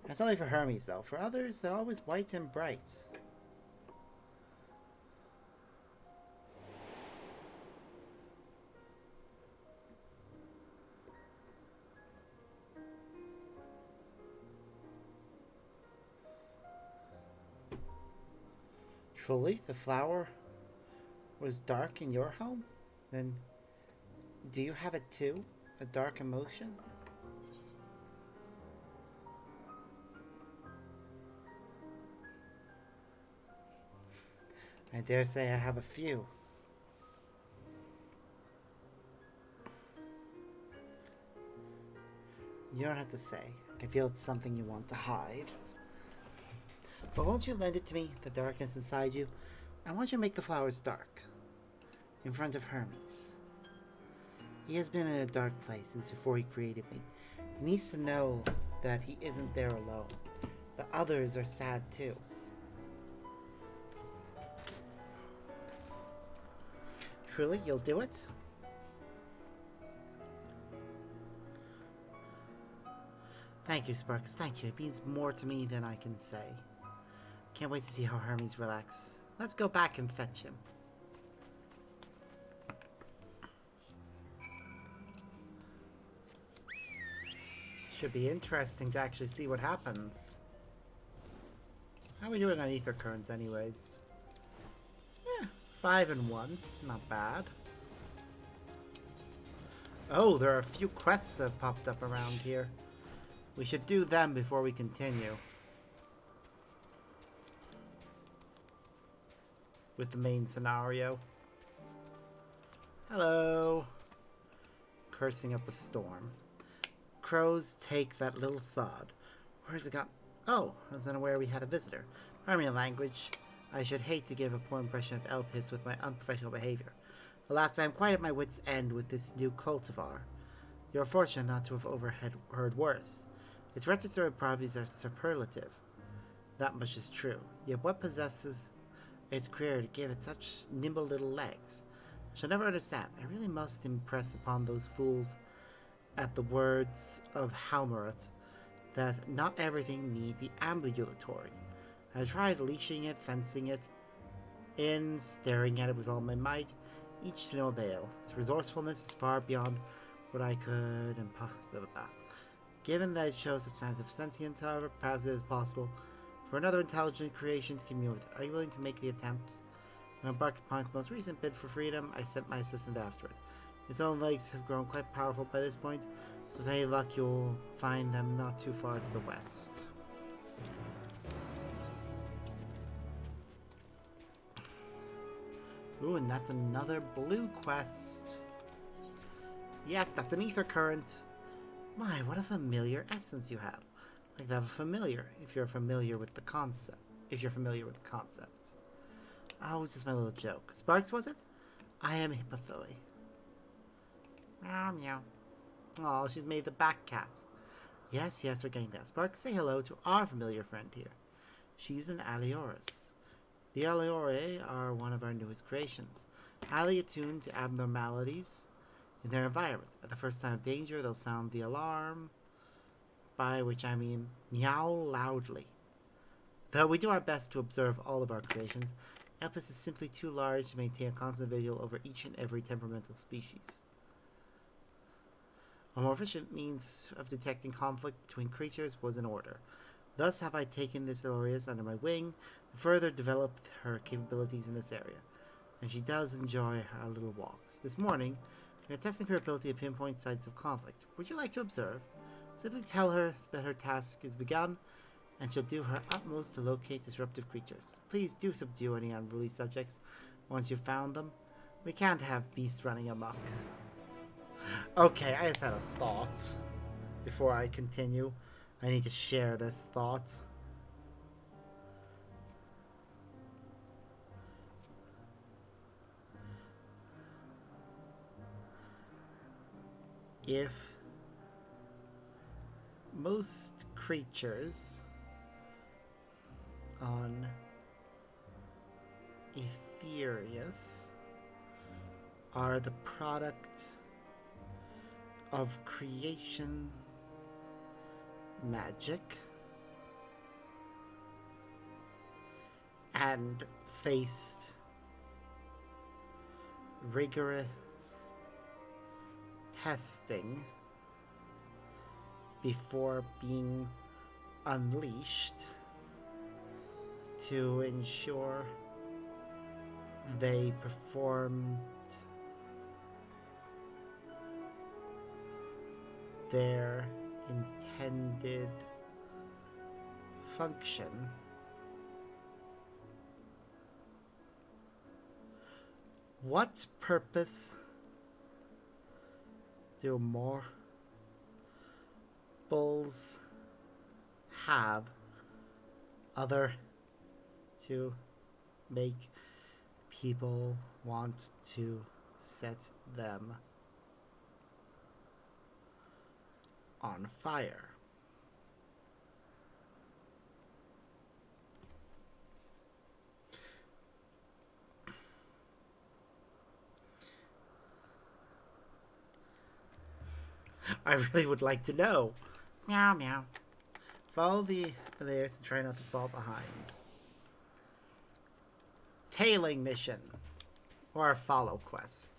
That's only for Hermes, though. For others, they're always white and bright. Truly, the flower was dark in your home? Then, do you have it too? A dark emotion? I dare say I have a few. You don't have to say. I can feel it's something you want to hide. But won't you lend it to me, the darkness inside you? I want you to make the flowers dark. In front of Hermes. He has been in a dark place since before he created me. He needs to know that he isn't there alone. The others are sad too. Truly, you'll do it? Thank you, Sparks. Thank you. It means more to me than I can say. Can't wait to see how Hermes relaxes. Let's go back and fetch him. Should be interesting to actually see what happens. How are we doing on ether currents anyways? Yeah, 5 and 1. Not bad. Oh, there are a few quests that have popped up around here. We should do them before we continue with the main scenario. Hello. Cursing up a storm. Crows take that little sod. Where's it gone? Oh, I was unaware we had a visitor. Army language. I should hate to give a poor impression of Elpis with my unprofessional behavior. Alas, I am quite at my wit's end with this new cultivar. You're fortunate not to have overheard worse. Its register properties are superlative. That much is true. Yet what possesses its creator to give it such nimble little legs? I shall never understand. I really must impress upon those fools at the words of Halmarat that not everything need be ambulatory. I tried leashing it, fencing it in, staring at it with all my might, each to no avail. Its resourcefulness is far beyond what I could and blah, blah, blah. Given that it shows such signs of sentience, however, perhaps it is possible for another intelligent creation to commune with it. Are you willing to make the attempt? When I embarked upon its most recent bid for freedom, I sent my assistant after it. Its own legs have grown quite powerful by this point, so with any luck you'll find them not too far to the west. Ooh, and that's another blue quest. Yes, that's an ether current. My, what a familiar essence you have. Like that of a familiar, if you're familiar with the concept. Oh, just my little joke. Sparks, was it? I am Hippothoi. Meow, meow. Oh, she's made the back cat. Yes, we're getting that. Sparks, say hello to our familiar friend here. She's an Alioris. The Aliore are one of our newest creations. Highly attuned to abnormalities in their environment. At the first sign of danger, they'll sound the alarm, by which I mean meow loudly. Though we do our best to observe all of our creations, Elpis is simply too large to maintain a constant vigil over each and every temperamental species. A more efficient means of detecting conflict between creatures was in order. Thus have I taken this Ilorius under my wing to further develop her capabilities in this area. And she does enjoy our little walks. This morning, we are testing her ability to pinpoint sites of conflict. Would you like to observe? Simply tell her that her task is begun, and she'll do her utmost to locate disruptive creatures. Please do subdue any unruly subjects. Once you found them, we can't have beasts running amok. Okay, I just had a thought. Before I continue, I need to share this thought. If most creatures on Etherius are the product of creation magic and faced rigorous testing before being unleashed to ensure they performed their intended function, what purpose do more bulls have other to make people want to set them on fire? I really would like to know. Meow meow. Follow the layers and try not to fall behind. Tailing mission. Or a follow quest.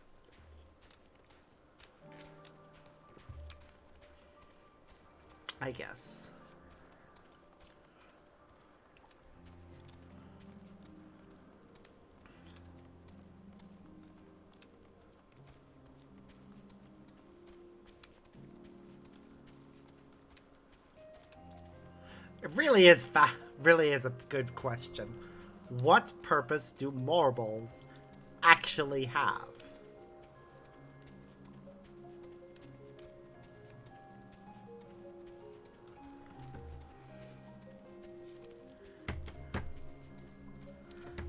I guess. It really is a good question. What purpose do marbles actually have?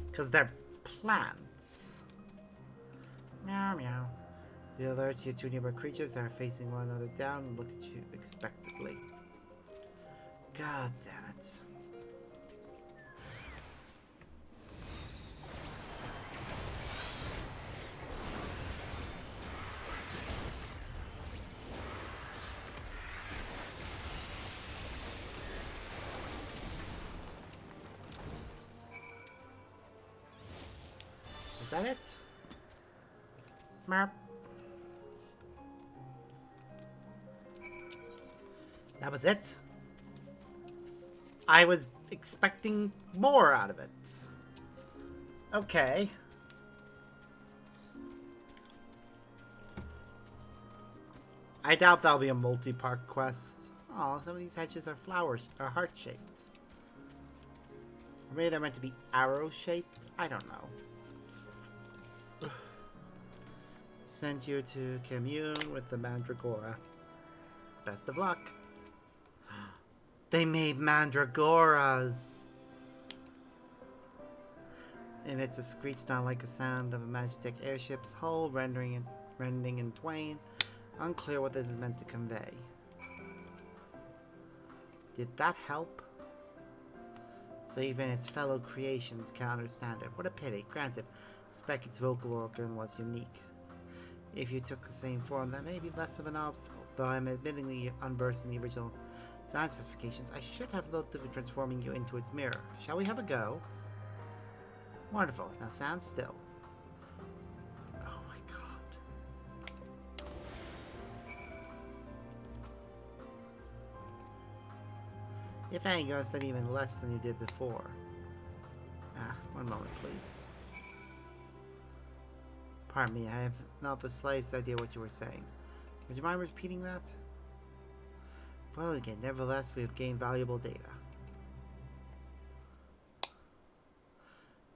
Because they're plants. Meow meow. The alerts you two nearby creatures that are facing one another down and look at you expectantly. God damn it. Is that it? Merp. That was it? I was expecting more out of it. Okay. I doubt that'll be a multi-part quest. Oh, some of these hedges are heart-shaped. Or maybe they're meant to be arrow-shaped? I don't know. Send you to commune with the Mandragora. Best of luck. They made Mandragoras! Emits a screech not like a sound of a Magitech airship's hull, rending in twain. Unclear what this is meant to convey. Did that help? So even its fellow creations can understand it. What a pity. Granted, spec its vocal organ was unique. If you took the same form, that may be less of an obstacle. Though I'm admittingly unversed in the original design specifications, I should have looked at transforming you into its mirror. Shall we have a go? Wonderful. Now stand still. Oh my god. If anything, you understand even less than you did before. One moment, please. Pardon me, I have not the slightest idea what you were saying. Would you mind repeating that? Well, again, nevertheless, we have gained valuable data.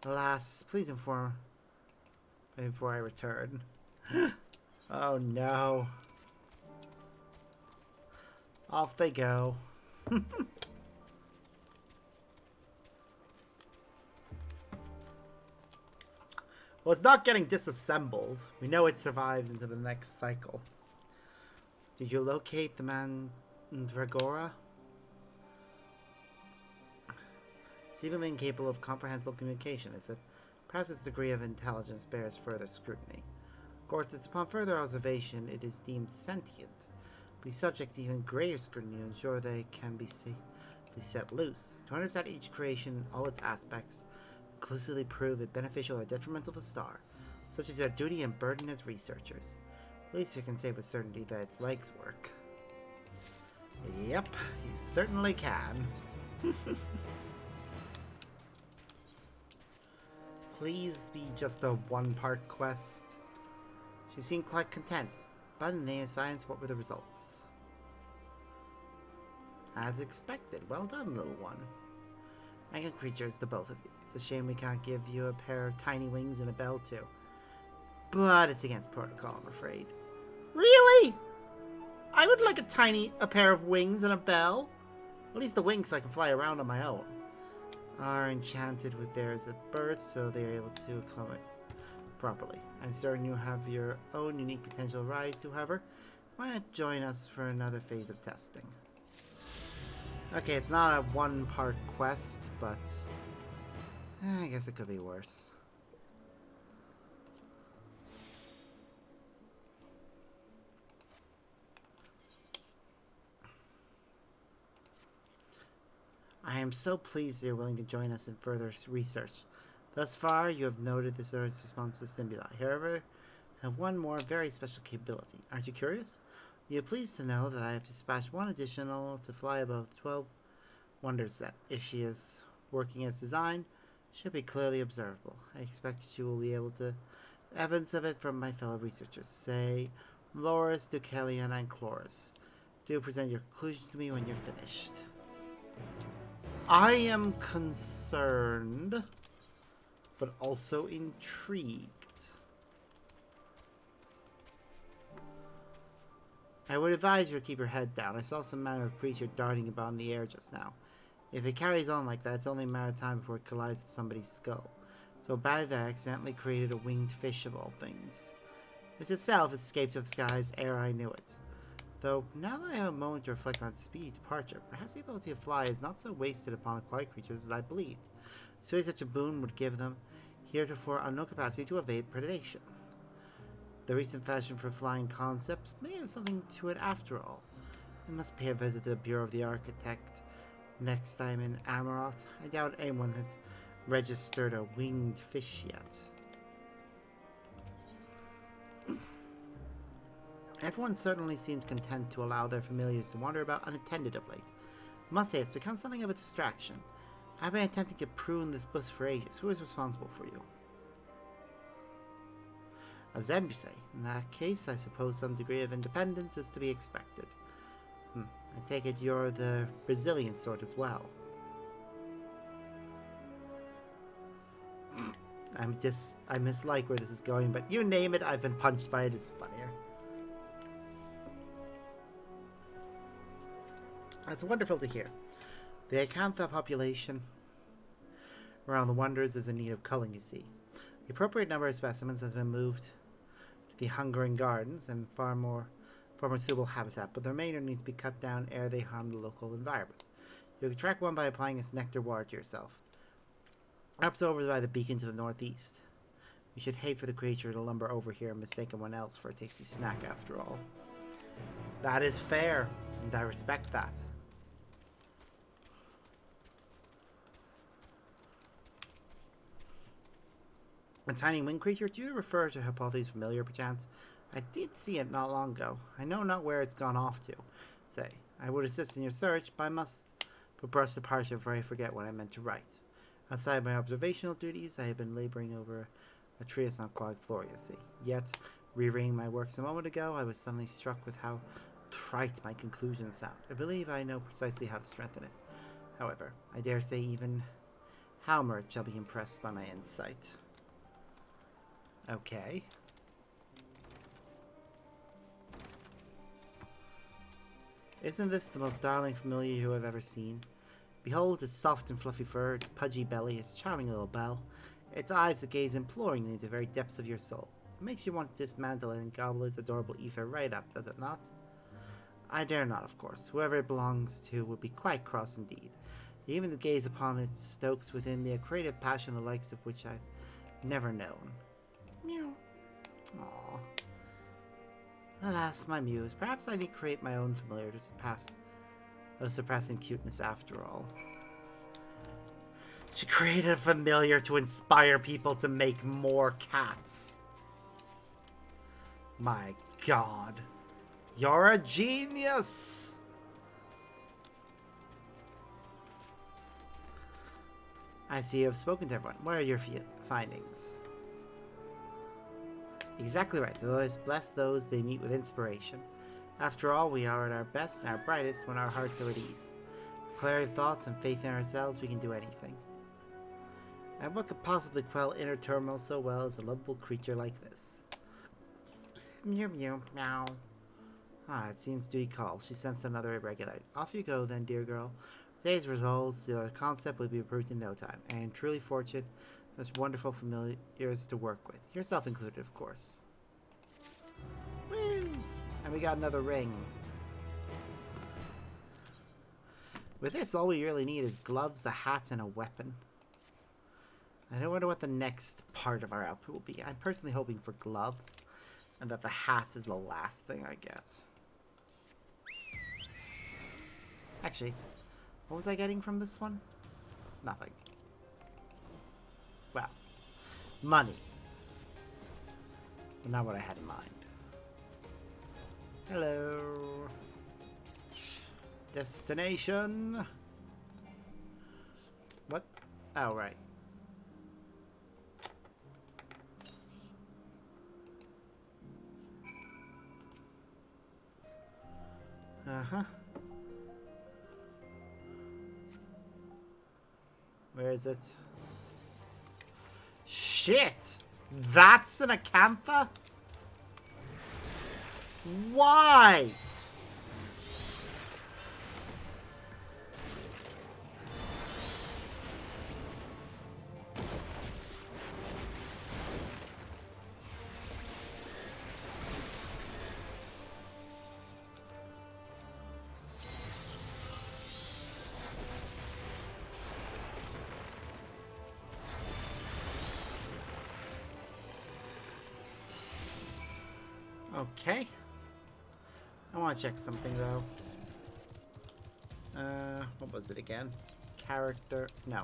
Alas, please inform before I return. Oh no. Off they go. Well, it's not getting disassembled. We know it survives into the next cycle. Did you locate the Mandragora? Seemingly incapable of comprehensible communication, is it? Perhaps its degree of intelligence bears further scrutiny. Of course, it's upon further observation it is deemed sentient, be subject to even greater scrutiny to ensure they can be set loose. To understand each creation in all its aspects, conclusively prove it beneficial or detrimental to the star, such is our duty and burden as researchers. At least we can say with certainty that its legs work. Yep, you certainly can. Please be just a one-part quest. She seemed quite content, but in the science, what were the results? As expected. Well done, little one. Magnet creatures, the both of you. It's a shame we can't give you a pair of tiny wings and a bell too. But it's against protocol, I'm afraid. Really? I would like a pair of wings and a bell. At least the wings so I can fly around on my own. Are enchanted with theirs at birth, so they are able to acclimate properly. I'm certain you have your own unique potential rise, however. Why not join us for another phase of testing? Okay, it's not a one-part quest, but I guess it could be worse. I am so pleased that you're willing to join us in further research. Thus far, you have noted this Earth's response to stimuli. However, I have one more very special capability. Aren't you curious? You are pleased to know that I have dispatched one additional to fly above the 12 wonders that, if she is working as designed, should be clearly observable. I expect you will be able to evidence of it from my fellow researchers, say Loris, Deucalion, and Chloris. Do present your conclusions to me when you're finished. I am concerned, but also intrigued. I would advise you to keep your head down. I saw some manner of creature darting about in the air just now. If it carries on like that, it's only a matter of time before it collides with somebody's skull. So bad that I accidentally created a winged fish of all things, which itself escaped to the skies ere I knew it. Though, now that I have a moment to reflect on speedy departure, perhaps the ability to fly is not so wasted upon aquatic creatures as I believed. Surely such a boon would give them heretofore unknown capacity to evade predation. The recent fashion for flying concepts may have something to it after all. I must pay a visit to the Bureau of the Architect next time in Amaroth. I doubt anyone has registered a winged fish yet. Everyone certainly seems content to allow their familiars to wander about unattended of late. I must say, it's become something of a distraction. I've been attempting to prune this bush for ages. Who is responsible for you? A Zembuse. In that case, I suppose some degree of independence is to be expected. I take it you're the Brazilian sort as well. I mislike where this is going, but you name it, I've been punched by it. It's funnier. That's wonderful to hear. The Acantha population around the Wonders is in need of culling, you see. The appropriate number of specimens has been moved to the Hungering Gardens and far more suitable habitat, but the remainder needs to be cut down ere they harm the local environment. You can track one by applying this nectar water to yourself. Perhaps over by the beacon to the northeast. You should hate for the creature to lumber over here and mistake one else for a tasty snack after all. That is fair, and I respect that. A tiny winged creature? Do you refer to Hypothesis familiar, perchance? I did see it not long ago. I know not where it's gone off to. Say, I would assist in your search, but I must brush departure before I forget what I meant to write. Outside my observational duties, I have been laboring over a treatise on quag flora, you see. Yet, rereading my works a moment ago, I was suddenly struck with how trite my conclusions sound. I believe I know precisely how to strengthen it. However, I dare say even Halmer shall be impressed by my insight. Okay. Isn't this the most darling familiar you have ever seen? Behold its soft and fluffy fur, its pudgy belly, its charming little bell, its eyes that gaze imploringly into the very depths of your soul. It makes you want to dismantle it and gobble its adorable ether right up, does it not? I dare not, of course. Whoever it belongs to would be quite cross indeed. Even to gaze upon it stokes within me a creative passion the likes of which I've never known. Meow. Aww. Alas, my muse. Perhaps I need create my own familiar to surpassing cuteness after all. She created a familiar to inspire people to make more cats. My god. You're a genius! I see you have spoken to everyone. What are your findings? Exactly right. The Lord bless those they meet with inspiration. After all, we are at our best and our brightest when our hearts are at ease. With clarity of thoughts and faith in ourselves, we can do anything. And what could possibly quell inner turmoil so well as a lovable creature like this? Meow meow meow. Ah, it seems duty calls. She sensed another irregularity. Off you go then, dear girl. Today's results, the concept will be approved in no time. I am truly fortunate. Such wonderful familiars to work with. Yourself included, of course. Woo! And we got another ring. With this, all we really need is gloves, a hat, and a weapon. I wonder what the next part of our outfit will be. I'm personally hoping for gloves, and that the hat is the last thing I get. Actually, what was I getting from this one? Nothing. Well, money. But not what I had in mind. Hello. Destination. What? Oh, right. Uh-huh. Where is it? Shit! That's an acantha? Why? Okay. I want to check something though. What was it again? Character? No.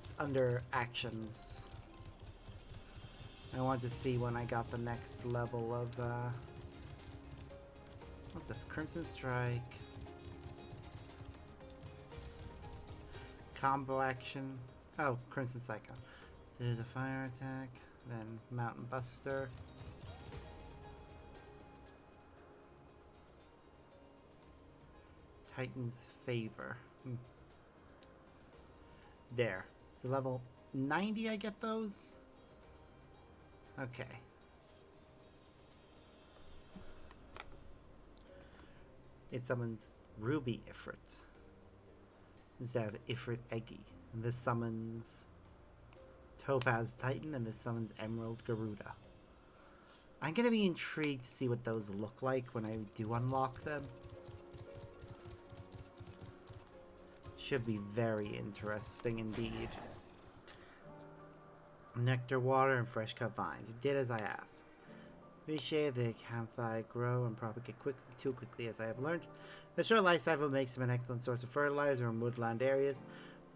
It's under actions. I want to see when I got the next level of, what's this? Crimson Strike. Combo action. Oh, Crimson Psycho. There's a fire attack, then Mountain Buster. Titan's Favor. There. So level 90 I get those? Okay. It summons Ruby Ifrit instead of Ifrit Eggy. And this summons Topaz Titan, and this summons Emerald Garuda. I'm going to be intrigued to see what those look like when I do unlock them. Should be very interesting indeed. Nectar, water, and fresh cut vines. You did as I asked. Appreciate the acantha grow and propagate too quickly as I have learned. The short life cycle makes them an excellent source of fertilizer in woodland areas.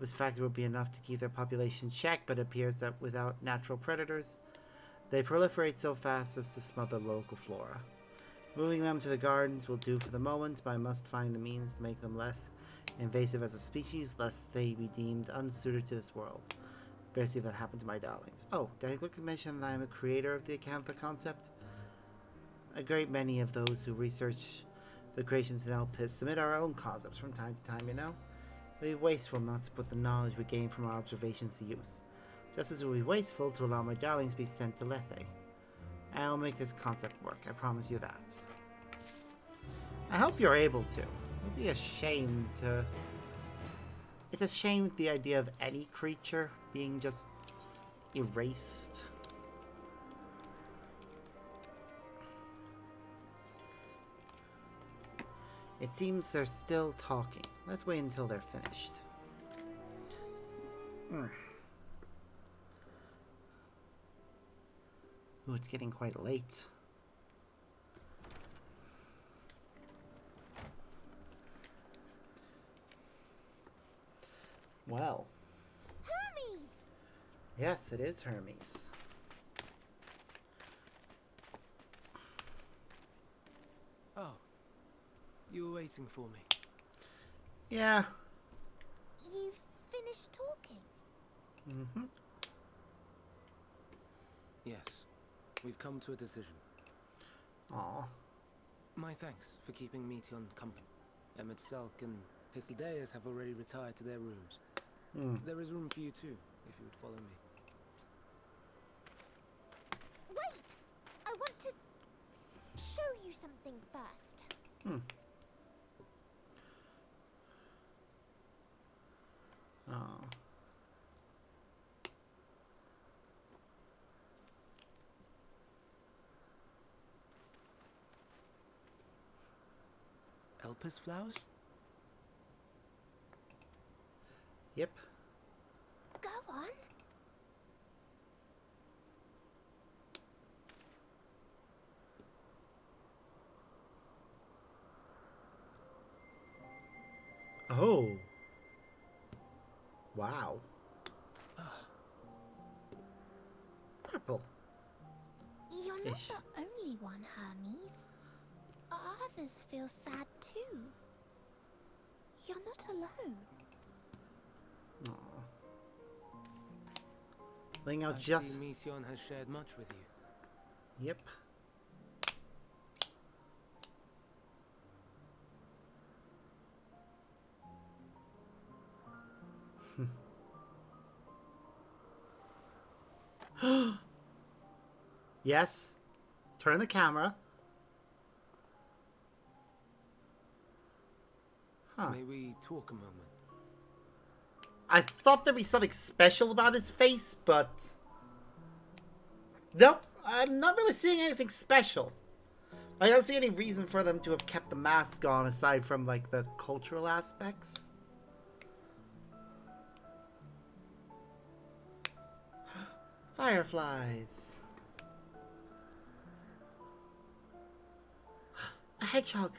This factor would be enough to keep their population in check, but it appears that without natural predators, they proliferate so fast as to smother local flora. Moving them to the gardens will do for the moment, but I must find the means to make them less invasive as a species, lest they be deemed unsuited to this world. Better see if that happened to my darlings. Oh, did I quickly mention that I am a creator of the acantha concept? A great many of those who research the creations in Elpis submit our own concepts from time to time, you know? It would be wasteful not to put the knowledge we gain from our observations to use. Just as it would be wasteful to allow my darlings to be sent to Lethe. I'll make this concept work, I promise you that. I hope you're able to. It would be a shame to... It's a shame the idea of any creature being just erased. It seems they're still talking. Let's wait until they're finished. Ooh, it's getting quite late. Well. Hermes! Yes, it is Hermes. Oh. You were waiting for me. Yeah. You've finished talking? Mm-hmm. Yes. We've come to a decision. Aw. My thanks for keeping Meteon company. Emmett Selk and Hythlodaeus have already retired to their rooms. There is room for you too, if you would follow me. Wait! I want to show you something first. Oh. Elpis flowers? Yep. Go on. Oh. Wow. Purple. You're not Ish. the only one, Hermes. Others feel sad too. You're not alone. Aw. Laying out I just... see Meteon has shared much with you. Yep. Yes. Turn the camera. Huh. May we talk a moment? I thought there'd be something special about his face, but... Nope. I'm not really seeing anything special. I don't see any reason for them to have kept the mask on aside from, like, the cultural aspects. Fireflies. A hedgehog.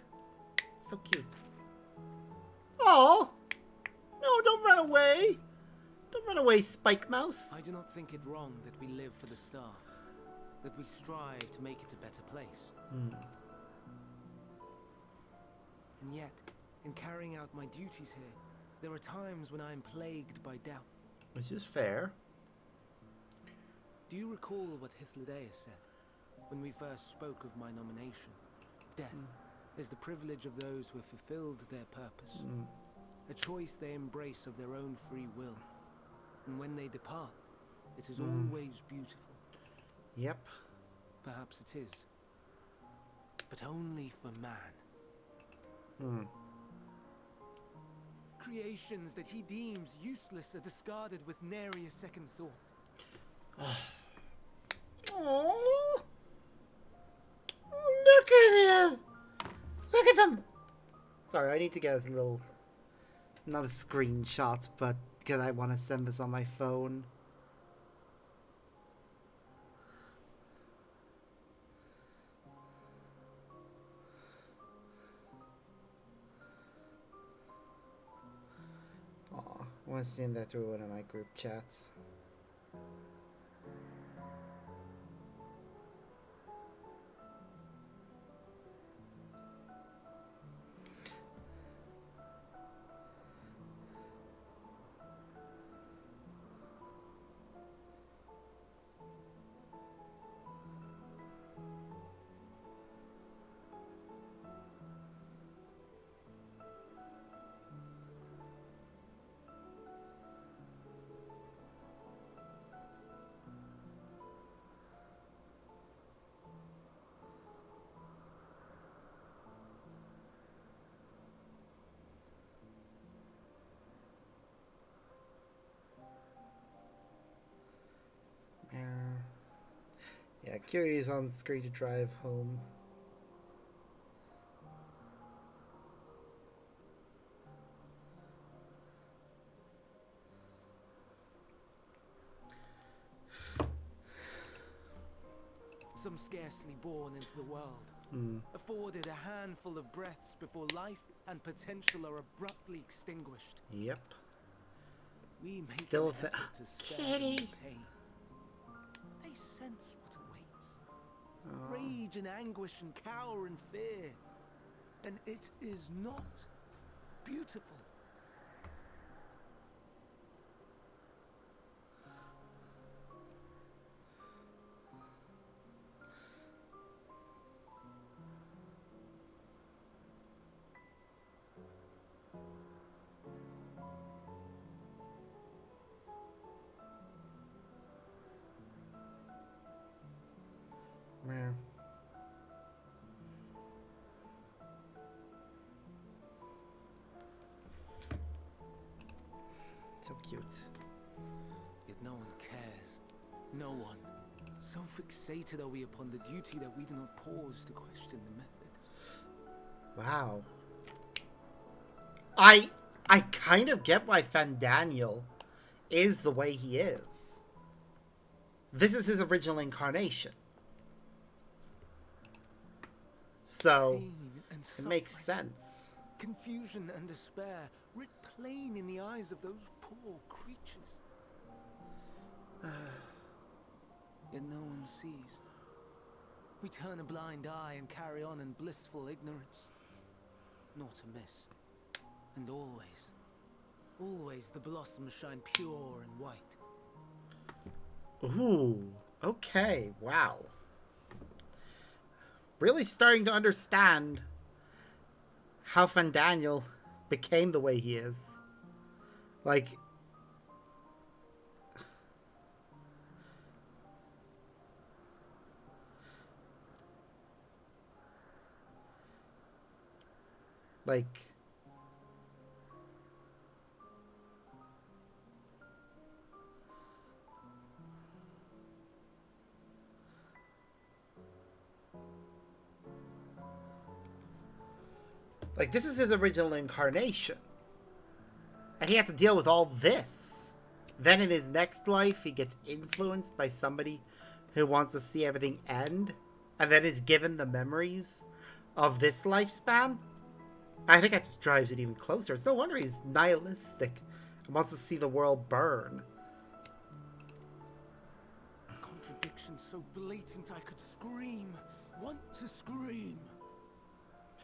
So cute. Oh! No, don't run away! Don't run away, Spike Mouse. I do not think it wrong that we live for the star. That we strive to make it a better place. And yet, in carrying out my duties here, there are times when I am plagued by doubt. Which is fair. Do you recall what Hythlodaeus said when we first spoke of my nomination? Death is the privilege of those who have fulfilled their purpose. A choice they embrace of their own free will. And when they depart, it is always beautiful. Yep. Perhaps it is. But only for man. Creations that he deems useless are discarded with nary a second thought. Oh, look at him! Look at them! Sorry, I need to get a little... Not a screenshot, but because I want to send this on my phone. Aw, I want to send that through one of my group chats. Yeah, Kyrie's on screen to drive home. Some scarcely born into the world, afforded a handful of breaths before life and potential are abruptly extinguished. Yep. We make Still an effort to spare them Kitty. pain. They sense what awaits. Oh. Rage and anguish and cower and fear. And it is not beautiful. Meow. So cute. Yet no one cares. No one. So fixated are we upon the duty that we do not pause to question the method. Wow. I kind of get why Fandaniel is the way he is. This is his original incarnation. So Pain and it makes suffering, sense. confusion and despair writ plain in the eyes of those poor creatures. Yet no one sees. We turn a blind eye and carry on in blissful ignorance. Not a miss. And always, always the blossoms shine pure and white. Ooh, okay, wow. Really starting to understand how Fandaniel became the way he is. Like, like this is his original incarnation. And he had to deal with all this. Then in his next life, he gets influenced by somebody who wants to see everything end. And then is given the memories of this lifespan. I think that just drives it even closer. It's no wonder he's nihilistic and wants to see the world burn. Contradiction so blatant I could scream. Want to scream.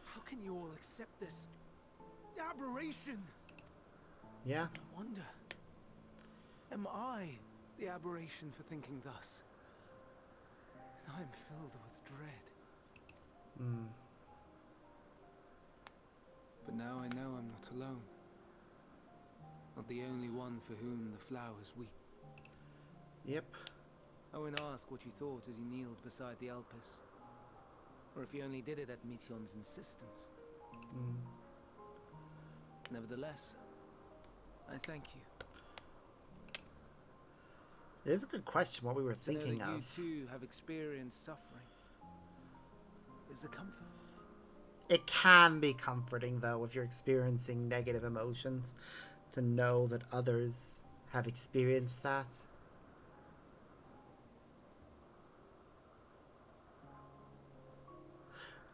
How can you all accept this aberration? Yeah. I wonder, am I the aberration for thinking thus? And I am filled with dread. But now I know I'm not alone. Not the only one for whom the flowers weep. Yep. Owen asked what you thought as you kneeled beside the Alpes. Or if you only did it at Meteon's insistence. Nevertheless, I thank you. It is a good question what we were To know thinking that of. you too have experienced suffering is a comfort. It can be comforting, though, if you're experiencing negative emotions, to know that others have experienced that.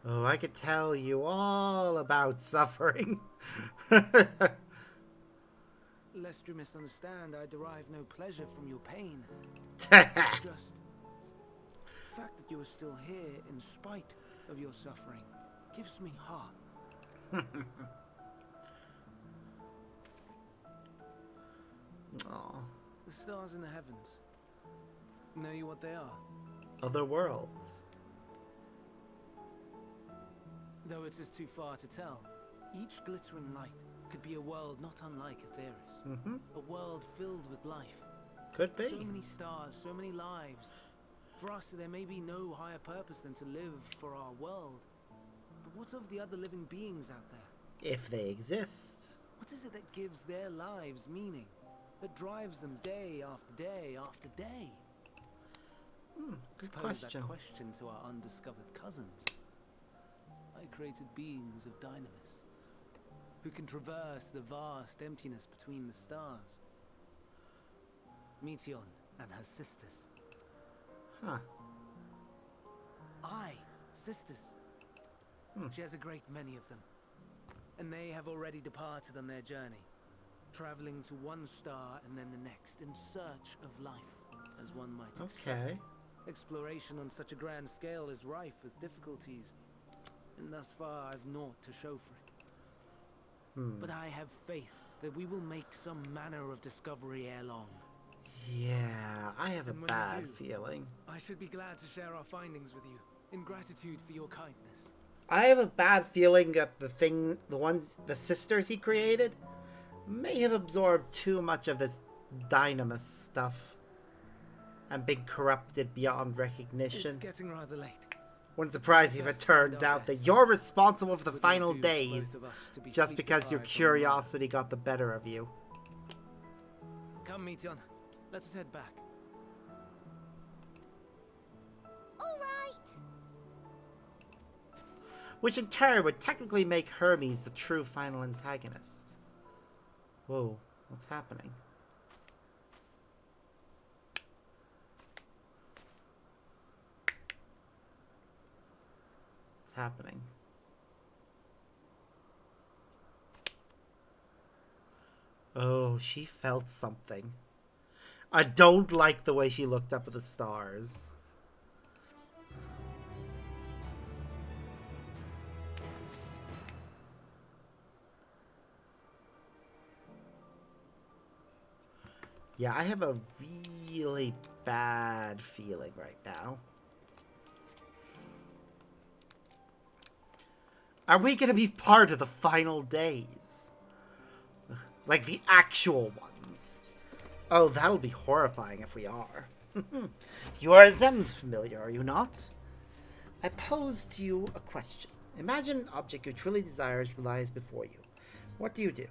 Oh, I could tell you all about suffering. Lest you misunderstand, I derive no pleasure from your pain. It's just the fact that you are still here in spite of your suffering gives me heart. Aw. The stars in the heavens. Know you what they are? Other worlds. Though it is too far to tell, each glittering light could be a world not unlike Aetheris. A world filled with life. Could be. So many stars, so many lives. For us, there may be no higher purpose than to live for our world. But what of the other living beings out there? If they exist. What is it that gives their lives meaning? That drives them day after day after day? Good to pose question. that question to our undiscovered cousins. I created beings of dynamis, who can traverse the vast emptiness between the stars. Meteon and her sisters. Huh. Aye, sisters. She has a great many of them. And they have already departed on their journey, traveling to one star and then the next in search of life, as one might expect. Okay. Exploration on such a grand scale is rife with difficulties, and thus far I've naught to show for it. But I have faith that we will make some manner of discovery ere long. Yeah, I have a And when we bad do, feeling. I should be glad to share our findings with you, in gratitude for your kindness. I have a bad feeling that the sisters he created may have absorbed too much of this dynamis stuff and been corrupted beyond recognition. It's getting rather late. Wouldn't surprise you if it turns out that you're responsible for the final days just because your curiosity got the better of you. Come, Meteon. Let us head back. All right. Which in turn would technically make Hermes the true final antagonist. Whoa, what's happening? What's happening? Oh, she felt something. I don't like the way she looked up at the stars. Yeah, I have a really bad feeling right now. Are we going to be part of the final days? Like the actual ones? Oh, that'll be horrifying if we are. You are a Zem's familiar, are you not? I pose to you a question. Imagine an object you truly desire lies before you. What do you do?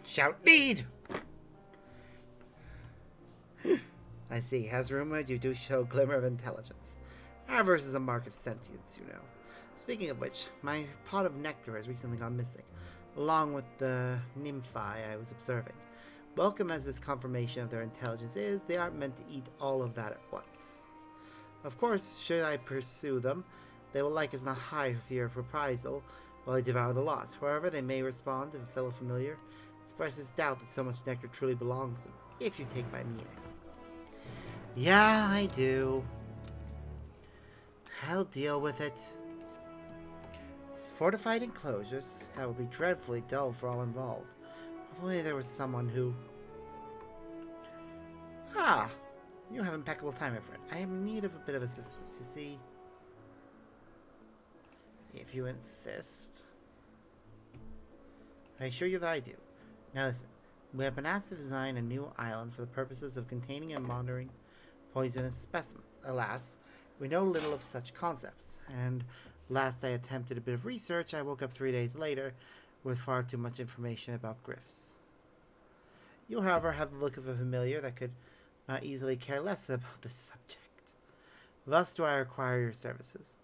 Shout need! I see. As rumored, you do show a glimmer of intelligence. Avarice is a mark of sentience, you know. Speaking of which, my pot of nectar has recently gone missing, along with the nymphi I was observing. Welcome as this confirmation of their intelligence is, they aren't meant to eat all of that at once. Of course, should I pursue them, they will like as not hide for fear of reprisal while I devour the lot. However, they may respond if a fellow familiar expresses doubt that so much nectar truly belongs to them, if you take my meaning. Yeah, I do. I'll deal with it. Fortified enclosures? That would be dreadfully dull for all involved. If only there was someone who... Ah! You have impeccable time, my friend. I am in need of a bit of assistance, you see. If you insist. I assure you that I do. Now listen. We have been asked to design a new island for the purposes of containing and monitoring poisonous specimens. Alas, we know little of such concepts, and last I attempted a bit of research, I woke up 3 days later with far too much information about gryphs. You, however, have the look of a familiar that could not easily care less about the subject. Thus do I require your services.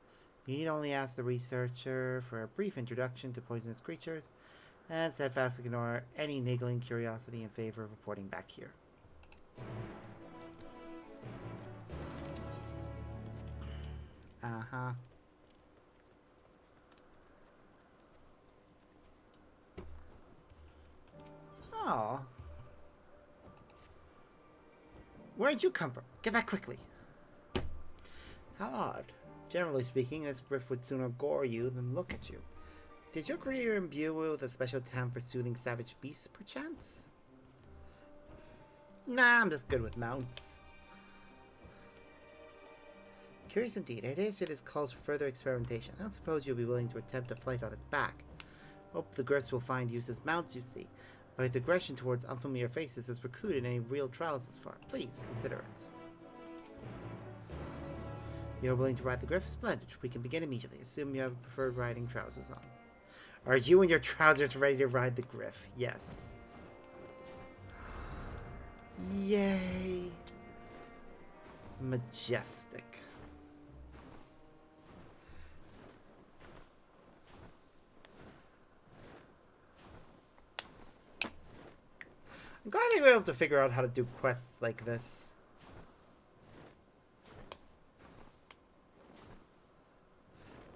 You need only ask the researcher for a brief introduction to poisonous creatures, and steadfastly ignore any niggling curiosity in favor of reporting back here. Uh-huh. Oh. Where'd you come from? Get back quickly. How odd. Generally speaking, this griff would sooner gore you than look at you. Did your career imbue you with a special talent for soothing savage beasts, perchance? Nah, I'm just good with mounts. Curious indeed. I dare say this calls for further experimentation. I don't suppose you'll be willing to attempt a flight on its back. Hope the griffs will find use as mounts, you see. But its aggression towards unfamiliar faces has precluded any real trials thus far. Please, consider it. You're willing to ride the griff? Splendid. We can begin immediately. Assume you have preferred riding trousers on. Are you and your trousers ready to ride the griff? Yes. Yay. Majestic. I'm glad they were able to figure out how to do quests like this.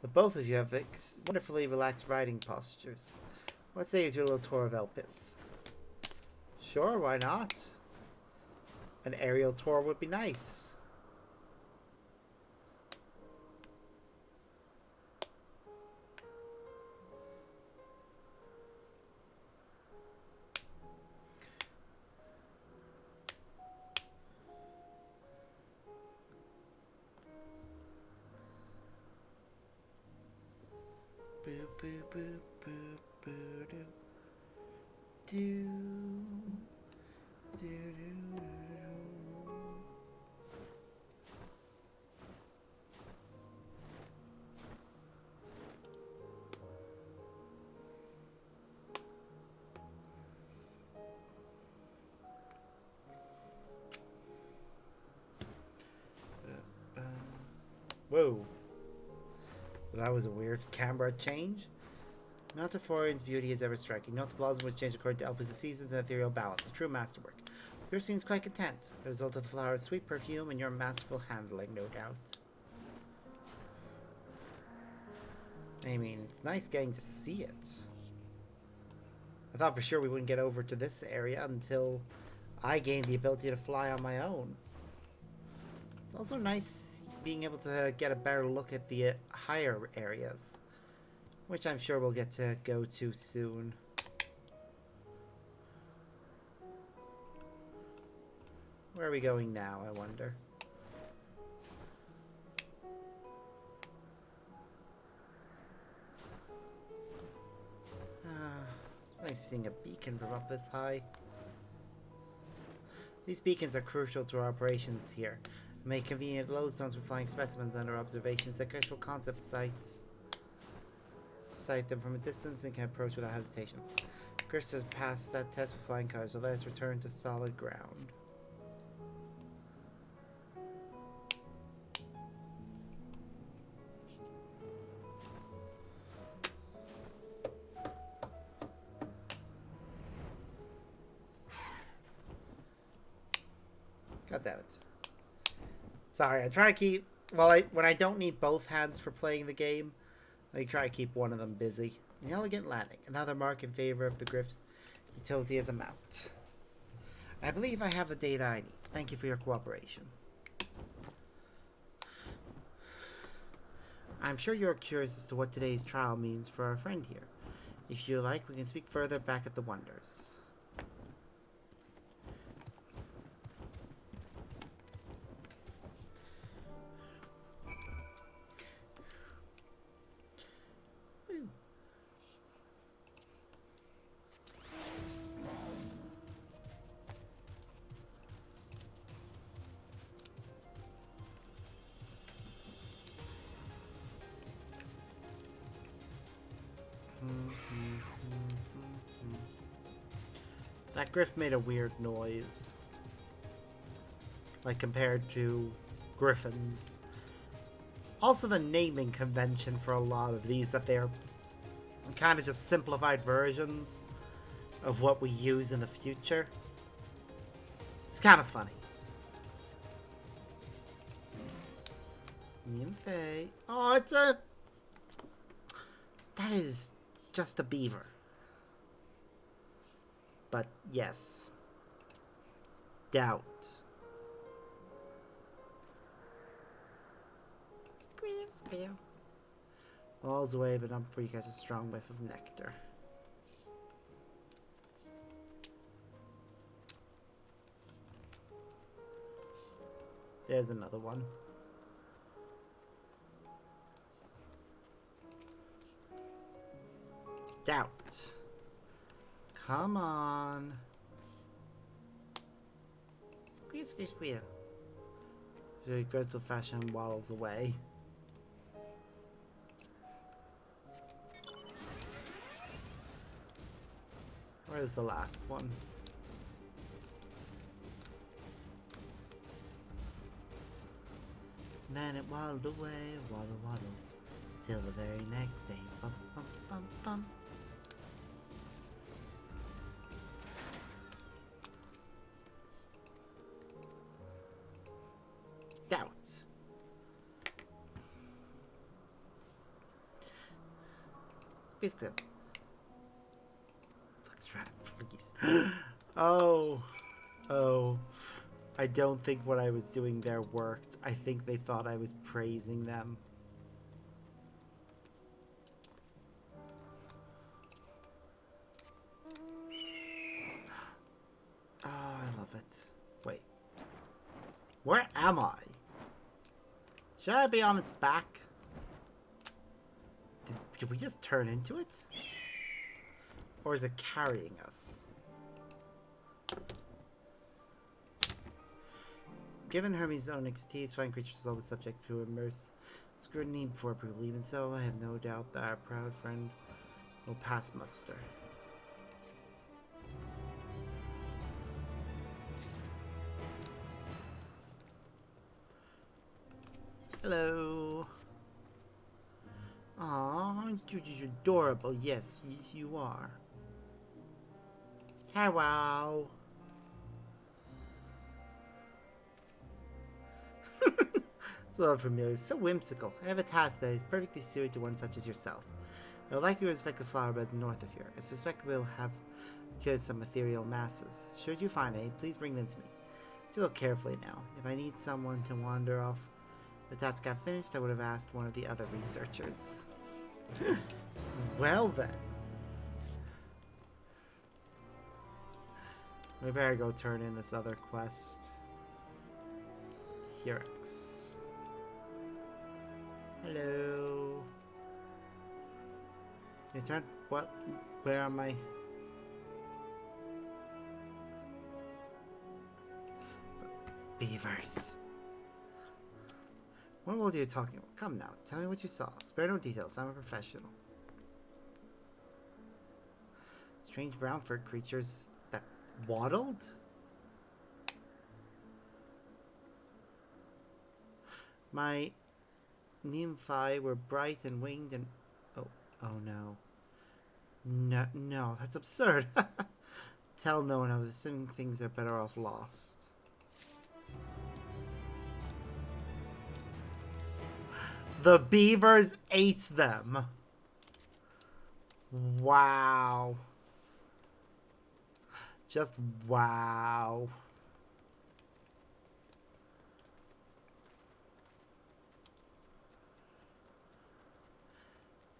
But both of you have wonderfully relaxed riding postures. Let's say you do a little tour of Elpis. Sure, why not? An aerial tour would be nice. Whoa. That was a weird camera change. Not the Florian's beauty is ever striking. Not the blossom was changed according to Elpis' seasons and ethereal balance. A true masterwork. Yours seems quite content. The result of the flower's sweet perfume and your masterful handling, no doubt. I mean, it's nice getting to see it. I thought for sure we wouldn't get over to this area until I gained the ability to fly on my own. It's also nice being able to get a better look at the higher areas, which I'm sure we'll get to go to soon. Where are we going now, I wonder? It's nice seeing a beacon from up this high. These beacons are crucial to our operations here. Make convenient lodestones for flying specimens under observation. Successful concept sites. Sight them from a distance and can approach without hesitation. Chris has passed that test with flying cars, so let us return to solid ground. God damn it. Sorry, I try to keep... Well, when I don't need both hands for playing the game, I try to keep one of them busy. An elegant landing. Another mark in favor of the Griff's utility as a mount. I believe I have the data I need. Thank you for your cooperation. I'm sure you're curious as to what today's trial means for our friend here. If you like, we can speak further back at the Wonders. That Griff made a weird noise. Like compared to griffins. Also the naming convention for a lot of these, that they're kind of just simplified versions of what we use in the future. It's kind of funny. Nymphe. Oh, it's a... That is just a beaver. But yes. Doubt. Squeal, squeal. All's away, but I'm pretty catch a strong whiff of nectar. There's another one. Doubt. Come on. Squeal, squeal, squeal. So he goes to fashion and waddles away. Where's the last one? Then it waddled away, waddle, waddle, till the very next day. Bum, bum, bum, bum. Doubt. Space Grill. Flex rat, please. Oh. Oh. I don't think what I was doing there worked. I think they thought I was praising them. Oh, I love it. Wait. Where am I? Should I be on its back? Did we just turn into it? Or is it carrying us? Given Hermes' own expertise, flying creatures is always subject to immense scrutiny before approval. Even so, I have no doubt that our proud friend will pass muster. Hello. Aw, aren't you just adorable? Yes, yes you are. Hello. So familiar, so whimsical. I have a task that is perfectly suited to one such as yourself. I would like you to inspect the flower beds north of here. I suspect we'll have killed some ethereal masses. Should you find any, please bring them to me. Do look carefully now. If I need someone to wander off the task got finished, I would have asked one of the other researchers. Well then. We better go turn in this other quest. Hurex. Hello. You turn what? Where am I? Beavers. What world are you talking about? Come now, tell me what you saw. Spare no details, I'm a professional. Strange brown fur creatures that waddled? My nymphi were bright and winged and... Oh no. No, that's absurd. Tell no one, I was assuming things are better off lost. The beavers ate them. Wow. Just wow.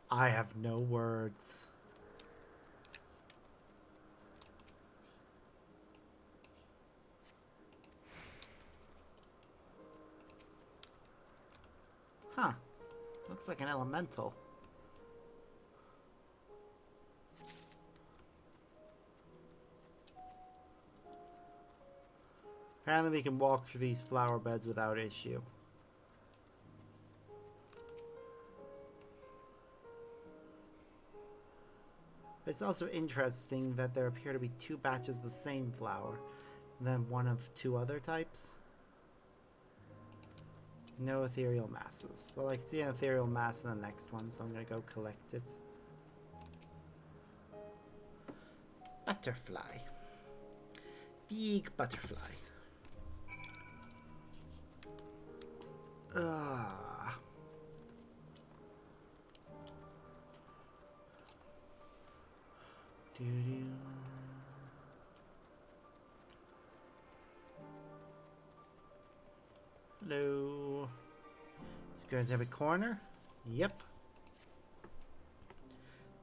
I have no words. Huh. Looks like an elemental. Apparently we can walk through these flower beds without issue. It's also interesting that there appear to be two batches of the same flower, and then one of two other types. No ethereal masses. Well, I can see an ethereal mass in the next one, so I'm gonna go collect it. Butterfly. Big butterfly. Ah. Doo-doo. Hello. Squares every corner? Yep.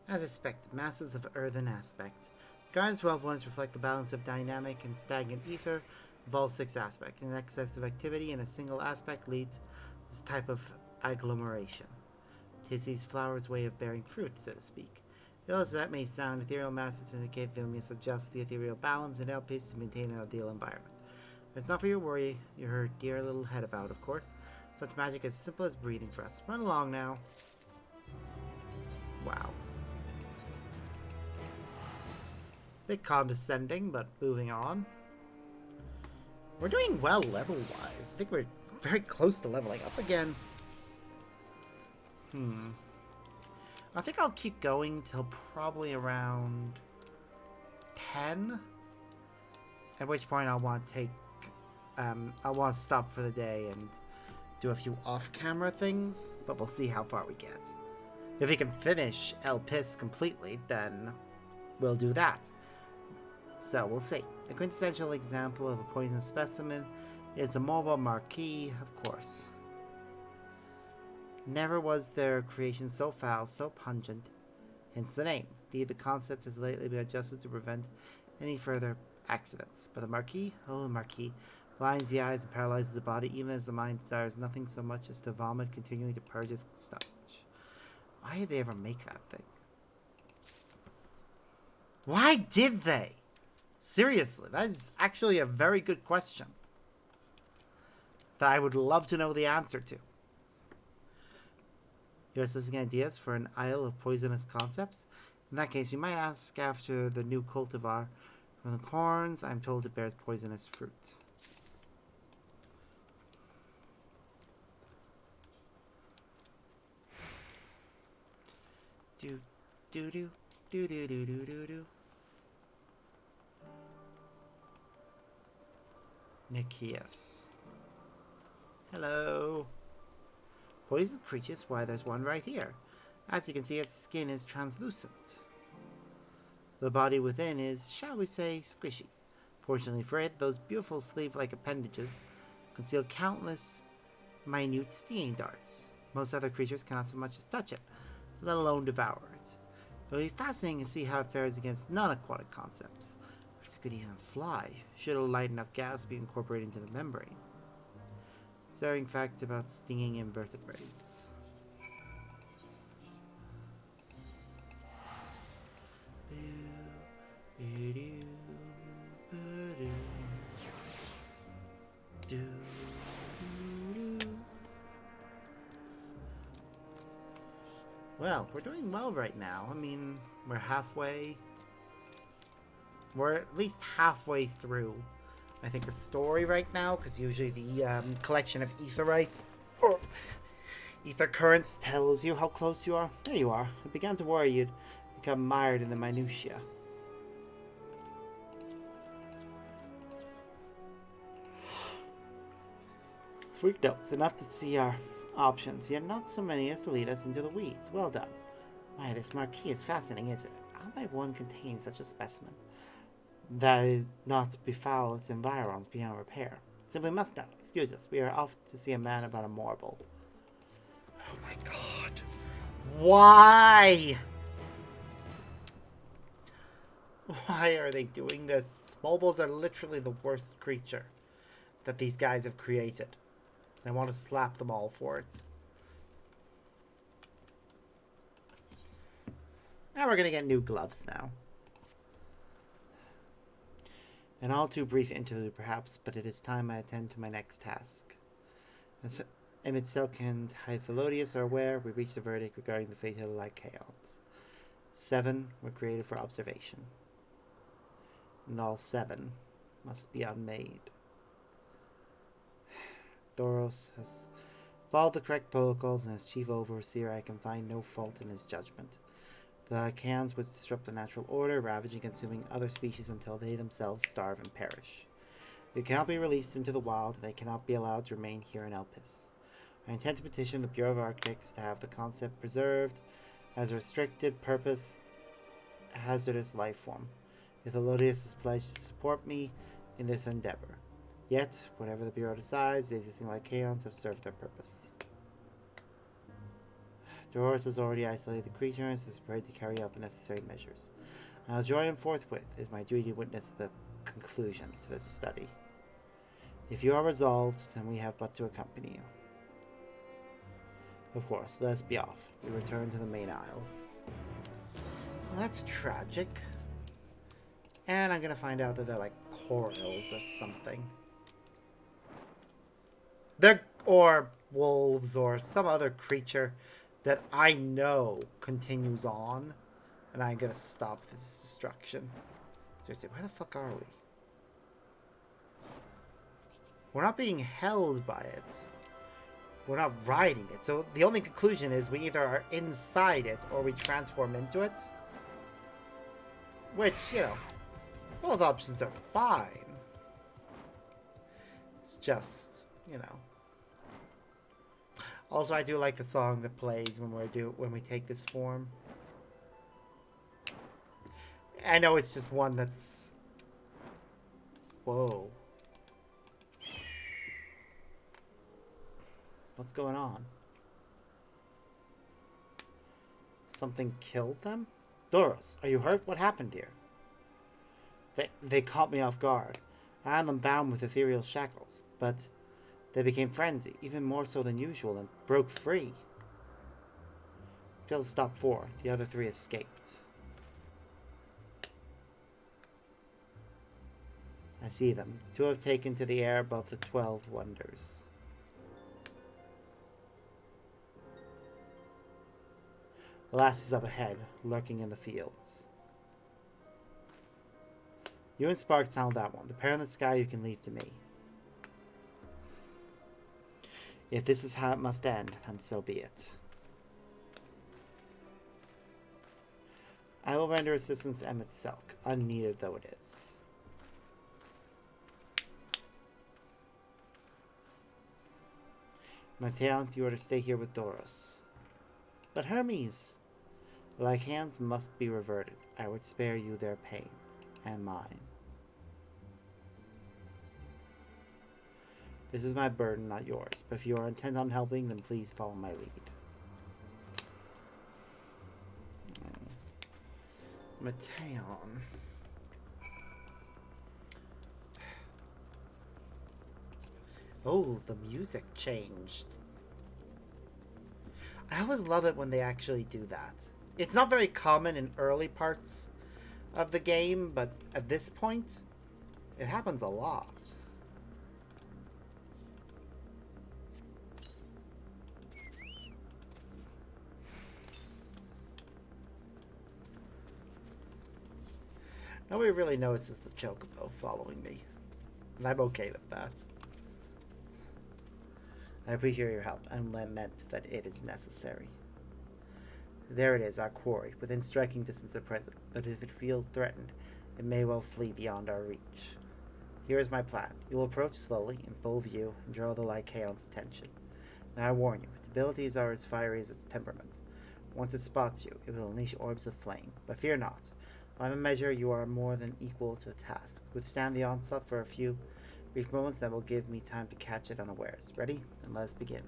As expected, masses of earthen aspect. Gardens 12 ones reflect the balance of dynamic and stagnant ether of all 6 aspects. An excess of activity in a single aspect leads to this type of agglomeration. Tis these flowers' way of bearing fruit, so to speak. Ill as that may sound, ethereal masses indicate they must adjust the ethereal balance and help us to maintain an ideal environment. But it's not for your worry, your dear little head about, of course. Such magic is as simple as breathing for us. Run along now. Wow. Bit condescending, but moving on. We're doing well level-wise. I think we're very close to leveling up again. I think I'll keep going till probably around 10. At which point I'll want to take... I'll want to stop for the day and do a few off-camera things. But we'll see how far we get. If we can finish El Pis completely, then we'll do that. So we'll see. The quintessential example of a poisonous specimen is a mobile marquis, of course. Never was there a creation so foul, so pungent, hence the name. Indeed, the concept has lately been adjusted to prevent any further accidents. But the Marquis, oh the Marquis, blinds the eyes and paralyzes the body, even as the mind desires nothing so much as to vomit continually to purge its stomach. Why did they ever make that thing? Why did they? Seriously, that is actually a very good question that I would love to know the answer to. You're soliciting ideas for an isle of poisonous concepts? In that case, you might ask after the new cultivar. From the corns, I'm told it bears poisonous fruit. Do, do, do, do, do, do, do, do, do. Nikias. Hello. Poison creatures? Why, there's one right here. As you can see, its skin is translucent. The body within is, shall we say, squishy. Fortunately for it, those beautiful sleeve-like appendages conceal countless minute stinging darts. Most other creatures cannot so much as touch it, let alone devour it. It will be fascinating to see how it fares against non-aquatic concepts. Perhaps it could even fly, should a light enough gas be incorporated into the membrane. Staring fact about stinging invertebrates. Well, we're doing well right now. I mean, we're halfway. We're at least halfway through, I think, the story right now, because usually the collection of etherite or ether currents tells you how close you are. There you are. I began to worry you'd become mired in the minutiae. Freak notes, enough to see our options, yet not so many as to lead us into the weeds. Well done. Why, this marquee is fascinating, isn't it? How might one contain such a specimen that is not befoul its environs beyond repair? Simply must now. Excuse us, we are off to see a man about a marble. Oh my god. Why? Why are they doing this? Mobiles are literally the worst creature that these guys have created. I want to slap them all for it. Now we're going to get new gloves now. An all too brief interlude perhaps, but it is time I attend to my next task. As Emmett Silk and Hythelodius are aware, we reached a verdict regarding the fate of the Lycaons. 7 were created for observation. And all 7 must be unmade. Doros has followed the correct protocols, and as chief overseer I can find no fault in his judgment. The Lycaons would disrupt the natural order, ravaging and consuming other species until they themselves starve and perish. They cannot be released into the wild, and they cannot be allowed to remain here in Elpis. I intend to petition the Bureau of Architects to have the concept preserved as a restricted purpose hazardous life form. Hythelodius has pledged to support me in this endeavor. Yet, whatever the Bureau decides, the existing Lycaons have served their purpose. Doros has already isolated the creatures and is prepared to carry out the necessary measures. I'll join him forthwith. It is my duty to witness the conclusion to this study. If you are resolved, then we have but to accompany you. Of course, let us be off. We return to the main aisle. Well, that's tragic. And I'm gonna find out that they're like corals or something. Or wolves or some other creature that I know continues on. And I'm gonna stop this destruction. Seriously, where the fuck are we? We're not being held by it. We're not riding it. So the only conclusion is we either are inside it or we transform into it. Which, you know, both options are fine. It's just, you know. Also, I do like the song that plays when we take this form. I know it's just one that's... Whoa. What's going on? Something killed them? Doros, are you hurt? What happened here? They caught me off guard. I had them bound with ethereal shackles, but they became frenzied, even more so than usual, and broke free. Killed stopped 4. The other 3 escaped. I see them. 2 have taken to the air above the 12 wonders. The last is up ahead, lurking in the fields. You and Sparks handle that one. The pair in the sky you can leave to me. If this is how it must end, then so be it. I will render assistance to Emmett Selk, unneeded though it is. Mateon, you are to stay here with Doros. But Hermes! The Lycans must be reverted. I would spare you their pain, and mine. This is my burden, not yours. But if you are intent on helping, then please follow my lead. Mateon. Oh, the music changed. I always love it when they actually do that. It's not very common in early parts of the game, but at this point, it happens a lot. Nobody really notices the chocobo following me, and I'm okay with that. I appreciate your help and lament that it is necessary. There it is, our quarry, within striking distance at present, but if it feels threatened, it may well flee beyond our reach. Here is my plan. You will approach slowly, in full view, and draw the Lycaon's attention. Now I warn you, its abilities are as fiery as its temperament. Once it spots you, it will unleash orbs of flame. But fear not. By my measure, you are more than equal to the task. Withstand the onslaught for a few brief moments that will give me time to catch it unawares. Ready? Then let us begin.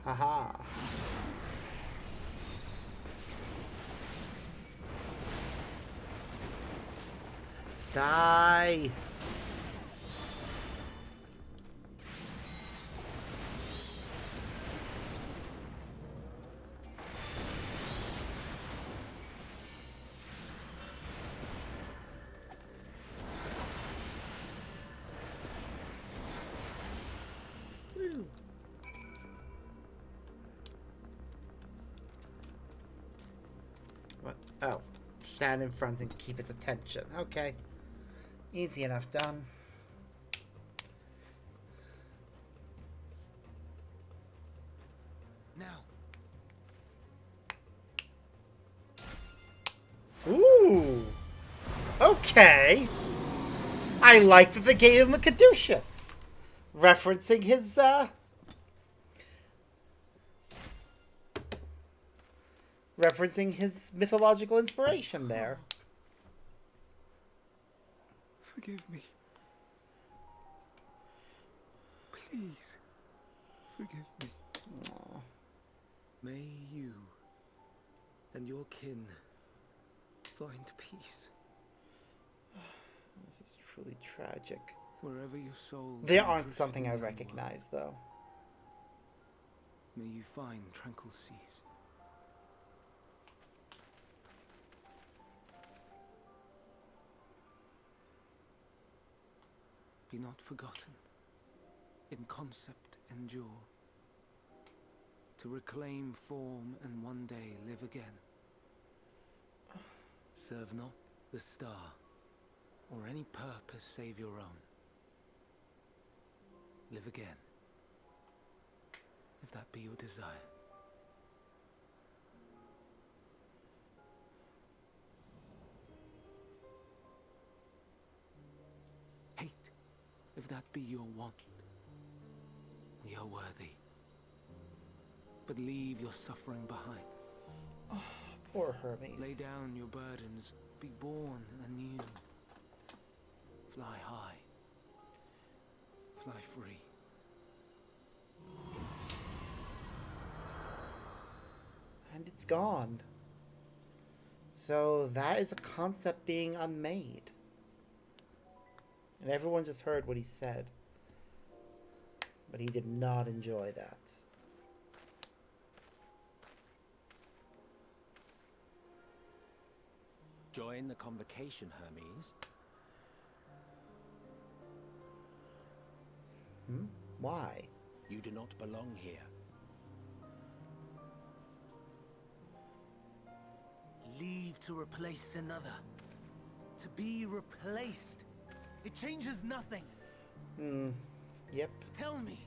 Haha. Die. Woo. What? Oh, stand in front and keep its attention. Okay. Easy enough done. Now. Ooh. Okay. I like that they gave him a caduceus. Referencing his, referencing his mythological inspiration there. Forgive me. Please. Forgive me. Aw. May you and your kin find peace. This is truly tragic. Wherever your soul. They aren't something I recognize, though. May you find tranquil seas. Be not forgotten. In concept endure. To reclaim form and one day live again. Serve not the star, or any purpose save your own. Live again, if that be your desire. Hate, if that be your want. We are worthy. But leave your suffering behind. Poor Hermes. Lay down your burdens, be born anew. Fly high, fly free. And it's gone. So that is a concept being unmade. And everyone just heard what he said. But he did not enjoy that. Join the convocation, Hermes. Why? You do not belong here. Leave to replace another. To be replaced. It changes nothing. Yep. Tell me,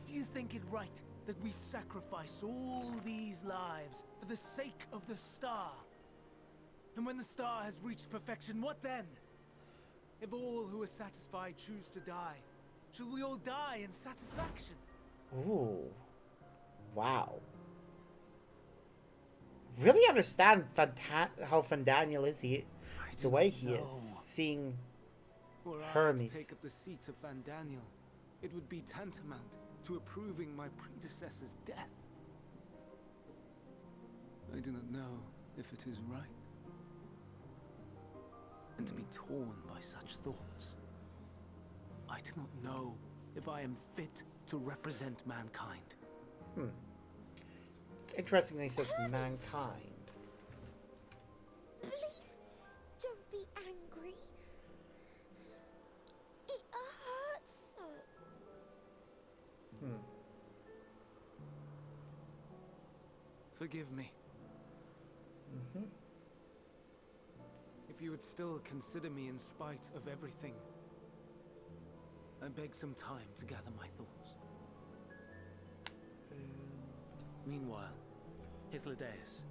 do you think it right that we sacrifice all these lives for the sake of the star? And when the star has reached perfection, what then? If all who are satisfied choose to die, shall we all die in satisfaction? Ooh. Wow. Really understand how Fandaniel is the way he is. Seeing Were I Hermes. to take up the seat of Fandaniel, it would be tantamount to approving my predecessor's death. I do not know if it is right. And to be torn by such thoughts, I do not know if I am fit to represent mankind. It's interesting that he says mankind. Please don't be angry. It hurts so. Forgive me. If you would still consider me in spite of everything, I beg some time to gather my thoughts. Meanwhile, Hythlodaeus,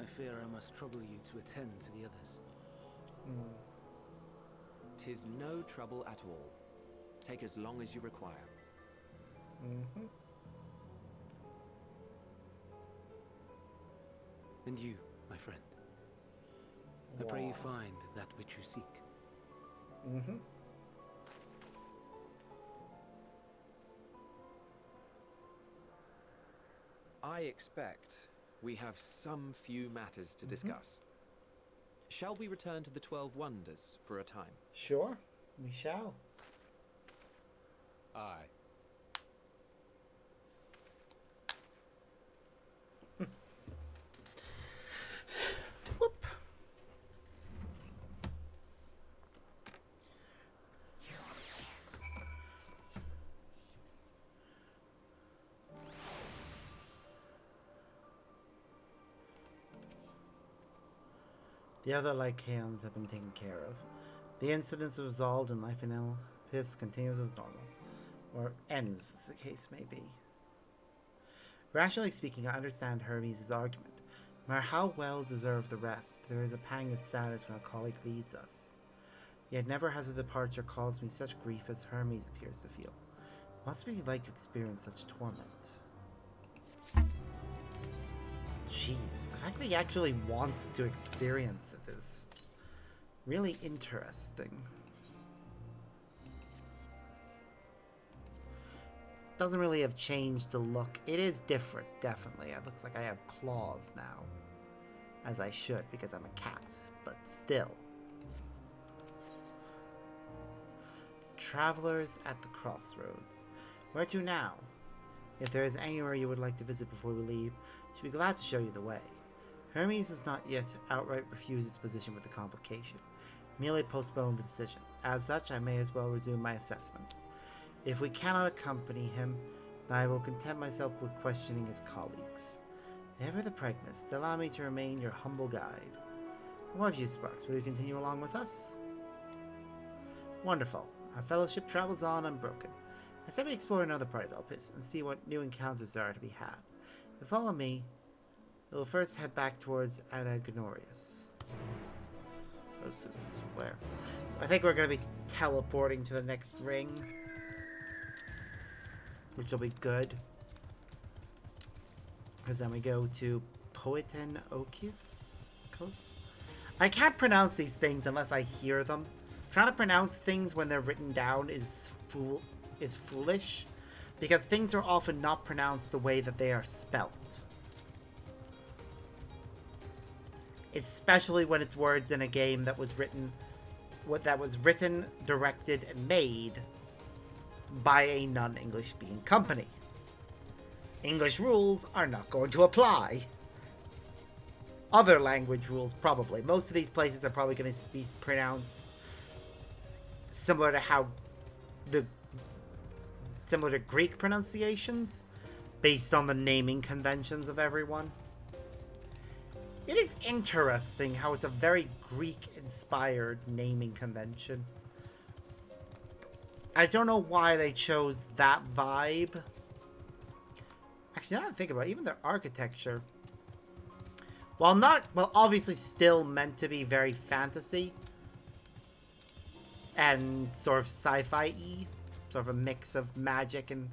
I fear I must trouble you to attend to the others. 'Tis no trouble at all. Take as long as you require. And you, my friend, I pray you find that which you seek. I expect we have some few matters to discuss. Shall we return to the 12 Wonders for a time? Sure, we shall. Aye. Whoop. The other Lycaons have been taken care of. The incidents resolved and life in Elpis continues as normal. Or ends, as the case may be. Rationally speaking, I understand Hermes' argument. No matter how well deserved the rest, there is a pang of sadness when a colleague leaves us. Yet never has a departure caused me such grief as Hermes appears to feel. Must be like to experience such torment. Jeez, the fact that he actually wants to experience it is really interesting. Doesn't really have changed the look. It is different, definitely. It looks like I have claws now. As I should, because I'm a cat. But still. Travelers at the crossroads. Where to now? If there is anywhere you would like to visit before we leave, she'll be glad to show you the way. Hermes has not yet outright refused his position with the convocation, merely postponed the decision. As such, I may as well resume my assessment. If we cannot accompany him, then I will content myself with questioning his colleagues. Ever the pregnant, allow me to remain your humble guide. What of you, Sparks? Will you continue along with us? Wonderful. Our fellowship travels on unbroken. I said we explore another part of Elpis and see what new encounters there are to be had. If you follow me, we'll first head back towards Anagnorius. Osis, where? I think we're going to be teleporting to the next ring, which will be good. Because then we go to Poeten Okis? I can't pronounce these things unless I hear them. Trying to pronounce things when they're written down is foolish, because things are often not pronounced the way that they are spelt. Especially when it's words in a game that was written, directed, and made by a non-English speaking company. English rules are not going to apply. Other language rules, probably. Most of these places are probably going to be pronounced similar to Greek pronunciations, based on the naming conventions of everyone. It is interesting how it's a very Greek-inspired naming convention. I don't know why they chose that vibe. Actually, now that I think about it, even their architecture, while obviously still meant to be very fantasy and sort of sci-fi-y, sort of a mix of magic and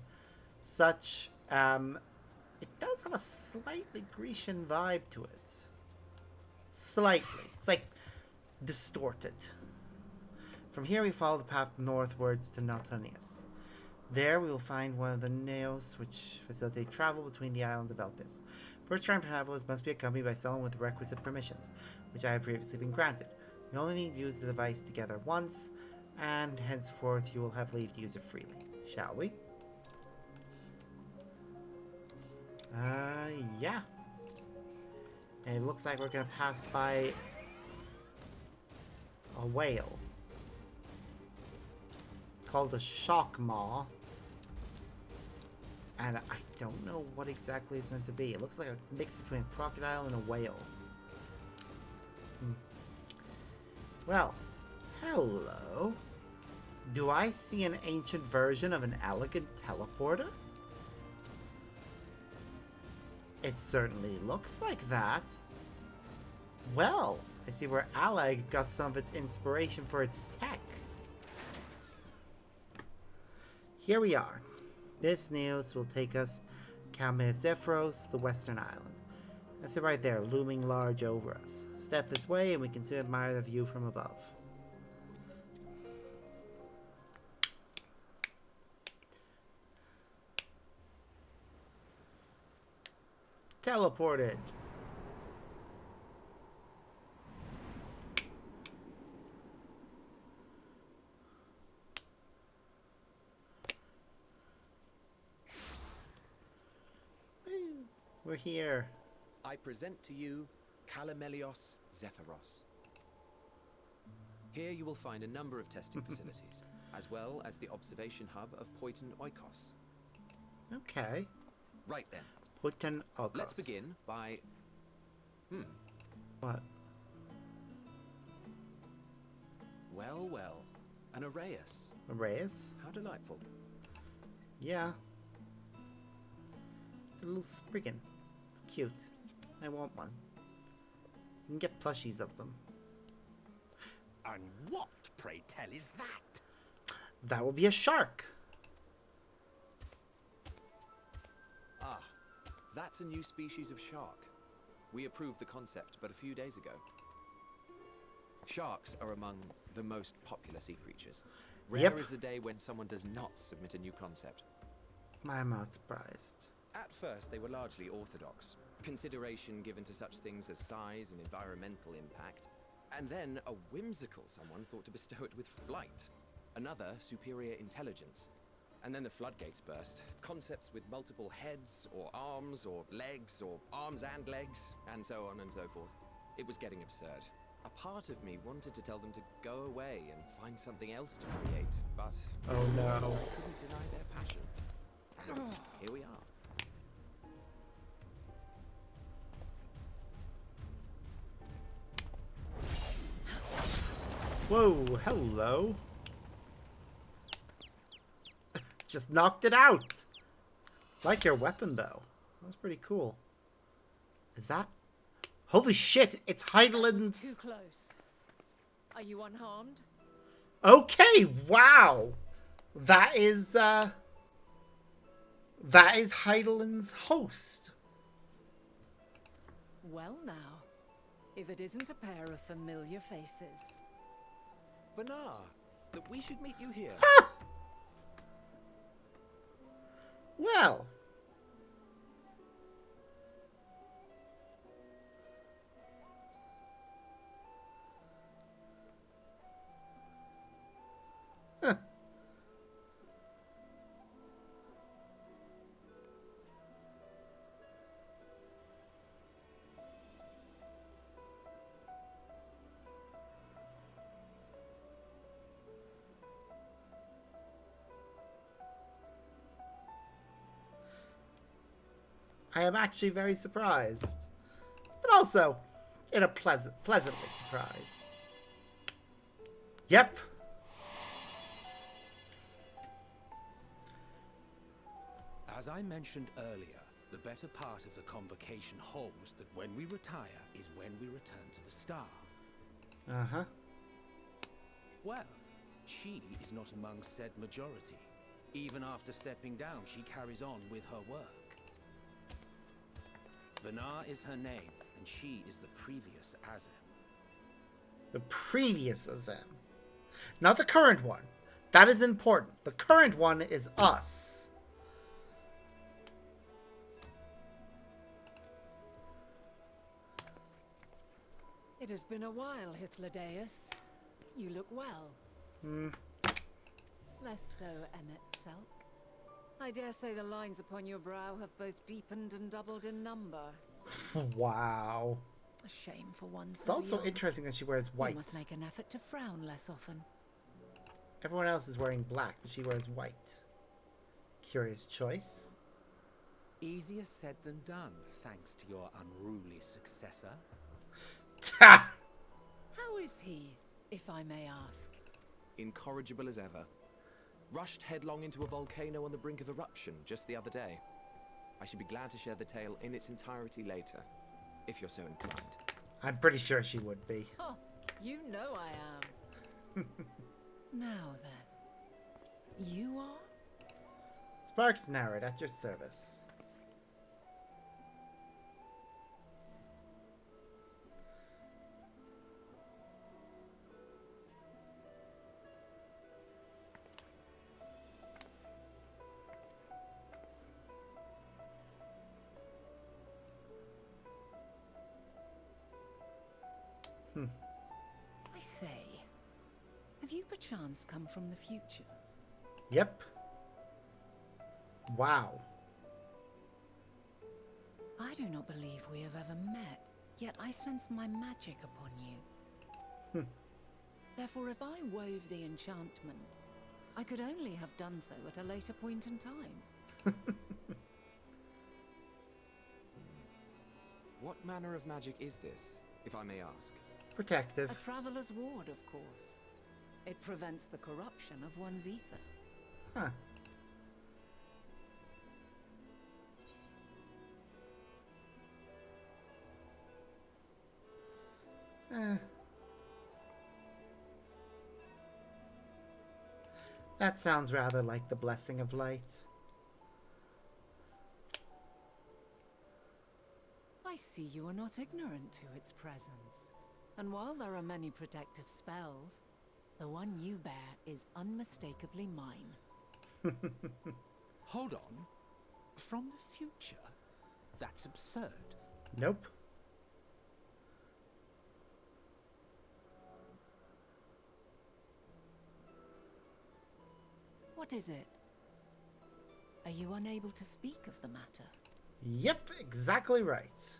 such, it does have a slightly Grecian vibe to it. Slightly. It's like distorted. From here we follow the path northwards to Nautonius. There we will find one of the naos which facilitate travel between the islands of Elpis. First-time travelers must be accompanied by someone with the requisite permissions, which I have previously been granted. You only need to use the device together once, and henceforth you will have leave to use it freely. Shall we? Yeah. And it looks like we're gonna pass by a whale called a shock maw. And I don't know what exactly it's meant to be. It looks like a mix between a crocodile and a whale. Well, hello. Do I see an ancient version of an elegant teleporter? It certainly looks like that. Well, I see where Alleg got some of its inspiration for its tech. Here we are. This news will take us Kalmezephoros, the western island. That's it right there, looming large over us. Step this way and we can soon admire the view from above. Teleported. We're here. I present to you Kalamelios Zephyros. Here you will find a number of testing facilities, as well as the observation hub of Poiten Oikos. Okay. Right then. Poiten Oikos. Let's begin by... What? Well, well. An Arraius. Arraius? How delightful. Yeah. It's a little Spriggan. It's cute. I want one. You can get plushies of them. And what, pray tell, is that? That would be a shark. Ah, that's a new species of shark. We approved the concept but a few days ago. Sharks are among the most popular sea creatures. Rare is the day when someone does not submit a new concept. I'm not surprised. At first, they were largely orthodox, consideration given to such things as size and environmental impact. And then a whimsical someone thought to bestow it with flight, another superior intelligence, And then the floodgates burst. Concepts with multiple heads, or arms and legs, and so on and so forth. It was getting absurd. A part of me wanted to tell them to go away and find something else to create, but Oh no. I couldn't deny their passion. And here we are. Whoa, hello. Just knocked it out. Like your weapon, though. That was pretty cool. Is that? Holy shit, it's Heidelin's... Too close. Are you unharmed? Okay, wow. That is Heidelin's host. Well now, if it isn't a pair of familiar faces. Benar, that we should meet you here. Well. Huh. I am actually very surprised, but also in a pleasantly surprised. Yep. As I mentioned earlier, the better part of the convocation holds that when we retire is when we return to the star. Uh-huh. Well, she is not among said majority. Even after stepping down, she carries on with her work. Benar is her name, and she is the previous Azem. The previous Azem. Not the current one. That is important. The current one is us. It has been a while, Hythlodaeus. You look well. Less so, Emmet Selk. I dare say the lines upon your brow have both deepened and doubled in number. Wow. A shame for one It's so also young. interesting that she wears white. You must make an effort to frown less often. Everyone else is wearing black, but she wears white. Curious choice. Easier said than done, thanks to your unruly successor. Ta! How is he, if I may ask? Incorrigible as ever. Rushed headlong into a volcano on the brink of eruption just the other day. I should be glad to share the tale in its entirety later, if you're so inclined. I'm pretty sure she would be. Oh, you know I am. Now then, you are? Sparks Narrowed at your service. I say, have you perchance come from the future? Yep. Wow. I do not believe we have ever met, yet I sense my magic upon you. Therefore, if I wove the enchantment, I could only have done so at a later point in time. What manner of magic is this, if I may ask? Protective. A traveler's ward, of course. It prevents the corruption of one's ether. Huh. That sounds rather like the Blessing of Light. I see you are not ignorant to its presence. And while there are many protective spells, the one you bear is unmistakably mine. Hold on. From the future? That's absurd. Nope. What is it? you unable to speak of the matter? Yep, exactly right.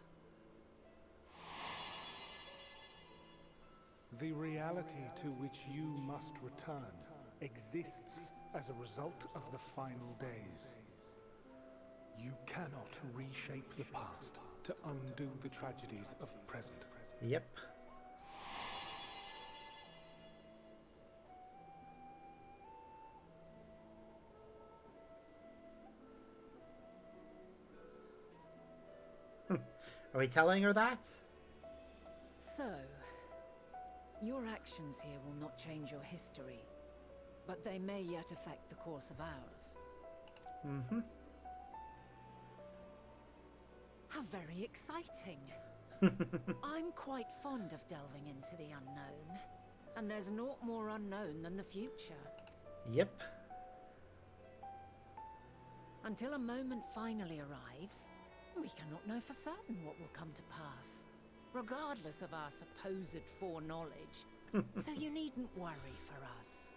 The reality to which you must return exists as a result of the final days. You cannot reshape the past to undo the tragedies of the present. Yep. Are we telling her that? So, your actions here will not change your history, but they may yet affect the course of ours. Mm-hmm. How very exciting. I'm quite fond of delving into the unknown, and there's naught more unknown than the future. Yep. Until a moment finally arrives, we cannot know for certain what will come to pass, regardless of our supposed foreknowledge. So you needn't worry for us.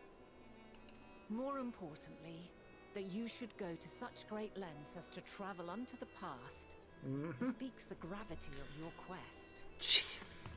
More importantly, that you should go to such great lengths as to travel unto the past speaks the gravity of your quest. Jeez.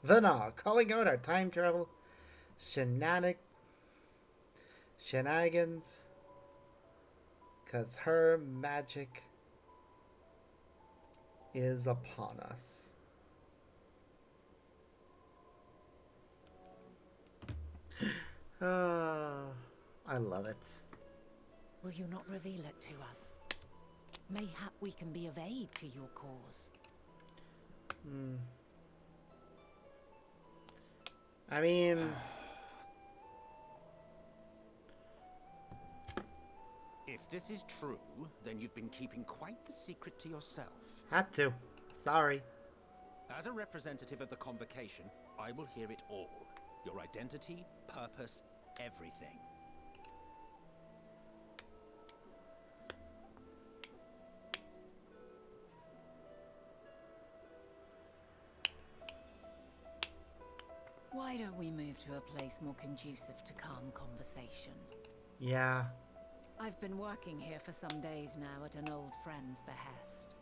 Vana, calling out our time travel shenanigans, because her magic is upon us. I love it. Will you not reveal it to us? Mayhap we can be of aid to your cause. I mean... If this is true, then you've been keeping quite the secret to yourself. Had to. Sorry. As a representative of the Convocation, I will hear it all. Your identity, purpose, everything. Why don't we move to a place more conducive to calm conversation? Yeah. I've been working here for some days now at an old friend's behest.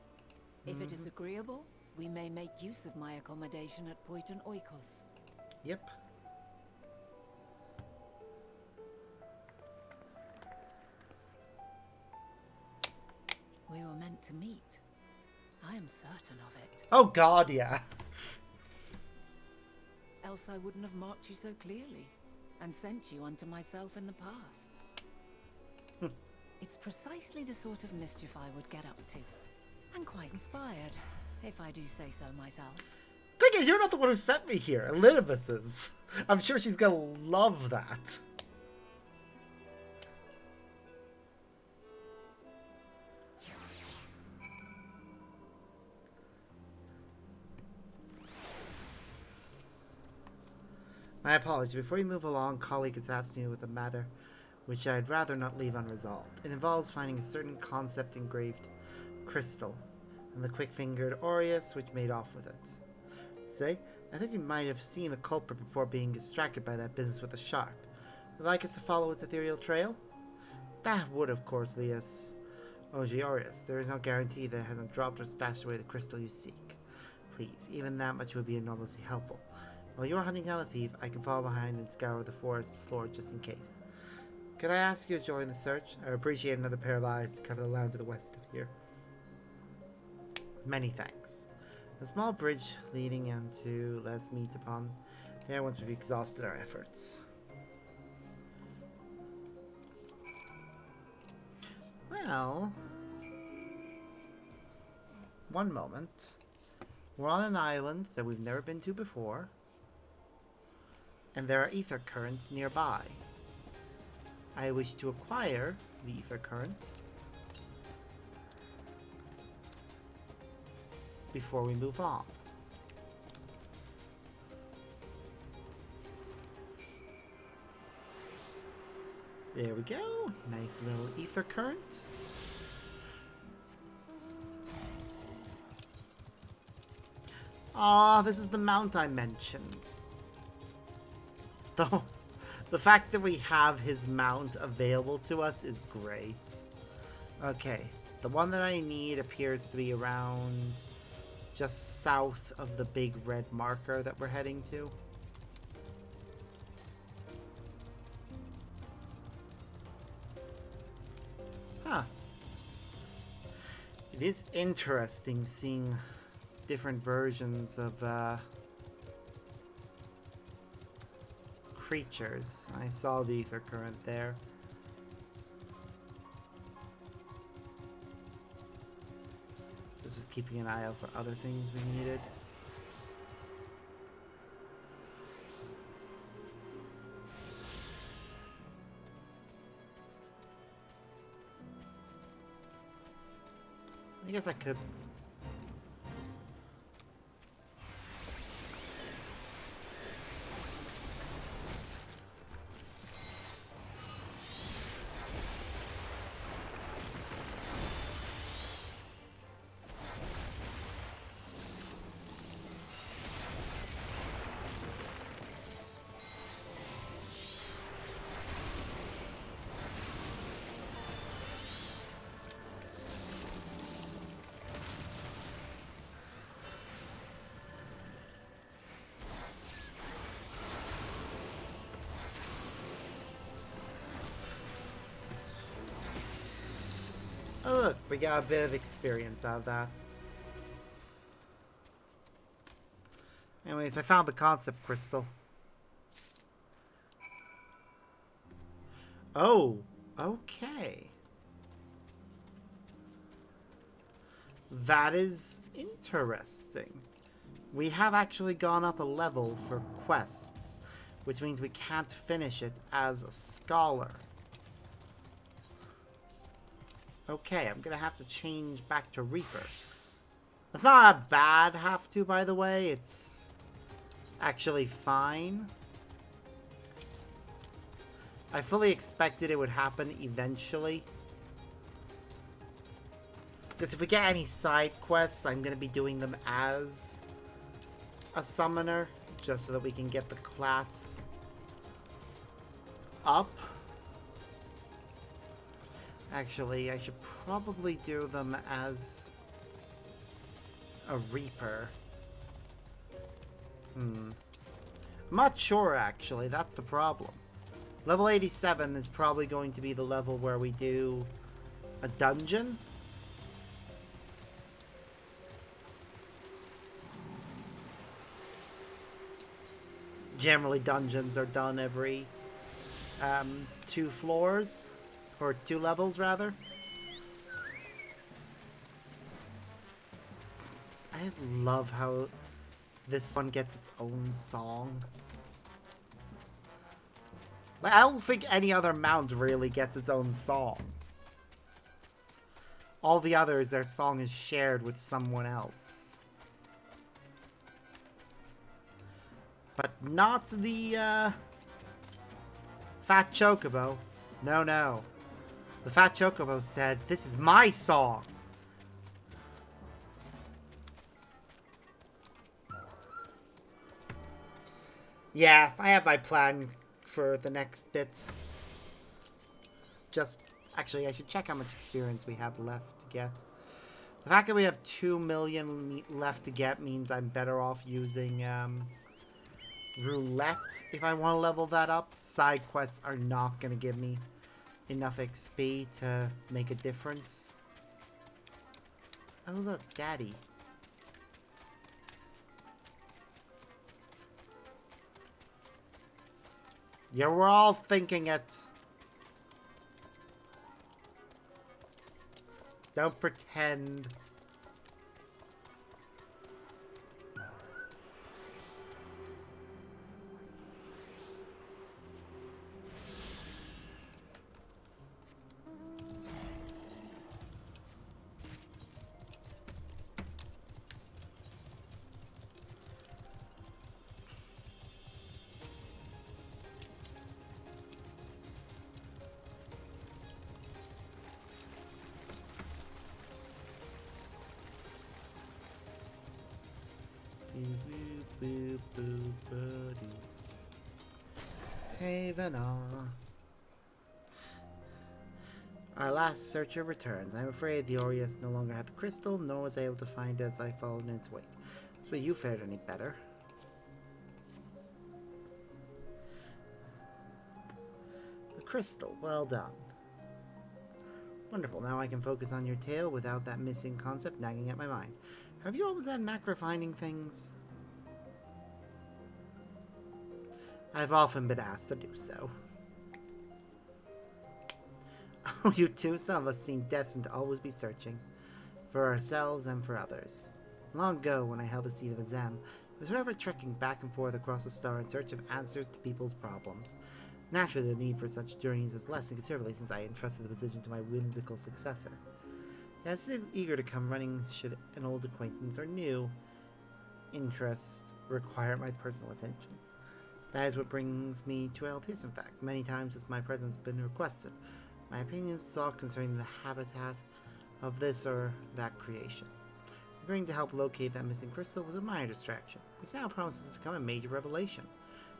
If it is agreeable, we may make use of my accommodation at Poiton Oikos. Yep. We were meant to meet. I am certain of it. Oh god, yeah. Else I wouldn't have marked you so clearly, and sent you unto myself in the past. It's precisely the sort of mischief I would get up to. And quite inspired, if I do say so myself. Thing is, you're not the one who sent me here. Elizabeth is. I'm sure she's gonna love that. My apologies. Before you move along, colleague has asked me with a matter which I'd rather not leave unresolved. It involves finding a certain concept engraved crystal, and the quick-fingered Aureus which made off with it. Say, I think you might have seen the culprit before being distracted by that business with the shark. Would like us to follow its ethereal trail? That would, of course, lead us Aureus. There is no guarantee that it hasn't dropped or stashed away the crystal you seek. Please, even that much would be enormously helpful. While you're hunting down the thief, I can follow behind and scour the forest floor just in case. Could I ask you to join the search? I would appreciate another pair of eyes to cover the land to the west of here. Many thanks. A small bridge leading into let's meet upon there once we've exhausted our efforts. Well, one moment. We're on an island that we've never been to before, and there are ether currents nearby. I wish to acquire the ether current before we move on. There we go. Nice little ether current. Ah, this is the mount I mentioned. Though, the fact that we have his mount available to us is great. Okay, the one that I need appears to be around just south of the big red marker that we're heading to. Huh. It is interesting seeing different versions of creatures. I saw the ether current there. Just was keeping an eye out for other things we needed. I guess I could. Oh look, we got a bit of experience out of that. Anyways, I found the concept crystal. Oh, okay. That is interesting. We have actually gone up a level for quests, which means we can't finish it as a scholar. Okay, I'm gonna have to change back to Reaper. That's not a bad have to, by the way. It's actually fine. I fully expected it would happen eventually. Just if we get any side quests, I'm gonna be doing them as a summoner, just so that we can get the class up. Actually, I should probably do them as a Reaper. I'm not sure, actually. That's the problem. Level 87 is probably going to be the level where we do a dungeon. Generally, dungeons are done every 2 floors. Or 2 levels, rather. I just love how this one gets its own song. Like, I don't think any other mount really gets its own song. All the others, their song is shared with someone else. But not the, Fat Chocobo. No, no. The Fat Chocobo said, "This is my song." Yeah, I have my plan for the next bit. Just, actually, I should check how much experience we have left to get. The fact that we have 2 million left to get means I'm better off using, roulette if I want to level that up. Side quests are not going to give me enough XP to make a difference. Oh look, Daddy. Yeah, we're all thinking it. Don't pretend. Havenaw. Our last searcher returns. I'm afraid the Aureus no longer had the crystal, nor was able to find it as I followed in its wake. So you fared any better. The crystal, well done. Wonderful, now I can focus on your tale without that missing concept nagging at my mind. Have you always had a knack for finding things? I've often been asked to do so. Oh, you two, some of us seem destined to always be searching. For ourselves and for others. Long ago, when I held the seat of Azem, I was forever trekking back and forth across the star in search of answers to people's problems. Naturally, the need for such journeys has lessened considerably since I entrusted the position to my whimsical successor. Yet I'm still eager to come running should an old acquaintance or new interest require my personal attention. That is what brings me to Elpis, in fact. Many times has my presence been requested. My opinions sought concerning the habitat of this or that creation. Agreeing to help locate that missing crystal was a minor distraction, which now promises to become a major revelation.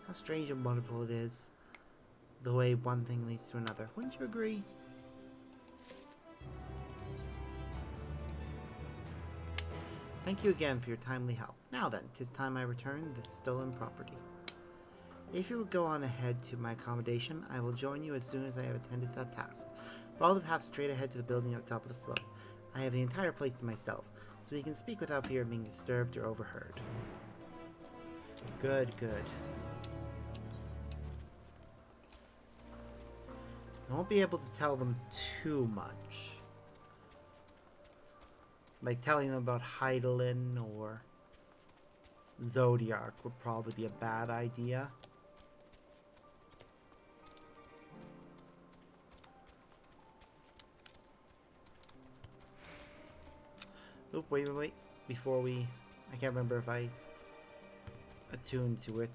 How strange and wonderful it is, the way one thing leads to another. Wouldn't you agree? Thank you again for your timely help. Now then, 'tis time I return this stolen property. If you would go on ahead to my accommodation, I will join you as soon as I have attended to that task. Follow the path straight ahead to the building at the top of the slope. I have the entire place to myself, so we can speak without fear of being disturbed or overheard. Good, good. I won't be able to tell them too much. Like telling them about Heidelin or Zodiac would probably be a bad idea. Oop, wait. Before we... I can't remember if I attuned to it.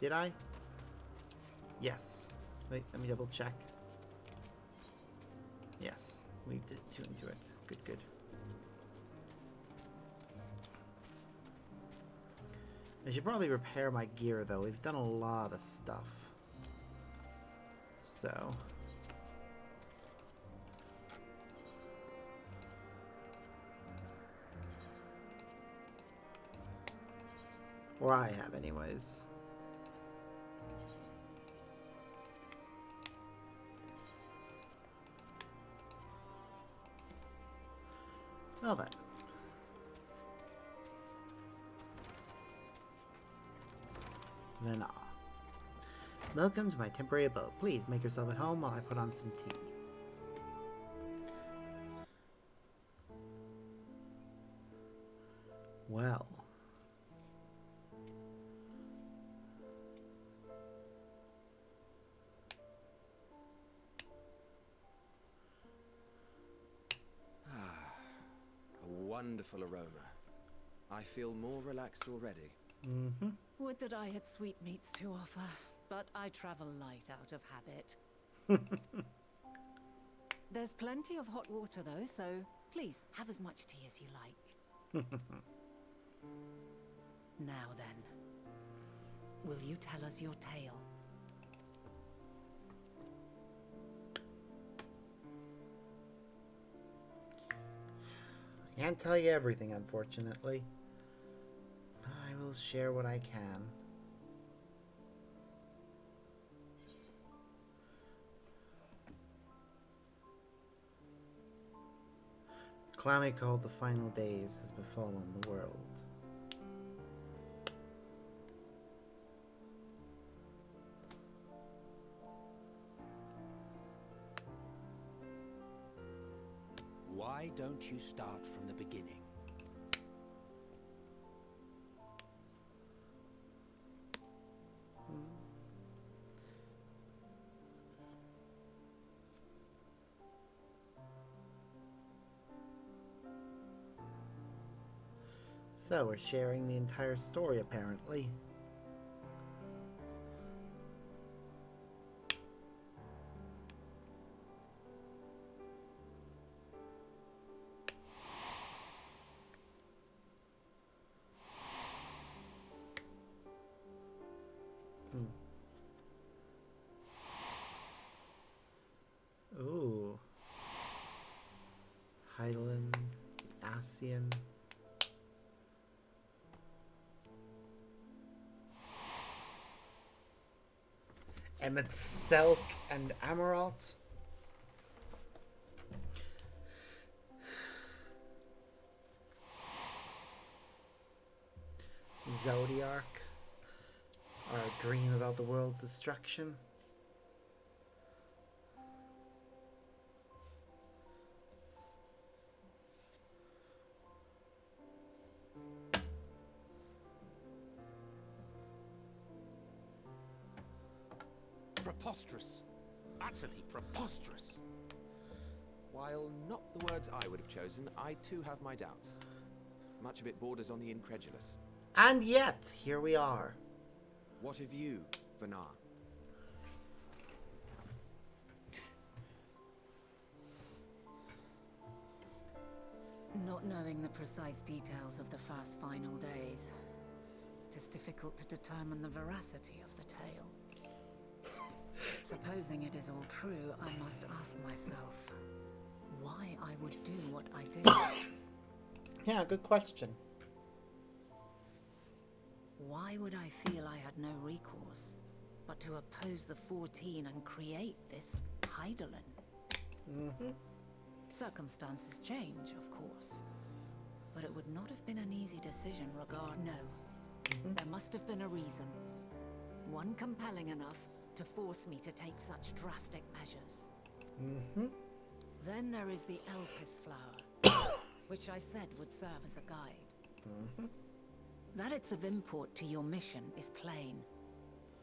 Did I? Yes. Wait, let me double check. Yes, we did tune to it. Good, good. I should probably repair my gear, though. We've done a lot of stuff. So... or I have, anyways. Well then. Vena. Welcome to my temporary abode. Please make yourself at home while I put on some tea. Well. Wonderful aroma. I feel more relaxed already. Mm-hmm. Would that I had sweetmeats to offer, but I travel light out of habit. There's plenty of hot water though, so please have as much tea as you like. Now then, will you tell us your tale? I can't tell you everything, unfortunately. But I will share what I can. Calamity called the final days has befallen the world. Why don't you start from the beginning? So we're sharing the entire story, apparently. Ooh. Hydaelyn, the Ascian. Selk and Amaralt. Zodiark. Our dream about the world's destruction. Preposterous. Utterly preposterous. While not the words I would have chosen, I too have my doubts. Much of it borders on the incredulous. And yet, here we are. What of you, Vanar? Not knowing the precise details of the first final days, it is difficult to determine the veracity of the tale. Supposing it is all true, I must ask myself why I would do what I did. Yeah, good question. Why would I feel I had no recourse but to oppose the 14 and create this Hydaelyn? Circumstances change, of course, but it would not have been an easy decision No. There must have been a reason. One compelling enough to force me to take such drastic measures. Then there is the Elpis flower, which I said would serve as a guide. That it's of import to your mission is plain.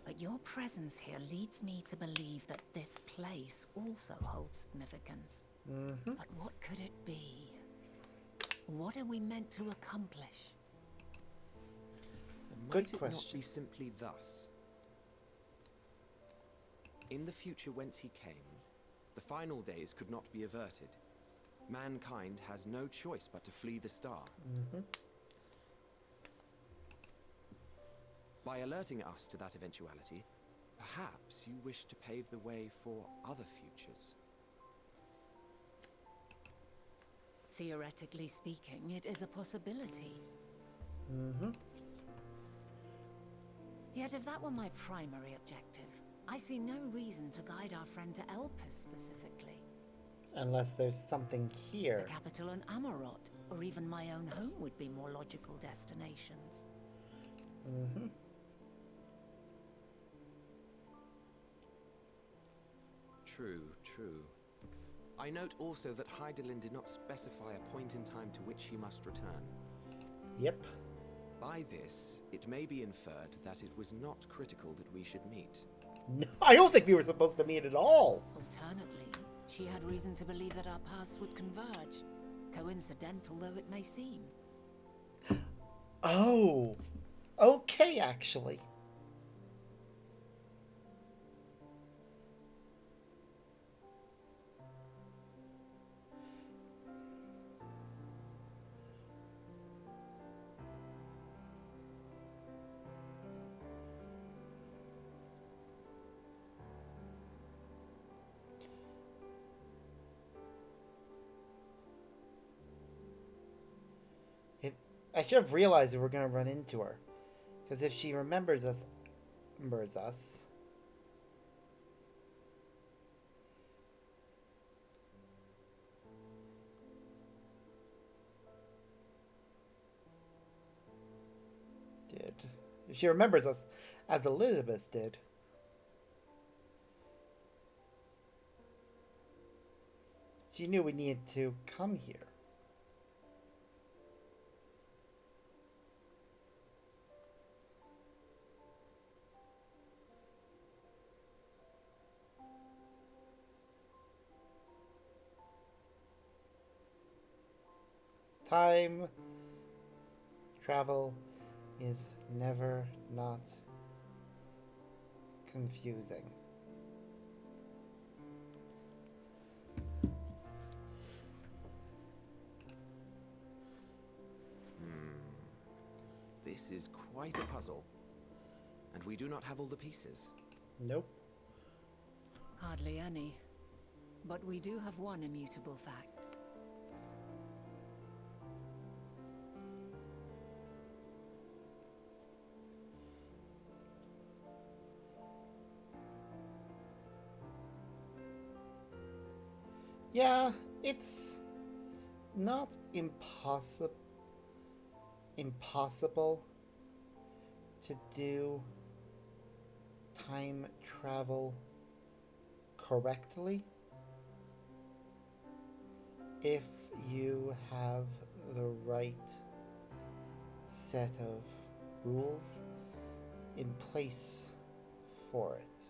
But your presence here leads me to believe that this place also holds significance. But what could it be? What are we meant to accomplish? Might it not be simply thus? In the future whence he came, the final days could not be averted. Mankind has no choice but to flee the star. By alerting us to that eventuality, perhaps you wish to pave the way for other futures. Theoretically speaking, it is a possibility. Yet if that were my primary objective, I see no reason to guide our friend to Elpis specifically. Unless there's something here. The capital and Amarot, or even my own home would be more logical destinations. True, true. I note also that Hydaelyn did not specify a point in time to which he must return. Yep. By this, it may be inferred that it was not critical that we should meet. No, I don't think we were supposed to meet at all. Alternately, she had reason to believe that our paths would converge, coincidental though it may seem. Oh, okay, actually. I should have realized that we're going to run into her. Because if she remembers us... If she remembers us as Elizabeth did... She knew we needed to come here. Time travel is never not confusing. This is quite a puzzle. And We do not have all the pieces. Nope. Hardly any. But we do have one immutable fact. Yeah, it's not impossible to do time travel correctly if you have the right set of rules in place for it.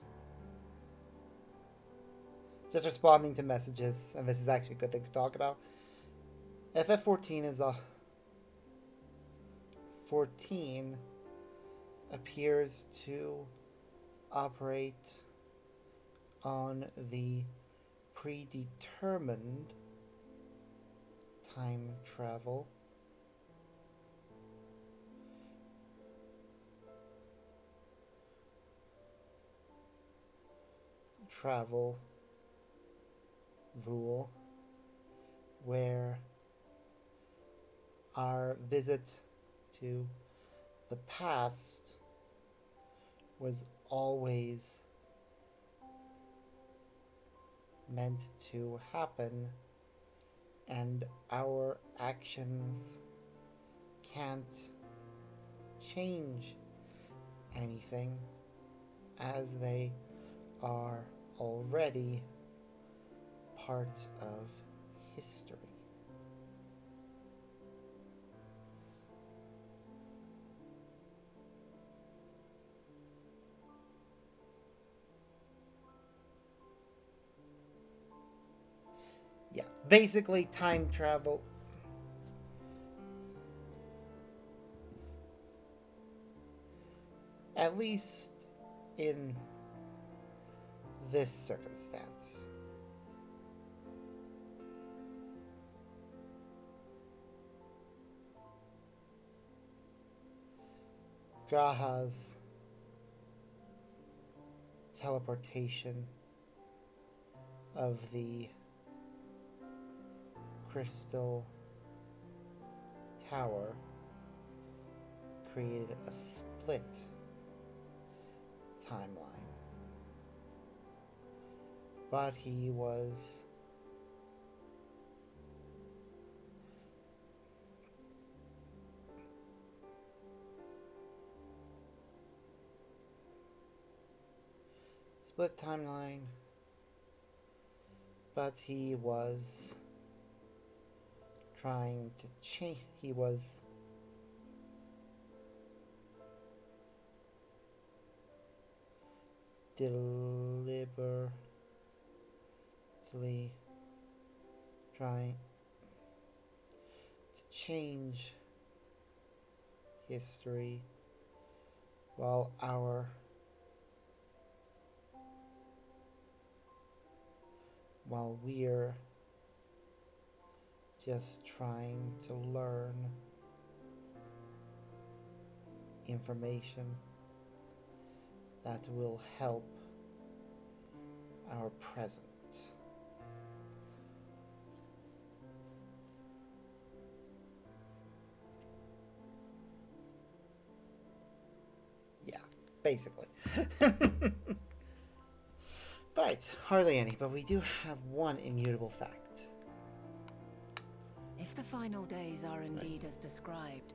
Just responding to messages, and this is actually a good thing to talk about. FF14 is a 14 appears to operate on the predetermined time travel rule, where our visit to the past was always meant to happen, and our actions can't change anything as they are already part of history. Yeah, basically time travel. At least in this circumstance. Graha's teleportation of the crystal tower created a split timeline. But he was split timeline, but he was trying to change. He was deliberately trying to change history while we're just trying to learn information that will help our present. Yeah, basically. But hardly any, but we do have one immutable fact. If the final days are indeed as described,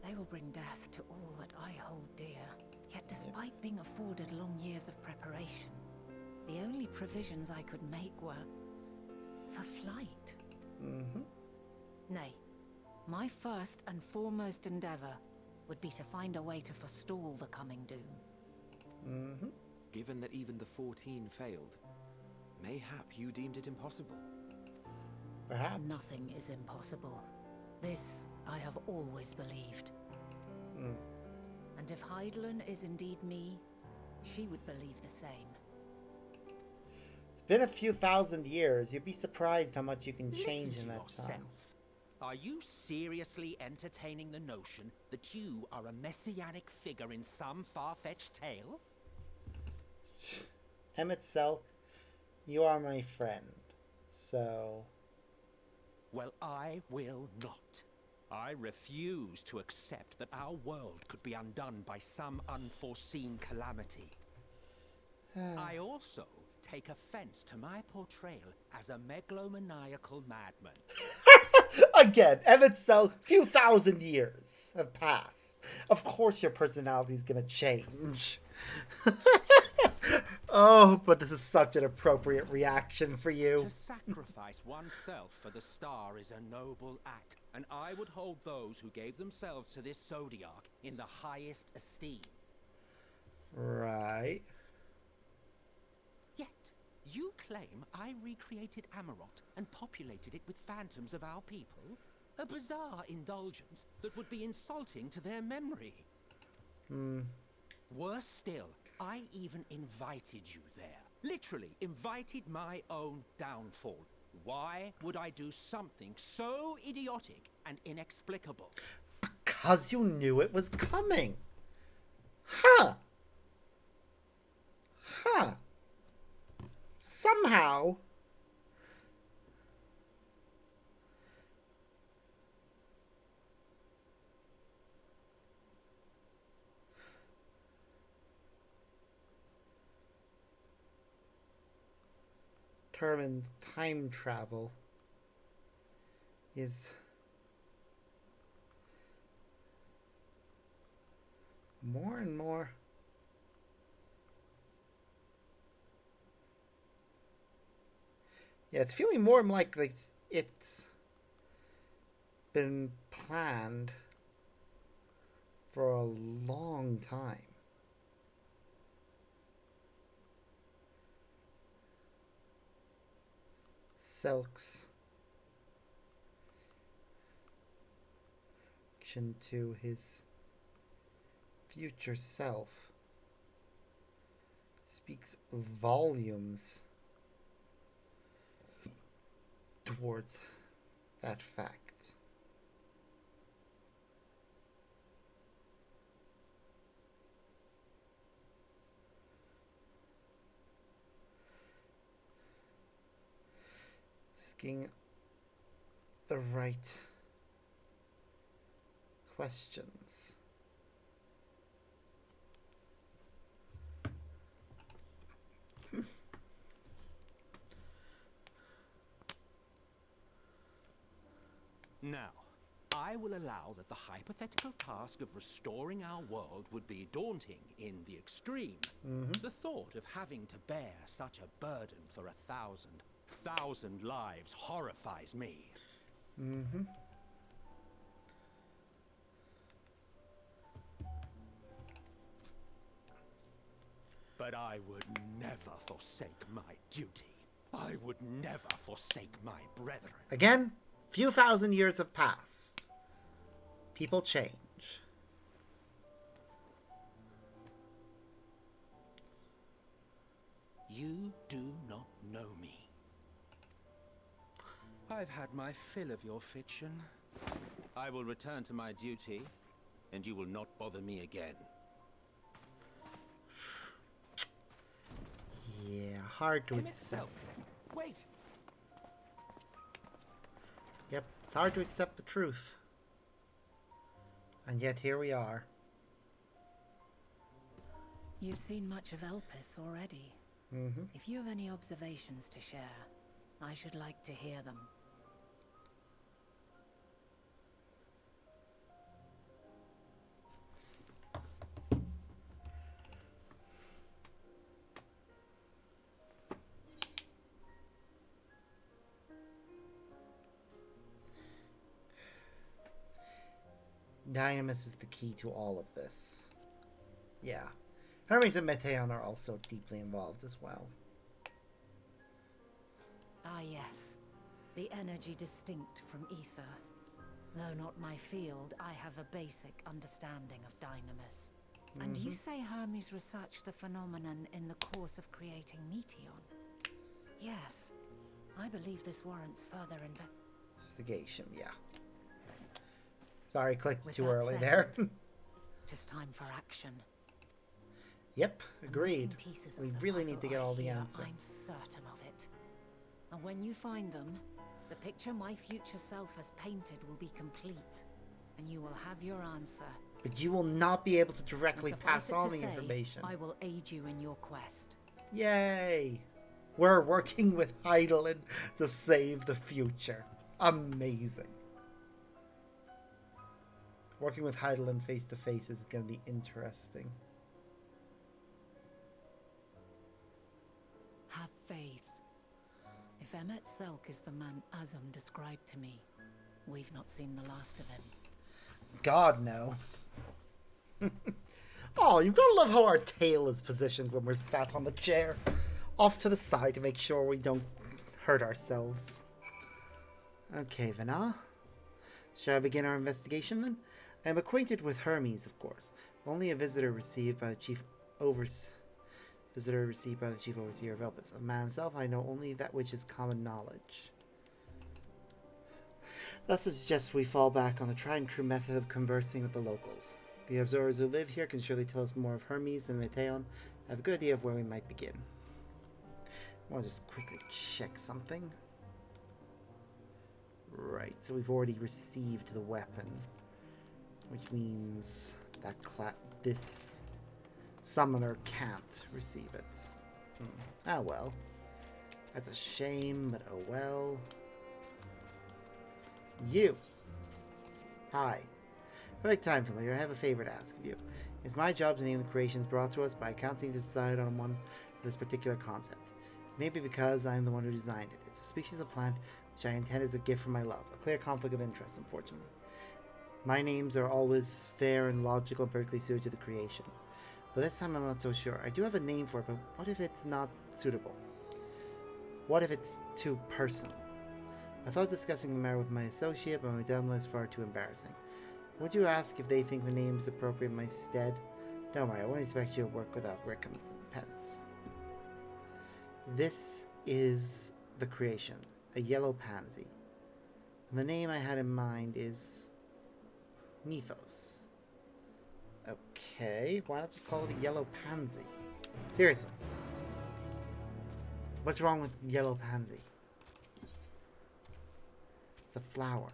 they will bring death to all that I hold dear. Yet despite being afforded long years of preparation, the only provisions I could make were for flight. Nay, my first and foremost endeavor would be to find a way to forestall the coming doom. Given that even the 14 failed, mayhap you deemed it impossible. Perhaps. Nothing is impossible. This I have always believed. And if Heidelin is indeed me, she would believe the same. It's been a few thousand years. You'd be surprised how much you can change Listen in to that yourself. time. Are you seriously entertaining the notion that you are a messianic figure in some far-fetched tale? Emmett Selk, you are my friend, so... Well, I will not. I refuse to accept that our world could be undone by some unforeseen calamity. I also take offense to my portrayal as a megalomaniacal madman. Again, Emmett Selk, few thousand years have passed. Of course your personality is gonna change. Oh, but this is such an appropriate reaction for you. To sacrifice oneself for the star is a noble act, and I would hold those who gave themselves to this zodiac in the highest esteem. Right. Yet, you claim I recreated Amarot and populated it with phantoms of our people? A bizarre indulgence that would be insulting to their memory. Worse still, I even invited you there. Literally invited my own downfall. Why would I do something so idiotic and inexplicable? Because you knew it was coming. Huh. Huh. Somehow... determined time travel is more and more it's feeling more like it's been planned for a long time. Selk's connection to his future self speaks volumes towards that fact. Asking the right questions. Now, I will allow that the hypothetical task of restoring our world would be daunting in the extreme. The thought of having to bear such a burden for 1,000 lives horrifies me. But I would never forsake my duty. I would never forsake my brethren. Again, few thousand years have passed. People change. You do not know me. I've had my fill of your fiction. I will return to my duty, and you will not bother me again. Yeah, hard to accept. Wait! Yep, it's hard to accept the truth. And yet here we are. You've seen much of Elpis already. If you have any observations to share, I should like to hear them. Dynamis is the key to all of this. Yeah. Hermes and Meteon are also deeply involved as well. Ah yes, the energy distinct from ether. Though not my field, I have a basic understanding of Dynamis. And you say Hermes researched the phenomenon in the course of creating Meteon? Yes, I believe this warrants further Investigation, yeah. Sorry, clicked With too that early there. settled, it is time for action. Yep, The agreed. missing pieces of We the really puzzle need to get are all the here, answers. I'm certain of it. And when you find them, the picture my future self has painted will be complete, and you will have your answer. But you will not be able to directly And pass suffice it on to the say, information. I will aid you in your quest. Yay! We're working with Heidelin to save the future. Amazing. Working with Heidelin face to face is going to be interesting. Have faith. If Emmet Selk is the man Azam described to me, we've not seen the last of him. God, no. Oh, you've got to love how our tail is positioned when we're sat on the chair. Off to the side to make sure we don't hurt ourselves. Okay, Vana. Shall I begin our investigation then? I am acquainted with Hermes, of course. Only a visitor received by the chief overseer of Elpis. Of man himself, I know only that which is common knowledge. Thus, I suggest we fall back on the tried and true method of conversing with the locals. The observers who live here can surely tell us more of Hermes than Meteon. I have a good idea of where we might begin. I want to just quickly check something. Right, so we've already received the weapon, which means that this summoner can't receive it. Ah well. That's a shame, but oh well. You! Hi. Perfect time, familiar. I have a favor to ask of you. It's my job to name the creations brought to us, but I can't seem to decide on one for this particular concept. Maybe because I am the one who designed it. It's a species of plant which I intend as a gift from my love. A clear conflict of interest, unfortunately. My names are always fair and logical and perfectly suited to the creation. But this time I'm not so sure. I do have a name for it, but what if it's not suitable? What if it's too personal? I thought discussing the matter with my associate, but my dilemma is far too embarrassing. Would you ask if they think the name is appropriate in my stead? Don't worry, I won't expect you to work without rickums and pens. This is the creation, a yellow pansy. And the name I had in mind is Mythos. Okay, why not just call it a yellow pansy? Seriously. What's wrong with yellow pansy? It's a flower.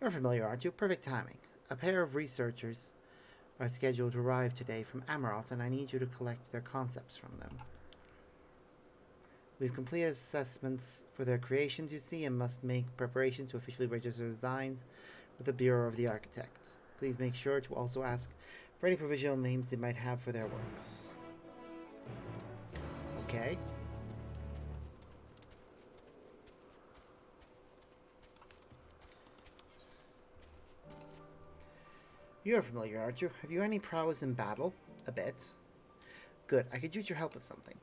You're familiar, aren't you? Perfect timing. A pair of researchers are scheduled to arrive today from Amaroth, and I need you to collect their concepts from them. We've completed assessments for their creations, you see, and must make preparations to officially register designs with the Bureau of the Architect. Please make sure to also ask for any provisional names they might have for their works. Okay. You're familiar, aren't you? Have you any prowess in battle? A bit. Good. I could use your help with something.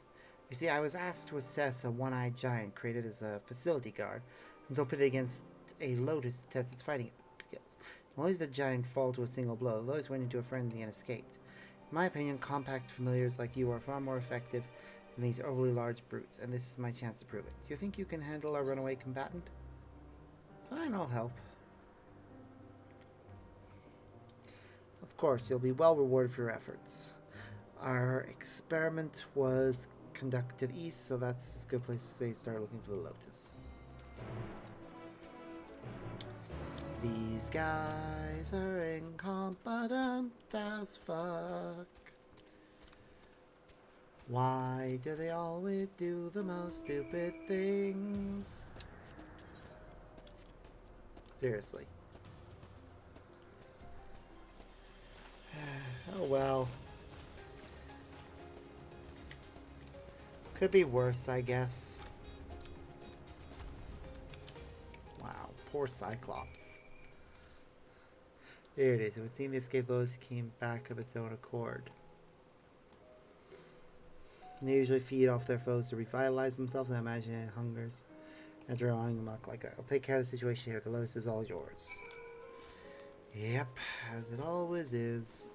You see, I was asked to assess a one-eyed giant created as a facility guard, and so put it against a lotus to test its fighting skills. Not only did the giant fall to a single blow, the lotus went into a frenzy and escaped. In my opinion, compact familiars like you are far more effective than these overly large brutes, and this is my chance to prove it. Do you think you can handle our runaway combatant? Fine, I'll help. Of course, you'll be well rewarded for your efforts. Our experiment was conducted east, so that's a good place to say start looking for the lotus. These guys are incompetent as fuck. Why do they always do the most stupid things? Seriously. Oh well. Could be worse, I guess. Wow, poor Cyclops. There it is. It was seen the escape lotus came back of its own accord. They usually feed off their foes to revitalize themselves, and I imagine it hungers and drawing them up like that. I'll take care of the situation here. The lotus is all yours. Yep, as it always is.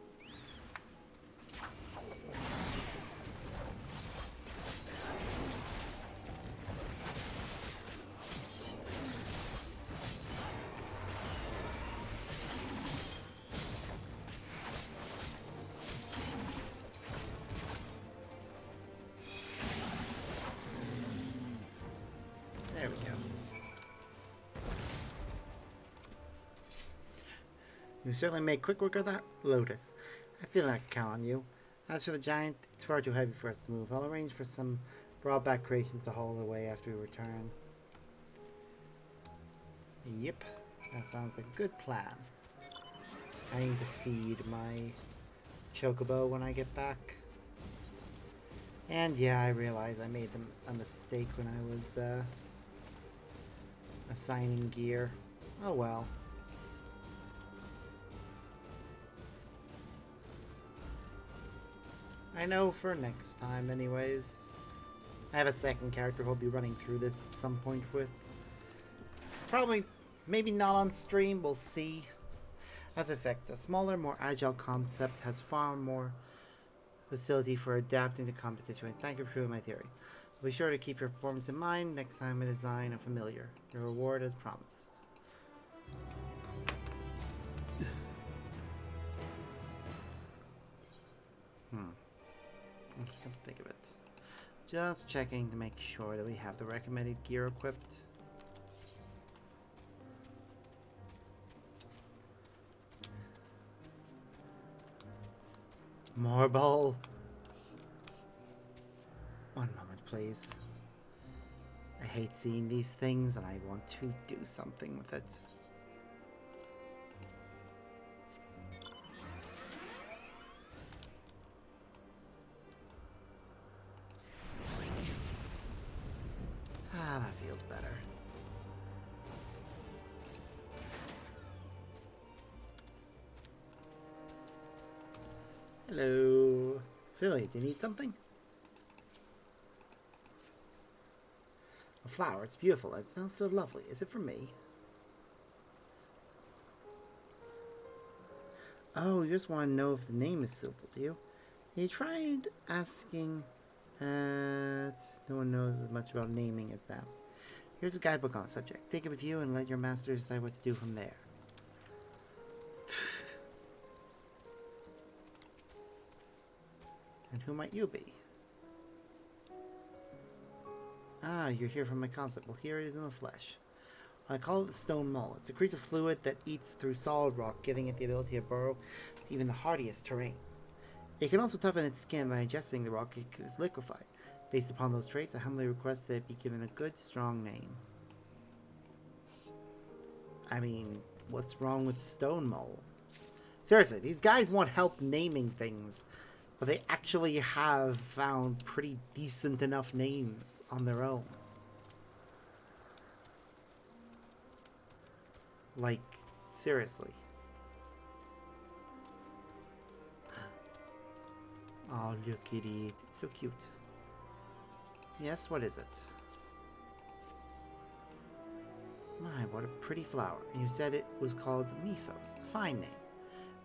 You certainly made quick work of that, Lotus. I feel I can count on you. As for the giant, it's far too heavy for us to move. I'll arrange for some brought-back creations to haul away after we return. Yep, that sounds like a good plan. I need to feed my chocobo when I get back. And yeah, I realize I made a mistake when I was assigning gear. Oh well. I know for next time anyways. I have a second character who'll be running through this at some point with. Probably, maybe not on stream, we'll see. As I said, a smaller, more agile concept has far more facility for adapting to combat situations. Thank you for proving my theory. Be sure to keep your performance in mind next time I design a familiar. Your reward as promised. Come to think of it. Just checking to make sure that we have the recommended gear equipped. Marble. One moment, please. I hate seeing these things and I want to do something with it. Ah, that feels better. Hello. Philly, do you need something? A flower. It's beautiful. It smells so lovely. Is it for me? Oh, you just want to know if the name is suitable, do you? You tried asking... no one knows as much about naming as them. Here's a guidebook on the subject. Take it with you and let your master decide what to do from there. And who might you be? Ah, you're here for my concept. Well, here it is in the flesh. I call it the stone mole. It secretes a fluid that eats through solid rock, giving it the ability to burrow to even the hardiest terrain. It can also toughen its skin by ingesting the rock it is liquefied. Based upon those traits, I humbly request that it be given a good, strong name. I mean, what's wrong with stone mole? Seriously, these guys want help naming things, but they actually have found pretty decent enough names on their own. Like, seriously. Oh, look at it. It's so cute. Yes, what is it? My, what a pretty flower. And you said it was called Mythos. A fine name.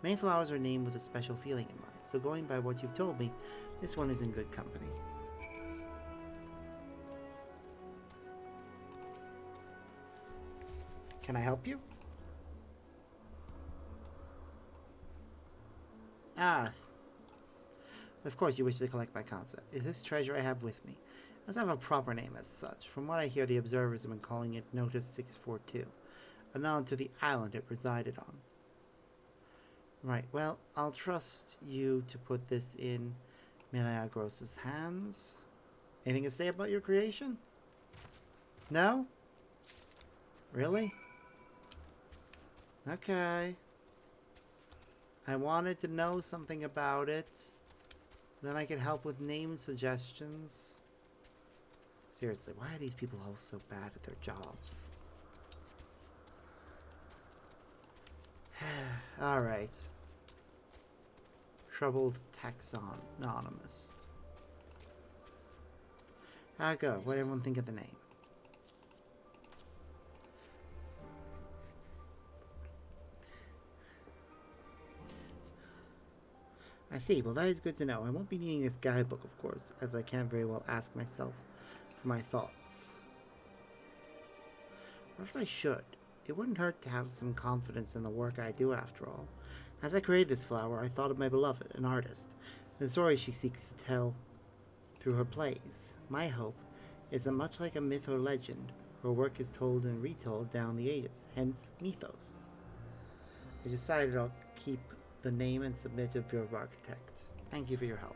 Many flowers are named with a special feeling in mind, so going by what you've told me, this one is in good company. Can I help you? Ah, of course you wish to collect my concept. Is this treasure I have with me? It doesn't have a proper name as such. From what I hear, the observers have been calling it Notice 642, a nod to the island it resided on. Right, well, I'll trust you to put this in Meleagros's hands. Anything to say about your creation? No? Really? Okay. I wanted to know something about it. Then I could help with name suggestions. Seriously, why are these people all so bad at their jobs? Alright. Troubled taxonomist. How'd it go? What did everyone think of the name? I see. Well, that is good to know. I won't be needing this guidebook, of course, as I can't very well ask myself for my thoughts. Perhaps I should. It wouldn't hurt to have some confidence in the work I do, after all. As I created this flower, I thought of my beloved, an artist, and the story she seeks to tell through her plays. My hope is that much like a myth or legend, her work is told and retold down the ages, hence mythos. I decided I'll keep the name and submit to Bureau of Architect. Thank you for your help.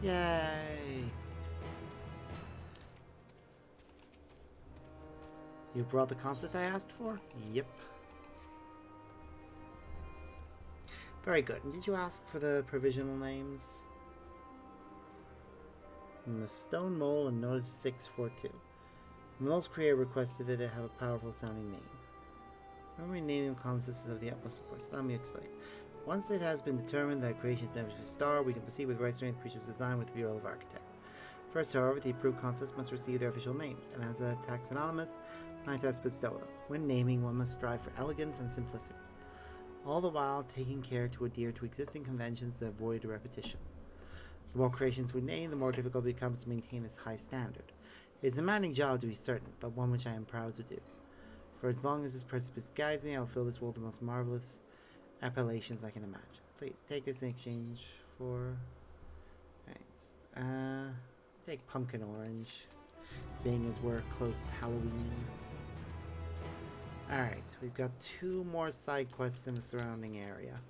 Yay! You brought the concept I asked for? Yep. Very good. And did you ask for the provisional names? The Stone Mole and Notice 642. The Mole's creator requested that it have a powerful sounding name. When renaming consists of the utmost importance. Let me explain. Once it has been determined that creation is meant to be a star, we can proceed with right strength creatures design with the Bureau of Architect. First, however, the approved concepts must receive their official names, and as a taxonomist, my task bestow them. When naming, one must strive for elegance and simplicity, all the while taking care to adhere to existing conventions to avoid repetition. The more creations we name, the more difficult it becomes to maintain this high standard. It is a demanding job to be certain, but one which I am proud to do. For as long as this precipice guides me, I will fill this world with the most marvelous appellations I can imagine. Please, take this in exchange for... Right. Take pumpkin orange, seeing as we're close to Halloween. Alright, so we've got 2 more side quests in the surrounding area.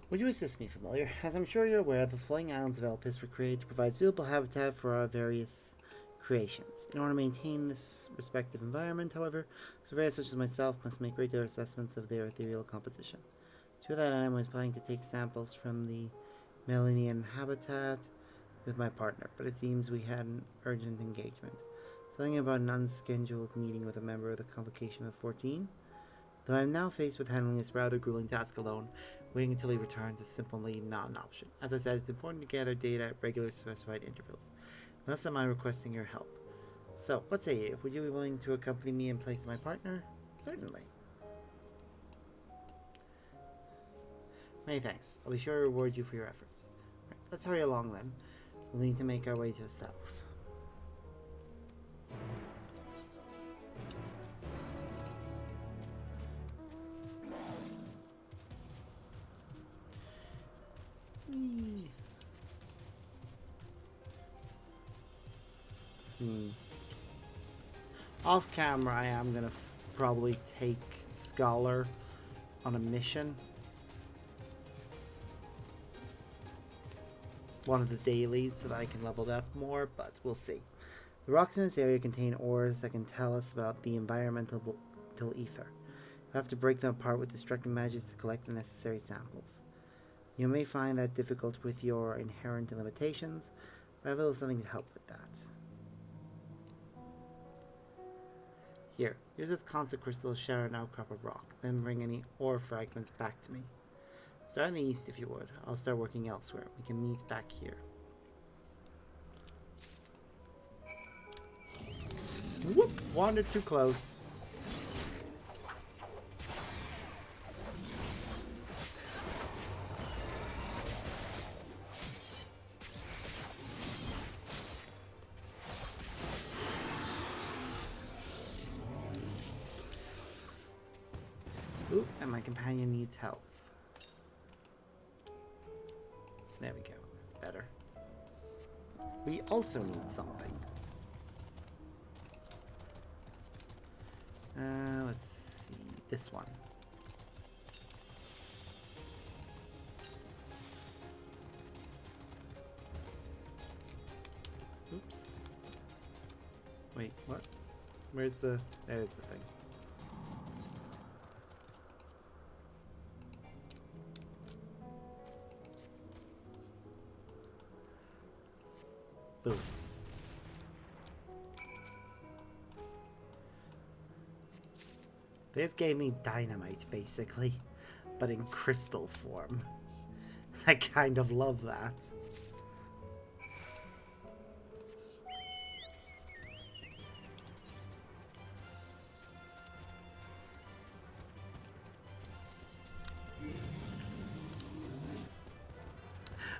Would you assist me, familiar? As I'm sure you're aware, the floating islands of Elpis were created to provide suitable habitat for our various creations. In order to maintain this respective environment, however, surveyors such as myself must make regular assessments of their ethereal composition. To that end, I was planning to take samples from the Melanian habitat with my partner, but it seems we had an urgent engagement. Something about an unscheduled meeting with a member of the Convocation of 14. Though I am now faced with handling this rather grueling task alone, waiting until he returns is simply not an option. As I said, it's important to gather data at regular specified intervals. Thus am I requesting your help. So, what say you? Would you be willing to accompany me in place of my partner? Certainly. Many thanks. I'll be sure to reward you for your efforts. Right, let's hurry along then. We'll need to make our way to the south. Off camera, I am gonna probably take Scholar on a mission. One of the dailies so that I can level up more, but we'll see. The rocks in this area contain ores that can tell us about the environmental ether. I have to break them apart with destructive magics to collect the necessary samples. You may find that difficult with your inherent limitations, but I have a little something to help with that. Here, use this constant crystal to shatter an outcrop of rock, then bring any ore fragments back to me. Start in the east if you would. I'll start working elsewhere. We can meet back here. Whoop! Wandered too close. Ooh, and my companion needs help. There we go. That's better. We also need something. Let's see. This one. Oops. Wait, what? Where's the... There's the thing. Boom. This gave me dynamite, basically, but in crystal form. I kind of love that.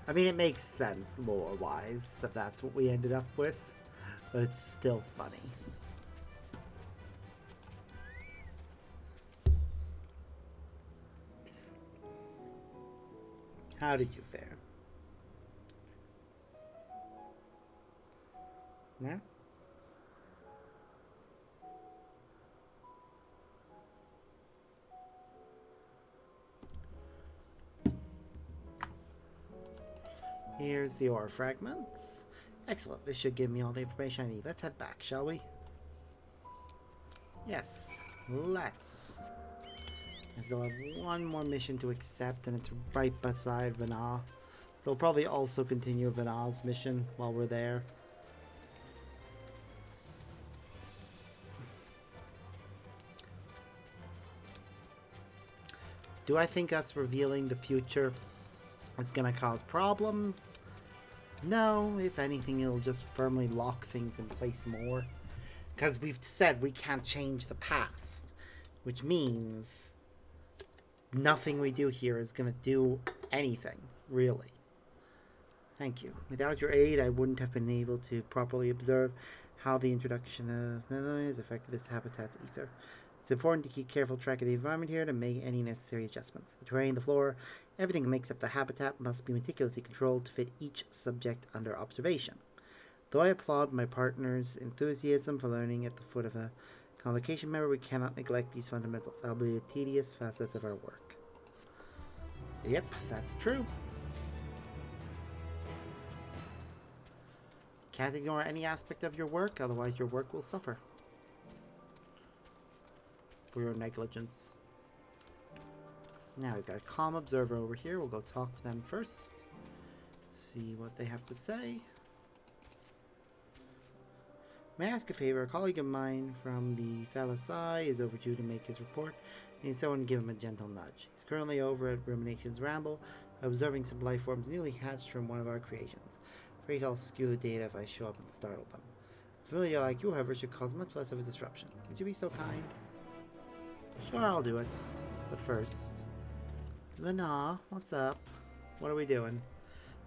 I mean, it makes sense lore-wise that that's what we ended up with, but it's still funny. How did you fare? Yeah? Here's the ore fragments. Excellent. This should give me all the information I need. Let's head back, shall we? Yes. Let's. I still have one more mission to accept, and it's right beside Vana. So we'll probably also continue Vana's mission while we're there. Do I think us revealing the future is going to cause problems? No, if anything, it'll just firmly lock things in place more. Because we've said we can't change the past, which means nothing we do here is going to do anything, really. Thank you. Without your aid, I wouldn't have been able to properly observe how the introduction of memories affected this habitat's ether. It's important to keep careful track of the environment here to make any necessary adjustments. The terrain, the floor, everything that makes up the habitat must be meticulously controlled to fit each subject under observation. Though I applaud my partner's enthusiasm for learning at the foot of a convocation member, we cannot neglect these fundamentals, albeit tedious facets of our work. Yep, that's true. Can't ignore any aspect of your work, otherwise your work will suffer for your negligence. Now we've got a calm observer over here. We'll go talk to them first. See what they have to say. May I ask a favor? A colleague of mine from the Thalassai is overdue to make his report. I need someone to give him a gentle nudge. He's currently over at Rumination's Ramble, observing some life forms newly hatched from one of our creations. Afraid I'll skew the data if I show up and startle them. A familiar like you, however, should cause much less of a disruption. Would you be so kind? Sure, I'll do it. But first... Lena, what's up? What are we doing?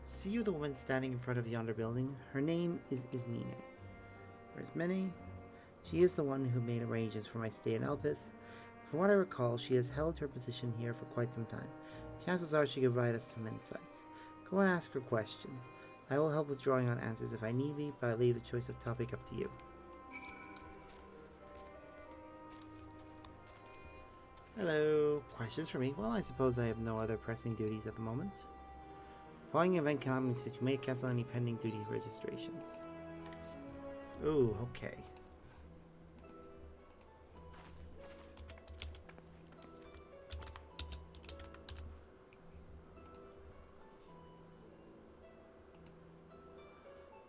See you the woman standing in front of yonder building? Her name is Ismene. Where's Minnie? She is the one who made arrangements for my stay in Elpis. From what I recall, she has held her position here for quite some time. Chances are she could provide us some insights. Go and ask her questions. I will help with drawing on answers if I need be, but I leave the choice of topic up to you. Hello. Questions for me? Well, I suppose I have no other pressing duties at the moment. Following event coming, that you may cancel any pending duty registrations. Ooh, okay.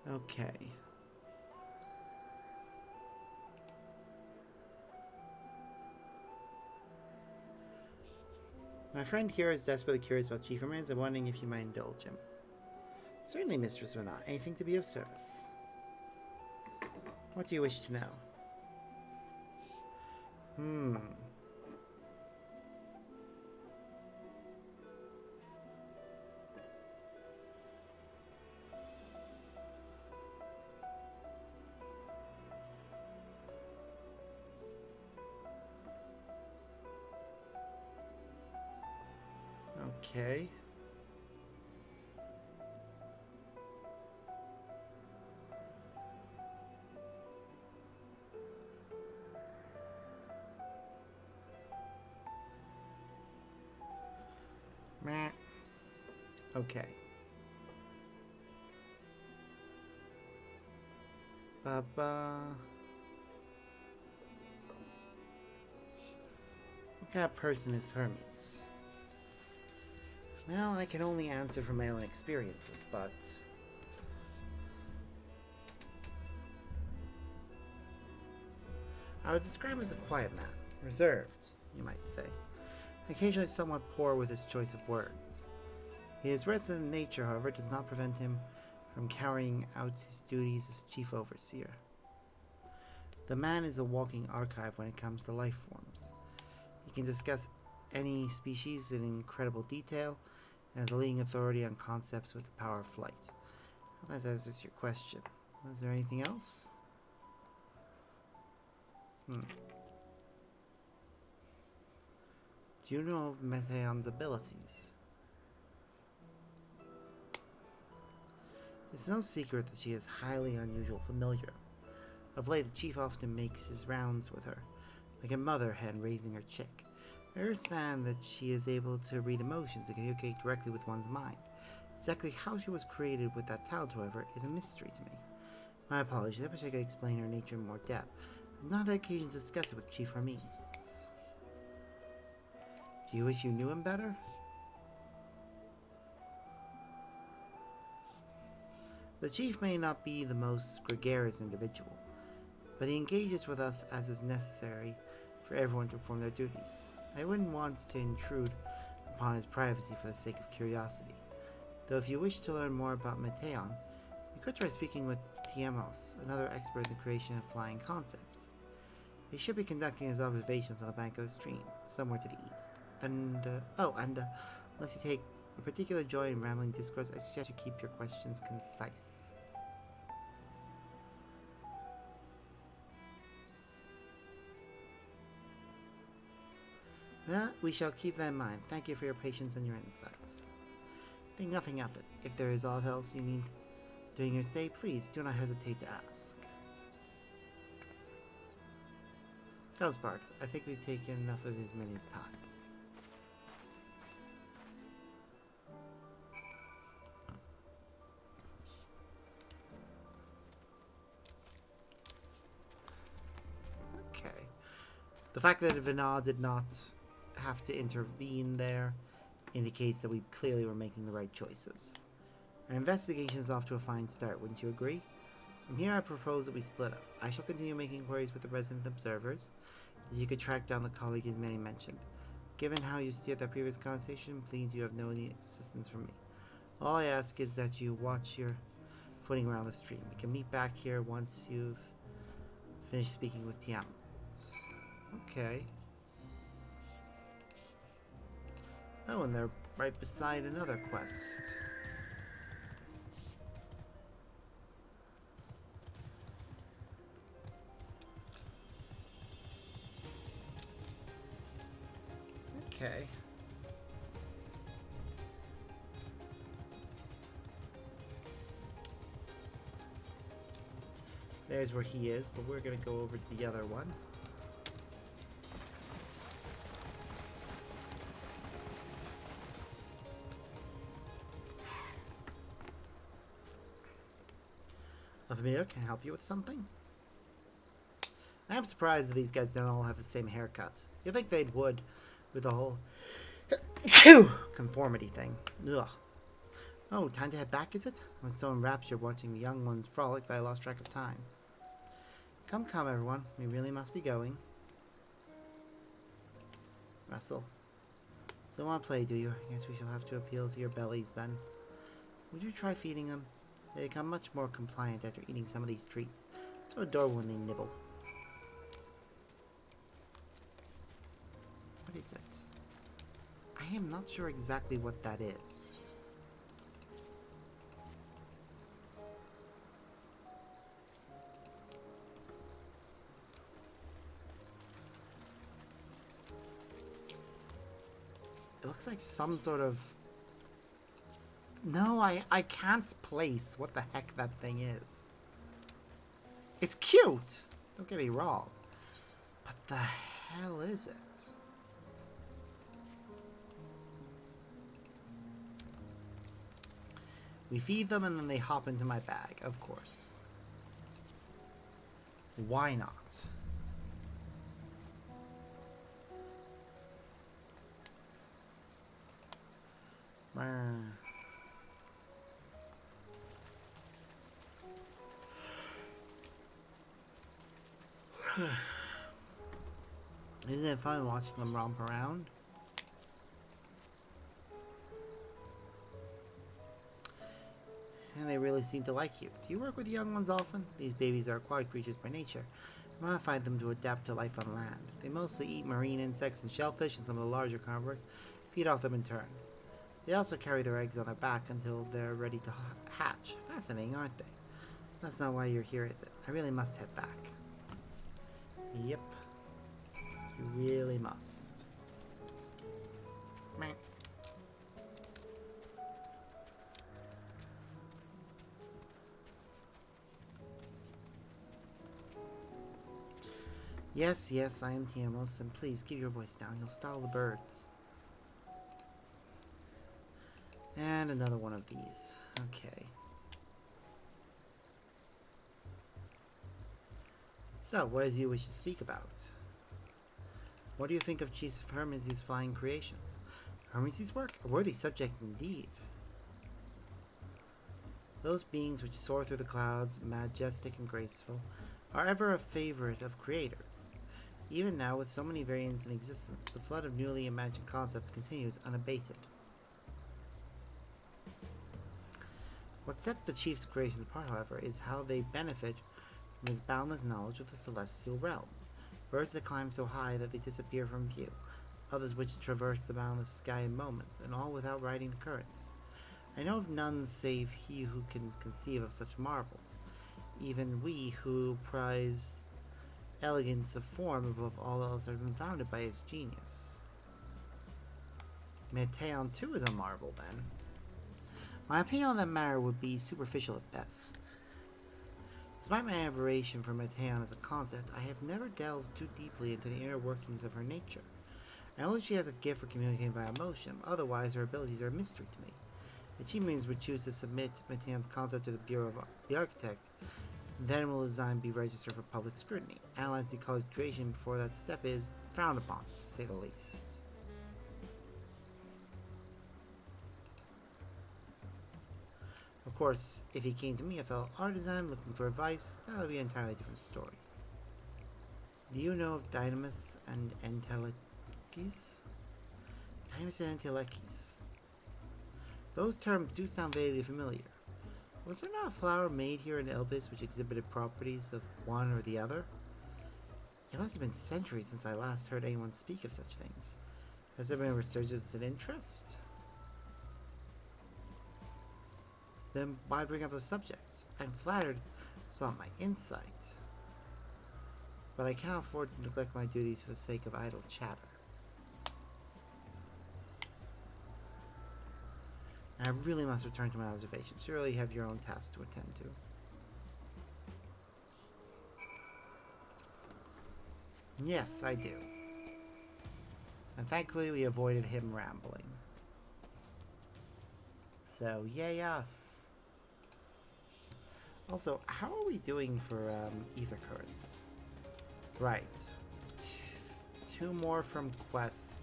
Okay. My friend here is desperately curious about Chief Ramirez and wondering if you might indulge him. Certainly, Mistress Vana. Anything to be of service. What do you wish to know? Okay. Meh. Okay. Baba. What kind of person is Hermes? Well, I can only answer from my own experiences, but... I would describe him as a quiet man. Reserved, you might say. Occasionally somewhat poor with his choice of words. His resident nature, however, does not prevent him from carrying out his duties as chief overseer. The man is a walking archive when it comes to life forms. He can discuss any species in incredible detail, and is a leading authority on concepts with the power of flight. Well, that answers your question. Was there anything else? Do you know of Meteon's abilities? It's no secret that she is highly unusual familiar. Of late, the chief often makes his rounds with her, like a mother hen raising her chick. I understand that she is able to read emotions and communicate directly with one's mind. Exactly how she was created with that talent, however, is a mystery to me. My apologies, I wish I could explain her nature in more depth. I've not had occasion to discuss it with Chief Ramin. Do you wish you knew him better? The chief may not be the most gregarious individual, but he engages with us as is necessary for everyone to perform their duties. I wouldn't want to intrude upon his privacy for the sake of curiosity. Though if you wish to learn more about Meteon, you could try speaking with Tiamos, another expert in the creation of flying concepts. He should be conducting his observations on the bank of the stream, somewhere to the east. Unless you take a particular joy in rambling discourse, I suggest you keep your questions concise. Well, we shall keep that in mind. Thank you for your patience and your insights. Think nothing of it. If there is aught else you need during your stay, please do not hesitate to ask. Tell Sparks, I think we've taken enough of his mini's time. Okay. The fact that Vinod did not have to intervene there indicates that we clearly were making the right choices. Our investigation is off to a fine start, wouldn't you agree? From here I propose that we split up. I shall continue making inquiries with the resident observers, as you could track down the colleague as many mentioned. Given how you steered that previous conversation, please you have no need assistance from me. All I ask is that you watch your footing around the stream. We can meet back here once you've finished speaking with Tiamos. Okay. Oh, and they're right beside another quest. Okay. There's where he is, but we're gonna go over to the other one. Familiar, can I help you with something? I am surprised that these guys don't all have the same haircuts. You'd think they would, with the whole conformity thing. Ugh. Oh, time to head back, is it? I was so enraptured watching the young ones frolic that I lost track of time. Come, come, everyone. We really must be going. Russell. So want to play, do you? I guess we shall have to appeal to your bellies, then. Would you try feeding them? They become much more compliant after eating some of these treats. So adorable when they nibble. What is it? I am not sure exactly what that is. It looks like some sort of... No, I can't place what the heck that thing is. It's cute! Don't get me wrong. But the hell is it? We feed them and then they hop into my bag, of course. Why not? Isn't it fun watching them romp around? And they really seem to like you. Do you work with young ones often? These babies are aquatic creatures by nature. Modify them to adapt to life on land. They mostly eat marine insects and shellfish and some of the larger carnivores. Feed off them in turn. They also carry their eggs on their back until they're ready to hatch. Fascinating, aren't they? That's not why you're here, is it? I really must head back. Yep. You really must. Meh. Yes, yes, I am Tiamos, and please keep your voice down. You'll startle the birds. And another one of these. Okay. So, what is it you wish to speak about? What do you think of Chief Hermes' flying creations? Hermes' work? A worthy subject indeed. Those beings which soar through the clouds, majestic and graceful, are ever a favorite of creators. Even now, with so many variants in existence, the flood of newly imagined concepts continues unabated. What sets the Chief's creations apart, however, is how they benefit from his boundless knowledge of the celestial realm. Birds that climb so high that they disappear from view, others which traverse the boundless sky in moments, and all without riding the currents. I know of none save he who can conceive of such marvels. Even we who prize elegance of form above all else are confounded by its genius. Meteon too is a marvel, then. My opinion on that matter would be superficial at best. Despite my admiration for Meteon as a concept, I have never delved too deeply into the inner workings of her nature. I know that she has a gift for communicating via emotion, otherwise her abilities are a mystery to me. If she means would choose to submit Meteon's concept to the Bureau of the Architect, then will the design be registered for public scrutiny. Analyze the color's creation before that step is frowned upon, to say the least. Of course, if he came to me, a fellow artisan looking for advice, that would be an entirely different story. Do you know of Dynamis and Entelekis? Dynamis and Entelekis. Those terms do sound vaguely familiar. Was there not a flower made here in Elbis which exhibited properties of one or the other? It must have been centuries since I last heard anyone speak of such things. Has there been a resurgence in interest? Then why bring up the subject? I'm flattered it's not my insight. But I can't afford to neglect my duties for the sake of idle chatter. I really must return to my observations. Surely you have your own tasks to attend to. Yes, I do. And thankfully we avoided him rambling. So, yay us. Also, how are we doing for ether currents? Right. Two more from quests.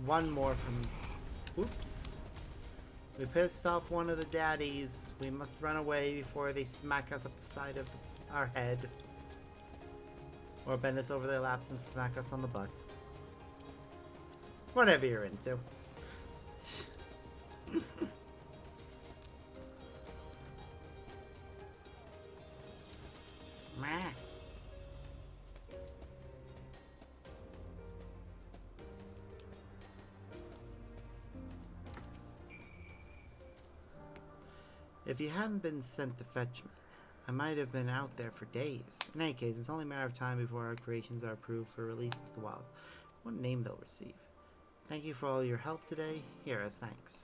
One more from... Oops. We pissed off one of the daddies. We must run away before they smack us up the side of our head. Or bend us over their laps and smack us on the butt. Whatever you're into. Meh. If you hadn't been sent to fetch me, I might have been out there for days. In any case, it's only a matter of time before our creations are approved for release to the wild. What name they'll receive. Thank you for all your help today. Here as thanks.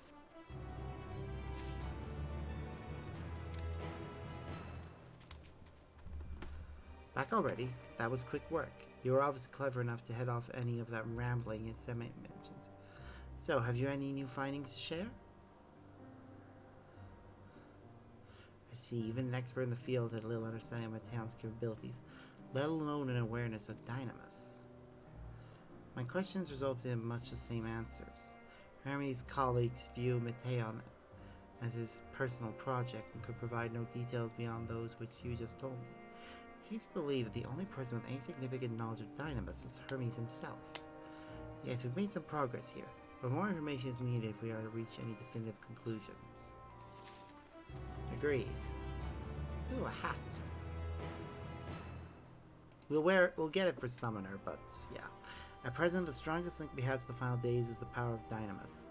Back already? That was quick work. You were obviously clever enough to head off any of that rambling as Semi mentioned. So, have you any new findings to share? I see, even an expert in the field had little understanding of Meteon's capabilities, let alone an awareness of Dynamis. My questions resulted in much the same answers. Hermes' colleagues view Meteon as his personal project and could provide no details beyond those which you just told me. He's believed that the only person with any significant knowledge of Dynamis is Hermes himself. Yes, we've made some progress here, but more information is needed if we are to reach any definitive conclusions. Agreed. Ooh, a hat. We'll get it for Summoner, but yeah. At present, the strongest link we have to the final days is the power of Dynamis,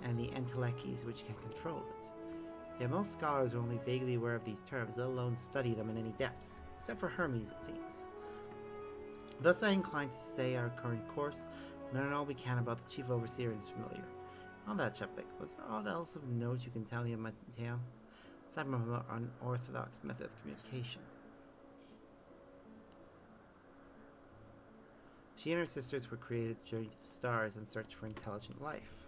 and the Entelekis which can control it. Yet most scholars are only vaguely aware of these terms, let alone study them in any depths, except for Hermes, it seems. Thus I incline to stay our current course, and learn all we can about the Chief Overseer and his familiar. On that, Chapik, was there aught else of note you can tell me of my tale? Aside from our unorthodox method of communication. She and her sisters were created to journey to the stars and search for intelligent life.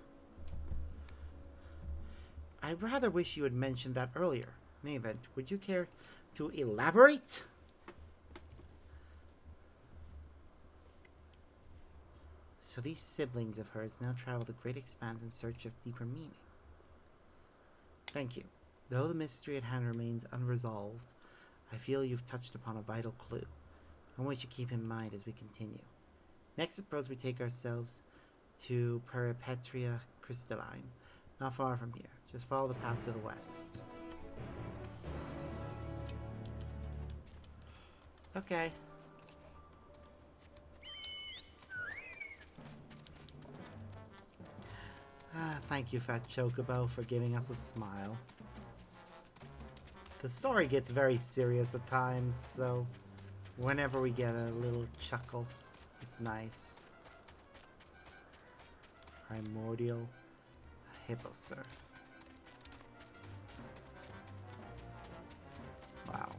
I rather wish you had mentioned that earlier. In any event, would you care to elaborate? So these siblings of hers now travel the great expanse in search of deeper meaning. Thank you. Though the mystery at hand remains unresolved, I feel you've touched upon a vital clue, and we should keep in mind as we continue. Next, suppose we take ourselves to Peripetria Crystalline, not far from here. Just follow the path to the west. Okay. Thank you, Fat Chocobo, for giving us a smile. The story gets very serious at times, so whenever we get a little chuckle, it's nice. Primordial Hippo Surf. Wow.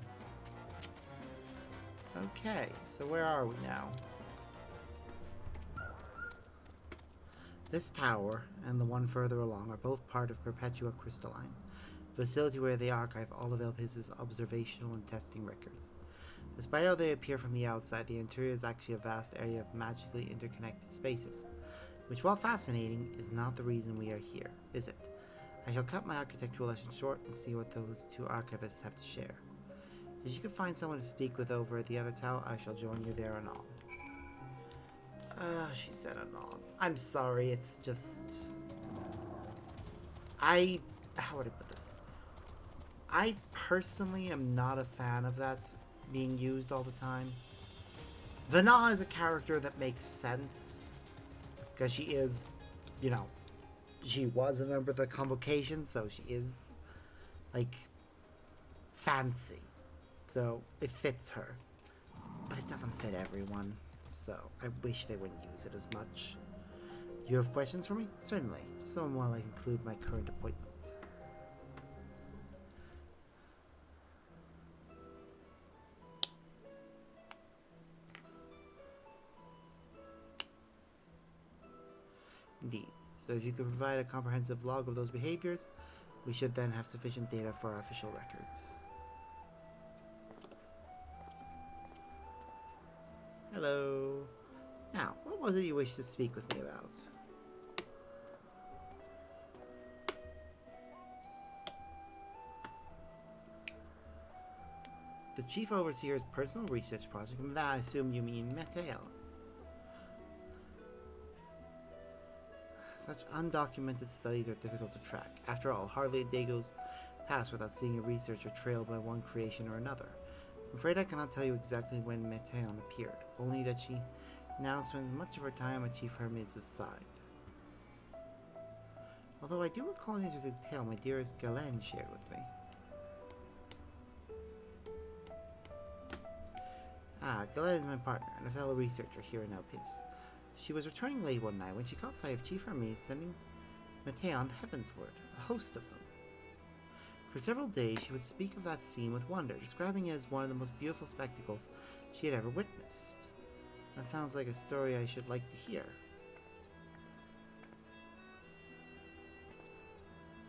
Okay, so where are we now? This tower and the one further along are both part of Perpetua Crystalline, a facility where they archive all of Elpis's observational and testing records. Despite how they appear from the outside, the interior is actually a vast area of magically interconnected spaces, which, while fascinating, is not the reason we are here, is it? I shall cut my architectural lesson short and see what those two archivists have to share. If you can find someone to speak with over at the other tower, I shall join you there anon. She said anon. I'm sorry, it's just... How would I put this? I personally am not a fan of that being used all the time. Vana is a character that makes sense, because she is, you know, she was a member of the Convocation, so she is, like, fancy. So it fits her. But it doesn't fit everyone. So I wish they wouldn't use it as much. You have questions for me? Certainly. Someone while I conclude my current appointment. Indeed. So if you could provide a comprehensive log of those behaviors, we should then have sufficient data for our official records. Hello. Now, what was it you wished to speak with me about? The Chief Overseer's personal research project, and that I assume you mean Mateo. Such undocumented studies are difficult to track. After all, hardly a day goes past without seeing a researcher trailed by one creation or another. I'm afraid I cannot tell you exactly when Mateon appeared, only that she now spends much of her time at Chief Hermes' side. Although I do recall an interesting tale my dearest Galen shared with me. Galen is my partner and a fellow researcher here in Elpis. She was returning late one night when she caught sight of Chief Hermes sending Mateon heavensward, a host of them. For several days she would speak of that scene with wonder, describing it as one of the most beautiful spectacles she had ever witnessed. That sounds like a story I should like to hear.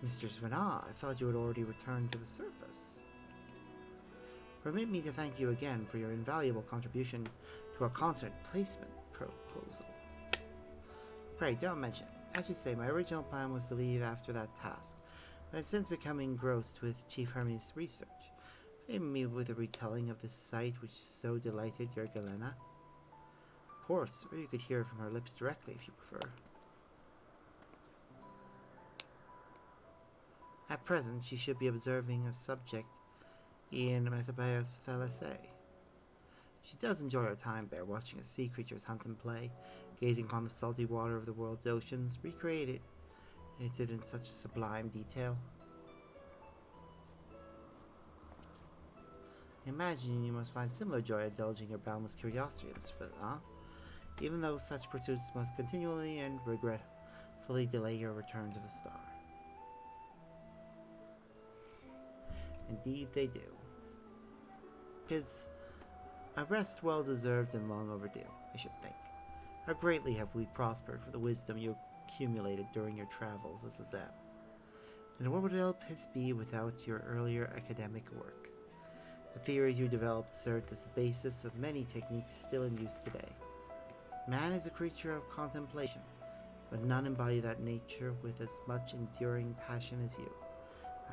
Mistress Vana, I thought you had already returned to the surface. Permit me to thank you again for your invaluable contribution to our concert placement proposal. Pray, don't mention it. As you say, my original plan was to leave after that task, but I've since become engrossed with Chief Hermes' research. Favor me with a retelling of the sight which so delighted your Galena. Of course, or you could hear from her lips directly if you prefer. At present, she should be observing a subject in Metapeus Thalasse. She does enjoy her time there, watching as sea creatures hunt and play, gazing upon the salty water of the world's oceans, recreated it in such sublime detail. Imagine you must find similar joy indulging your boundless curiosity in this fit, huh? Even though such pursuits must continually and regretfully delay your return to the star. Indeed they do. 'Tis a rest well deserved and long overdue, I should think. How greatly have we prospered for the wisdom you accumulated during your travels as a Zep. And what would Elpis be without your earlier academic work? The theories you developed served as the basis of many techniques still in use today. Man is a creature of contemplation, but none embody that nature with as much enduring passion as you.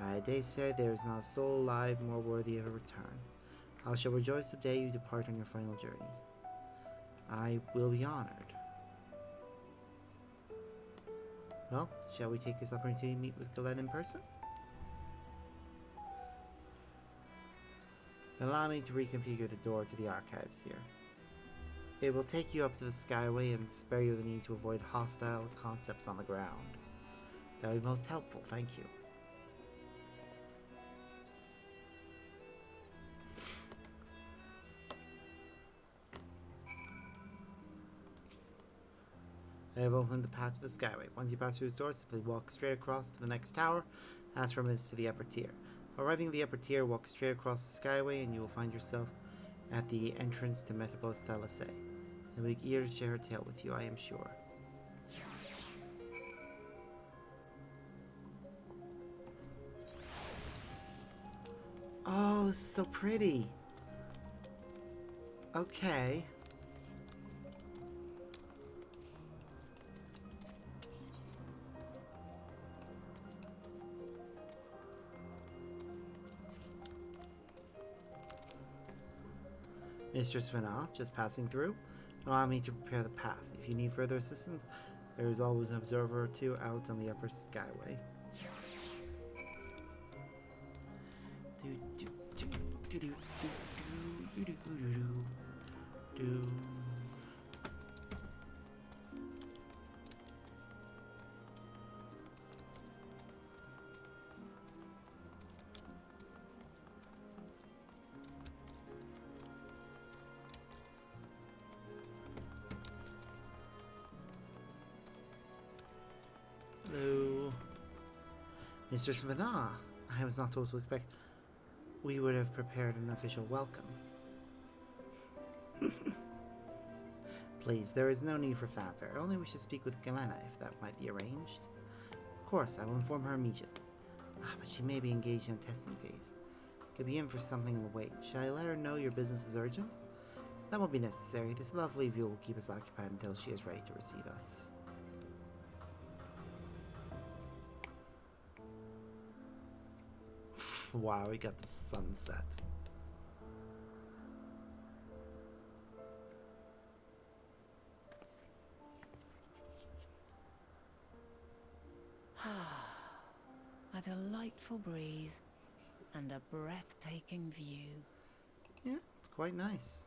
I dare say there is not a soul alive more worthy of a return. I shall rejoice the day you depart on your final journey. I will be honored. Well, shall we take this opportunity to meet with Galen in person? Allow me to reconfigure the door to the archives here. It will take you up to the Skyway and spare you the need to avoid hostile concepts on the ground. That would be most helpful, thank you. I have opened the path to the Skyway. Once you pass through this door, simply walk straight across to the next tower, ask for admittance to the upper tier. Arriving at the upper tier, walk straight across the Skyway and you will find yourself at the entrance to Metapos Thalassé. And we'll be eager to share her tale with you, I am sure. Oh, this is so pretty. Okay. Mistress Vana, just passing through. Allow me to prepare the path. If you need further assistance, there is always an observer or two out on the upper Skyway. Hello. Mistress Vana, I was not told to expect we would have prepared an official welcome. Please, there is no need for fanfare. Only we should speak with Galena if that might be arranged. Of course, I will inform her immediately. But she may be engaged in a testing phase. Could be in for something on the way. Shall I let her know your business is urgent? That won't be necessary. This lovely view will keep us occupied until she is ready to receive us. Wow, we got the sunset. A delightful breeze and a breathtaking view. Yeah, it's quite nice.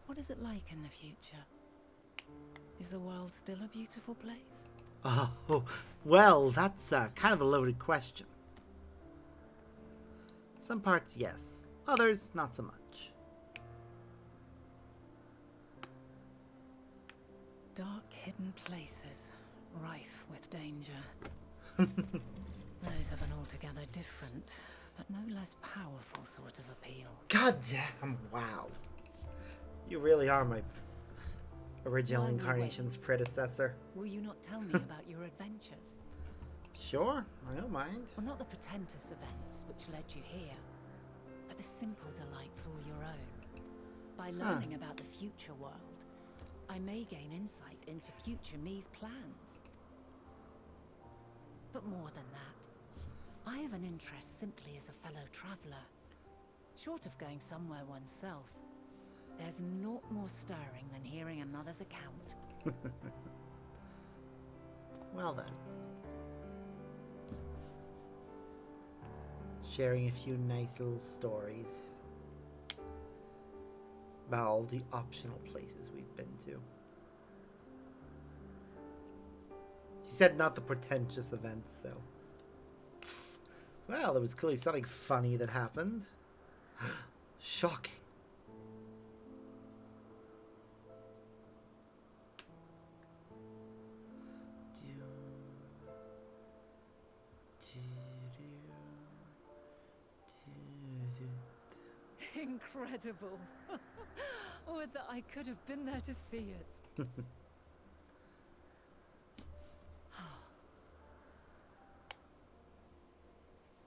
What is it like in the future? Is the world still a beautiful place? Oh, well, that's kind of a loaded question. Some parts, yes. Others, not so much. Dark, hidden places, rife with danger. Those have an altogether different, but no less powerful sort of appeal. God damn, wow. You really are my original While we incarnation's wait, predecessor. Will you not tell me about your adventures? Sure, I don't mind. Well, not the portentous events which led you here, but the simple delights all your own. By learning about the future world, I may gain insight into future me's plans. But more than that, I have an interest simply as a fellow traveller. Short of going somewhere oneself, there's naught more stirring than hearing another's account. Well then. Sharing a few nice little stories about all the optional places we've been to. She said not the pretentious events, so. Well, there was clearly something funny that happened. Shocking. Incredible. Would that I could have been there to see it.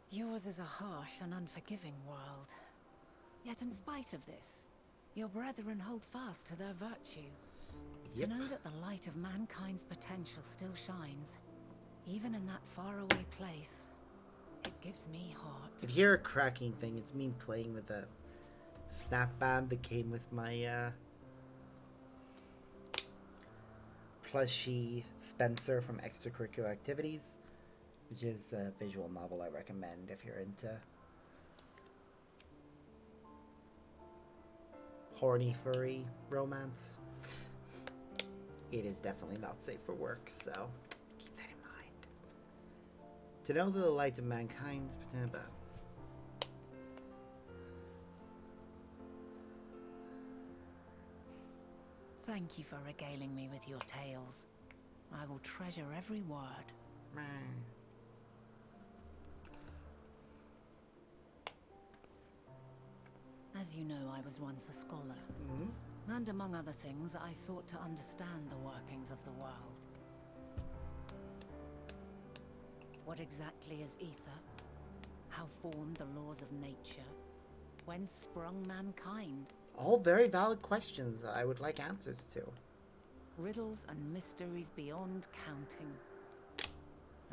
Yours is a harsh and unforgiving world. Yet in spite of this, your brethren hold fast to their virtue. Yep. To know that the light of mankind's potential still shines, even in that faraway place, it gives me heart. If you hear a cracking thing, it's me playing with a snap band that came with my plushie Spencer from Extracurricular Activities, which is a visual novel I recommend if you're into horny furry romance. It is definitely not safe for work, so keep that in mind. To know that the light of mankind's potential. Thank you for regaling me with your tales. I will treasure every word. As you know, I was once a scholar. And among other things, I sought to understand the workings of the world. What exactly is ether? How formed the laws of nature? Whence sprung mankind? All very valid questions I would like answers to. Riddles and mysteries beyond counting.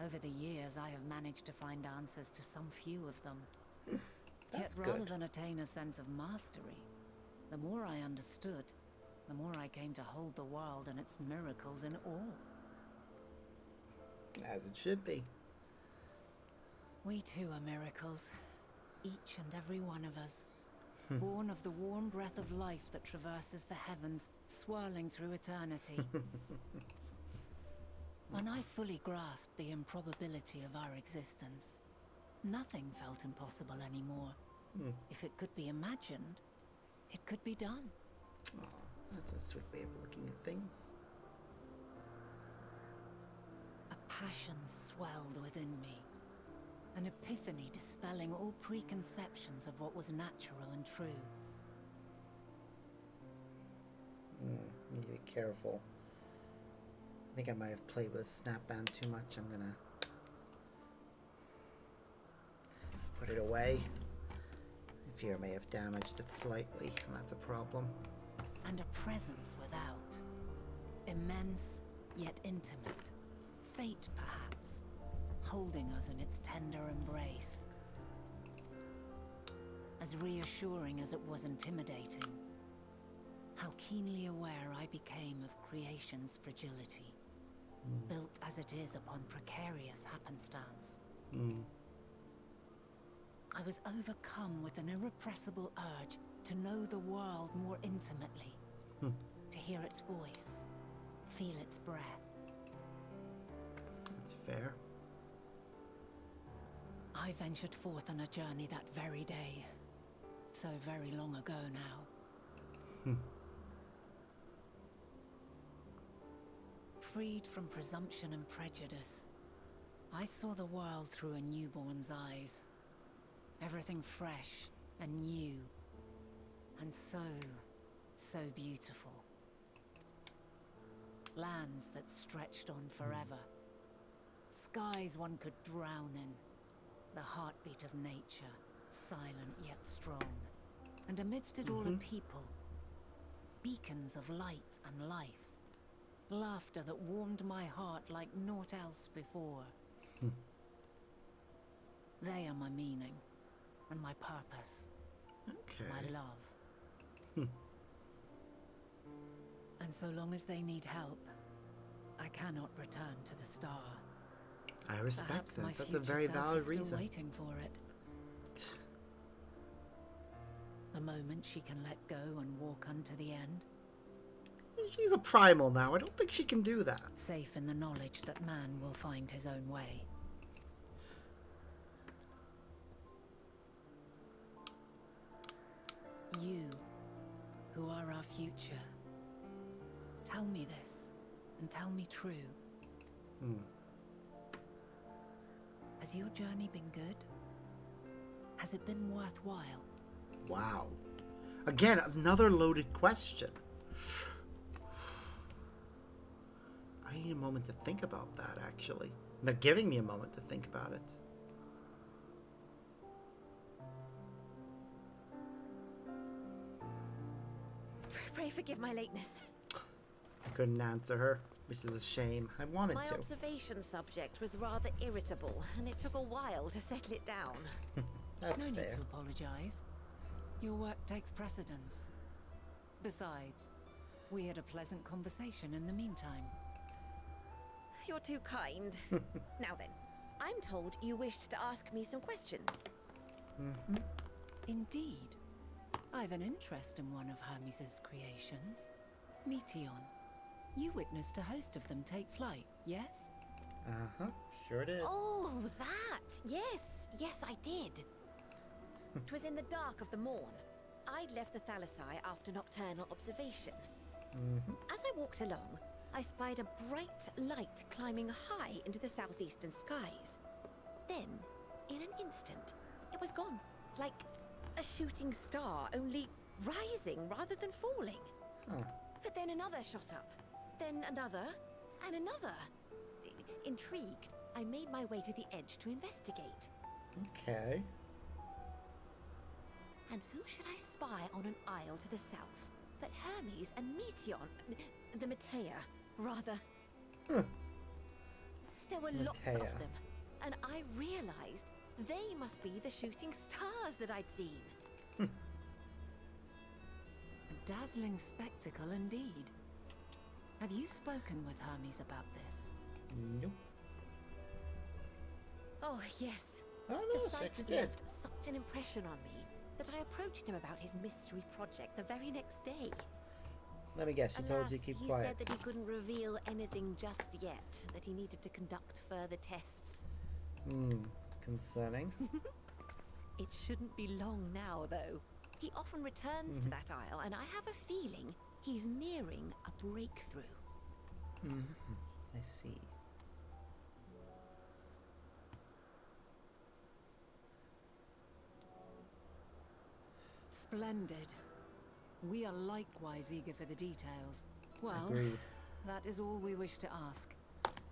Over the years, I have managed to find answers to some few of them. That's Yet rather good. than attain a sense of mastery, the more I understood, the more I came to hold the world and its miracles in awe. As it should be. We too are miracles, each and every one of us. Born of the warm breath of life that traverses the heavens, swirling through eternity. When I fully grasped the improbability of our existence, nothing felt impossible anymore. If it could be imagined, it could be done. Oh, that's a sweet way of looking at things. A passion swelled within me. An epiphany dispelling all preconceptions of what was natural and true. Need to be careful. I think I might have played with snap band too much. I'm gonna put it away. I fear I may have damaged it slightly, and that's a problem. And a presence without. Immense, yet intimate. Fate, perhaps, holding us in its tender embrace. As reassuring as it was intimidating. How keenly aware I became of creation's fragility. Built as it is upon precarious happenstance. I was overcome with an irrepressible urge to know the world more intimately. To hear its voice, feel its breath. That's fair. I ventured forth on a journey that very day. So very long ago now. Freed from presumption and prejudice, I saw the world through a newborn's eyes. Everything fresh and new, and so beautiful. Lands that stretched on forever. Skies one could drown in. The heartbeat of nature, silent yet strong. And amidst it all a people. Beacons of light and life. Laughter that warmed my heart like naught else before. They are my meaning and my purpose. Okay. My love. And so long as they need help, I cannot return to the star. I respect Perhaps my that. That's a future very self valid is still reason. waiting for it. The moment she can let go and walk unto the end. she's a primal now. I don't think she can do that. Safe in the knowledge that man will find his own way. You, who are our future, tell me this, and tell me true. Has your journey been good? Has it been worthwhile? Wow. Again, another loaded question. I need a moment to think about that, actually. They're giving me a moment to think about it. Pray forgive my lateness. I couldn't answer her, which is a shame. I wanted My to. observation subject was rather irritable, and it took a while to settle it down. That's No fair. need to apologize. Your work takes precedence. Besides, we had a pleasant conversation in the meantime. You're too kind. Now then, I'm told you wished to ask me some questions. Indeed. I've an interest in one of Hermes' creations. Meteon. You witnessed a host of them take flight, yes? Uh-huh. Sure did. Oh, that! Yes, yes, I did. 'Twas in the dark of the morn. I'd left the Thalassai after nocturnal observation. As I walked along, I spied a bright light climbing high into the southeastern skies. Then, in an instant, it was gone, like a shooting star, only rising rather than falling. But then another shot up, then another, and another. Intrigued, I made my way to the edge to investigate. Okay. And who should I spy on an isle to the south but Hermes and Meteon, the Metea, rather. There were lots of Metea. them, and I realized they must be the shooting stars that I'd seen. A dazzling spectacle indeed. Have you spoken with Hermes about this? Nope. Oh, yes. Oh, The no, sight Sexy had did. left such an impression on me that I approached him about his mystery project the very next day. Let me guess, she told you Alas, to keep he quiet. said that he couldn't reveal anything just yet, that he needed to conduct further tests. Concerning. It shouldn't be long now, though. He often returns to that isle, and I have a feeling he's nearing a breakthrough. I see. Splendid. We are likewise eager for the details. Well, Agreed. that is all we wish to ask.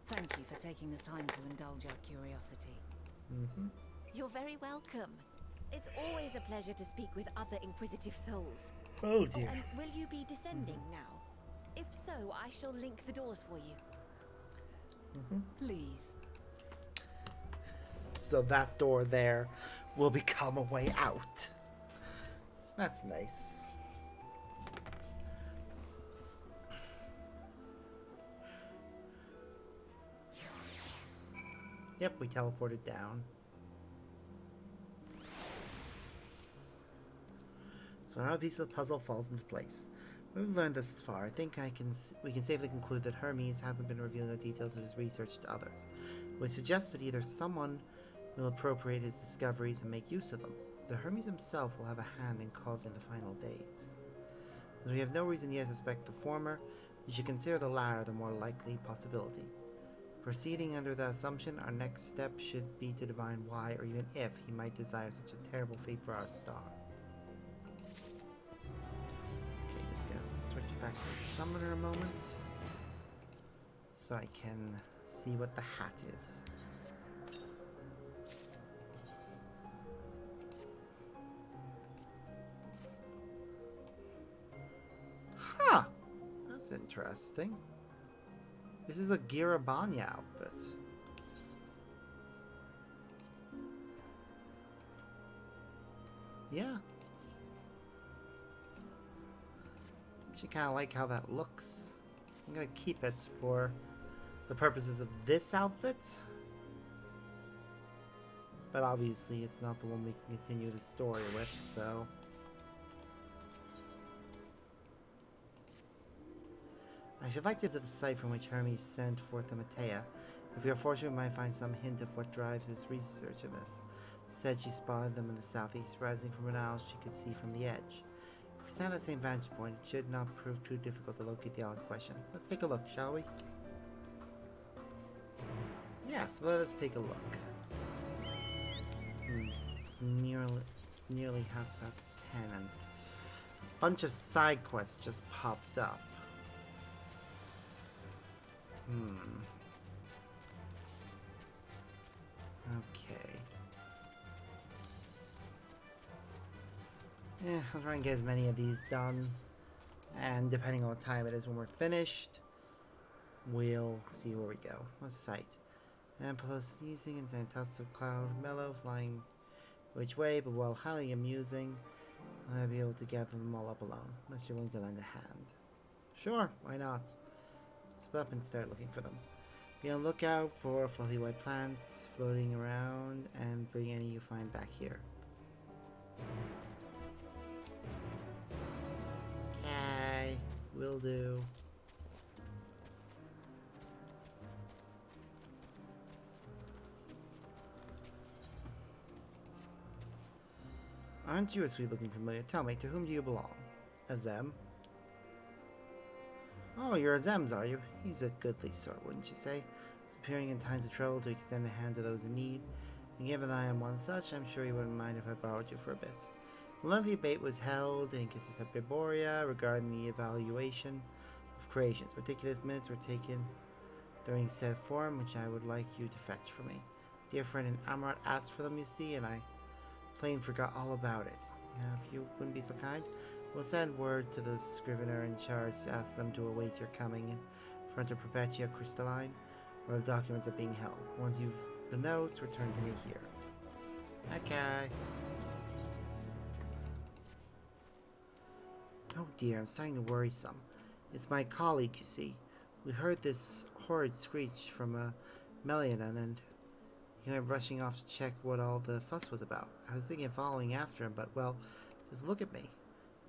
Thank you for taking the time to indulge our curiosity. You're very welcome. It's always a pleasure to speak with other inquisitive souls. Oh dear. And will you be descending now? If so, I shall link the doors for you. Please. So that door there will become a way out. That's nice. Yep, we teleported down. So now a piece of the puzzle falls into place. We've learned this far. I think we can safely conclude that Hermes hasn't been revealing the details of his research to others, which suggests that either someone will appropriate his discoveries and make use of them, or Hermes himself will have a hand in causing the final days. As we have no reason yet to suspect the former, we should consider the latter the more likely possibility. Proceeding under that assumption, our next step should be to divine why, or even if, he might desire such a terrible fate for our star. Okay, just gonna switch back to Summoner a moment, so I can see what the hat is. Huh! That's interesting. This is a Girabanya outfit. Yeah. Actually kind of like how that looks. I'm gonna keep it for the purposes of this outfit. But obviously it's not the one we can continue the story with, so... I should like to visit the site from which Hermes sent forth the Matea. If we are fortunate, we might find some hint of what drives his research in this. Said she spotted them in the southeast, rising from an isle she could see from the edge. If we stand at the same vantage point, it should not prove too difficult to locate the isle in question. Let's take a look, shall we? Yes, let us take a look. It's nearly 10:30, and a bunch of side quests just popped up. Okay. Yeah, I'll try and get as many of these done. And depending on what time it is when we're finished, we'll see where we go. What's the site? And below sneezing and saying toss of cloud, mellow, flying which way, but while highly amusing, I'll be able to gather them all up alone, unless you're willing to lend a hand. Sure, why not? Let's go up and start looking for them. Be on the lookout for fluffy white plants floating around, and bring any you find back here. Okay, will do. Aren't you a sweet-looking familiar? Tell me, to whom do you belong? Azem? Oh, you're Azem's, are you? He's a goodly sort, wouldn't you say? Disappearing in times of trouble to extend a hand to those in need. And given I am one such, I'm sure you wouldn't mind if I borrowed you for a bit. A lengthy debate was held in Kisses of Giboria regarding the evaluation of creations. Meticulous minutes were taken during said forum, which I would like you to fetch for me. Dear friend in Amarat asked for them, you see, and I plain forgot all about it. Now, if you wouldn't be so kind, we'll send word to the scrivener in charge to ask them to await your coming in front of Perpetua Crystalline, where the documents are being held. Once you've the notes, return to me here. Okay. Oh dear, I'm starting to worry some. It's my colleague, you see. We heard this horrid screech from Melianon, and he went rushing off to check what all the fuss was about. I was thinking of following after him, but, well, just look at me.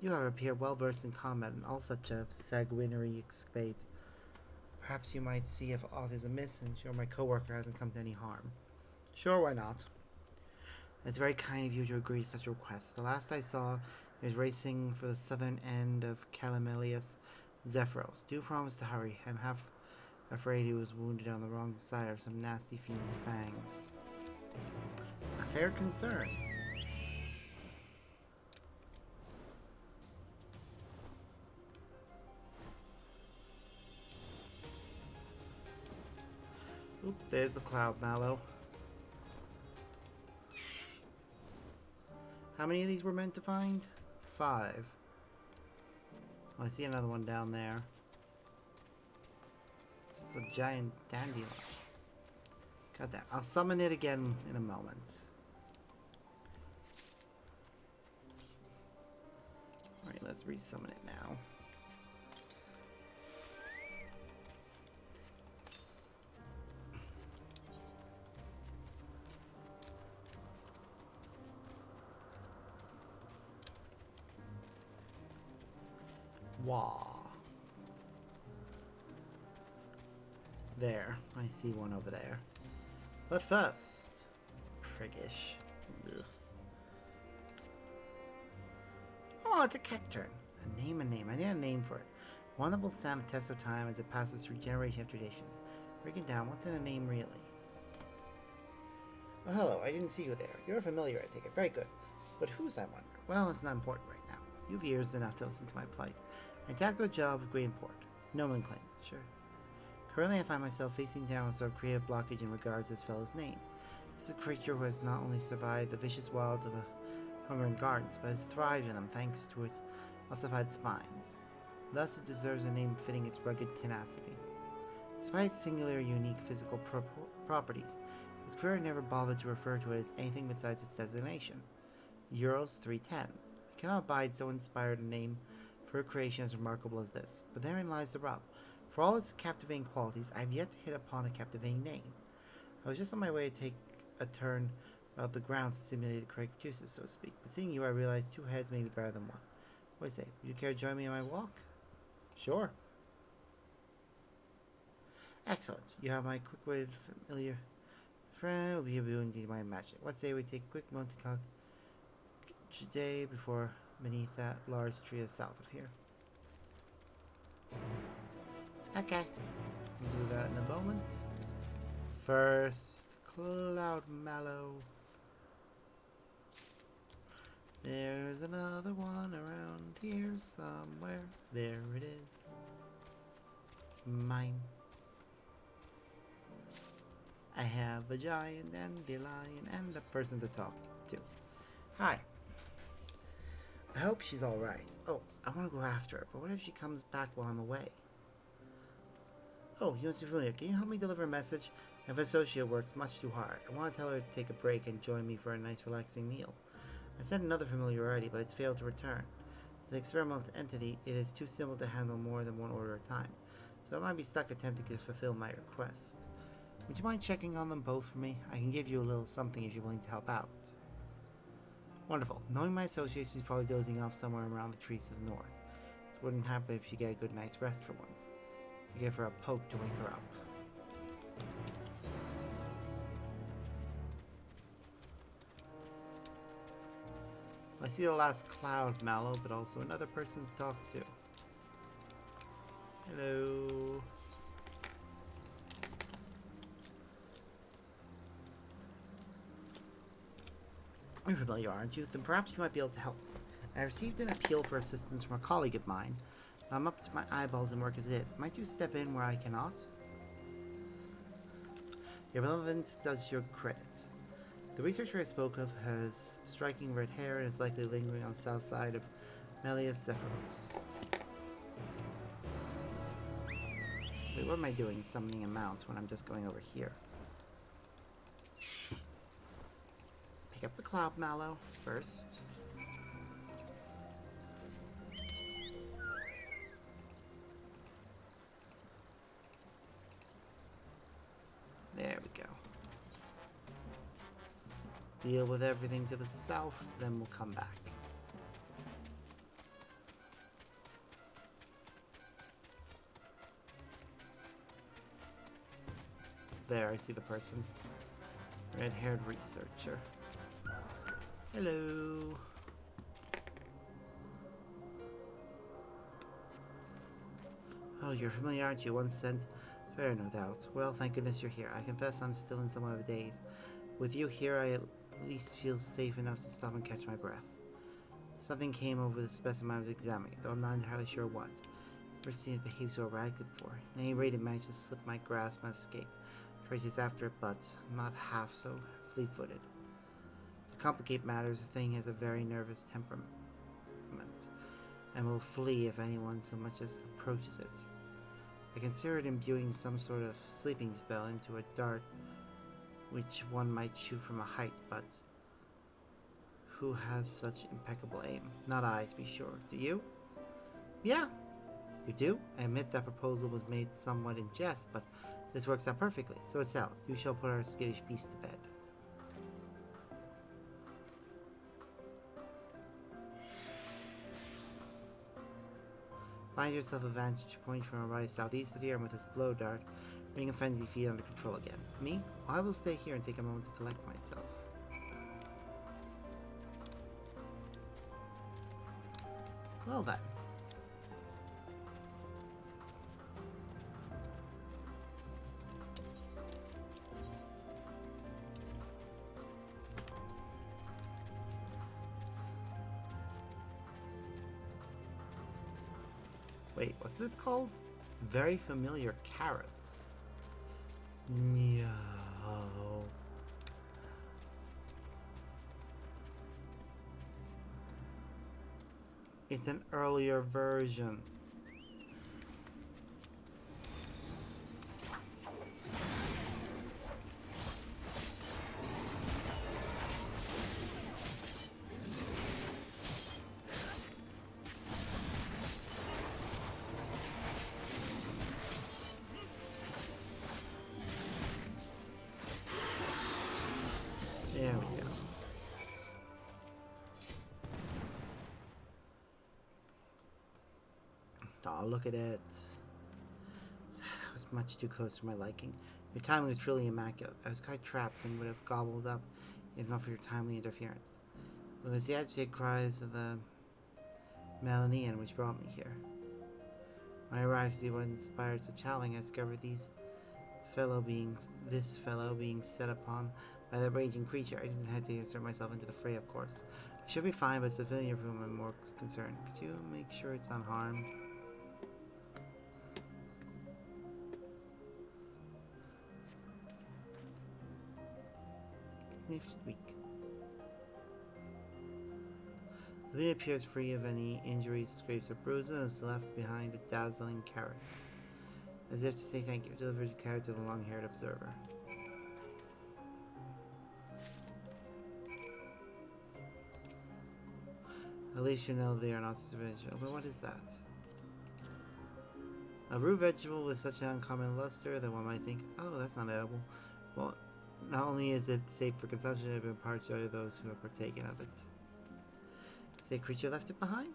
You have appeared well versed in combat and all such a sanguinary exploit. Perhaps you might see if aught is amiss and ensure my co-worker hasn't come to any harm. Sure, why not? It's very kind of you to agree to such a request. The last I saw, he was racing for the southern end of Calamelius Zephyros. Do promise to hurry. I'm half afraid he was wounded on the wrong side of some nasty fiend's fangs. A fair concern. Oop, there's the cloud mallow. How many of these were meant to find? 5. Oh, I see another one down there. This is a giant dandelion. Got that. I'll summon it again in a moment. Alright, let's resummon it now. Wah. There. I see one over there. But first, priggish. Ugh. Oh, it's a cacturn. A name. I need a name for it. One that will stand the test of time as it passes through generation after generation. Break it down. What's in a name, really? Oh, hello. I didn't see you there. You're a familiar, I take it. Very good. But whose, I wonder? Well, it's not important right now. You've ears enough to listen to my plight. I tackle a job of great import. Nomenclature. Sure. Currently, I find myself facing down a sort of creative blockage in regards to this fellow's name. This is a creature who has not only survived the vicious wilds of the Hungarian gardens, but has thrived in them thanks to its ossified spines. Thus, it deserves a name fitting its rugged tenacity. Despite its singular, unique physical properties, its creator never bothered to refer to it as anything besides its designation. Euros 310. I cannot abide so inspired a name for a creation as remarkable as this, but therein lies the rub. For all its captivating qualities, I have yet to hit upon a captivating name. I was just on my way to take a turn about the grounds to stimulate the correct juices, so to speak. But seeing you, I realized 2 heads may be better than one. What do you say? Would you care to join me on my walk? Sure. Excellent. You have my quick-witted familiar friend will be able to my magic. What say we take a quick Montauk today before beneath that large tree is south of here? Okay. We'll do that in a moment. First, Cloud Mallow. There's another one around here somewhere. There it is. Mine. I have a giant dandelion and a person to talk to. Hi. I hope she's alright. Oh, I want to go after her, but what if she comes back while I'm away? Oh, you must be familiar. Can you help me deliver a message? If associate works much too hard, I want to tell her to take a break and join me for a nice relaxing meal. I sent another familiar already, but it's failed to return. As an experimental entity, it is too simple to handle more than one order at a time, so I might be stuck attempting to fulfill my request. Would you mind checking on them both for me? I can give you a little something if you're willing to help out. Wonderful. Knowing my associate, she's probably dozing off somewhere around the trees to the north. It wouldn't happen if she get a good night's rest for once. To give her a poke to wake her up. I see the last Cloud Mallow, but also another person to talk to. Hello. You're familiar, aren't you? Then perhaps you might be able to help. I received an appeal for assistance from a colleague of mine. I'm up to my eyeballs in work as it is. Might you step in where I cannot? Your relevance does your credit. The researcher I spoke of has striking red hair and is likely lingering on the south side of Melius Zephyros. Wait, what am I doing summoning amounts when I'm just going over here? Pick up the Cloud Mallow first. There we go. Deal with everything to the south, then we'll come back. There, I see the person. Red-haired researcher. Hello. Oh, you're familiar, aren't you? Once sent. Fair, no doubt. Well, thank goodness you're here. I confess I'm still in somewhat of a daze. With you here, I at least feel safe enough to stop and catch my breath. Something came over the specimen I was examining, though I'm not entirely sure what. Never seen it behave so erratically before. At any rate, it managed to slip my grasp and escape. Traces after it, but I'm not half so fleet-footed. To complicate matters, the thing has a very nervous temperament, and will flee if anyone so much as approaches it. I considered imbuing some sort of sleeping spell into a dart which one might shoot from a height, but who has such impeccable aim? Not I, to be sure. Do you? Yeah, you do? I admit that proposal was made somewhat in jest, but this works out perfectly, so it's settled. You shall put our skittish beast to bed. Find yourself a vantage point from a rise southeast of here, and with this blow dart, bring a frenzy feed under control again. Me? I will stay here and take a moment to collect myself. Well then. Wait, what's this called? Very familiar carrots. No. It's an earlier version. There we go. Oh, look at it. was much too close to my liking. Your timing was truly immaculate. I was quite trapped and would have gobbled up if not for your timely interference. It was the agitated cries of the Melanian which brought me here. When I arrived to see what inspired such howling, I discovered this fellow being set upon by that raging creature. I didn't hesitate to insert myself into the fray, of course. I should be fine, but it's the civilian of whom I'm more concerned. Could you make sure it's unharmed? Next week. The baby appears free of any injuries, scrapes, or bruises, and is left behind a dazzling carrot. As if to say thank you, delivered the carrot to the long-haired observer. At least you know they are not vegetable. But what is that? A root vegetable with such an uncommon luster that one might think, oh, that's not edible. Well, not only is it safe for consumption, it imparts joy to those who have partaken of it. Is the creature left it behind?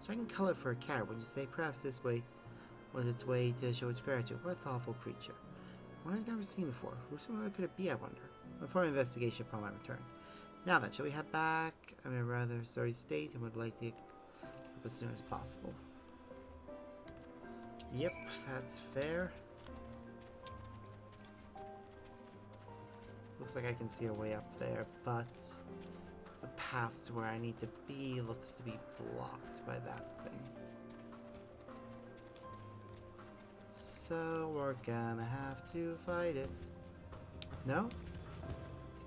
Striking color for a carrot, would you say? Perhaps this way was its way to show its gratitude. What a thoughtful creature. One I've never seen before. Whose familiar could it be, I wonder? Before investigation upon my return. Now then, shall we head back? I'm in a rather sorry state and would like to get up as soon as possible. Yep, that's fair. Looks like I can see a way up there, but the path to where I need to be looks to be blocked by that thing. So we're gonna have to fight it. No?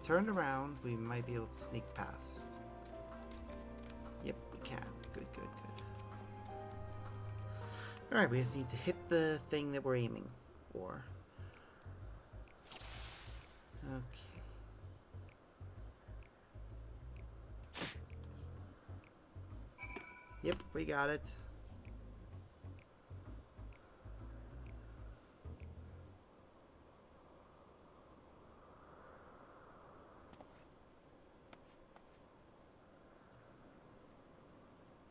Turned around, we might be able to sneak past. Yep, we can. Good, good, good. Alright, we just need to hit the thing that we're aiming for. Okay. Yep, we got it.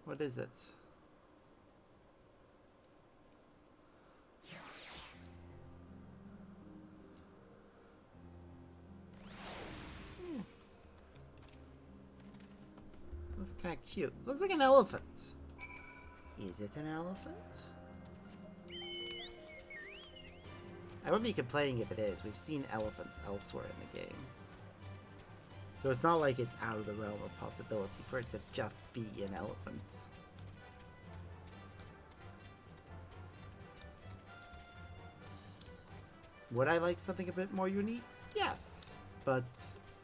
What is it? Looks kind of cute. Looks like an elephant. Is it an elephant? I wouldn't be complaining if it is. We've seen elephants elsewhere in the game. So it's not like it's out of the realm of possibility for it to just be an elephant. Would I like something a bit more unique? Yes, but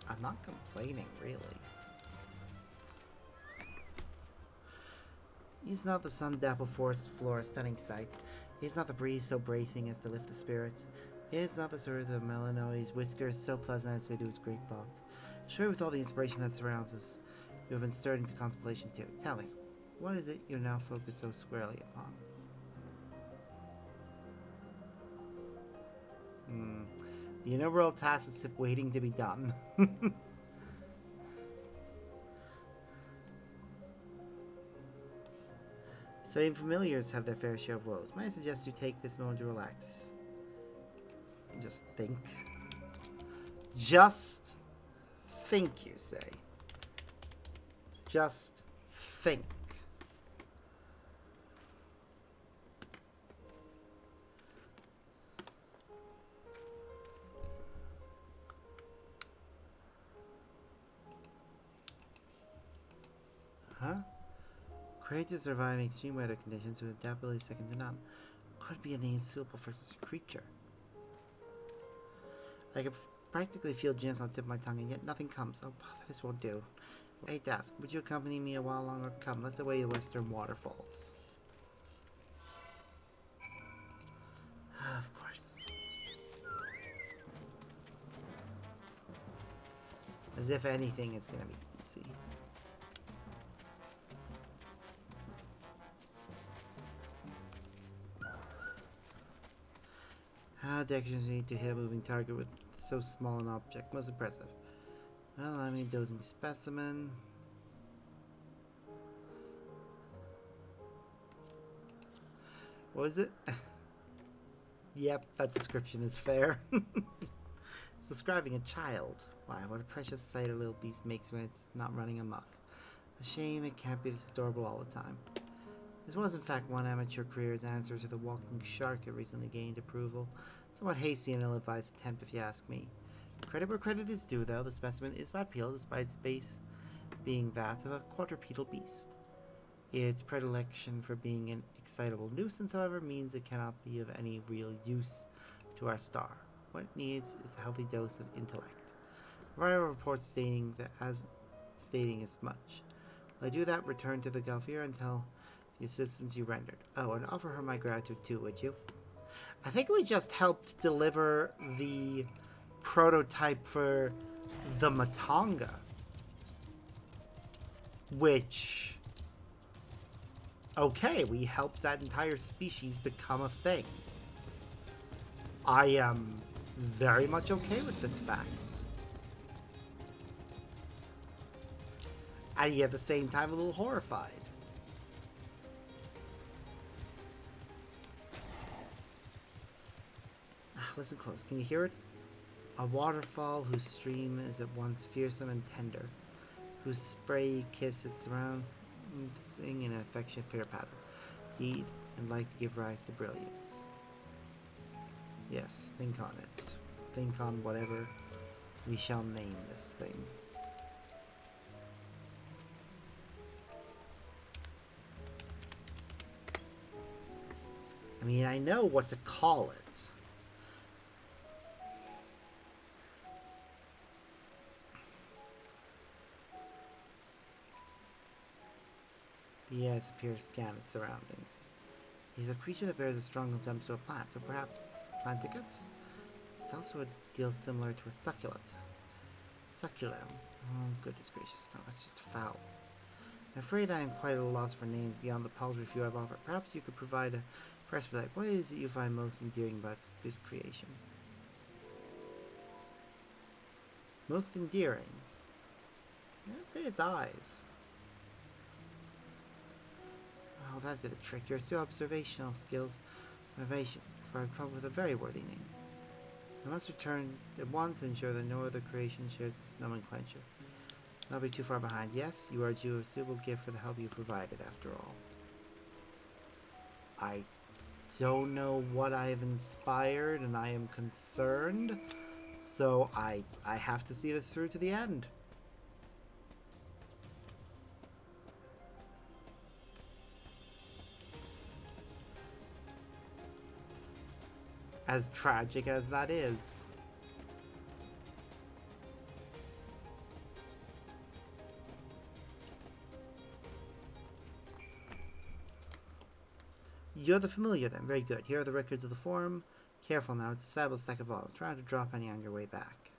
I'm not complaining, really. Is not the sun-dappled forest floor a stunning sight? Is not the breeze so bracing as to lift the spirits? Is not the sort of Melanoi's whiskers so pleasant as to do its great thoughts? Sure, with all the inspiration that surrounds us, you have been stirred into contemplation too. Tell me, what is it you now focus so squarely upon? The innumerable tasks is waiting to be done. So even familiars have their fair share of woes. Might I suggest you take this moment to relax? Just think. Just think, you say. Just think. Huh? Created to survive extreme weather conditions with adaptability second to none. Could be a name suitable for such a creature. I can practically feel gins on the tip of my tongue, and yet nothing comes. Oh, bother, this won't do. I hate to ask, would you accompany me a while longer? Come, let's away the western waterfalls. Of course. As if anything is gonna be easy. How directions need to hit a moving target with so small an object. Most impressive. Well, I mean, dozing specimen. What was it? Yep, that description is fair. It's describing a child. Why, what a precious sight a little beast makes when it's not running amok. A shame it can't be this adorable all the time. This was in fact one amateur career's answer to the walking shark it recently gained approval. Somewhat hasty and ill-advised attempt if you ask me. Credit where credit is due though, the specimen is bipedal despite its base being that of a quadrupedal beast. Its predilection for being an excitable nuisance, however, means it cannot be of any real use to our star. What it needs is a healthy dose of intellect. Variety reports stating as much. Will I do that? Return to the Galvier and tell the assistance you rendered. Oh, and offer her my gratitude too, would you? I think we just helped deliver the prototype for the Matanga, which, okay, we helped that entire species become a thing. I am very much okay with this fact. And yet at the same time a little horrified. Listen close, can you hear it? A waterfall whose stream is at once fearsome and tender, whose spray kiss its surrounding in an affectionate pitter-patter, deed and like to give rise to brilliance. Yes, think on it. Think on whatever we shall name this thing. I mean, I know what to call it. The eyes appear to scan its surroundings. He's a creature that bears a strong contempt to a plant, so perhaps Planticus? It's also a deal similar to a succulent. Succulum. Oh, goodness gracious. No, that's just foul. I'm afraid I am quite at a loss for names beyond the paltry few I've offered. Perhaps you could provide a perspective. What is it you find most endearing about this creation? Most endearing? I'd say its eyes. Oh, that did a trick. Your two observational skills, innovation, for I've come up with a very worthy name. I must return at once and ensure that no other creation shares this nomenclature. Not be too far behind. Yes, you are due a suitable gift for the help you provided, after all. I don't know what I've inspired, and I am concerned, so I have to see this through to the end. As tragic as that is. You're the familiar then. Very good. Here are the records of the forum. Careful now. It's a savage stack of all. Try to drop any on your way back.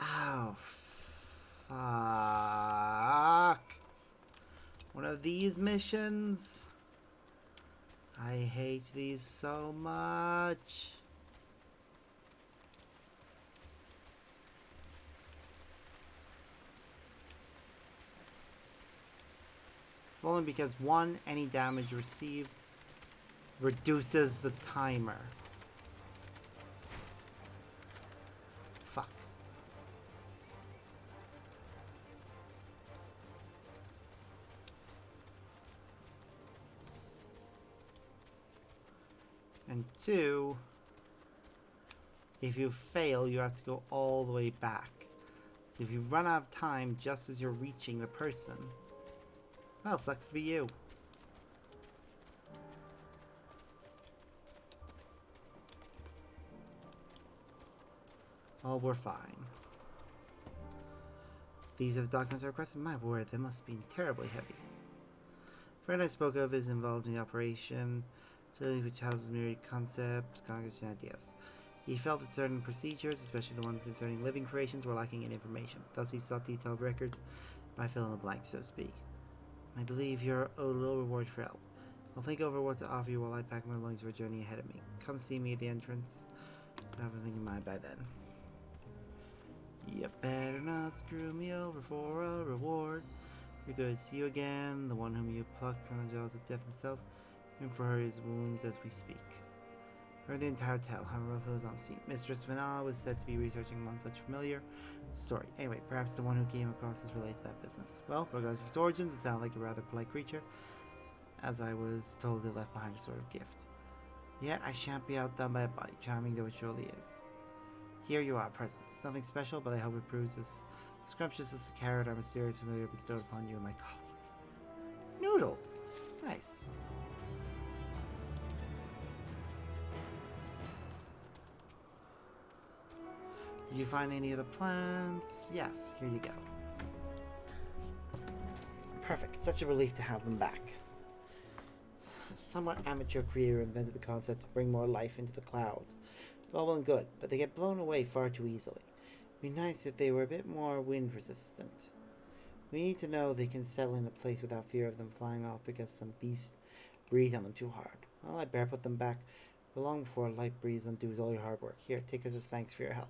Oh, fuck. One of these missions. I hate these so much. Only because one, any damage received reduces the timer. Fuck. And two, if you fail, you have to go all the way back. So if you run out of time just as you're reaching the person, well, sucks to be you. Oh, we're fine. These are the documents I requested. My word, they must be terribly heavy. The friend I spoke of is involved in the operation, which houses myriad concepts, cognitions, and ideas. He felt that certain procedures, especially the ones concerning living creations, were lacking in information. Thus he sought detailed records. I fill in the blanks, so to speak. I believe you're owed a little reward for help. I'll think over what to offer you while I pack my belongings for a journey ahead of me. Come see me at the entrance. I have everything in mind by then. You better not screw me over for a reward. You're good to see you again, the one whom you plucked from the jaws of death himself, and for his wounds as we speak. Heard the entire tale, however, it was on scene. Mistress Vanilla was said to be researching one such familiar story. Anyway, perhaps the one who came across is related to that business. Well, regardless of its origins, it sounded like a rather polite creature, as I was told it left behind a sort of gift. Yet I shan't be outdone by a body, charming though it surely is. Here you are, present. It's nothing special, but I hope it proves as scrumptious as the carrot our mysterious familiar bestowed upon you and my colleague. Noodles! Nice. Did you find any of the plants? Yes, here you go. Perfect. Such a relief to have them back. A somewhat amateur creator invented the concept to bring more life into the clouds. It's all well and good, but they get blown away far too easily. It'd be nice if they were a bit more wind resistant. We need to know they can settle in a place without fear of them flying off because some beast breathed on them too hard. Well, I better put them back long before a light breeze undoes all your hard work. Here, take this as thanks for your help.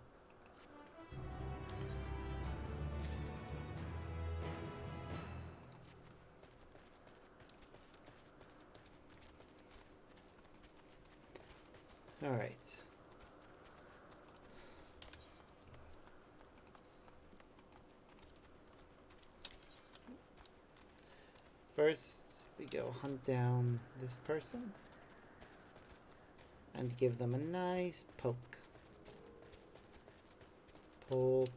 Alright. First, we go hunt down this person and give them a nice poke. Poke.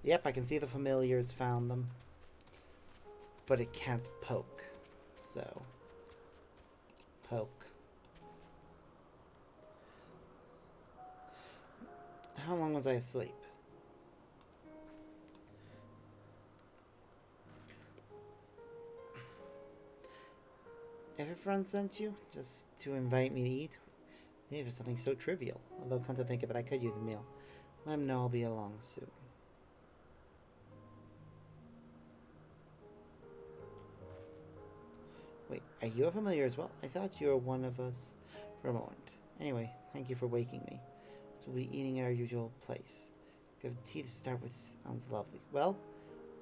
Yep, I can see the familiars found them, but it can't poke. So, poke. How long was I asleep? If a friend sent you, just to invite me to eat, maybe for something so trivial. Although, come to think of it, I could use a meal. Let him know I'll be along soon. Wait, are you a familiar as well? I thought you were one of us for a moment. Anyway, thank you for waking me. So we'll be eating at our usual place. Give tea to start with. Sounds lovely. Well,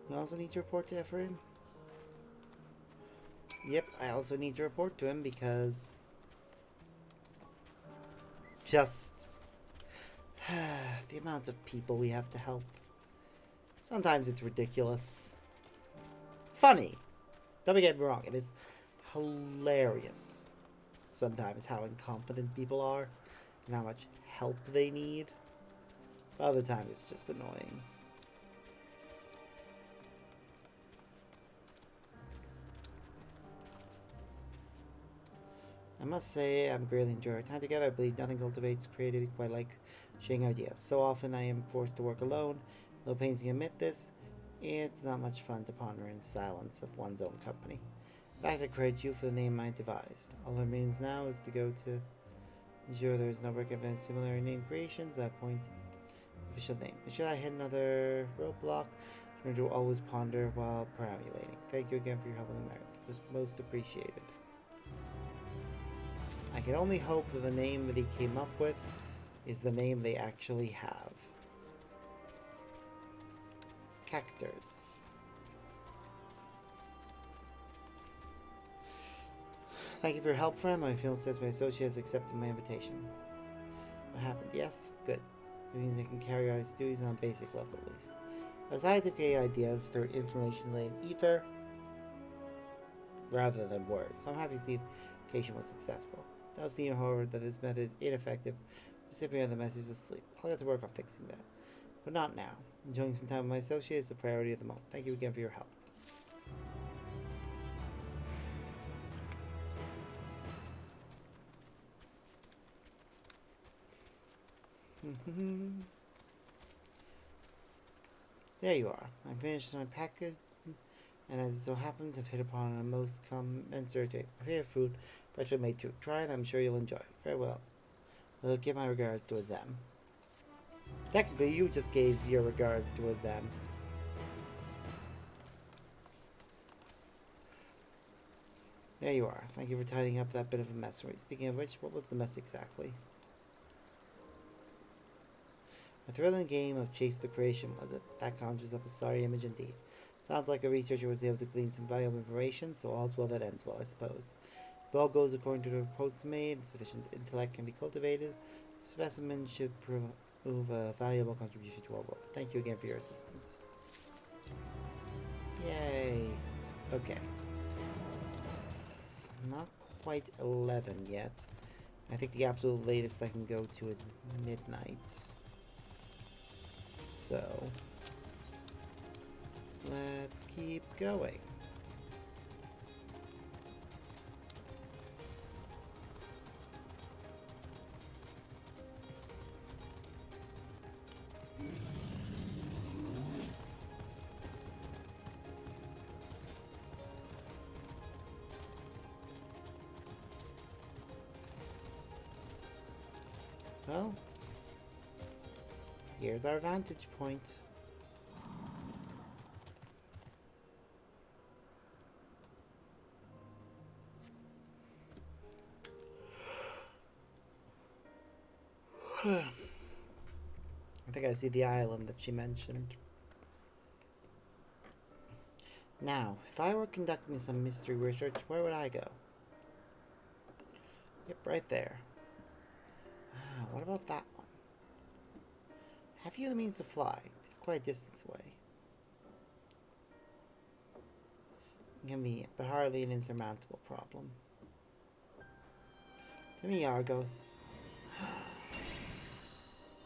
you also need to report to Ephraim. Yep, I also need to report to him because just the amount of people we have to help. Sometimes it's ridiculous. Funny. Don't get me wrong, it is hilarious sometimes how incompetent people are and how much help they need. But other times it's just annoying. I must say, I'm greatly enjoying our time together. I believe nothing cultivates creativity quite like sharing ideas. So often I am forced to work alone. Though pains to admit this, it's not much fun to ponder in silence of one's own company. In fact, I credit you for the name I devised. All that remains now is to go to ensure there is no record of any similar name creations. That point, official name. And should I hit another roadblock, remember to always ponder while perambulating. Thank you again for your help in the matter. It was most appreciated. I can only hope that the name that he came up with is the name they actually have. Cactors. Thank you for your help, friend. My fiance says my associate has accepted my invitation. What happened? Yes? Good. It means I can carry out his duties on a basic level at least. As I advocate ideas through information laden ether rather than words, so I'm happy to see the application was successful. It does seem, however, that this method is ineffective. Recipient of the message is asleep. I'll have to work on fixing that. But not now. Enjoying some time with my associate is the priority of the moment. Thank you again for your help. There you are. I finished my package, and as it so happens, I've hit upon a most commensurate my favorite food, freshly made too. Try it, I'm sure you'll enjoy it. Farewell. I'll give my regards to Azam. Technically, you just gave your regards to Azam. There you are. Thank you for tidying up that bit of a mess. Speaking of which, what was the mess exactly? A thrilling game of Chase the Creation, was it? That conjures up a sorry image indeed. Sounds like a researcher was able to glean some valuable information, so all's well that ends well, I suppose. If all goes according to the reports made, sufficient intellect can be cultivated. Specimens should prove a valuable contribution to our world. Thank you again for your assistance. Yay. Okay. It's not quite 11 yet. I think the absolute latest I can go to is midnight. So, let's keep going. Well, here's our vantage point. I think I see the island that she mentioned. Now, if I were conducting some mystery research, where would I go? Yep, right there. Ah, what about that one? Have you the means to fly? It is quite a distance away. Convenient, but hardly an insurmountable problem. To me, Argos.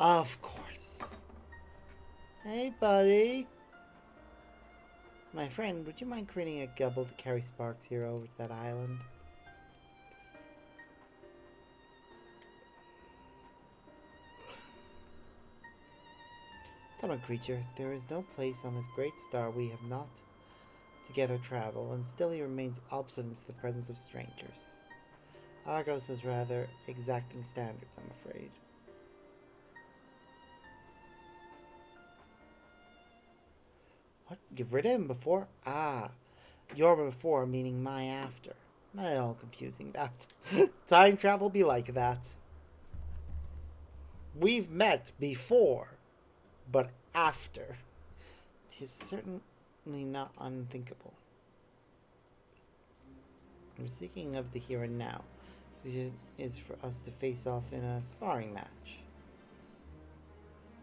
Of course. Hey, buddy. My friend, would you mind creating a gubble to carry Sparks here over to that island? Stubborn creature, there is no place on this great star we have not together traveled, and still he remains obstinate to the presence of strangers. Argos has rather exacting standards, I'm afraid. What? Give rid of him before? Ah, your before meaning my after. Not at all confusing that. Time travel be like that. We've met before, but after. 'Tis certainly not unthinkable. I'm speaking of the here and now, which is for us to face off in a sparring match.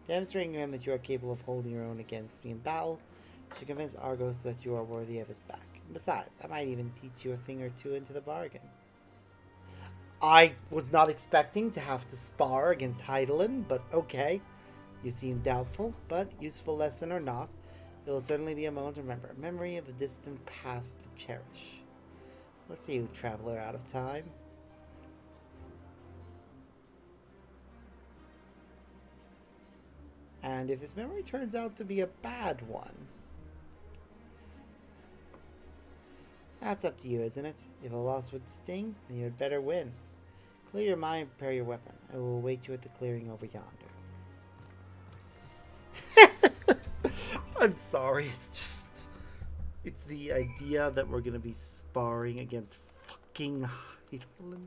Demonstrating to him that you are capable of holding your own against me in battle should convince Argos that you are worthy of his back. And besides, I might even teach you a thing or two into the bargain. I was not expecting to have to spar against Heidelin, but okay. You seem doubtful, but useful lesson or not, it will certainly be a moment to remember. A memory of the distant past to cherish. Let's see you, traveler out of time. And if this memory turns out to be a bad one, that's up to you, isn't it? If a loss would sting, then you had better win. Clear your mind and prepare your weapon. I will await you at the clearing over yonder. I'm sorry, it's the idea that we're gonna be sparring against fucking Heidelin.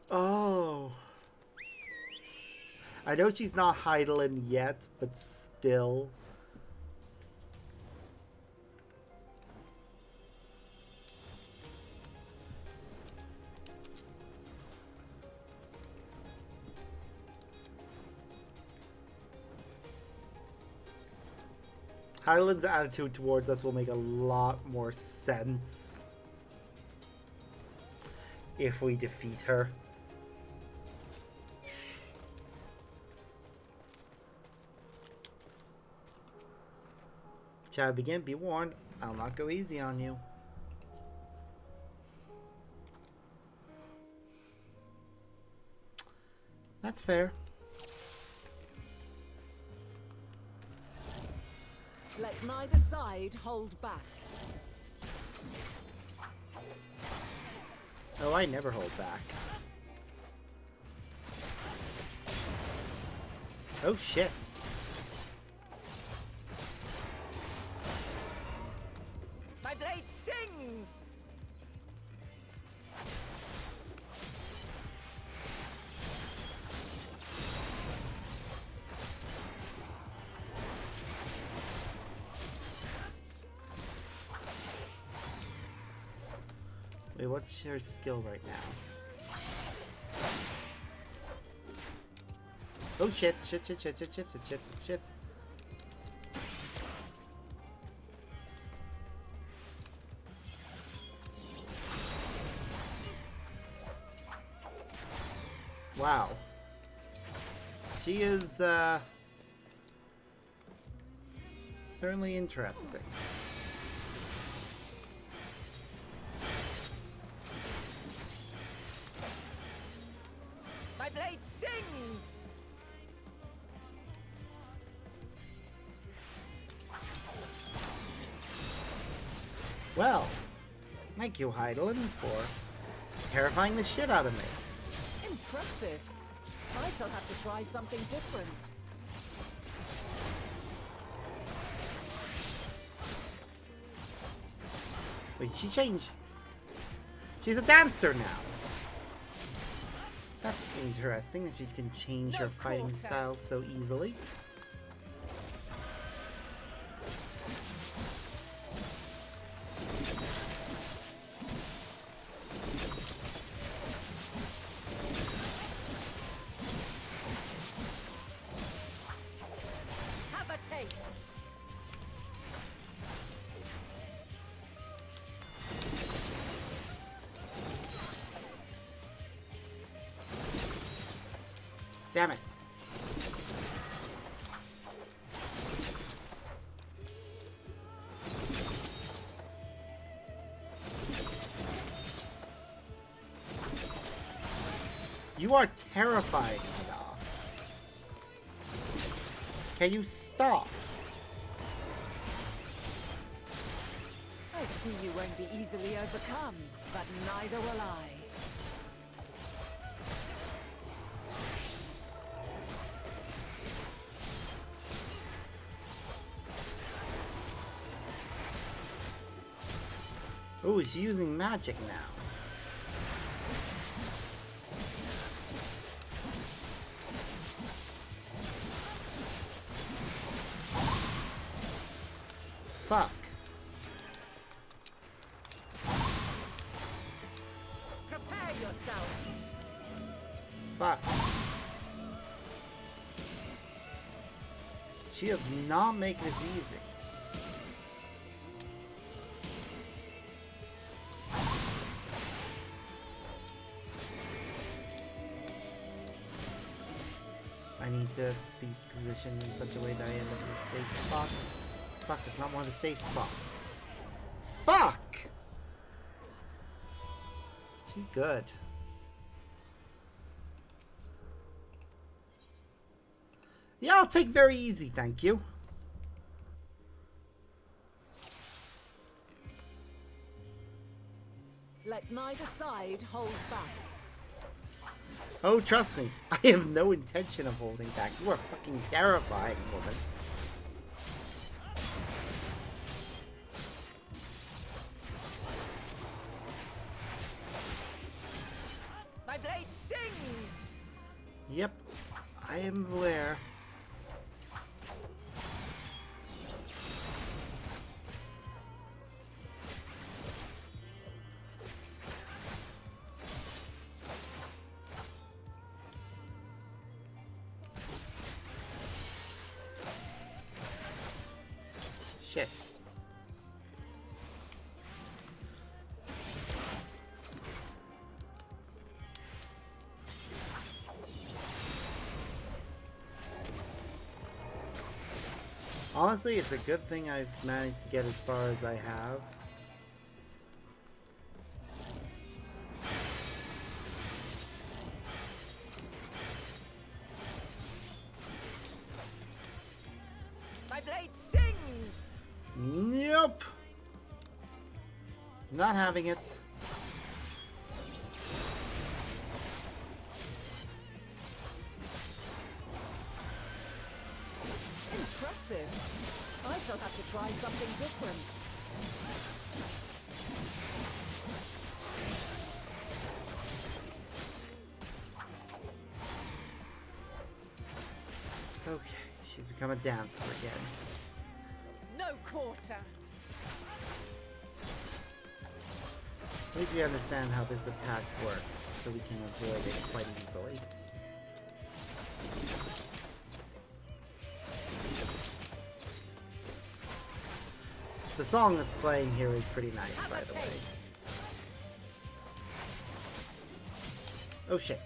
Oh. I know she's not Heidelin yet, but still. Heidelin's attitude towards us will make a lot more sense if we defeat her. Shall I begin? Be warned, I'll not go easy on you. That's fair. Let neither side hold back. Oh, I never hold back. Oh shit. My blade sings! Wait, what's her skill right now? Oh shit, shit, shit, shit, shit, shit, shit, shit, shit. Wow. She is, certainly interesting. My blade sings! Well, thank you, Heidelin, for terrifying the shit out of me. Impressive. I shall have to try something different. Wait, she changed? She's a dancer now. That's interesting that she can change her fighting style so easily. Have a taste! Damn it. You are terrifying, Hada. Can you stop? I see you won't be easily overcome, but neither will I. Oh, she's using magic now. Fuck. Prepare yourself! Fuck. She does not make this easy. I need to be positioned in such a way that I end up in a safe spot. Fuck, it's not one of the safe spots. Fuck! She's good. Yeah, I'll take very easy, thank you. Let neither side hold back. Oh, trust me, I have no intention of holding back. You are fucking terrifying, woman. My blade sings! Yep, I am aware. Shit. Honestly, it's a good thing I've managed to get as far as I have. My blade sings! Nope. Not having it. Impressive. I shall have to try something different. Okay, she's become a dancer again. No quarter! At least we understand how this attack works, so we can avoid it quite easily. The song that's playing here is pretty nice, by the way. Oh shit.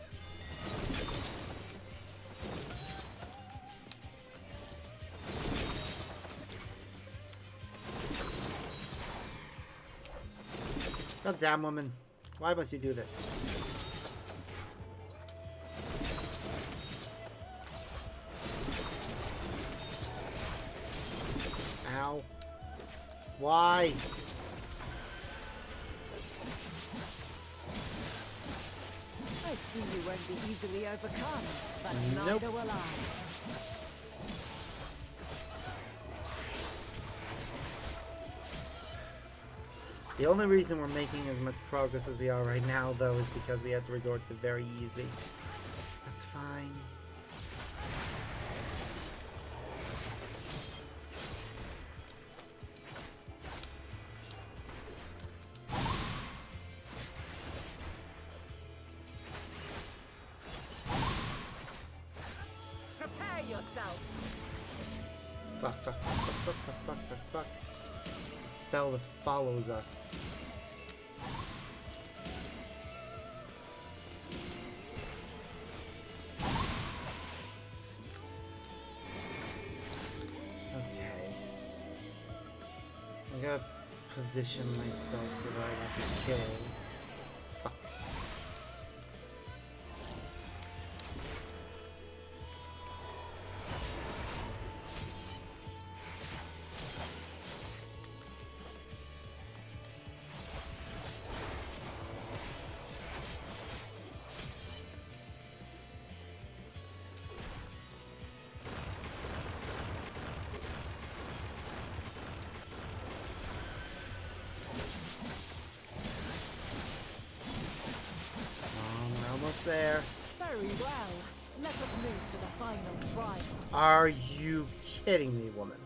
God damn, woman. Why must you do this? Ow. Why? I see you won't be easily overcome, but Nope. neither will I. The only reason we're making as much progress as we are right now, though, is because we had to resort to very easy. That's fine. Prepare yourself. Fuck, fuck, fuck, fuck, fuck, fuck, fuck, fuck. The spell that follows us. Okay. I'm gonna position myself so that I don't get killed. Fuck. We're almost there. Very well. Let us move to the final trial. Are you kidding me, woman?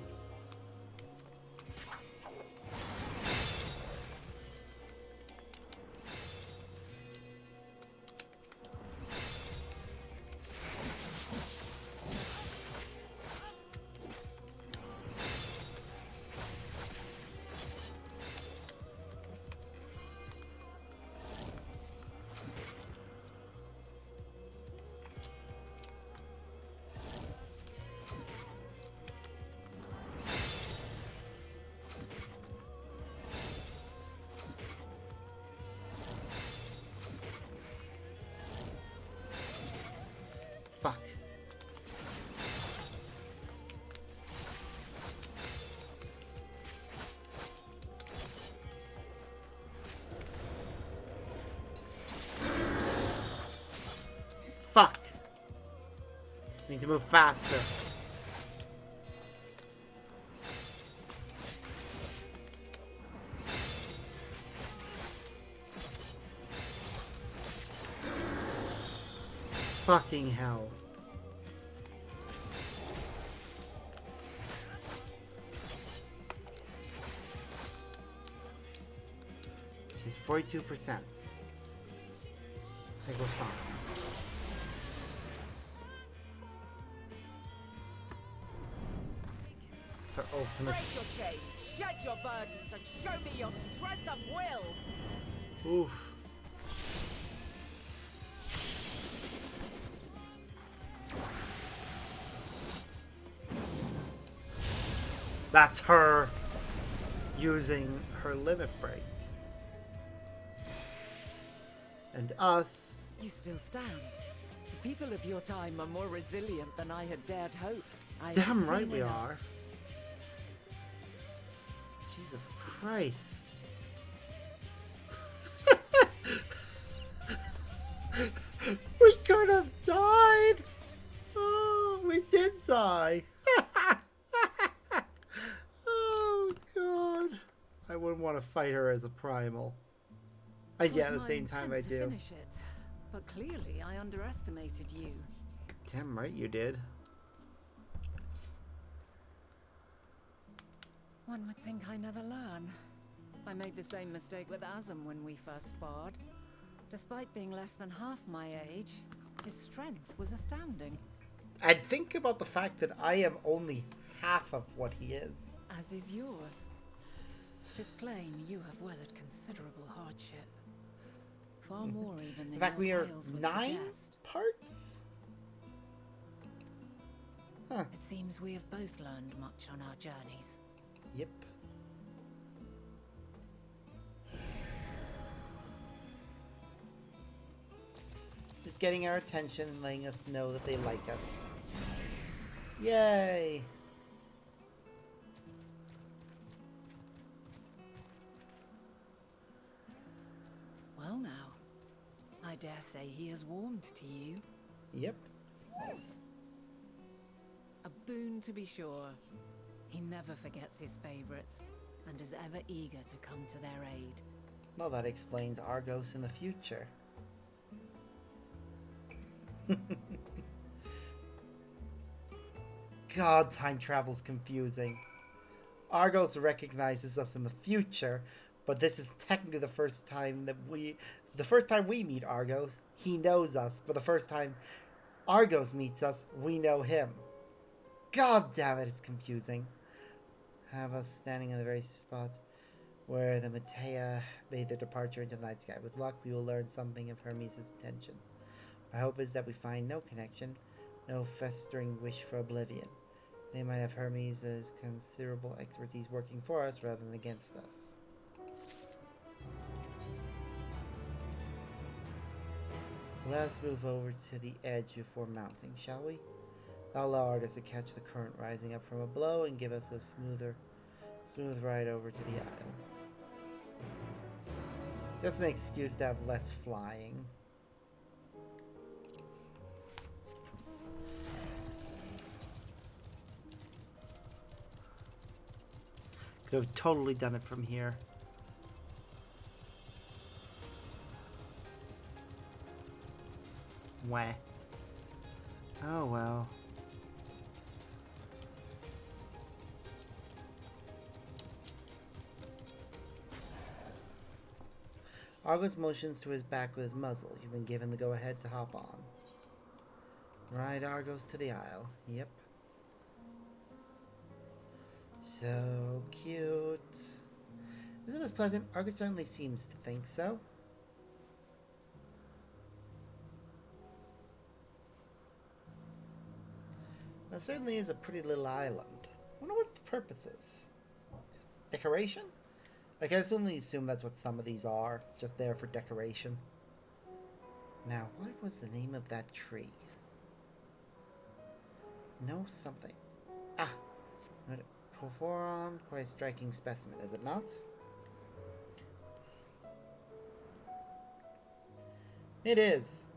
Fuck. Fuck. Need to move faster. Fucking hell. She's 42%. I think we're fine. Her ultimate. Break your chains, shed your burdens, and show me your strength and will. Oof. That's her using her limit break. And us. You still stand. The people of your time are more resilient than I had dared hope. I've Damn right seen we enough. are. Jesus Christ. We could have died. Oh, we did die. Oh, God. I wouldn't want to fight her as a primal. It Yeah, at the was my same time I intent to do. finish it, but clearly I underestimated you. Damn right you did. One would think I never learn. I made the same mistake with Azam when we first sparred. Despite being less than half my age, his strength was astounding. And think about the fact that I am only half of what he is. As is yours. 'Tis plain you have weathered considerable hardship. Far more even than In fact, your we are tales would 9 suggest. parts? Huh. It seems we have both learned much on our journeys. Yep. Just getting our attention and letting us know that they like us. Yay! Well now, I dare say he has warmed to you. Yep. A boon to be sure. He never forgets his favorites, and is ever eager to come to their aid. Well, that explains Argos in the future. God, time travel's confusing. Argos recognizes us in the future, but this is technically the first time we meet Argos. He knows us, but the first time Argos meets us, we know him. God damn it, it's confusing. Have us standing in the very spot where the Matea made their departure into the night sky. With luck, we will learn something of Hermes' intention. My hope is that we find no connection, no festering wish for oblivion. They might have Hermes' considerable expertise working for us rather than against us. Let's move over to the edge before mounting, shall we? I'll allow Argus to catch the current rising up from below and give us a smooth ride over to the isle. Just an excuse to have less flying. Could have totally done it from here. Wah. Oh well. Argus motions to his back with his muzzle. You've been given the go-ahead to hop on. Ride Argos to the isle. Yep. So cute. Isn't this pleasant? Argus certainly seems to think so. That certainly is a pretty little island. I wonder what the purpose is. Decoration? Like, I only assume that's what some of these are. Just there for decoration. Now, what was the name of that tree? No something. Ah! Porphyron, quite a striking specimen, is it not? It is.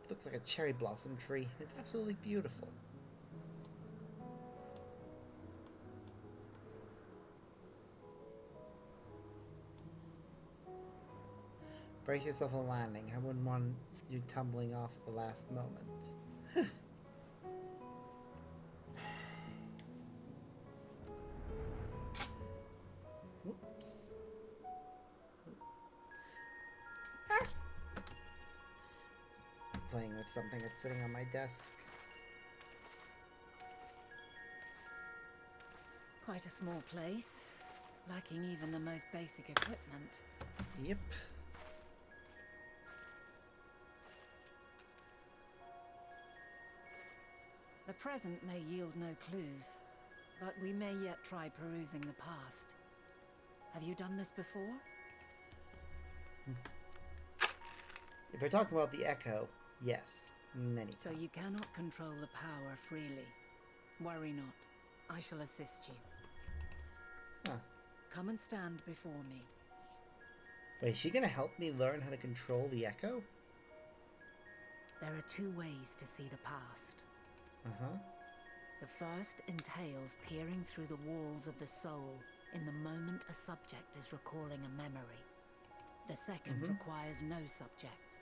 It looks like a cherry blossom tree. It's absolutely beautiful. Brace yourself on landing. I wouldn't want you tumbling off at the last moment. Whoops. Ah. Playing with something that's sitting on my desk. Quite a small place, lacking even the most basic equipment. Yep. The present may yield no clues, but we may yet try perusing the past. Have you done this before? If you're talking about the Echo, yes, many So times. you cannot control the power freely. Worry not. I shall assist you. Huh. Come and stand before me. Wait, is she gonna help me learn how to control the Echo? There are two ways to see the past. Uh-huh. The first entails peering through the walls of the soul in the moment a subject is recalling a memory. The second requires no subject,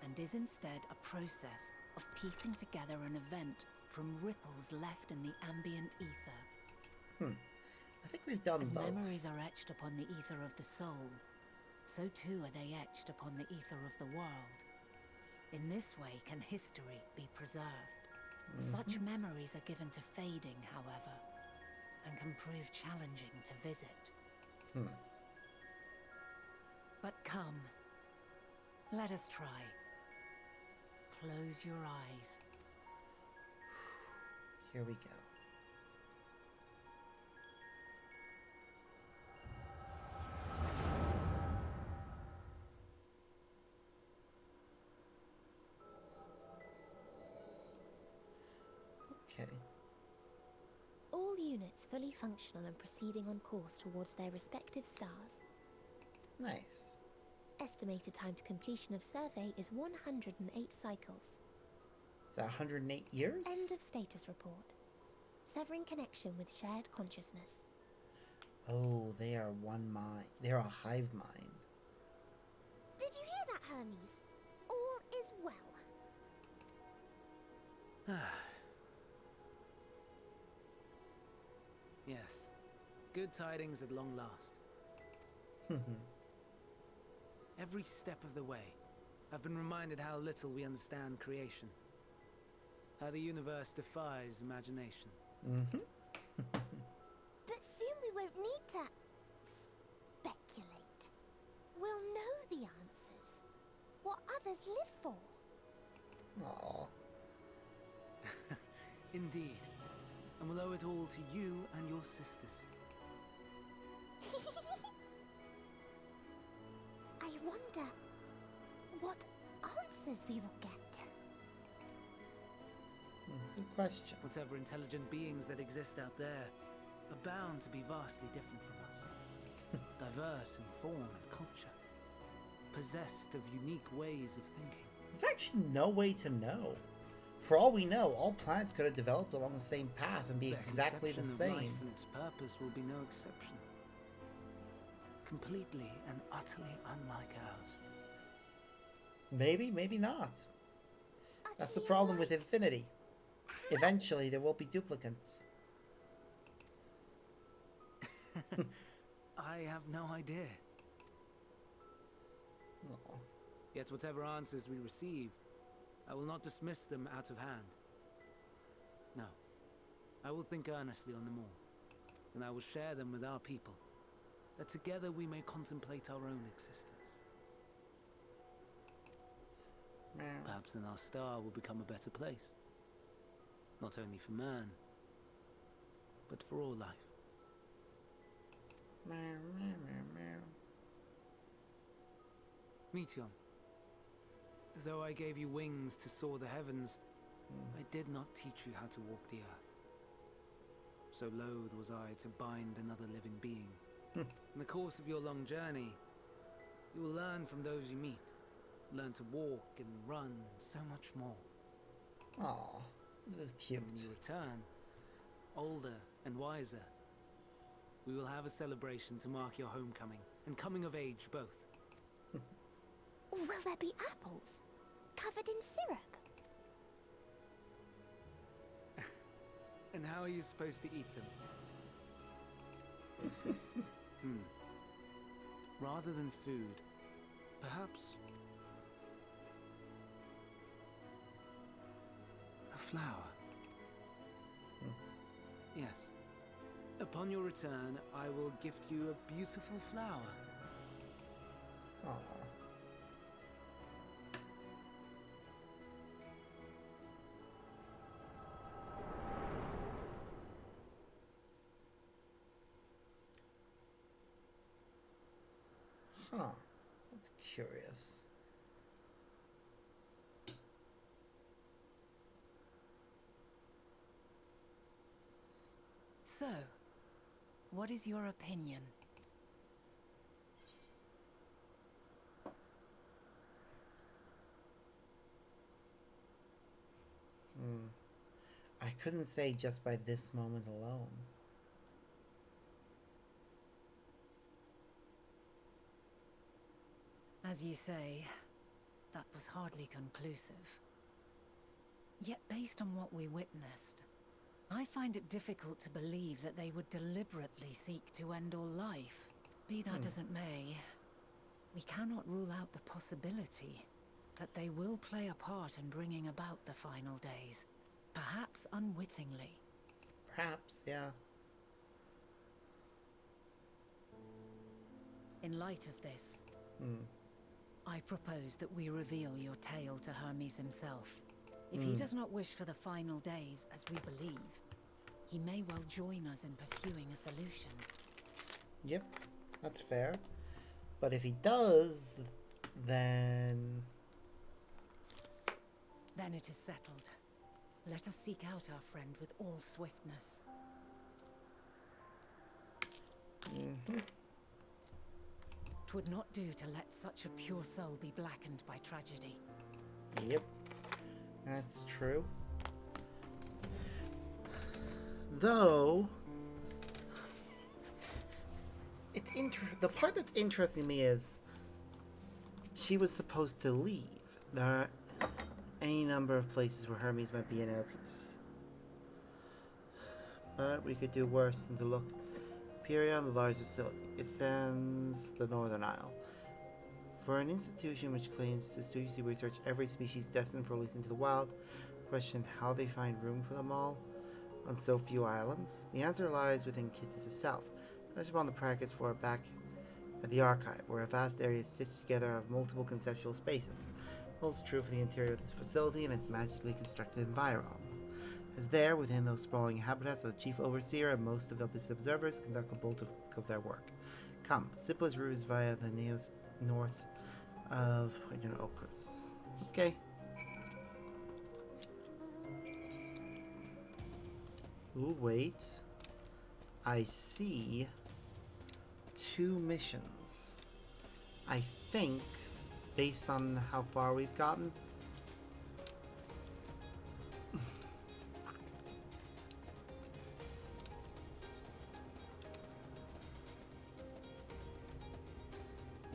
and is instead a process of piecing together an event from ripples left in the ambient ether. I think we've done As both. memories are etched upon the ether of the soul, so too are they etched upon the ether of the world. In this way can history be preserved. Such memories are given to fading, however, and can prove challenging to visit. But come, let us try. Close your eyes. Here we go. Okay. All units fully functional and proceeding on course towards their respective stars. Nice. Estimated time to completion of survey is 108 cycles. Is that 108 years? End of status report. Severing connection with shared consciousness. Oh, they are one mind. They're a hive mind. Did you hear that, Hermes? All is well. Yes. Good tidings at long last. Every step of the way, I've been reminded how little we understand creation. How the universe defies imagination. But soon we won't need to speculate. We'll know the answers. What others live for. Aww. Indeed. And we'll owe it all to you and your sisters. I wonder what answers we will get. Good question. Whatever intelligent beings that exist out there are bound to be vastly different from us. Diverse in form and culture. Possessed of unique ways of thinking. There's actually no way to know. For all we know, all planets could have developed along the same path and be Their exactly the conception of same. life and its purpose will be no exception. Completely and utterly unlike ours. Maybe, maybe not. That's the problem with infinity. Eventually, there will be duplicates. I have no idea. Aw. Yet whatever answers we receive, I will not dismiss them out of hand. No. I will think earnestly on them all, and I will share them with our people, that together we may contemplate our own existence. Perhaps then our star will become a better place. Not only for man, but for all life. Meteon, though I gave you wings to soar the heavens, I did not teach you how to walk the earth. So loath was I to bind another living being. In the course of your long journey, you will learn from those you meet. Learn to walk and run and so much more. Aw, this is cute. When you return, older and wiser, we will have a celebration to mark your homecoming and coming of age both. Will there be apples? Covered in syrup? And how are you supposed to eat them? Rather than food, perhaps a flower. Yes. Upon your return, I will gift you a beautiful flower. Aw. Huh. That's curious. So, what is your opinion? I couldn't say just by this moment alone. As you say, that was hardly conclusive. Yet based on what we witnessed, I find it difficult to believe that they would deliberately seek to end all life. Be that as it may, we cannot rule out the possibility that they will play a part in bringing about the final days, perhaps unwittingly. Perhaps, yeah. In light of this, I propose that we reveal your tale to Hermes himself. If he does not wish for the final days, as we believe, he may well join us in pursuing a solution. Yep, that's fair. But if he does, then... Then it is settled. Let us seek out our friend with all swiftness. Twould not do to let such a pure soul be blackened by tragedy. Yep, that's true. Though, it's the part that's interesting me is she was supposed to leave. There are any number of places where Hermes might be an earpiece. But we could do worse than to look. Pirion, the large facility. It stands the Northern Isle. For an institution which claims to studiously research every species destined for release into the wild, question how they find room for them all on so few islands. The answer lies within Kittis itself, touched upon the practice for back at the archive, where a vast area is stitched together of multiple conceptual spaces. Holds true for the interior of this facility and its magically constructed environs. As there, within those sprawling habitats, the chief overseer and most of his observers conduct a bulk of their work. Come, simplest route is via the Neos north of Okras. Okay. Ooh, wait. I see 2 missions. I think, based on how far we've gotten,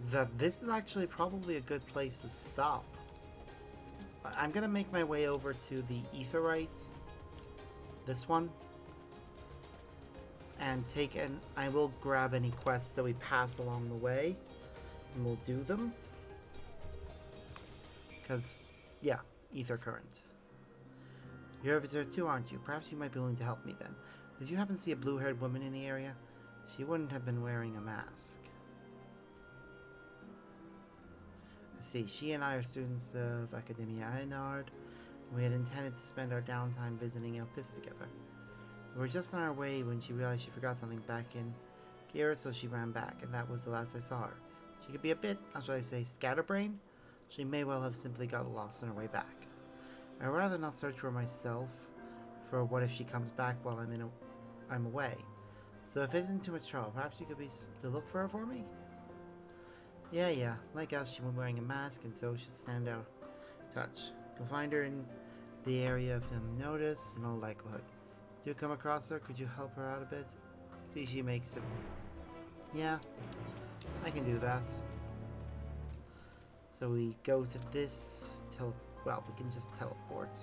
that this is actually probably a good place to stop. I'm gonna make my way over to the Aetheryte, this one, and I will grab any quests that we pass along the way, and we'll do them. Because, yeah, Ether Current. You're a visitor too, aren't you? Perhaps you might be willing to help me then. Did you happen to see a blue-haired woman in the area? She wouldn't have been wearing a mask. I see, she and I are students of Academia Einard. We had intended to spend our downtime visiting Elpis together. We were just on our way when she realized she forgot something back in Gira, so she ran back, and that was the last I saw her. She could be a bit, how should I say, scatterbrained. She may well have simply got lost on her way back. I'd rather not search for myself, for what if she comes back while I'm away. So if it isn't too much trouble, perhaps you could be to look for her for me? Yeah. Like us, she was wearing a mask, and so should stand out touch. You'll find her in the area of notice, in all likelihood. Do you come across her? Could you help her out a bit? See, she makes it. Yeah, I can do that. So we go to this well, we can just teleport.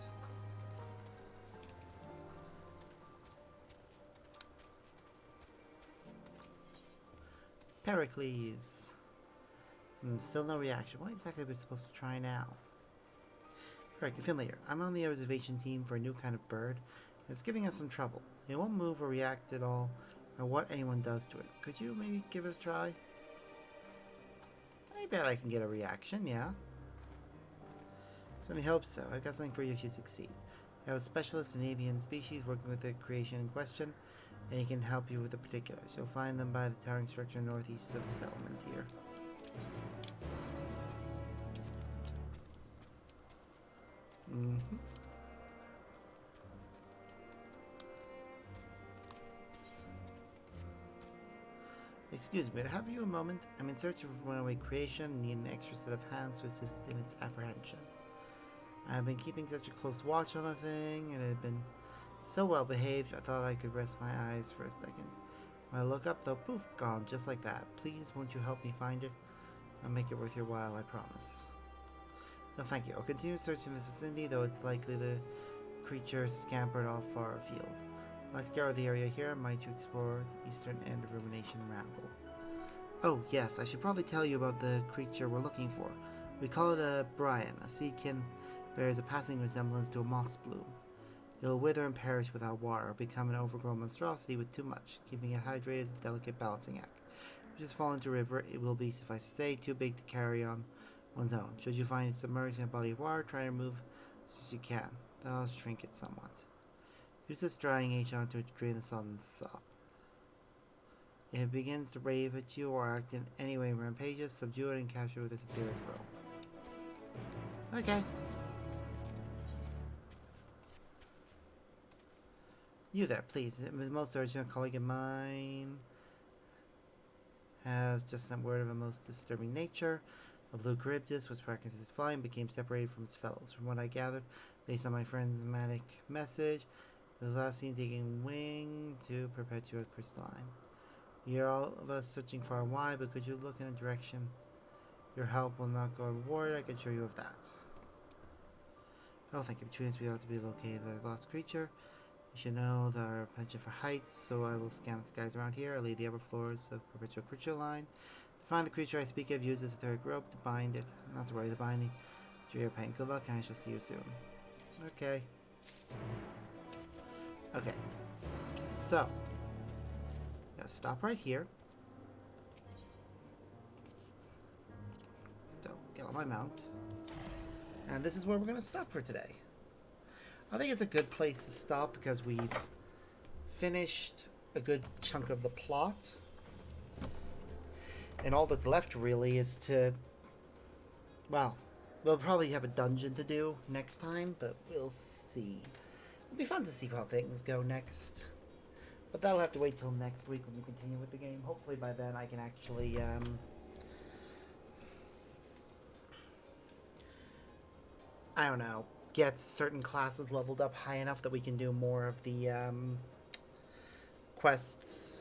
Pericles. Still no reaction. What exactly are we supposed to try now? Peric, you're familiar. I'm on the observation team for a new kind of bird. It's giving us some trouble. It won't move or react at all, or what anyone does to it. Could you maybe give it a try? I bet I can get a reaction, yeah. Certainly hope so. I've got something for you if you succeed. I have a specialist in avian species working with the creation in question, and he can help you with the particulars. You'll find them by the towering structure northeast of the settlement here. Excuse me, but have you a moment? I'm in search of a runaway creation and need an extra set of hands to assist in its apprehension. I've been keeping such a close watch on the thing, and it had been so well behaved, I thought I could rest my eyes for a second. When I look up, though, poof, gone, just like that. Please, won't you help me find it? I'll make it worth your while, I promise. No, thank you. I'll continue searching this vicinity, though it's likely the creature scampered off far afield. I scour the area here, I might to explore the eastern end of Rumination Ramble. Oh, yes, I should probably tell you about the creature we're looking for. We call it a Brian. A seedkin bears a passing resemblance to a moss bloom. It will wither and perish without water, or become an overgrown monstrosity with too much, keeping it hydrated as a delicate balancing act. If it just fall into a river, it will be, suffice to say, too big to carry on one's own. Should you find it submerged in a body of water, try to remove as soon as you can. That'll shrink it somewhat. Use this drying agent to drain the sun's sop. If it begins to rave at you or act in any way rampageous, subdue it and capture it with its etheric rope. Okay. You there, please. A most urgent colleague of mine has just sent word of a most disturbing nature. A blue Charybdis, which practices flying, became separated from its fellows. From what I gathered, based on my friend's manic message, it was last seen taking wing to Perpetua Crystalline. You're all of us searching for why, but could you look in a direction? Your help will not go unrewarded, I can assure you of that. Oh, thank you. Between us, we ought to be located the lost creature. You should know that our penchant for heights, so I will scan the skies around here. I'll lead the upper floors of Perpetua Crystalline. To find the creature I speak of, use this etheric rope to bind it. Not to worry, the binding. Enjoy your pain. Good luck, and I shall see you soon. Okay. Okay. So. Gotta stop right here. So, get on my mount. And this is where we're gonna stop for today. I think it's a good place to stop because we've finished a good chunk of the plot. And all that's left really is to, well, we'll probably have a dungeon to do next time, but we'll see. It'll be fun to see how things go next. But that'll have to wait till next week when we continue with the game. Hopefully by then I can actually, I don't know, get certain classes leveled up high enough that we can do more of the quests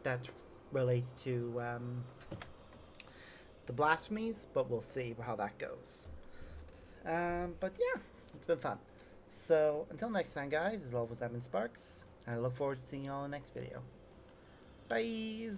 that relate to the blasphemies, but we'll see how that goes. But yeah, it's been fun. So until next time, guys, as always, I've been Sparks, and I look forward to seeing you all in the next video. Bye!